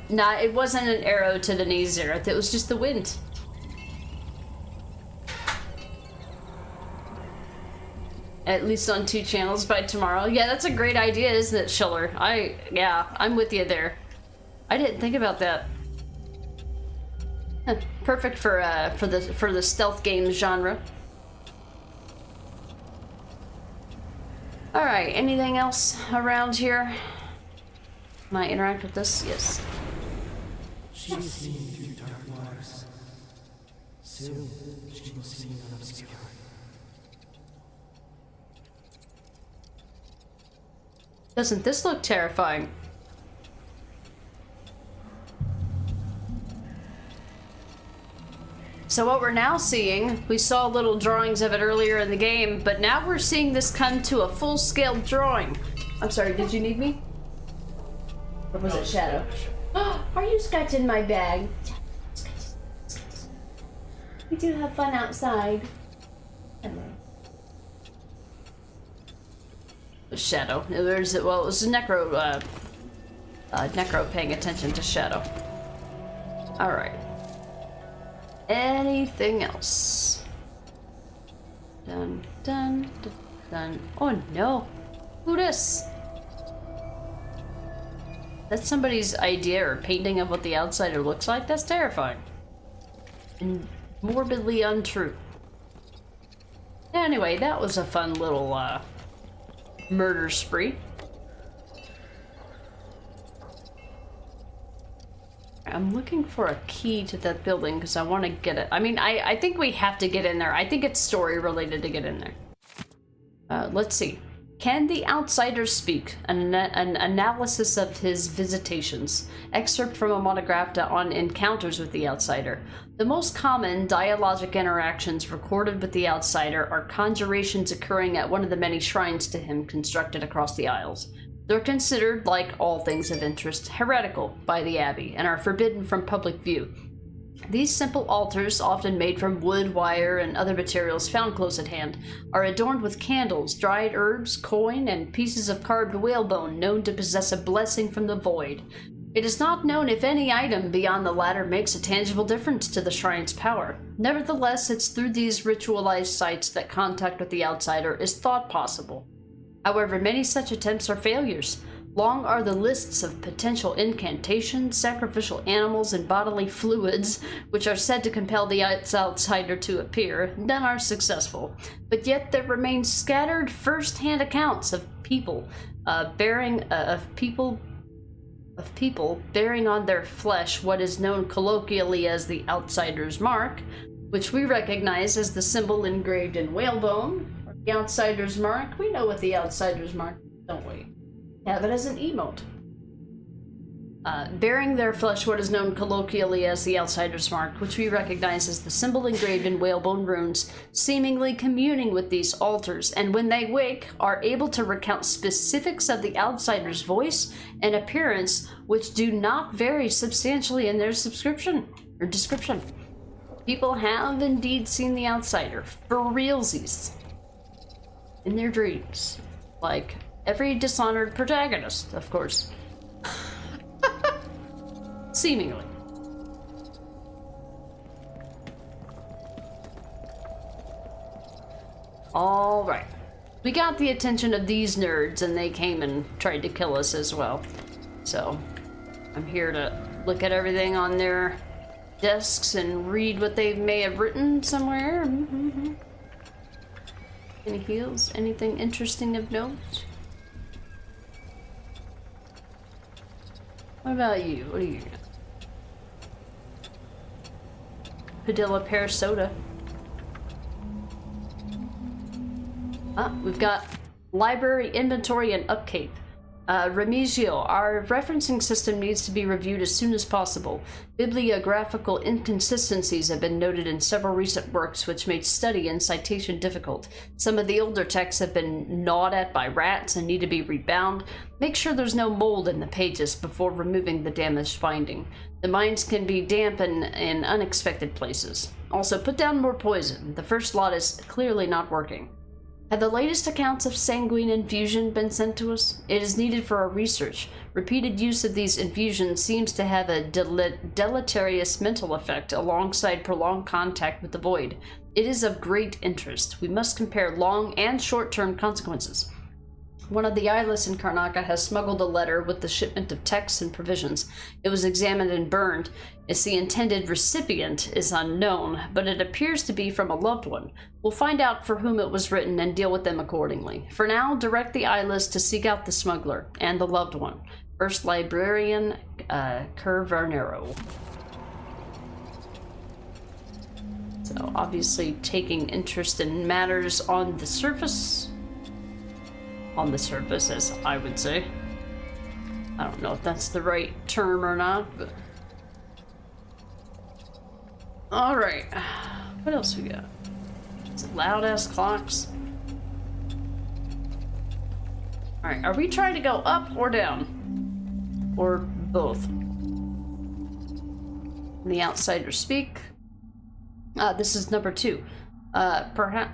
Nah, it wasn't an arrow to the knee, Xerath. It was just the wind. At least on 2 channels by tomorrow. Yeah, that's a great idea, isn't it, Schiller? Yeah, I'm with you there. I didn't think about that. Perfect for the stealth games genre. Alright, anything else around here? Can I interact with this? Yes. She is seen through dark waters. Soon, she will see none obscure. Doesn't this look terrifying? So what we're now seeing, we saw little drawings of it earlier in the game, but now we're seeing this come to a full-scale drawing. I'm sorry, did you need me? Or was it Shadow? Are you scratching my bag? We do have fun outside. Shadow. Well, it was Necro, Necro paying attention to Shadow. Alright. Anything else? Dun, dun, dun, dun. Oh no! Who this? That's somebody's idea or painting of what the outsider looks like? That's terrifying. And morbidly untrue. Anyway, that was a fun little, murder spree. I'm looking for a key to that building because I want to get it. I mean, I think we have to get in there. I think it's story related to get in there. Let's see. Can the outsider speak? An analysis of his visitations. Excerpt from a monograph on encounters with the outsider. The most common dialogic interactions recorded with the outsider are conjurations occurring at one of the many shrines to him constructed across the Isles. They're considered, like all things of interest, heretical by the Abbey and are forbidden from public view. These simple altars, often made from wood, wire, and other materials found close at hand, are adorned with candles, dried herbs, coin, and pieces of carved whalebone known to possess a blessing from the void. It is not known if any item beyond the latter makes a tangible difference to the shrine's power. Nevertheless, it's through these ritualized sites that contact with the outsider is thought possible. However, many such attempts are failures. Long are the lists of potential incantations, sacrificial animals, and bodily fluids, which are said to compel the outsider to appear. None are successful. But yet there remain scattered first-hand accounts of people bearing on their flesh what is known colloquially as the outsider's mark, which we recognize as the symbol engraved in whalebone. The outsider's mark. We know what the outsider's mark is, don't we? Have it as an emote. Bearing their flesh what is known colloquially as the outsider's mark, which we recognize as the symbol engraved in whalebone runes, seemingly communing with these altars, and when they wake, are able to recount specifics of the outsider's voice and appearance which do not vary substantially in their description. People have indeed seen the outsider, for realsies, in their dreams. Like every Dishonored protagonist, of course. Seemingly. Alright. We got the attention of these nerds and they came and tried to kill us as well. So, I'm here to look at everything on their desks and read what they may have written somewhere. Any heals? Anything interesting of note? What about you? What do you got? Padilla pear soda. We've got library, inventory, and upkeep. Remigio, our referencing system needs to be reviewed as soon as possible. Bibliographical inconsistencies have been noted in several recent works, which made study and citation difficult. Some of the older texts have been gnawed at by rats and need to be rebound. Make sure there's no mold in the pages before removing the damaged binding. The minds can be damp and in unexpected places. Also, put down more poison. The first lot is clearly not working. Have the latest accounts of sanguine infusion been sent to us? It is needed for our research. Repeated use of these infusions seems to have a deleterious mental effect alongside prolonged contact with the void. It is of great interest. We must compare long and short-term consequences. One of the eyeless in Karnaca has smuggled a letter with the shipment of texts and provisions. It was examined and burned, as the intended recipient is unknown, but it appears to be from a loved one. We'll find out for whom it was written and deal with them accordingly. For now, direct the eyeless to seek out the smuggler and the loved one. First Librarian, Curvarnero. So, obviously taking interest in matters on the surface. On the surface, as I would say. I don't know if that's the right term or not, but... Alright. What else we got? Loud-ass clocks. Alright, are we trying to go up or down? Or both? The outsiders speak. This is number 2. Perhaps...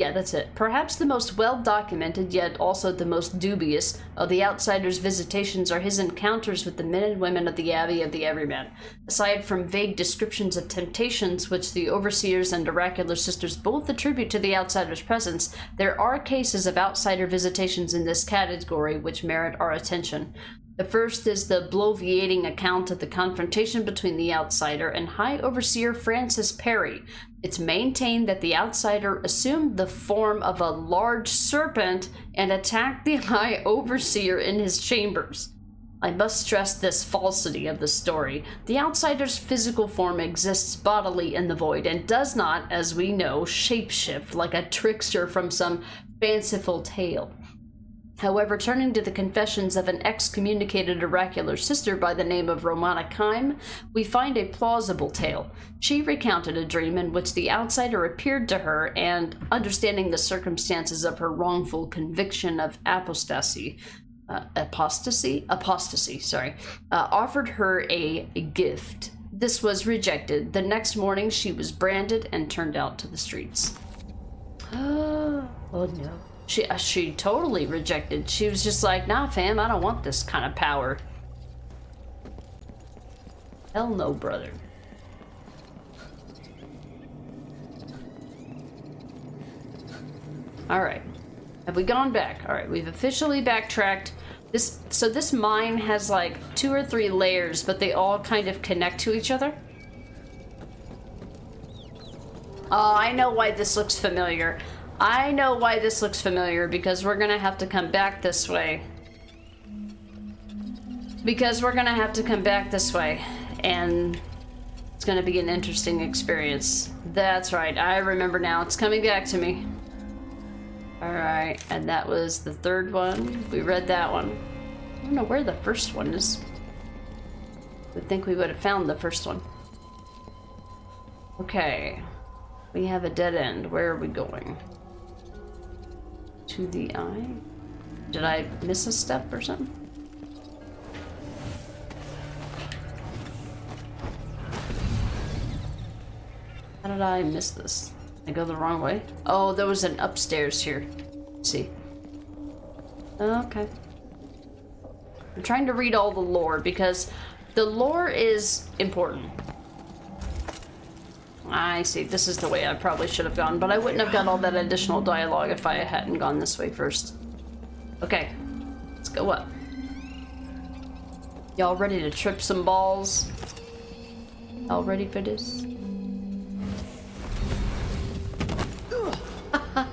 Yeah, that's it. Perhaps the most well-documented, yet also the most dubious, of the Outsider's visitations are his encounters with the men and women of the Abbey of the Everyman. Aside from vague descriptions of temptations, which the Overseers and Oracular Sisters both attribute to the Outsider's presence, there are cases of Outsider visitations in this category which merit our attention. The first is the bloviating account of the confrontation between the Outsider and High Overseer Francis Perry. It's maintained that the Outsider assumed the form of a large serpent and attacked the High Overseer in his chambers. I must stress this falsity of the story. The Outsider's physical form exists bodily in the void and does not, as we know, shapeshift like a trickster from some fanciful tale. However, turning to the confessions of an excommunicated oracular sister by the name of Romana Kime, we find a plausible tale. She recounted a dream in which the Outsider appeared to her and, understanding the circumstances of her wrongful conviction of apostasy, offered her a gift. This was rejected. The next morning, she was branded and turned out to the streets. Oh no. She totally rejected. She was just like, nah, fam, I don't want this kind of power. Hell no, brother. Alright. Have we gone back? Alright, we've officially backtracked. So this mine has like 2 or 3 layers, but they all kind of connect to each other. Oh, I know why this looks familiar. I know why this looks familiar, because we're gonna have to come back this way. And it's gonna be an interesting experience. That's right, I remember now. It's coming back to me. Alright, and that was the 3rd one. We read that one. I don't know where the first one is. I think we would have found the first one. Okay. We have a dead end. Where are we going? To the eye? Did I miss a step or something? How did I miss this? Did I go the wrong way? Oh, there was an upstairs here. Let's see. Okay. I'm trying to read all the lore because the lore is important. I see. This is the way I probably should have gone, but I wouldn't have got all that additional dialogue if I hadn't gone this way first. Okay, let's go up. Y'all ready to trip some balls? Y'all ready for this?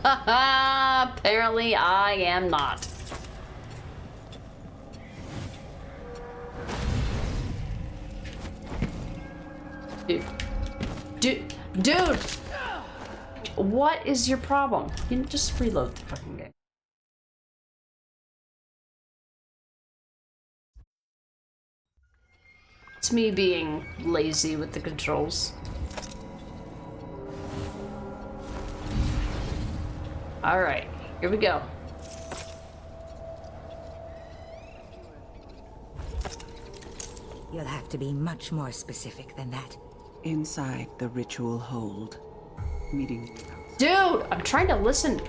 Apparently I am not. Dude! What is your problem? You know, just reload the fucking game. It's me being lazy with the controls. Alright, here we go. You'll have to be much more specific than that. Inside the ritual hold. Meeting. Dude, I'm trying to listen.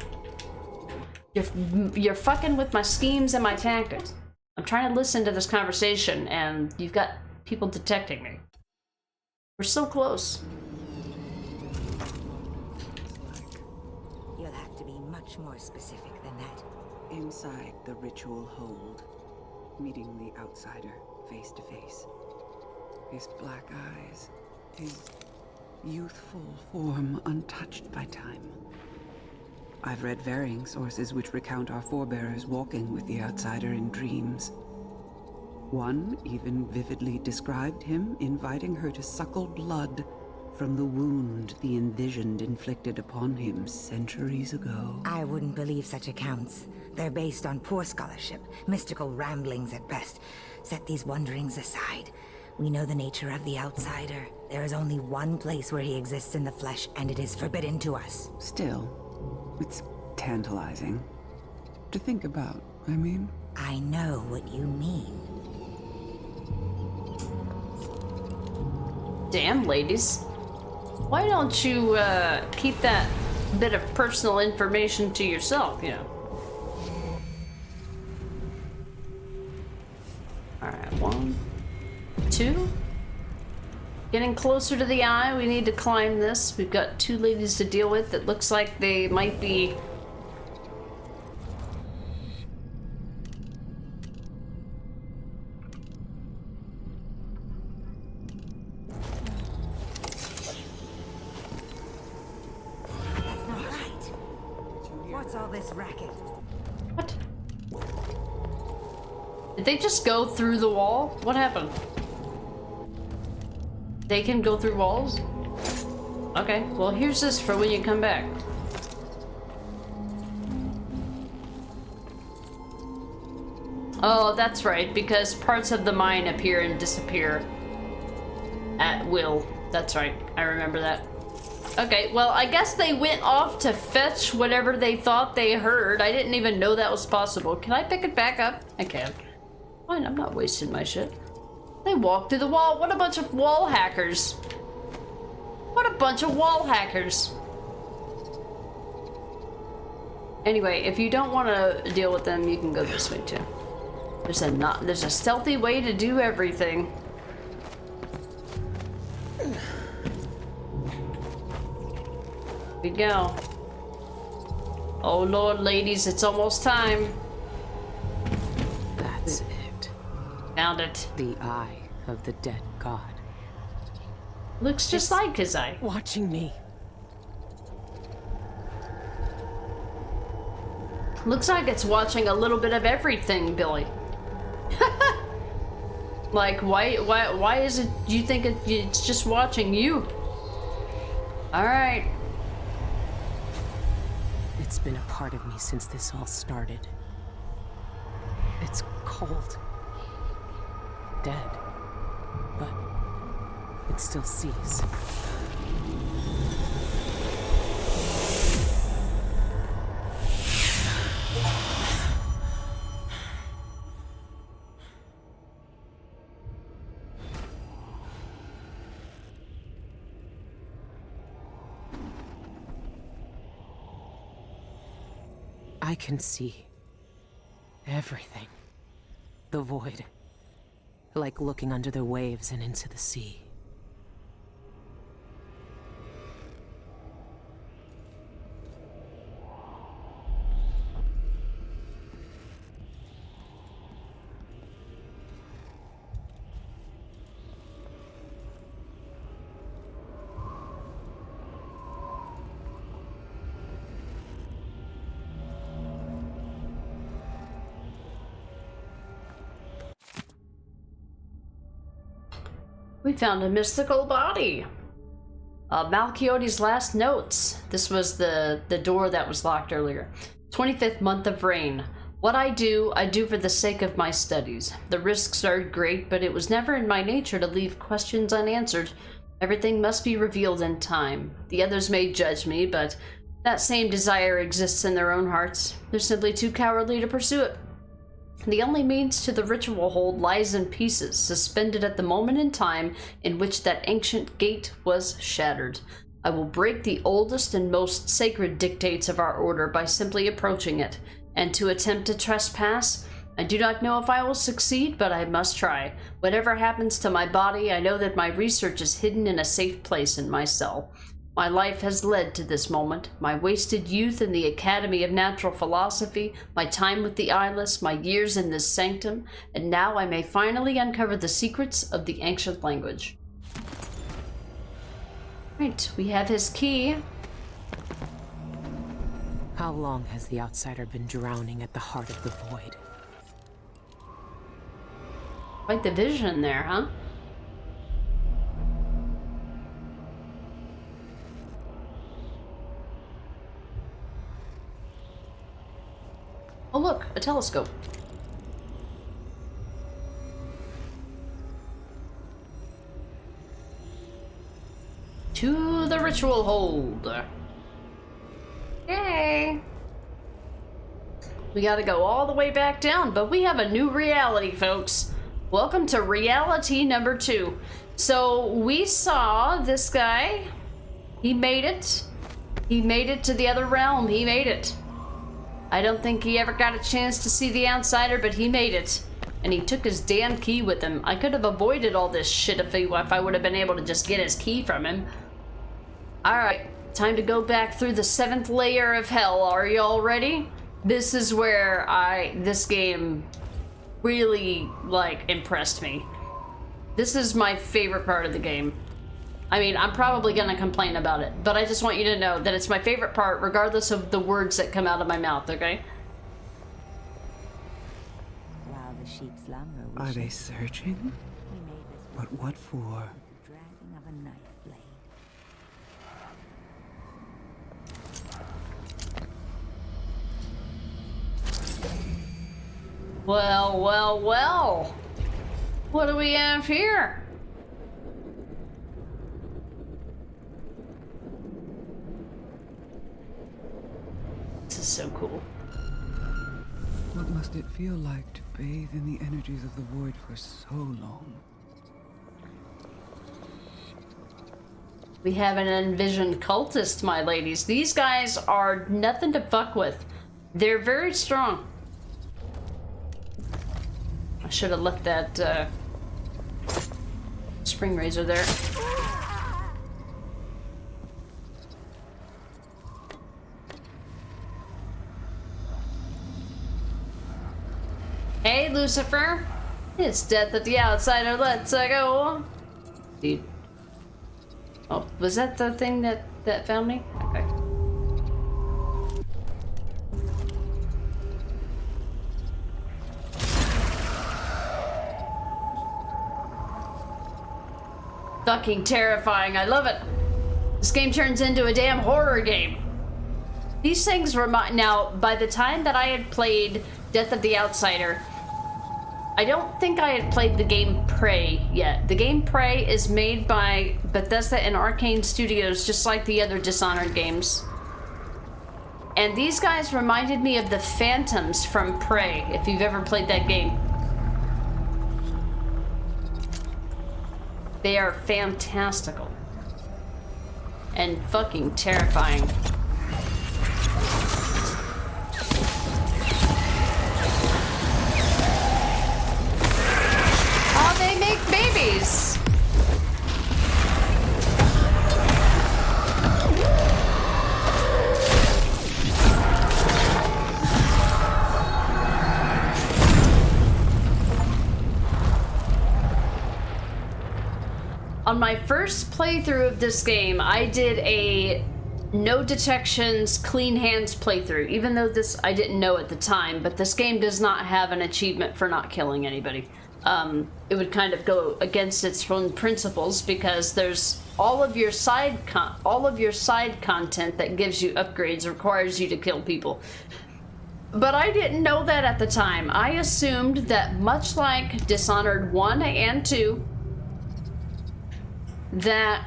You're fucking with my schemes and my tactics. I'm trying to listen to this conversation, and you've got people detecting me. We're so close. You'll have to be much more specific than that. Inside the ritual hold. Meeting the outsider face to face. His black eyes. His youthful form untouched by time. I've read varying sources which recount our forebears walking with the outsider in dreams. One even vividly described him inviting her to suckle blood from the wound the envisioned inflicted upon him centuries ago. I wouldn't believe such accounts. They're based on poor scholarship, mystical ramblings at best. Set these wonderings aside. We know the nature of the outsider. There is only one place where he exists in the flesh, and it is forbidden to us. Still, it's tantalizing to think about, I mean. I know what you mean. Damn, ladies. Why don't you keep that bit of personal information to yourself, you know? Alright, 1, 2. Getting closer to the eye, we need to climb this. We've got 2 ladies to deal with that looks like they might be... That's not right. What's all this racket? What? Did they just go through the wall? What happened? They can go through walls? Okay, well here's this for when you come back. Oh, that's right, because parts of the mine appear and disappear at will. That's right, I remember that. Okay, well I guess they went off to fetch whatever they thought they heard. I didn't even know that was possible. Can I pick it back up? I can. Fine, I'm not wasting my shit. They walked through the wall. What a bunch of wall hackers. What a bunch of wall hackers. Anyway, if you don't want to deal with them, you can go this way too. There's a stealthy way to do everything. Here we go. Oh Lord, ladies, it's almost time. That's it. Found it. The eye of the dead god. Looks just like his eye. Watching me. Looks like it's watching a little bit of everything, Billy. Like, why is it, do you think it's just watching you? Alright. It's been a part of me since this all started. It's cold. Dead. But it still sees. I can see everything. The void. Like looking under the waves and into the sea. We found a mystical body. Malchiote's last notes. This was the door that was locked earlier. 25th month of rain. What I do for the sake of my studies. The risks are great, but it was never in my nature to leave questions unanswered. Everything must be revealed in time. The others may judge me, but that same desire exists in their own hearts. They're simply too cowardly to pursue it. The only means to the ritual hold lies in pieces, suspended at the moment in time in which that ancient gate was shattered. I will break the oldest and most sacred dictates of our order by simply approaching it. And to attempt to trespass, I do not know if I will succeed, but I must try. Whatever happens to my body, I know that my research is hidden in a safe place in my cell. My life has led to this moment. My wasted youth in the Academy of Natural Philosophy, my time with the Eyeless, my years in this sanctum, and now I may finally uncover the secrets of the ancient language. Right, we have his key. How long has the outsider been drowning at the heart of the void? Quite the vision there, huh? Oh look, a telescope. To the ritual hold. Yay! We gotta go all the way back down, but we have a new reality, folks. Welcome to reality number 2. So we saw this guy. He made it. He made it to the other realm. He made it. I don't think he ever got a chance to see the outsider, but he made it. And he took his damn key with him. I could have avoided all this shit if I would have been able to just get his key from him. Alright, time to go back through the 7th layer of hell. Are you all ready? This is where this game really, like, impressed me. This is my favorite part of the game. I mean, I'm probably gonna complain about it, but I just want you to know that it's my favorite part, regardless of the words that come out of my mouth, okay? While the sheep slumber, Are they searching? But what for? dragging of a knife blade. Well, well, well. What do we have here? This is so cool. What must it feel like to bathe in the energies of the void for so long? We have an envisioned cultist, my ladies. These guys are nothing to fuck with. They're very strong. I should have left that spring razor there. Hey, Lucifer. It's death at the outsider. Let's go. Dude. Oh, was that the thing that found me? Okay. Fucking terrifying. I love it. This game turns into a damn horror game. These things remind... Now, by the time that I had played Death of the Outsider, I don't think I had played the game Prey yet. The game Prey is made by Bethesda and Arcane Studios, just like the other Dishonored games. And these guys reminded me of the Phantoms from Prey, if you've ever played that game. They are fantastical. And fucking terrifying. Oh, they make babies! On my first playthrough of this game, I did a no detections, clean hands playthrough, even though this I didn't know at the time, but this game does not have an achievement for not killing anybody. it would kind of go against its own principles, because there's all of your side content that gives you upgrades requires you to kill people. But I didn't know that at the time. I assumed that, much like Dishonored 1 and 2, that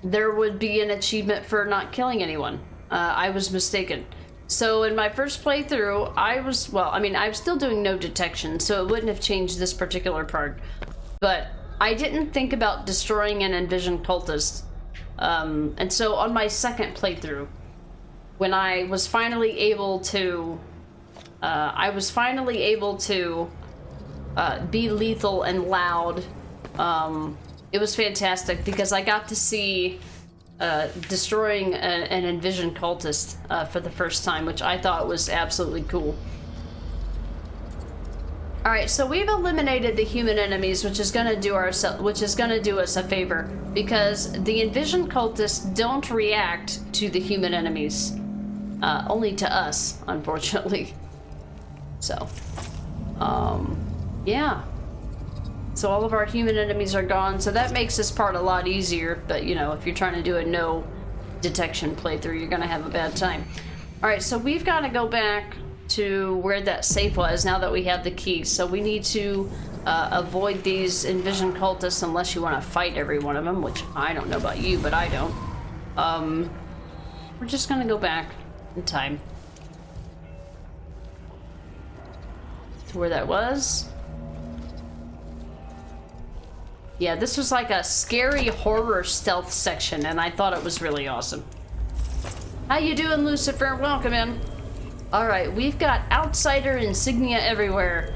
there would be an achievement for not killing anyone. I was mistaken. So in my first playthrough, I was still doing no detection, so it wouldn't have changed this particular part. But I didn't think about destroying an envisioned cultist. And so on my second playthrough, when I was finally able to be lethal and loud, it was fantastic because I got to see destroying an envisioned cultist for the first time, which I thought was absolutely cool. All right, so we've eliminated the human enemies, which is gonna do us a favor, because the envisioned cultists don't react to the human enemies, only to us, unfortunately. So, yeah. So all of our human enemies are gone, so that makes this part a lot easier, but you know, if you're trying to do a no detection playthrough, you're gonna have a bad time. All right, so we've got to go back to where that safe was now that we have the key. So we need to avoid these envisioned cultists unless you want to fight every one of them, which I don't know about you, but I don't. We're just gonna go back in time to where that was. Yeah, this was like a scary horror stealth section, and I thought it was really awesome. How you doing, Lucifer? Welcome in. Alright, we've got outsider insignia everywhere.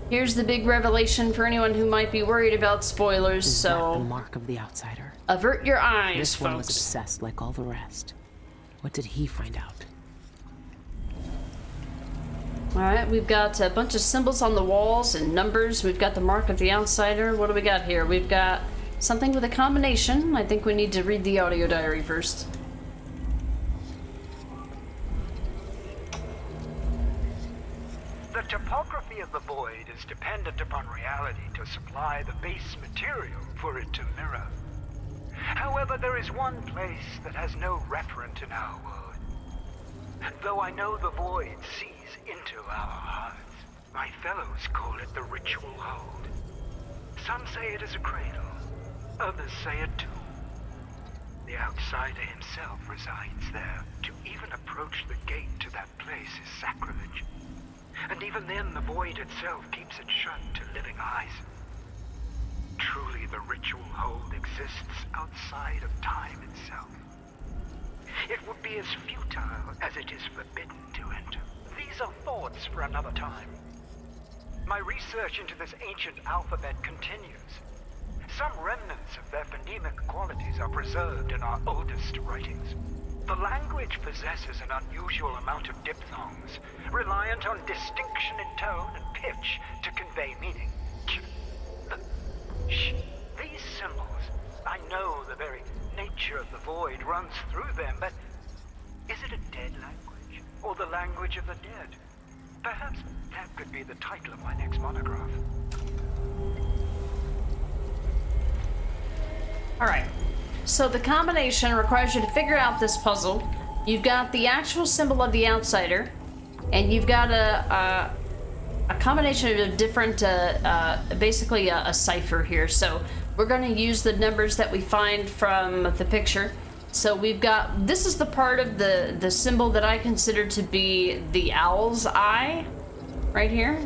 Here's the big revelation for anyone who might be worried about spoilers. Is so that the mark of the outsider? Avert your eyes, this one folks. Was obsessed like all the rest. What did he find out? Alright, we've got a bunch of symbols on the walls and numbers. We've got the mark of the outsider. What do we got here? We've got something with a combination. I think we need to read the audio diary first. The topography of the void is dependent upon reality to supply the base material for it to mirror. However, there is one place that has no referent in our world. Though I know the void sees into our hearts, my fellows call it the ritual hold. Some say it is a cradle, others say a tomb. The outsider himself resides there. To even approach the gate to that place is sacrilege. And even then, the void itself keeps it shut to living eyes. Truly, the ritual hold exists outside of time itself. It would be as futile as it is forbidden to enter. These are thoughts for another time. My research into this ancient alphabet continues. Some remnants of their phonemic qualities are preserved in our oldest writings. The language possesses an unusual amount of diphthongs, reliant on distinction in tone and pitch to convey meaning. These symbols, I know the very nature of the void runs through them, but is it a dead language, or the language of the dead? Perhaps that could be the title of my next monograph. Alright, so the combination requires you to figure out this puzzle. You've got the actual symbol of the outsider, and you've got a combination of different, basically a cipher here. So we're going to use the numbers that we find from the picture. So we've got, this is the part of the symbol that I consider to be the owl's eye, right here.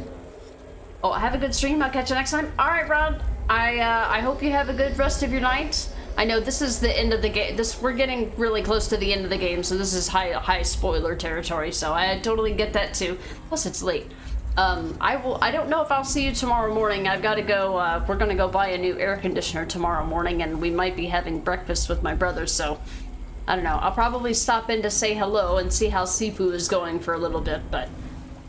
Oh, have a good stream. I'll catch you next time. All right, Rod. I hope you have a good rest of your night. I know this is the end of the game. We're getting really close to the end of the game, so this is high spoiler territory. So I totally get that too. Plus, it's late. I don't know if I'll see you tomorrow morning. I've got to go. We're gonna go buy a new air conditioner tomorrow morning, and we might be having breakfast with my brother. So I don't know. I'll probably stop in to say hello and see how Sifu is going for a little bit. But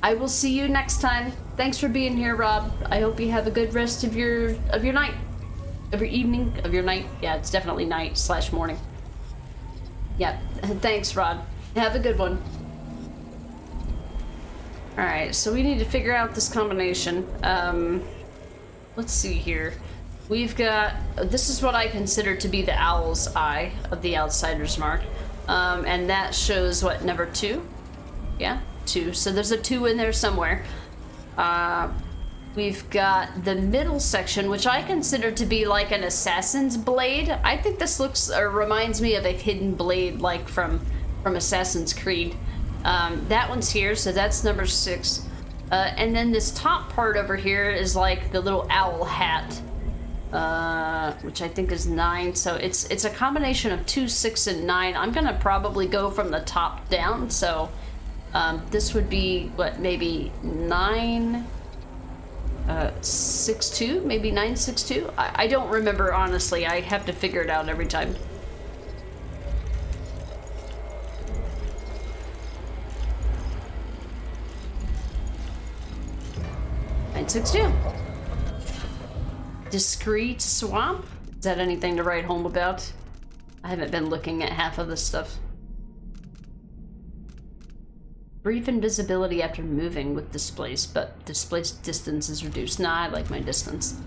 I will see you next time. Thanks for being here, Rob. I hope you have a good rest of your night, of your evening, of your night. Yeah, it's definitely night / morning. Yeah, thanks, Rod. Have a good one. All right, so we need to figure out this combination. let's see here. We've got, this is what I consider to be the owl's eye of the Outsider's mark. And that shows what, number 2? Yeah, 2. So there's a 2 in there somewhere. We've got the middle section, which I consider to be like an assassin's blade. I think this looks or reminds me of a hidden blade, like from Assassin's Creed. That one's here, so that's number 6. And then this top part over here is like the little owl hat, which I think is 9. So it's a combination of 2, 6, and 9. I'm gonna probably go from the top down. So this would be what, maybe 9, 6, 2, maybe 9, 6, 2. I don't remember honestly. I have to figure it out every time. Discreet swamp? Is that anything to write home about? I haven't been looking at half of this stuff. Brief invisibility after moving with displaced, but displaced distance is reduced. Nah, I like my distance.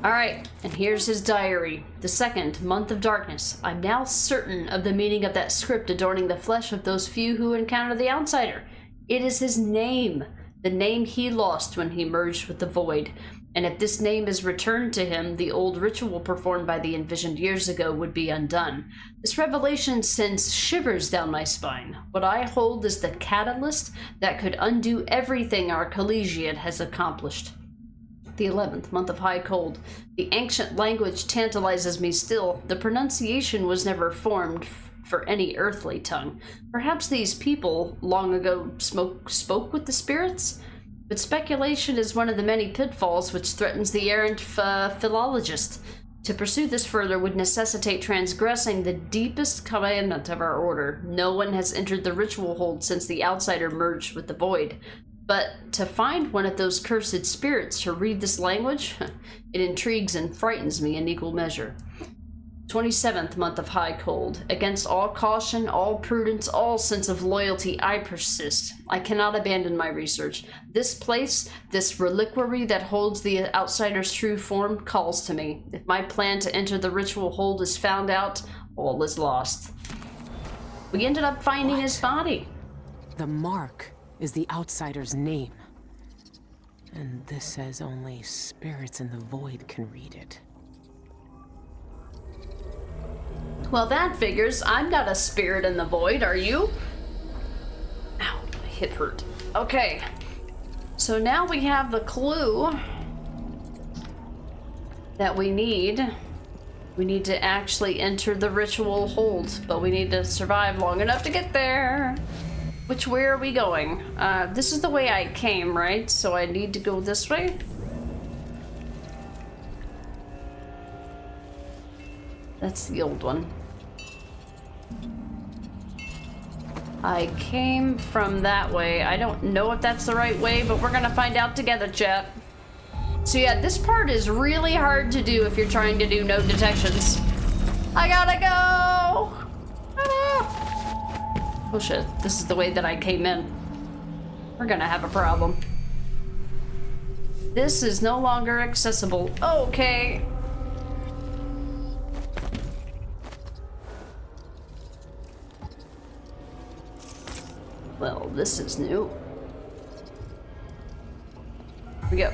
Alright, and here's his diary. The 2nd month of darkness. I'm now certain of the meaning of that script adorning the flesh of those few who encounter the Outsider. It is his name. The name he lost when he merged with the Void. And if this name is returned to him, the old ritual performed by the Envisioned years ago would be undone. This revelation sends shivers down my spine. What I hold is the catalyst that could undo everything our collegiate has accomplished. The 11th month of high cold. The ancient language tantalizes me still. The pronunciation was never formed for any earthly tongue. Perhaps these people long ago spoke with the spirits? But speculation is one of the many pitfalls which threatens the errant philologist. To pursue this further would necessitate transgressing the deepest commandment of our order. No one has entered the ritual hold since the Outsider merged with the Void. But to find one of those cursed spirits to read this language, it intrigues and frightens me in equal measure. 27th month of high cold. Against all caution, all prudence, all sense of loyalty, I persist. I cannot abandon my research. This place, this reliquary that holds the Outsider's true form, calls to me. If my plan to enter the ritual hold is found out, all is lost. We ended up finding his body. The mark is the Outsider's name. And this says only spirits in the Void can read it. Well, that figures. I'm not a spirit in the Void, are you? Ow, my hip hurt. Okay. So now we have the clue that we need. We need to actually enter the ritual hold, but we need to survive long enough to get there. Which way are we going? This is the way I came, right? So I need to go this way? That's the old one. I came from that way. I don't know if that's the right way, but we're gonna find out together, chat. So yeah, this part is really hard to do if you're trying to do no detections. I gotta go! Ah. Oh shit, this is the way that I came in. We're gonna have a problem. This is no longer accessible. Okay. Well, this is new. Here we go.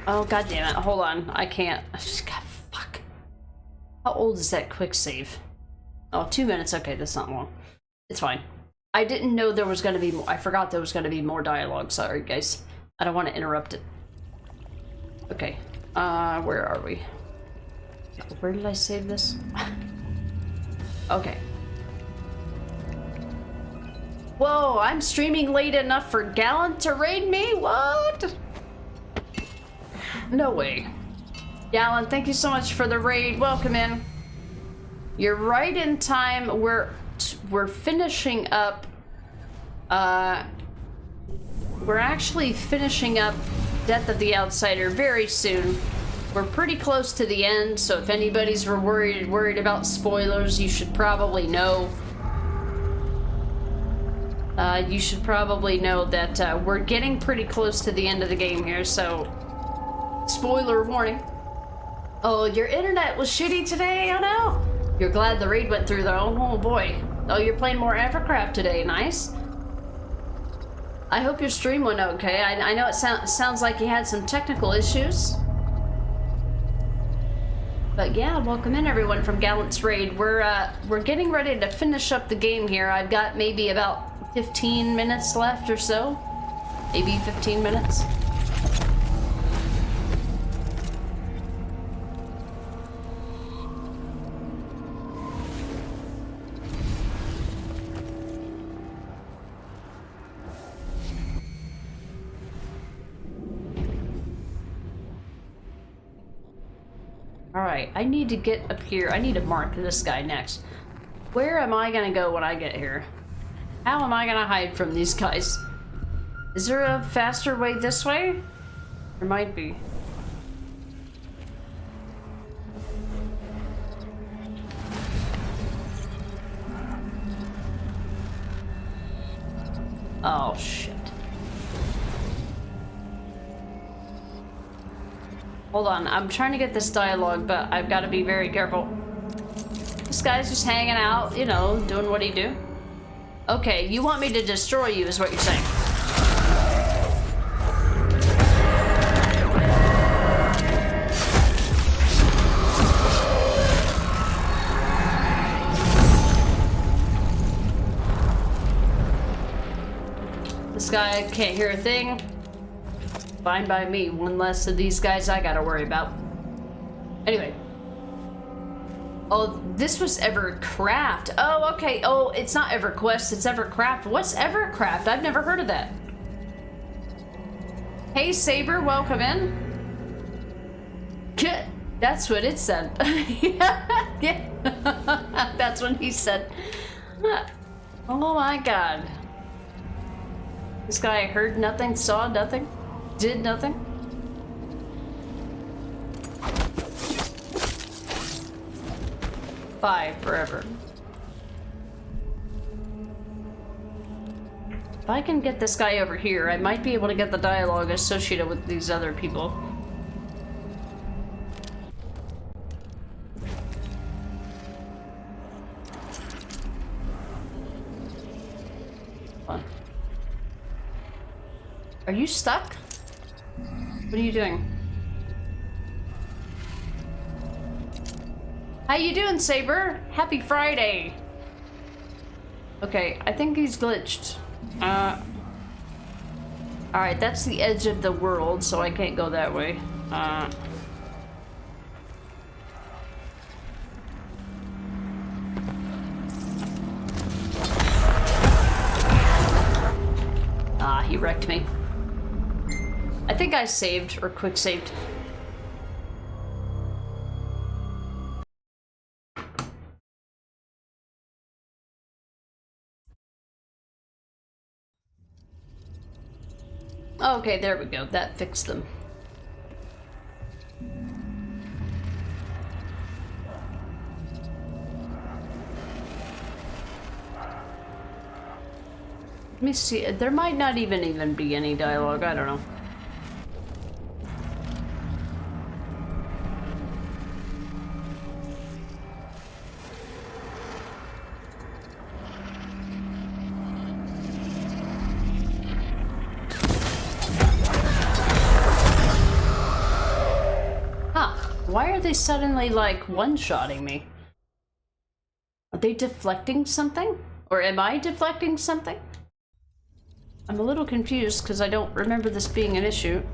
Oh, god damn it. Hold on. I can't. I just got fuck. How old is that quick save? Oh, 2 minutes. Okay, that's not long. It's fine. I didn't know there was gonna be more. I forgot there was gonna be more dialogue. Sorry, guys. I don't want to interrupt it. Okay. Where are we? Where did I save this? Okay. Whoa, I'm streaming late enough for Gallant to raid me? What? No way. Gallant, thank you so much for the raid. Welcome in. You're right in time. We're finishing up. We're actually finishing up Death of the Outsider very soon. We're pretty close to the end, so if anybody's worried about spoilers, you should probably know. You should probably know that we're getting pretty close to the end of the game here, so spoiler warning. Oh, your internet was shitty today? Oh no! You're glad the raid went through though. Oh boy. Oh, you're playing more Evercraft today. Nice. I hope your stream went okay. I know it sounds like you had some technical issues. But yeah, welcome in everyone from Gallant's Raid. We're getting ready to finish up the game here. I've got maybe about 15 minutes left or so. Maybe 15 minutes. Alright, I need to get up here. I need to mark this guy next. Where am I gonna go when I get here? How am I gonna hide from these guys? Is there a faster way this way? There might be. Oh, shit. Hold on, I'm trying to get this dialogue, but I've got to be very careful. This guy's just hanging out, you know, doing what he do. Okay, you want me to destroy you is what you're saying. This guy can't hear a thing. Fine by me. One less of these guys I gotta worry about. Anyway. Oh, this was Evercraft. Oh, okay. Oh, it's not EverQuest, it's Evercraft. What's Evercraft? I've never heard of that. Hey, Saber, welcome in. That's what it said. Yeah. That's what he said. Oh my god. This guy heard nothing, saw nothing. Did nothing? Bye forever. If I can get this guy over here, I might be able to get the dialogue associated with these other people. Hold on. Are you stuck? What are you doing? How you doing, Saber? Happy Friday. Okay, I think he's glitched. Alright, that's the edge of the world, so I can't go that way. He wrecked me. I think I saved, or quick saved. Okay, there we go. That fixed them. Let me see. There might not even be any dialogue. I don't know. Why are they suddenly, like, one-shotting me? Are they deflecting something? Or am I deflecting something? I'm a little confused because I don't remember this being an issue.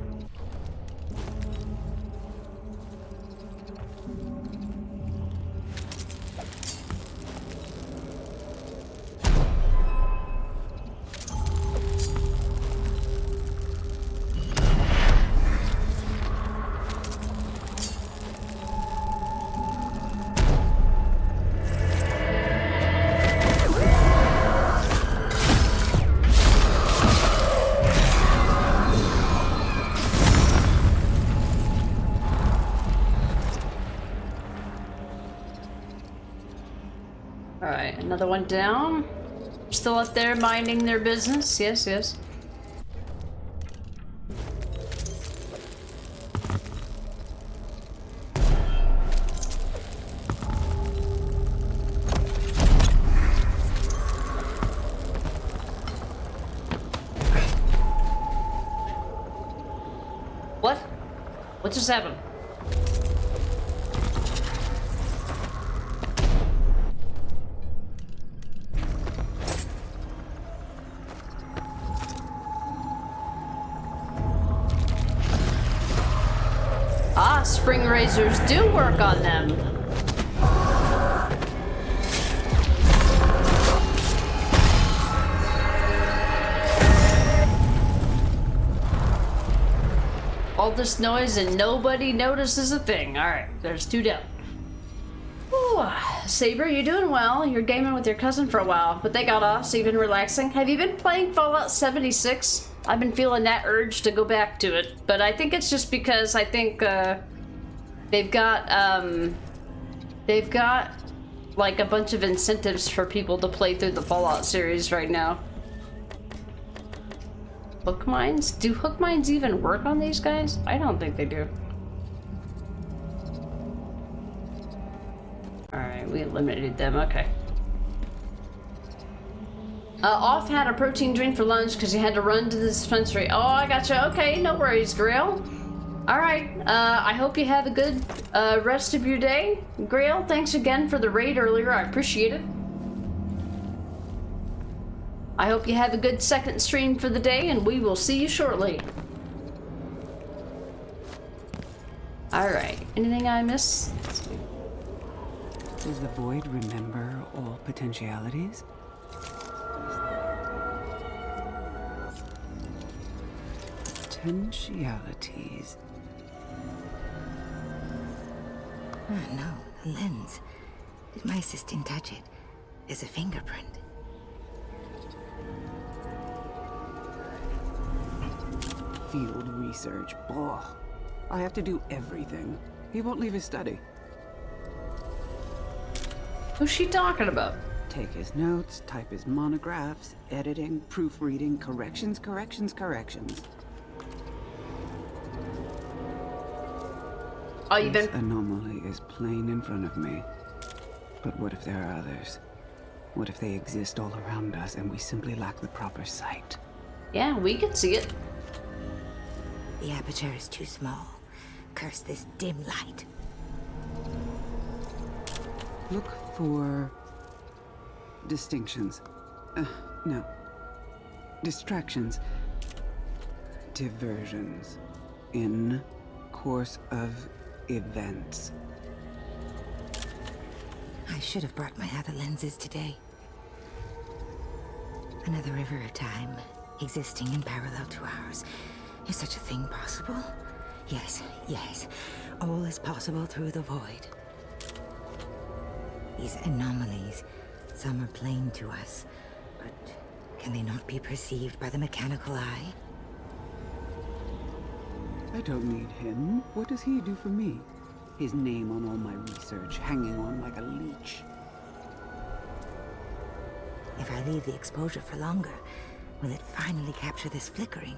Alright, another one down. Still up there minding their business? Yes, yes. What? What just happened? Ah, spring razors do work on them. All this noise and nobody notices a thing. Alright, there's 2 down. Ooh, Saber, you're doing well. You're gaming with your cousin for a while, but they got off, so you've been relaxing. Have you been playing Fallout 76? I've been feeling that urge to go back to it, but I think it's just because I think they've got like a bunch of incentives for people to play through the Fallout series right now. Hook mines? Do hook mines even work on these guys? I don't think they do. Alright, we eliminated them, okay. Off had a protein drink for lunch because he had to run to the dispensary. Oh, I gotcha. Okay, no worries, Grail. Alright, I hope you have a good rest of your day. Grail, thanks again for the raid earlier. I appreciate it. I hope you have a good second stream for the day, and we will see you shortly. Alright, anything I missed? Does the void remember all potentialities? Potentialities. Oh no, the lens. Did my assistant touch it? There's a fingerprint. Field research. Blah. I have to do everything. He won't leave his study. Who's she talking about? Take his notes, type his monographs, editing, proofreading, corrections. Oh, you've been... This anomaly is plain in front of me. But what if there are others? What if they exist all around us and we simply lack the proper sight? Yeah, we can see it. The aperture is too small. Curse this dim light. Look for distinctions. No. Distractions. Diversions. In course of events. I should have brought my other lenses today. Another river of time, existing in parallel to ours. Is such a thing possible? Yes, yes. All is possible through the void. These anomalies, some are plain to us, but can they not be perceived by the mechanical eye? I don't need him. What does he do for me? His name on all my research, hanging on like a leech. If I leave the exposure for longer, will it finally capture this flickering?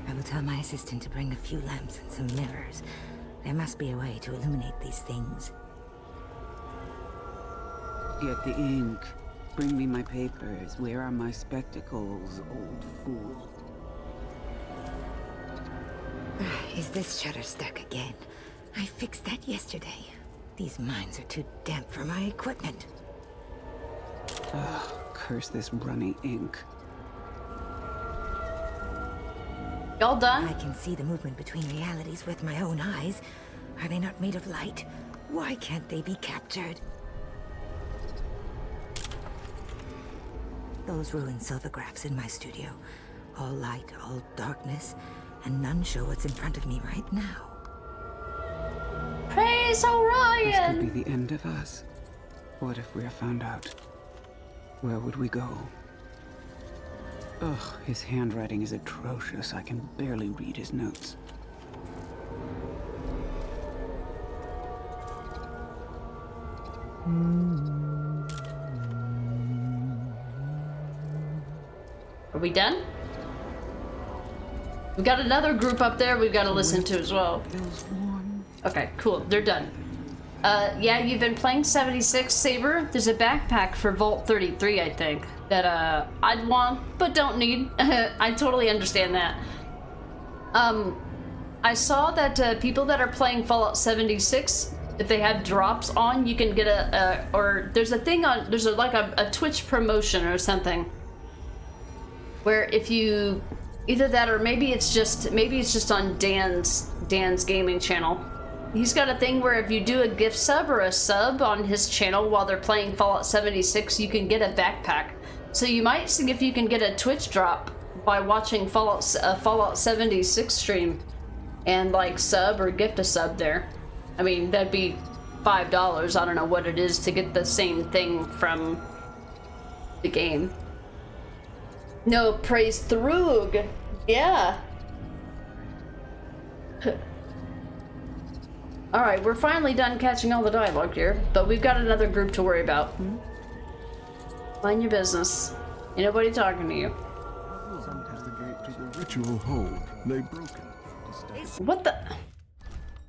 I will tell my assistant to bring a few lamps and some mirrors. There must be a way to illuminate these things. Get the ink. Bring me my papers. Where are my spectacles, old fool? Is this shutter stuck again? I fixed that yesterday. These mines are too damp for my equipment. Ugh, curse this runny ink. Y'all done? I can see the movement between realities with my own eyes. Are they not made of light? Why can't they be captured? Those ruined silvergraphs in my studio. All light, all darkness, and none show what's in front of me right now. Praise Orion! This could be the end of us. What if we're found out? Where would we go? Ugh, his handwriting is atrocious. I can barely read his notes. Are we done? We got another group up there we've got to listen to as well. Okay, cool. They're done. Yeah, you've been playing 76, Saber. There's a backpack for Vault 33, I think, that I'd want, but don't need. I totally understand that. I saw that people that are playing Fallout 76, if they have drops on, you can get or there's a thing on, there's like a Twitch promotion or something, where if you, either that or maybe it's just on Dan's gaming channel. He's got a thing where if you do a gift sub or a sub on his channel while they're playing Fallout 76, you can get a backpack. So you might see if you can get a Twitch drop by watching Fallout 76 stream and like sub or gift a sub there. I mean, that'd be $5. I don't know what it is to get the same thing from the game. No, praise Thrug. Yeah. Alright, we're finally done catching all the dialogue here, but we've got another group to worry about. Mind your business. Ain't nobody talking to you. The ritual hold lay broken. What the?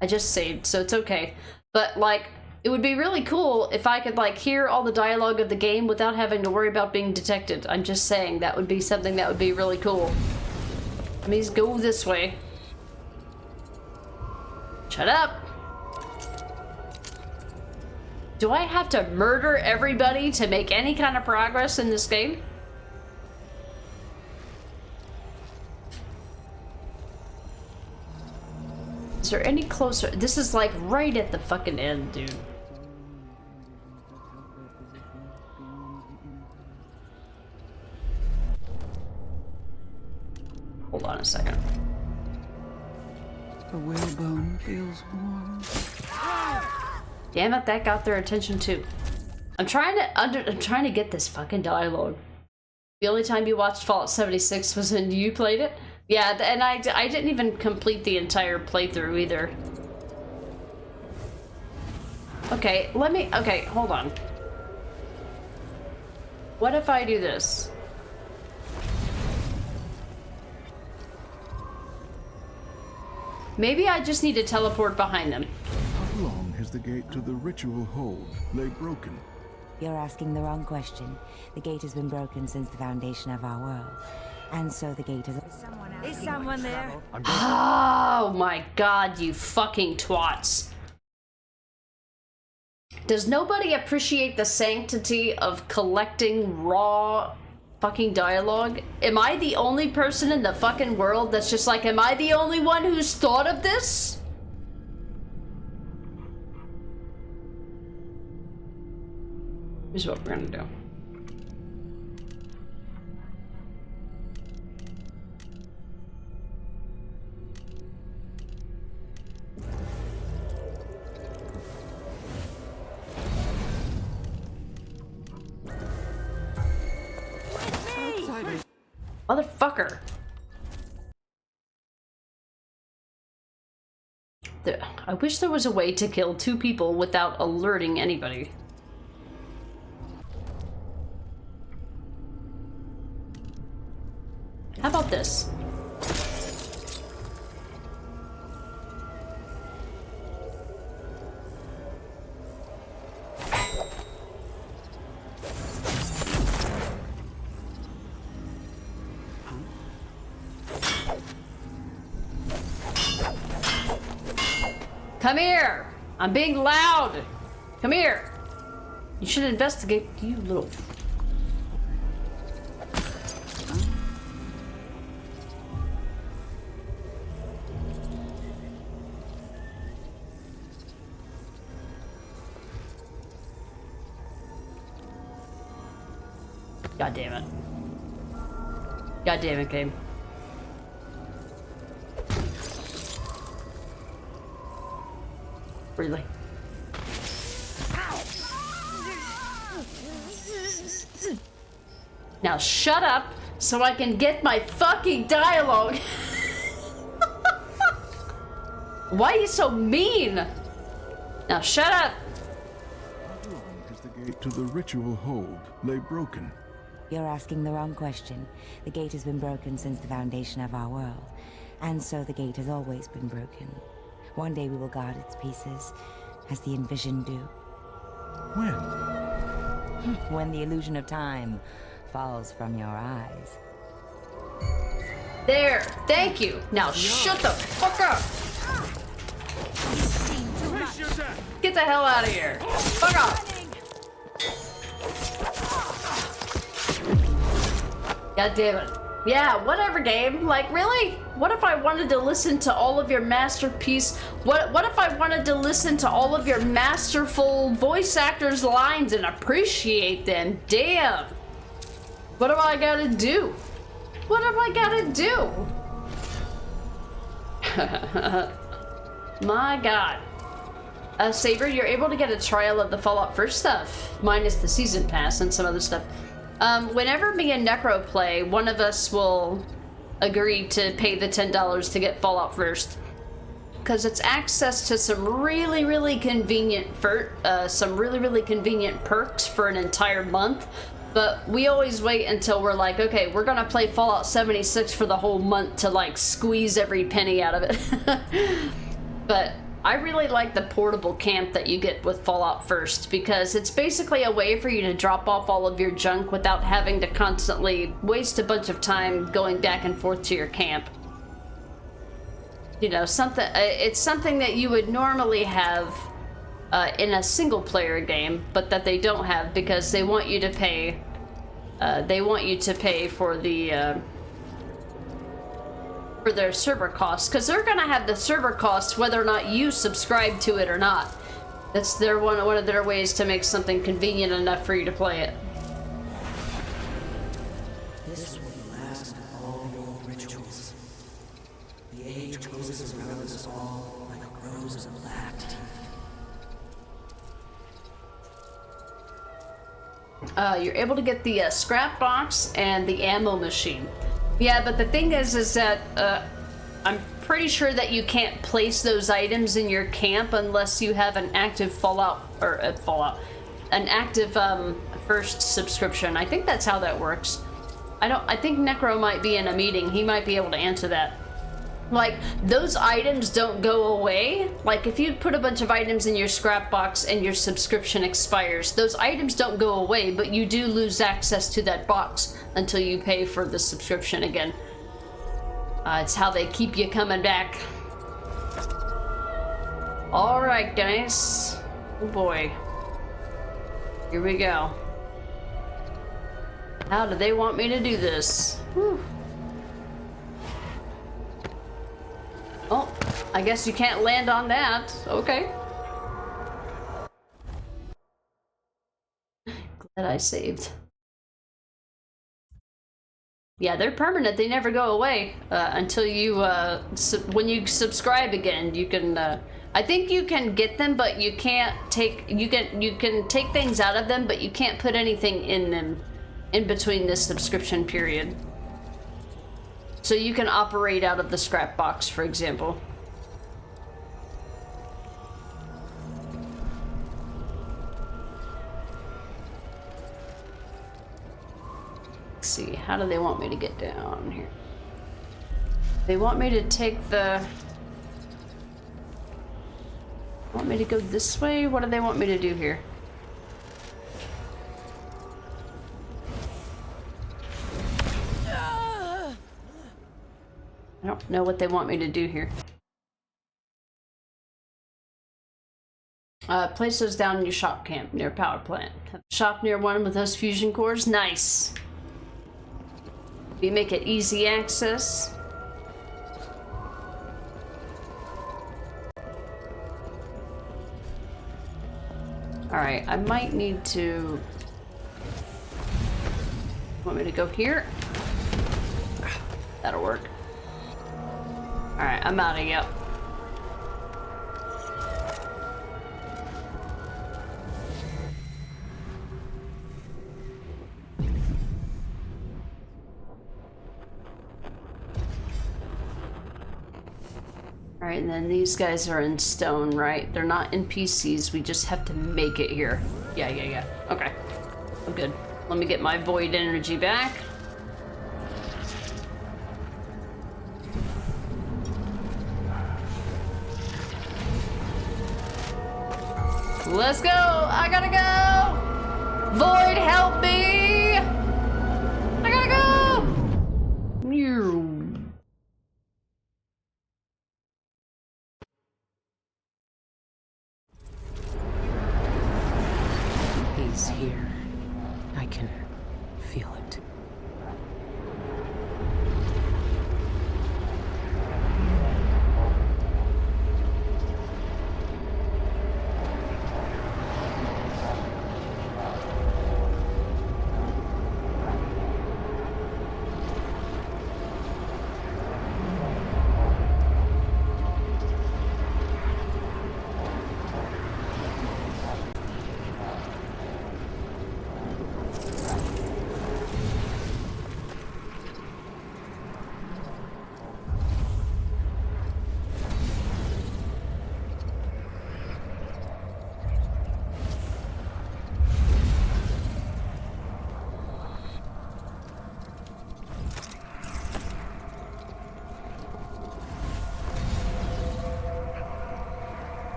I just saved, so it's okay. But, like, it would be really cool if I could, like, hear all the dialogue of the game without having to worry about being detected. I'm just saying, that would be something that would be really cool. Let me just go this way. Shut up! Do I have to murder everybody to make any kind of progress in this game? Is there any closer? This is like right at the fucking end, dude. Hold on a second. The whalebone feels warm. Damn it, that got their attention too. I'm trying to get this fucking dialogue. The only time you watched Fallout 76 was when you played it? Yeah, and I didn't even complete the entire playthrough either. Okay, okay, hold on. What if I do this? Maybe I just need to teleport behind them. How long has the gate to the ritual hold lay broken? You're asking the wrong question. The gate has been broken since the foundation of our world. And so the gate is... Is someone there? Oh my god, you fucking twats. Does nobody appreciate the sanctity of collecting raw fucking dialogue? Am I the only person in the fucking world that's just like, am I the only one who's thought of this? Here's what we're gonna do. Motherfucker. I wish there was a way to kill two people without alerting anybody. How about this? Come here! I'm being loud! Come here! You should investigate, you little... God damn it. God damn it, game. Really? Now shut up so I can get my fucking dialogue. Why are you so mean? Now shut up. How long has the gate to the ritual hold lay broken? You're asking the wrong question. The gate has been broken since the foundation of our world. And so the gate has always been broken. One day we will guard its pieces, as the envisioned do. When? When the illusion of time falls from your eyes. There! Thank you! Now shut the fuck up! Get the hell out of here! Fuck off! God damn it. Yeah, whatever, game. Like, really? What if I wanted to listen to all of your masterpiece? What if I wanted to listen to all of your masterful voice actors' lines and appreciate them? Damn. What have I gotta do? What have I gotta do? My god. Saber, you're able to get a trial of the Fallout First stuff, minus the season pass and some other stuff. Whenever me and Necro play, one of us will agree to pay the $10 to get Fallout First, because it's access to some really convenient perks for an entire month. But we always wait until we're like, okay, we're gonna play Fallout 76 for the whole month to like squeeze every penny out of it. But I really like the portable camp that you get with Fallout First, because it's basically a way for you to drop off all of your junk without having to constantly waste a bunch of time going back and forth to your camp. You know, it's something that you would normally have in a single player game, but that they don't have because they want you to pay. They want you to pay for the for their server costs, because they're gonna have the server costs whether or not you subscribe to it or not. That's their one of their ways to make something convenient enough for you to play it. This will be the last of all the old rituals. The age closes around us all like rows of black teeth. You're able to get the scrap box and the ammo machine. Yeah, but the thing is that I'm pretty sure that you can't place those items in your camp unless you have an active an active First subscription. I think that's how that works. I think Necro might be in a meeting. He might be able to answer that. Like, those items don't go away. Like, if you put a bunch of items in your scrap box and your subscription expires, those items don't go away, but you do lose access to that box until you pay for the subscription again. It's how they keep you coming back. Alright, guys. Oh boy. Here we go. How do they want me to do this? Whew. Oh, I guess you can't land on that. Okay. Glad I saved. Yeah, they're permanent. They never go away until you, when you subscribe again, you can, I think you can get them, but you can't take, you can take things out of them, but you can't put anything in them in between this subscription period. So you can operate out of the scrap box, for example. Let's see, how do they want me to get down here? They want me to take the... Want me to go this way? What do they want me to do here? I don't know what they want me to do here. Place those down in your shop camp near power plant. Have a shop near one with those fusion cores. Nice. We make it easy access. Alright, I might need to... Want me to go here? That'll work. Alright, I'm out of here. Alright, and then these guys are in stone, right? They're not NPCs, we just have to make it here. Yeah. Okay. I'm good. Let me get my void energy back. Let's go! I gotta go! Void, help me! I gotta go! He's here. I can feel it.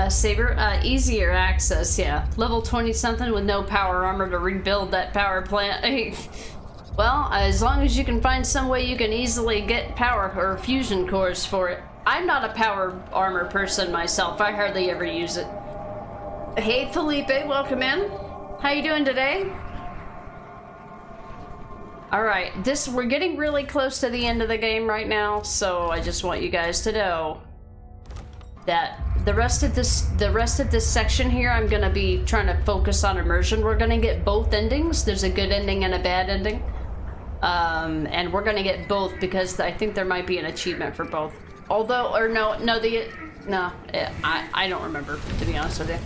Saber, easier access, yeah. Level 20 something with no power armor to rebuild that power plant. Well, as long as you can find some way you can easily get power or fusion cores for it. I'm not a power armor person myself. I hardly ever use it. Hey Felipe, welcome in. How you doing today? Alright, we're getting really close to the end of the game right now, so I just want you guys to know that the rest of this section here, I'm gonna be trying to focus on immersion. We're gonna get both endings. There's a good ending and a bad ending. And we're gonna get both because I think there might be an achievement for both. Although, or no, I don't remember, to be honest with you.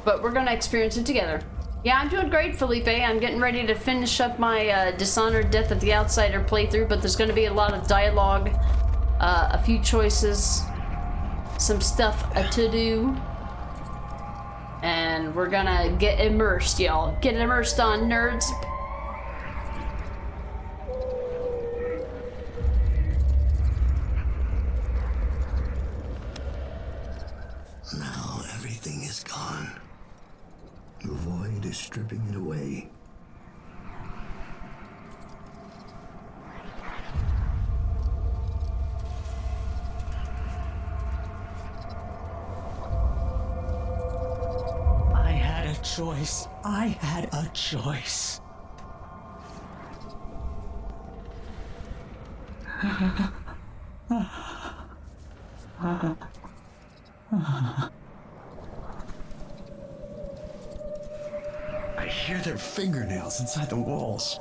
But we're gonna experience it together. Yeah, I'm doing great, Felipe. I'm getting ready to finish up my Dishonored Death of the Outsider playthrough, but there's gonna be a lot of dialogue, a few choices, some stuff to do, and we're gonna get immersed, y'all. Get immersed on, nerds. Now everything is gone. The void is stripping it away. I had a choice. I had a choice. I hear their fingernails inside the walls.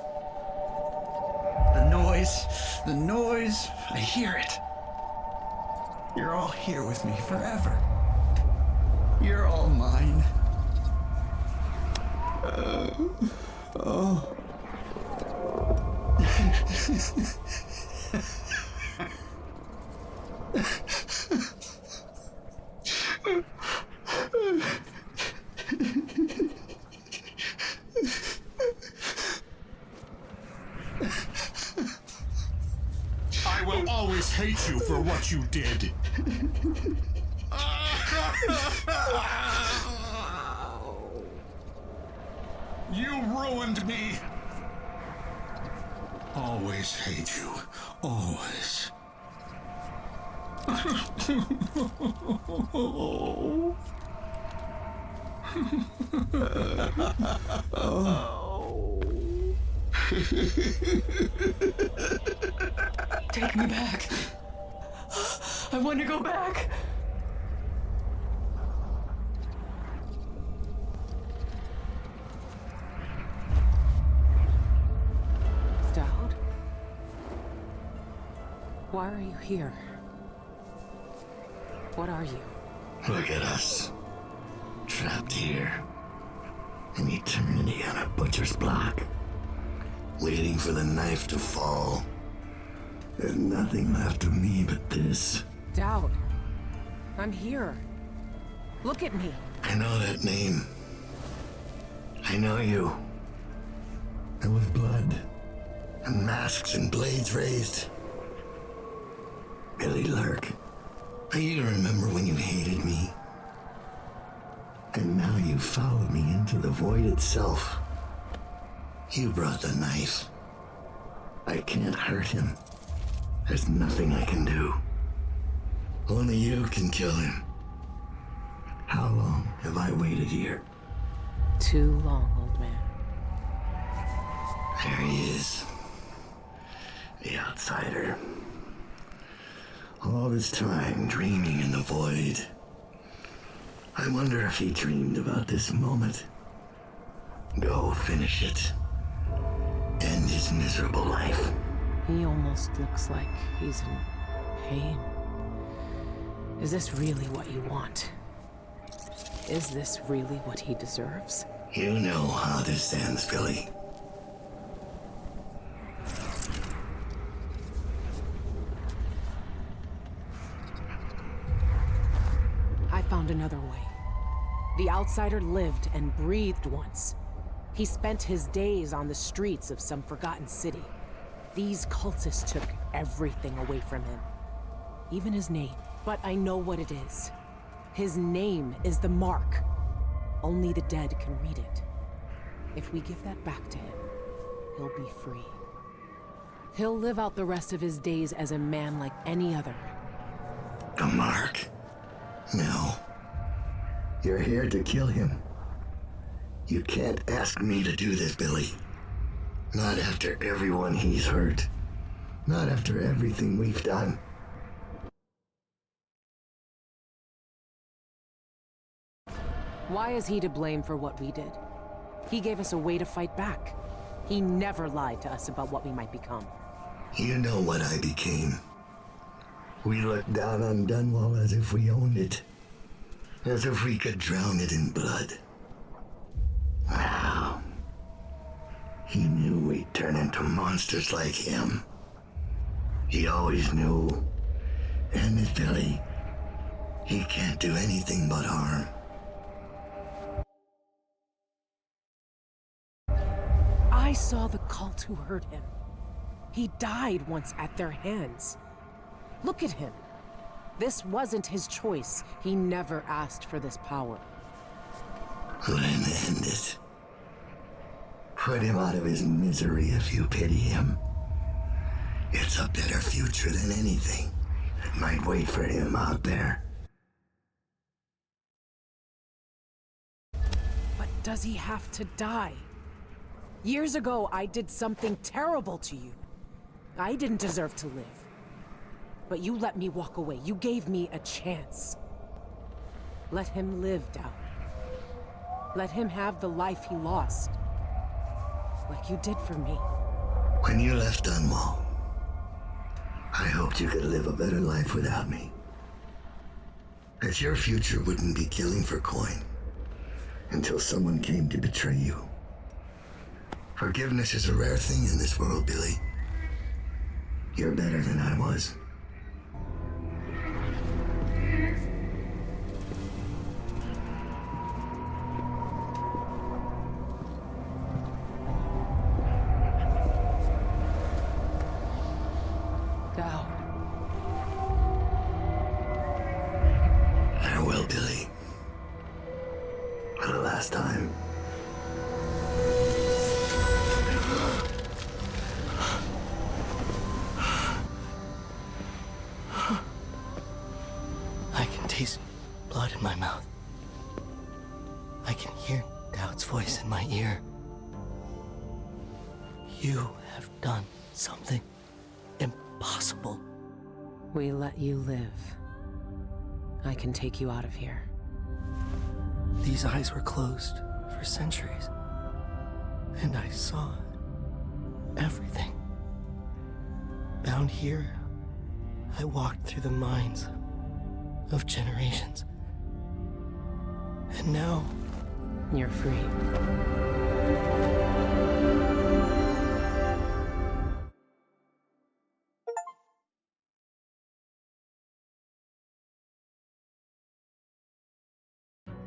The noise, I hear it. You're all here with me forever. You're all mine. Oh. I will always hate you for what you did. You ruined me. Always hate you. Always. Take me back. I want to go back. Dowd? Why are you here? What are you? Look at us. Trapped here. An eternity on a butcher's block, waiting for the knife to fall. There's nothing left of me but this. Dowd, I'm here. Look at me. I know that name. I know you. There was blood, and masks and blades raised. Billy Lurk. You remember when you hated me? And now you followed me into the void itself. You brought the knife. I can't hurt him. There's nothing I can do. Only you can kill him. How long have I waited here? Too long, old man. There he is. The outsider. All this time dreaming in the void. I wonder if he dreamed about this moment. Go finish it. End his miserable life. He almost looks like he's in pain. Is this really what you want? Is this really what he deserves? You know how this ends, Billy. I found another way. The outsider lived and breathed once. He spent his days on the streets of some forgotten city. These cultists took everything away from him. Even his name. But I know what it is. His name is the Mark. Only the dead can read it. If we give that back to him, he'll be free. He'll live out the rest of his days as a man like any other. The Mark? No. You're here to kill him. You can't ask me to do this, Billy. Not after everyone he's hurt. Not after everything we've done. Why is he to blame for what we did? He gave us a way to fight back. He never lied to us about what we might become. You know what I became. We looked down on Dunwall as if we owned it. As if we could drown it in blood. Wow. He knew we'd turn into monsters like him. He always knew. And this Billy, he can't do anything but harm. I saw the cult who hurt him. He died once at their hands. Look at him. This wasn't his choice. He never asked for this power. Let him end it. Put him out of his misery if you pity him. It's a better future than anything that might wait for him out there. But does he have to die? Years ago, I did something terrible to you. I didn't deserve to live. But you let me walk away. You gave me a chance. Let him live, Dowd. Let him have the life he lost. Like you did for me. When you left Dunwall, I hoped you could live a better life without me. That your future wouldn't be killing for coin until someone came to betray you. Forgiveness is a rare thing in this world, Billy. You're better than I was. Dowd. Farewell, Billy. For the last time. I can taste blood in my mouth. I can hear Dowd's voice in my ear. You have done something impossible. We let you live. I can take you out of here. These eyes were closed for centuries. And I saw everything. Down here, I walked through the minds of generations. And now... you're free.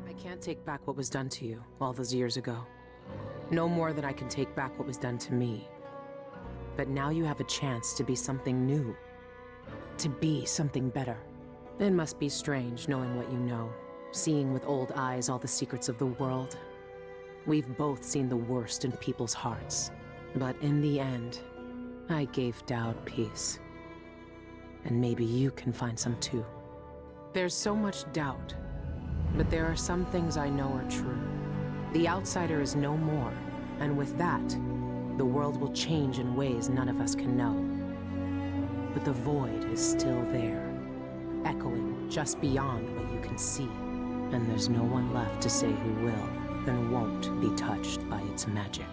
I can't take back what was done to you all those years ago. No more than I can take back what was done to me. But now you have a chance to be something new. To be something better. It must be strange knowing what you know. Seeing with old eyes all the secrets of the world. We've both seen the worst in people's hearts. But in the end, I gave Dowd peace. And maybe you can find some too. There's so much doubt. But there are some things I know are true. The outsider is no more, and with that, the world will change in ways none of us can know. But the void is still there, echoing just beyond what you can see. And there's no one left to say who will and won't be touched by its magic.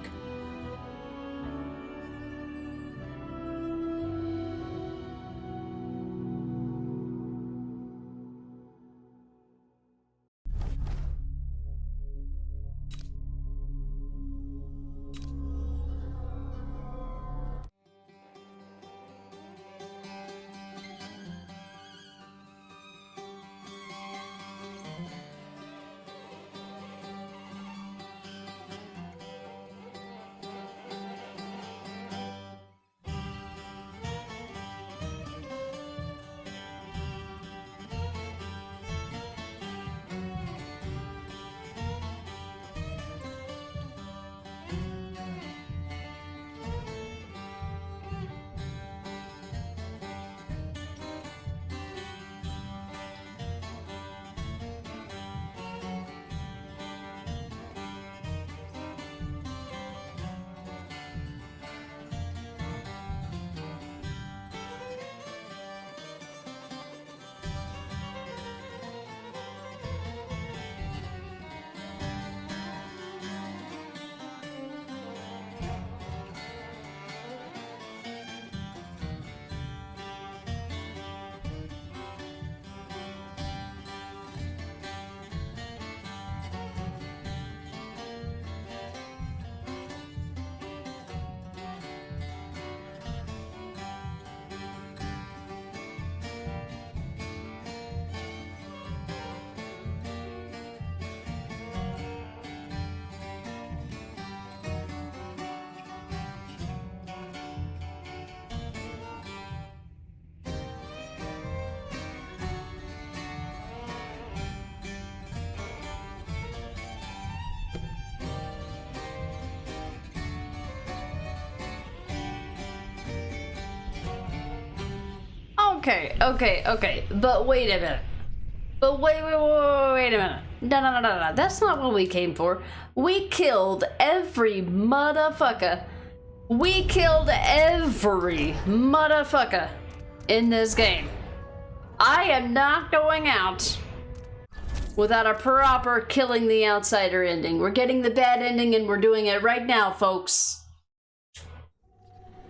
Okay, but wait a minute. But wait a minute. No. That's not what we came for. We killed every motherfucker. We killed every motherfucker in this game. I am not going out without a proper killing the outsider ending. We're getting the bad ending and we're doing it right now, folks.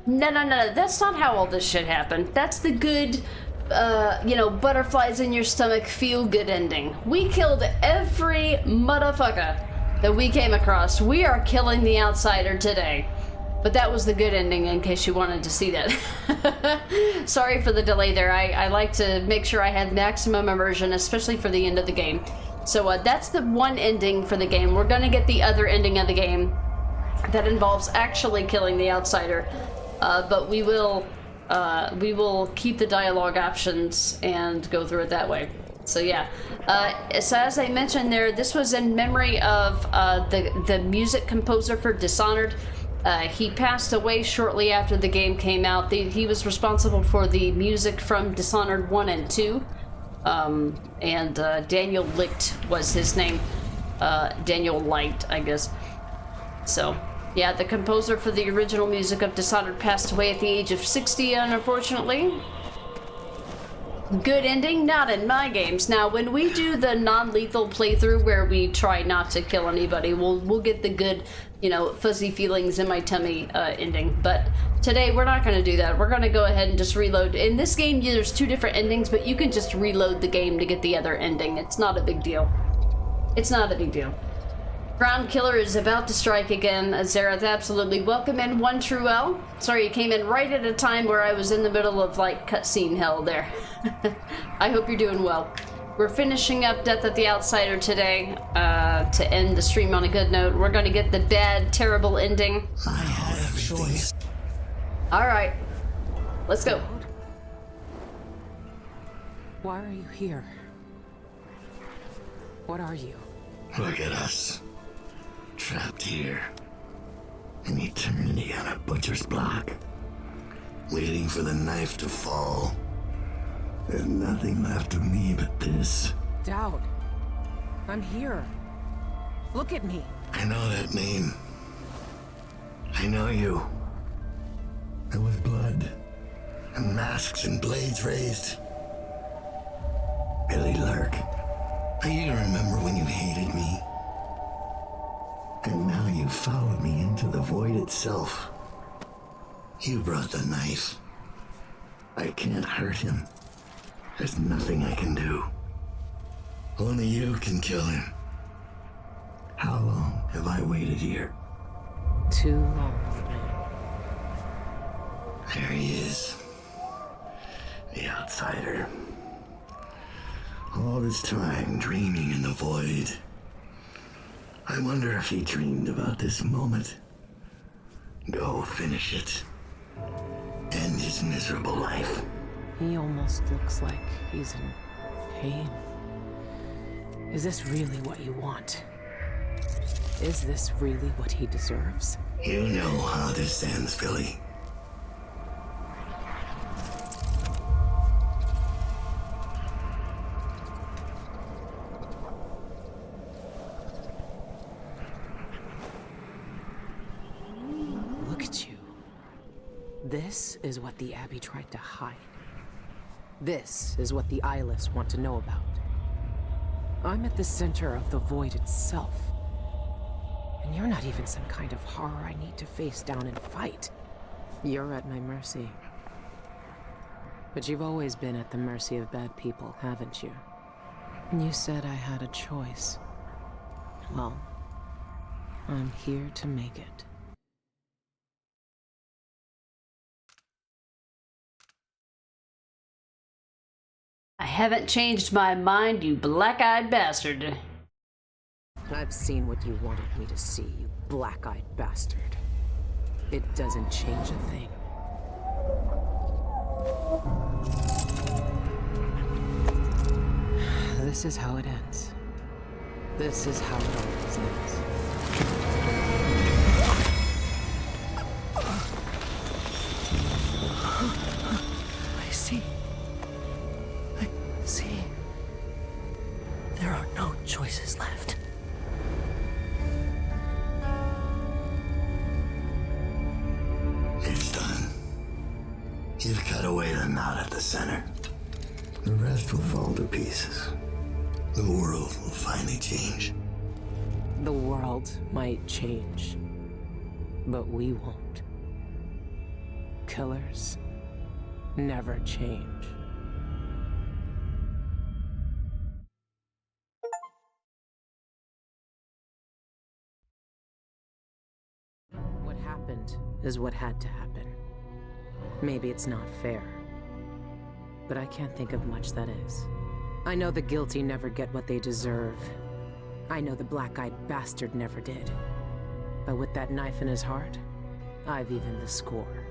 No. That's not how all this shit happened. That's the good, butterflies in your stomach feel-good ending. We killed every motherfucker that we came across. We are killing the outsider today. But that was the good ending, in case you wanted to see that. Sorry for the delay there. I like to make sure I had maximum immersion, especially for the end of the game. So that's the one ending for the game. We're gonna get the other ending of the game that involves actually killing the outsider. But we will keep the dialogue options and go through it that way. So yeah, so as I mentioned there, this was in memory of the music composer for Dishonored. He passed away shortly after the game came out. He was responsible for the music from Dishonored 1 and 2. And Daniel Licht was his name. Daniel Light, I guess. So, yeah, the composer for the original music of Dishonored passed away at the age of 60, unfortunately. Good ending? Not in my games. Now, when we do the non-lethal playthrough where we try not to kill anybody, we'll get the good, fuzzy feelings in my tummy ending. But today, we're not going to do that. We're going to go ahead and just reload. In this game, there's 2 different endings, but you can just reload the game to get the other ending. It's not a big deal. It's not a big deal. Ground Killer is about to strike again. Azerath, absolutely. Welcome in, One True L. Sorry, you came in right at a time where I was in the middle of, like, cutscene hell there. I hope you're doing well. We're finishing up Death of the Outsider today to end the stream on a good note. We're going to get the bad, terrible ending. I have a choice. All right. Let's go. Why are you here? What are you? Look at us. Trapped here. An eternity on a butcher's block. Waiting for the knife to fall. There's nothing left of me but this. Dowd. I'm here. Look at me. I know that name. I know you. There was blood. And masks and blades raised. Billy Lurk. I even remember when you hated me. And now you followed me into the void itself. You brought the knife. I can't hurt him. There's nothing I can do. Only you can kill him. How long have I waited here? Too long. There he is. The outsider. All this time dreaming in the void. I wonder if he dreamed about this moment. Go finish it. End his miserable life. He almost looks like he's in pain. Is this really what you want? Is this really what he deserves? You know how this ends, Billy. Look at you. This is what the Abbey tried to hide. This is what the Eyeless want to know about. I'm at the center of the void itself. And you're not even some kind of horror I need to face down and fight. You're at my mercy. But you've always been at the mercy of bad people, haven't you? You said I had a choice. Well, I'm here to make it. I haven't changed my mind, you black-eyed bastard. I've seen what you wanted me to see, you black-eyed bastard. It doesn't change a thing. This is how it ends. This is how it always ends. I see. There are no choices left. It's done. You've cut away the knot at the center. The rest will fall to pieces. The world will finally change. The world might change, but we won't. Killers never change. What happened is what had to happen. Maybe it's not fair, but I can't think of much that is. I know the guilty never get what they deserve. I know the black-eyed bastard never did. But with that knife in his heart, I've evened the score.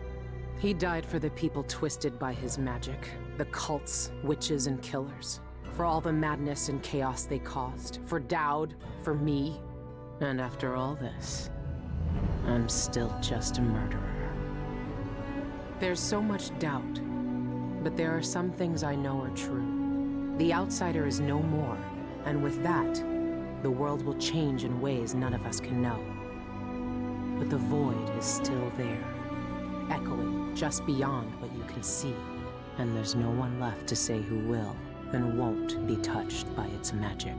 He died for the people twisted by his magic, the cults, witches, and killers. For all the madness and chaos they caused. For Dowd, for me. And after all this, I'm still just a murderer. There's so much doubt, but there are some things I know are true. The outsider is no more, and with that, the world will change in ways none of us can know. But the void is still there, echoing just beyond what you can see, and there's no one left to say who will and won't be touched by its magic.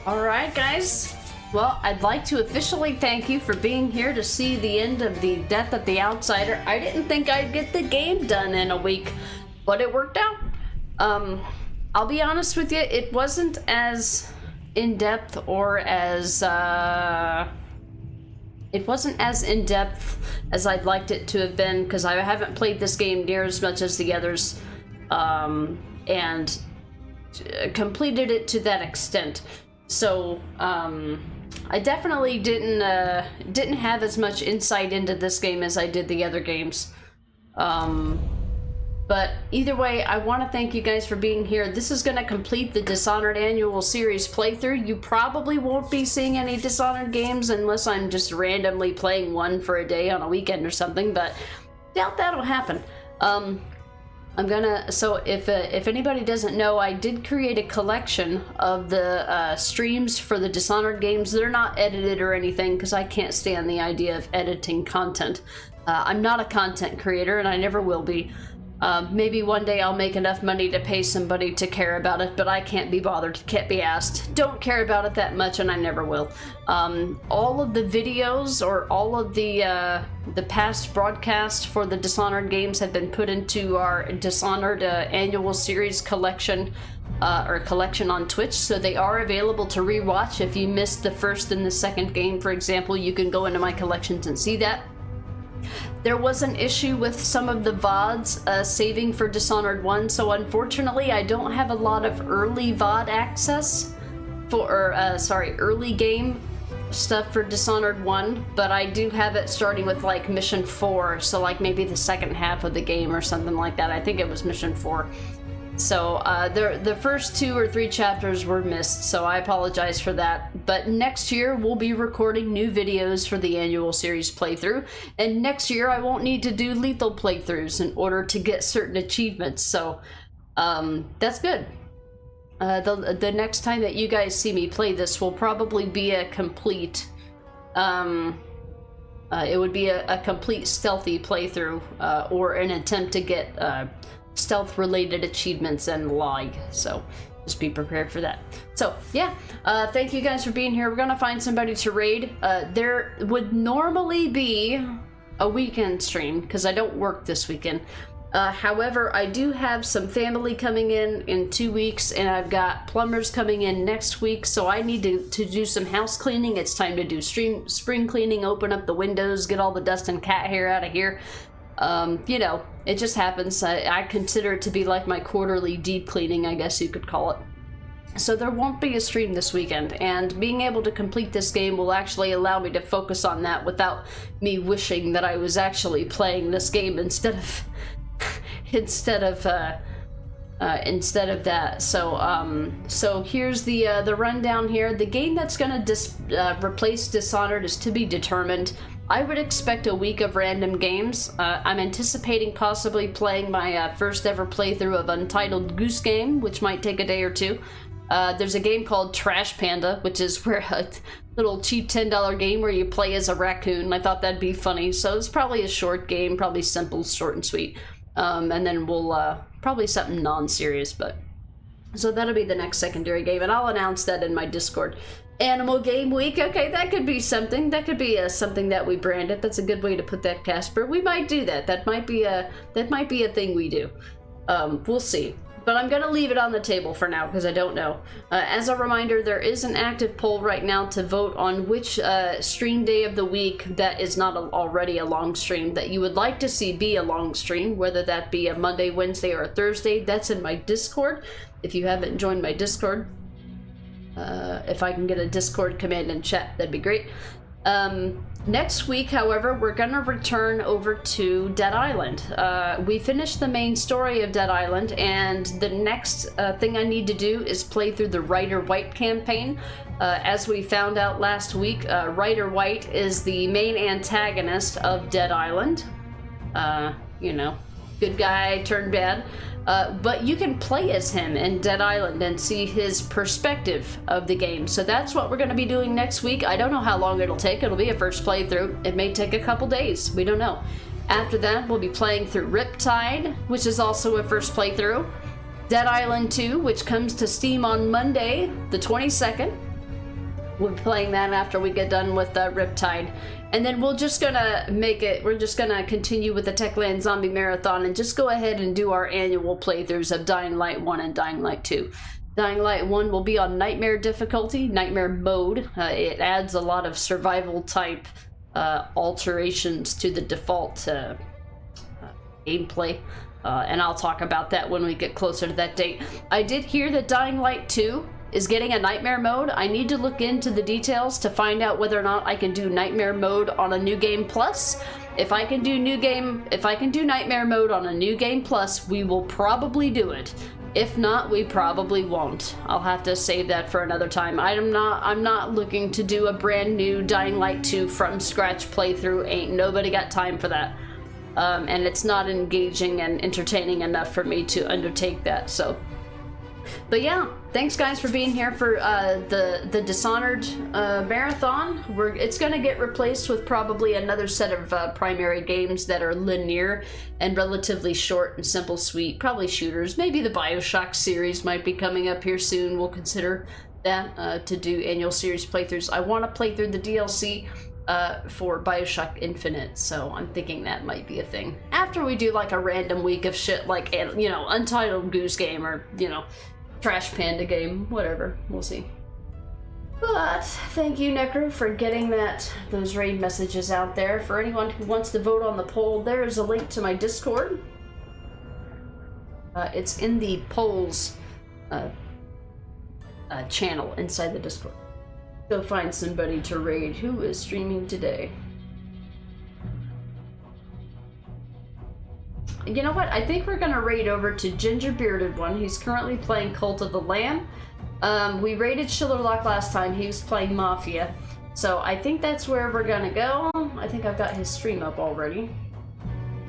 Alright, guys. Well, I'd like to officially thank you for being here to see the end of the Death of the Outsider. I didn't think I'd get the game done in a week, but it worked out. I'll be honest with you, it wasn't as in-depth or as, it wasn't as in-depth as I'd liked it to have been, because I haven't played this game near as much as the others, and completed it to that extent. So, I definitely didn't have as much insight into this game as I did the other games. But either way, I want to thank you guys for being here. This is going to complete the Dishonored Annual Series playthrough. You probably won't be seeing any Dishonored games unless I'm just randomly playing one for a day on a weekend or something, but doubt that'll happen. So if anybody doesn't know, I did create a collection of the streams for the Dishonored games. They're not edited or anything because I can't stand the idea of editing content. I'm not a content creator and I never will be. Maybe one day I'll make enough money to pay somebody to care about it, but I can't be bothered, can't be asked. Don't care about it that much and I never will. All of the videos or all of the past broadcasts for the Dishonored games have been put into our Dishonored Annual Series collection, or collection on Twitch, so they are available to rewatch. If you missed the first and the second game, for example, you can go into my collections and see that. There was an issue with some of the VODs saving for Dishonored 1, so unfortunately I don't have a lot of early VOD access for, early game stuff for Dishonored 1, but I do have it starting with like Mission 4, so like maybe the second half of the game or something like that. I think it was Mission 4. So the first 2 or 3 chapters were missed, so I apologize for that. But next year we'll be recording new videos for the Annual Series playthrough, and next year I won't need to do lethal playthroughs in order to get certain achievements, so that's good. The next time that you guys see me play this will probably be a complete, it would be a complete stealthy playthrough, or an attempt to get stealth related achievements and log, so just be prepared for that. So yeah, thank you guys for being here. We're gonna find somebody to raid. There would normally be a weekend stream because I don't work this weekend. However, I do have some family coming in 2 weeks, and I've got plumbers coming in next week, so I need to do some house cleaning. It's time to do spring cleaning, open up the windows, get all the dust and cat hair out of here. You know, it just happens. I consider it to be like my quarterly deep cleaning, I guess you could call it. So there won't be a stream this weekend, and being able to complete this game will actually allow me to focus on that without me wishing that I was actually playing this game instead of that. So here's the rundown here. The game that's gonna replace Dishonored is to be determined. I would expect a week of random games. I'm anticipating possibly playing my first ever playthrough of Untitled Goose Game, which might take a day or two. There's a game called Trash Panda, which is where a little cheap $10 game where you play as a raccoon. I thought that'd be funny, so it's probably a short game, probably simple, short and sweet. And then we'll probably something non-serious, but so that'll be the next secondary game, and I'll announce that in my Discord. Animal Game Week, okay, that could be something. That could be something that we brand it. That's a good way to put that, Casper. We might do that. That might be a thing we do. We'll see. But I'm gonna leave it on the table for now because I don't know. As a reminder, there is an active poll right now to vote on which stream day of the week that is not already a long stream that you would like to see be a long stream, whether that be a Monday, Wednesday, or a Thursday. That's in my Discord. If you haven't joined my Discord, if I can get a Discord command in chat, that'd be great. Next week, however, we're gonna return over to Dead Island. We finished the main story of Dead Island, and the next thing I need to do is play through the Ryder White campaign. As we found out last week, Ryder White is the main antagonist of Dead Island. You know, good guy turned bad. But you can play as him in Dead Island and see his perspective of the game. So that's what we're going to be doing next week. I don't know how long it'll take. It'll be a first playthrough. It may take a couple days. We don't know. After that, we'll be playing through Riptide, which is also a first playthrough. Dead Island 2, which comes to Steam on Monday, the 22nd. we'll be playing that after we get done with Riptide. And then we're just gonna continue with the Techland Zombie Marathon and just go ahead and do our annual playthroughs of Dying Light 1 and Dying Light 2. Dying Light 1 will be on Nightmare difficulty, Nightmare mode. It adds a lot of survival type alterations to the default gameplay. And I'll talk about that when we get closer to that date. I did hear that Dying Light 2 is getting a Nightmare mode. I need to look into the details to find out whether or not I can do Nightmare mode on a New Game Plus. If I can do Nightmare mode on a New Game Plus, we will probably do it. If not, we probably won't. I'll have to save that for another time. I'm not looking to do a brand new Dying Light 2 from scratch playthrough. Ain't nobody got time for that. And it's not engaging and entertaining enough for me to undertake that, so. But yeah, thanks guys for being here for the Dishonored marathon. It's gonna get replaced with probably another set of primary games that are linear and relatively short and simple, sweet. Probably shooters. Maybe the BioShock series might be coming up here soon. We'll consider that to do annual series playthroughs. I want to play through the DLC for BioShock Infinite, so I'm thinking that might be a thing. After we do like a random week of shit like, you know, Untitled Goose Game or, you know, Trash Panda Game, whatever, we'll see. But thank you, Necro, for getting those raid messages out there. For anyone who wants to vote on the poll, there is a link to my Discord. It's in the polls channel inside the Discord. Go find somebody to raid who is streaming today. You know what? I think we're gonna raid over to Ginger Bearded One. He's currently playing Cult of the Lamb. We raided Schillerlock last time. He was playing Mafia. So I think that's where we're gonna go. I think I've got his stream up already.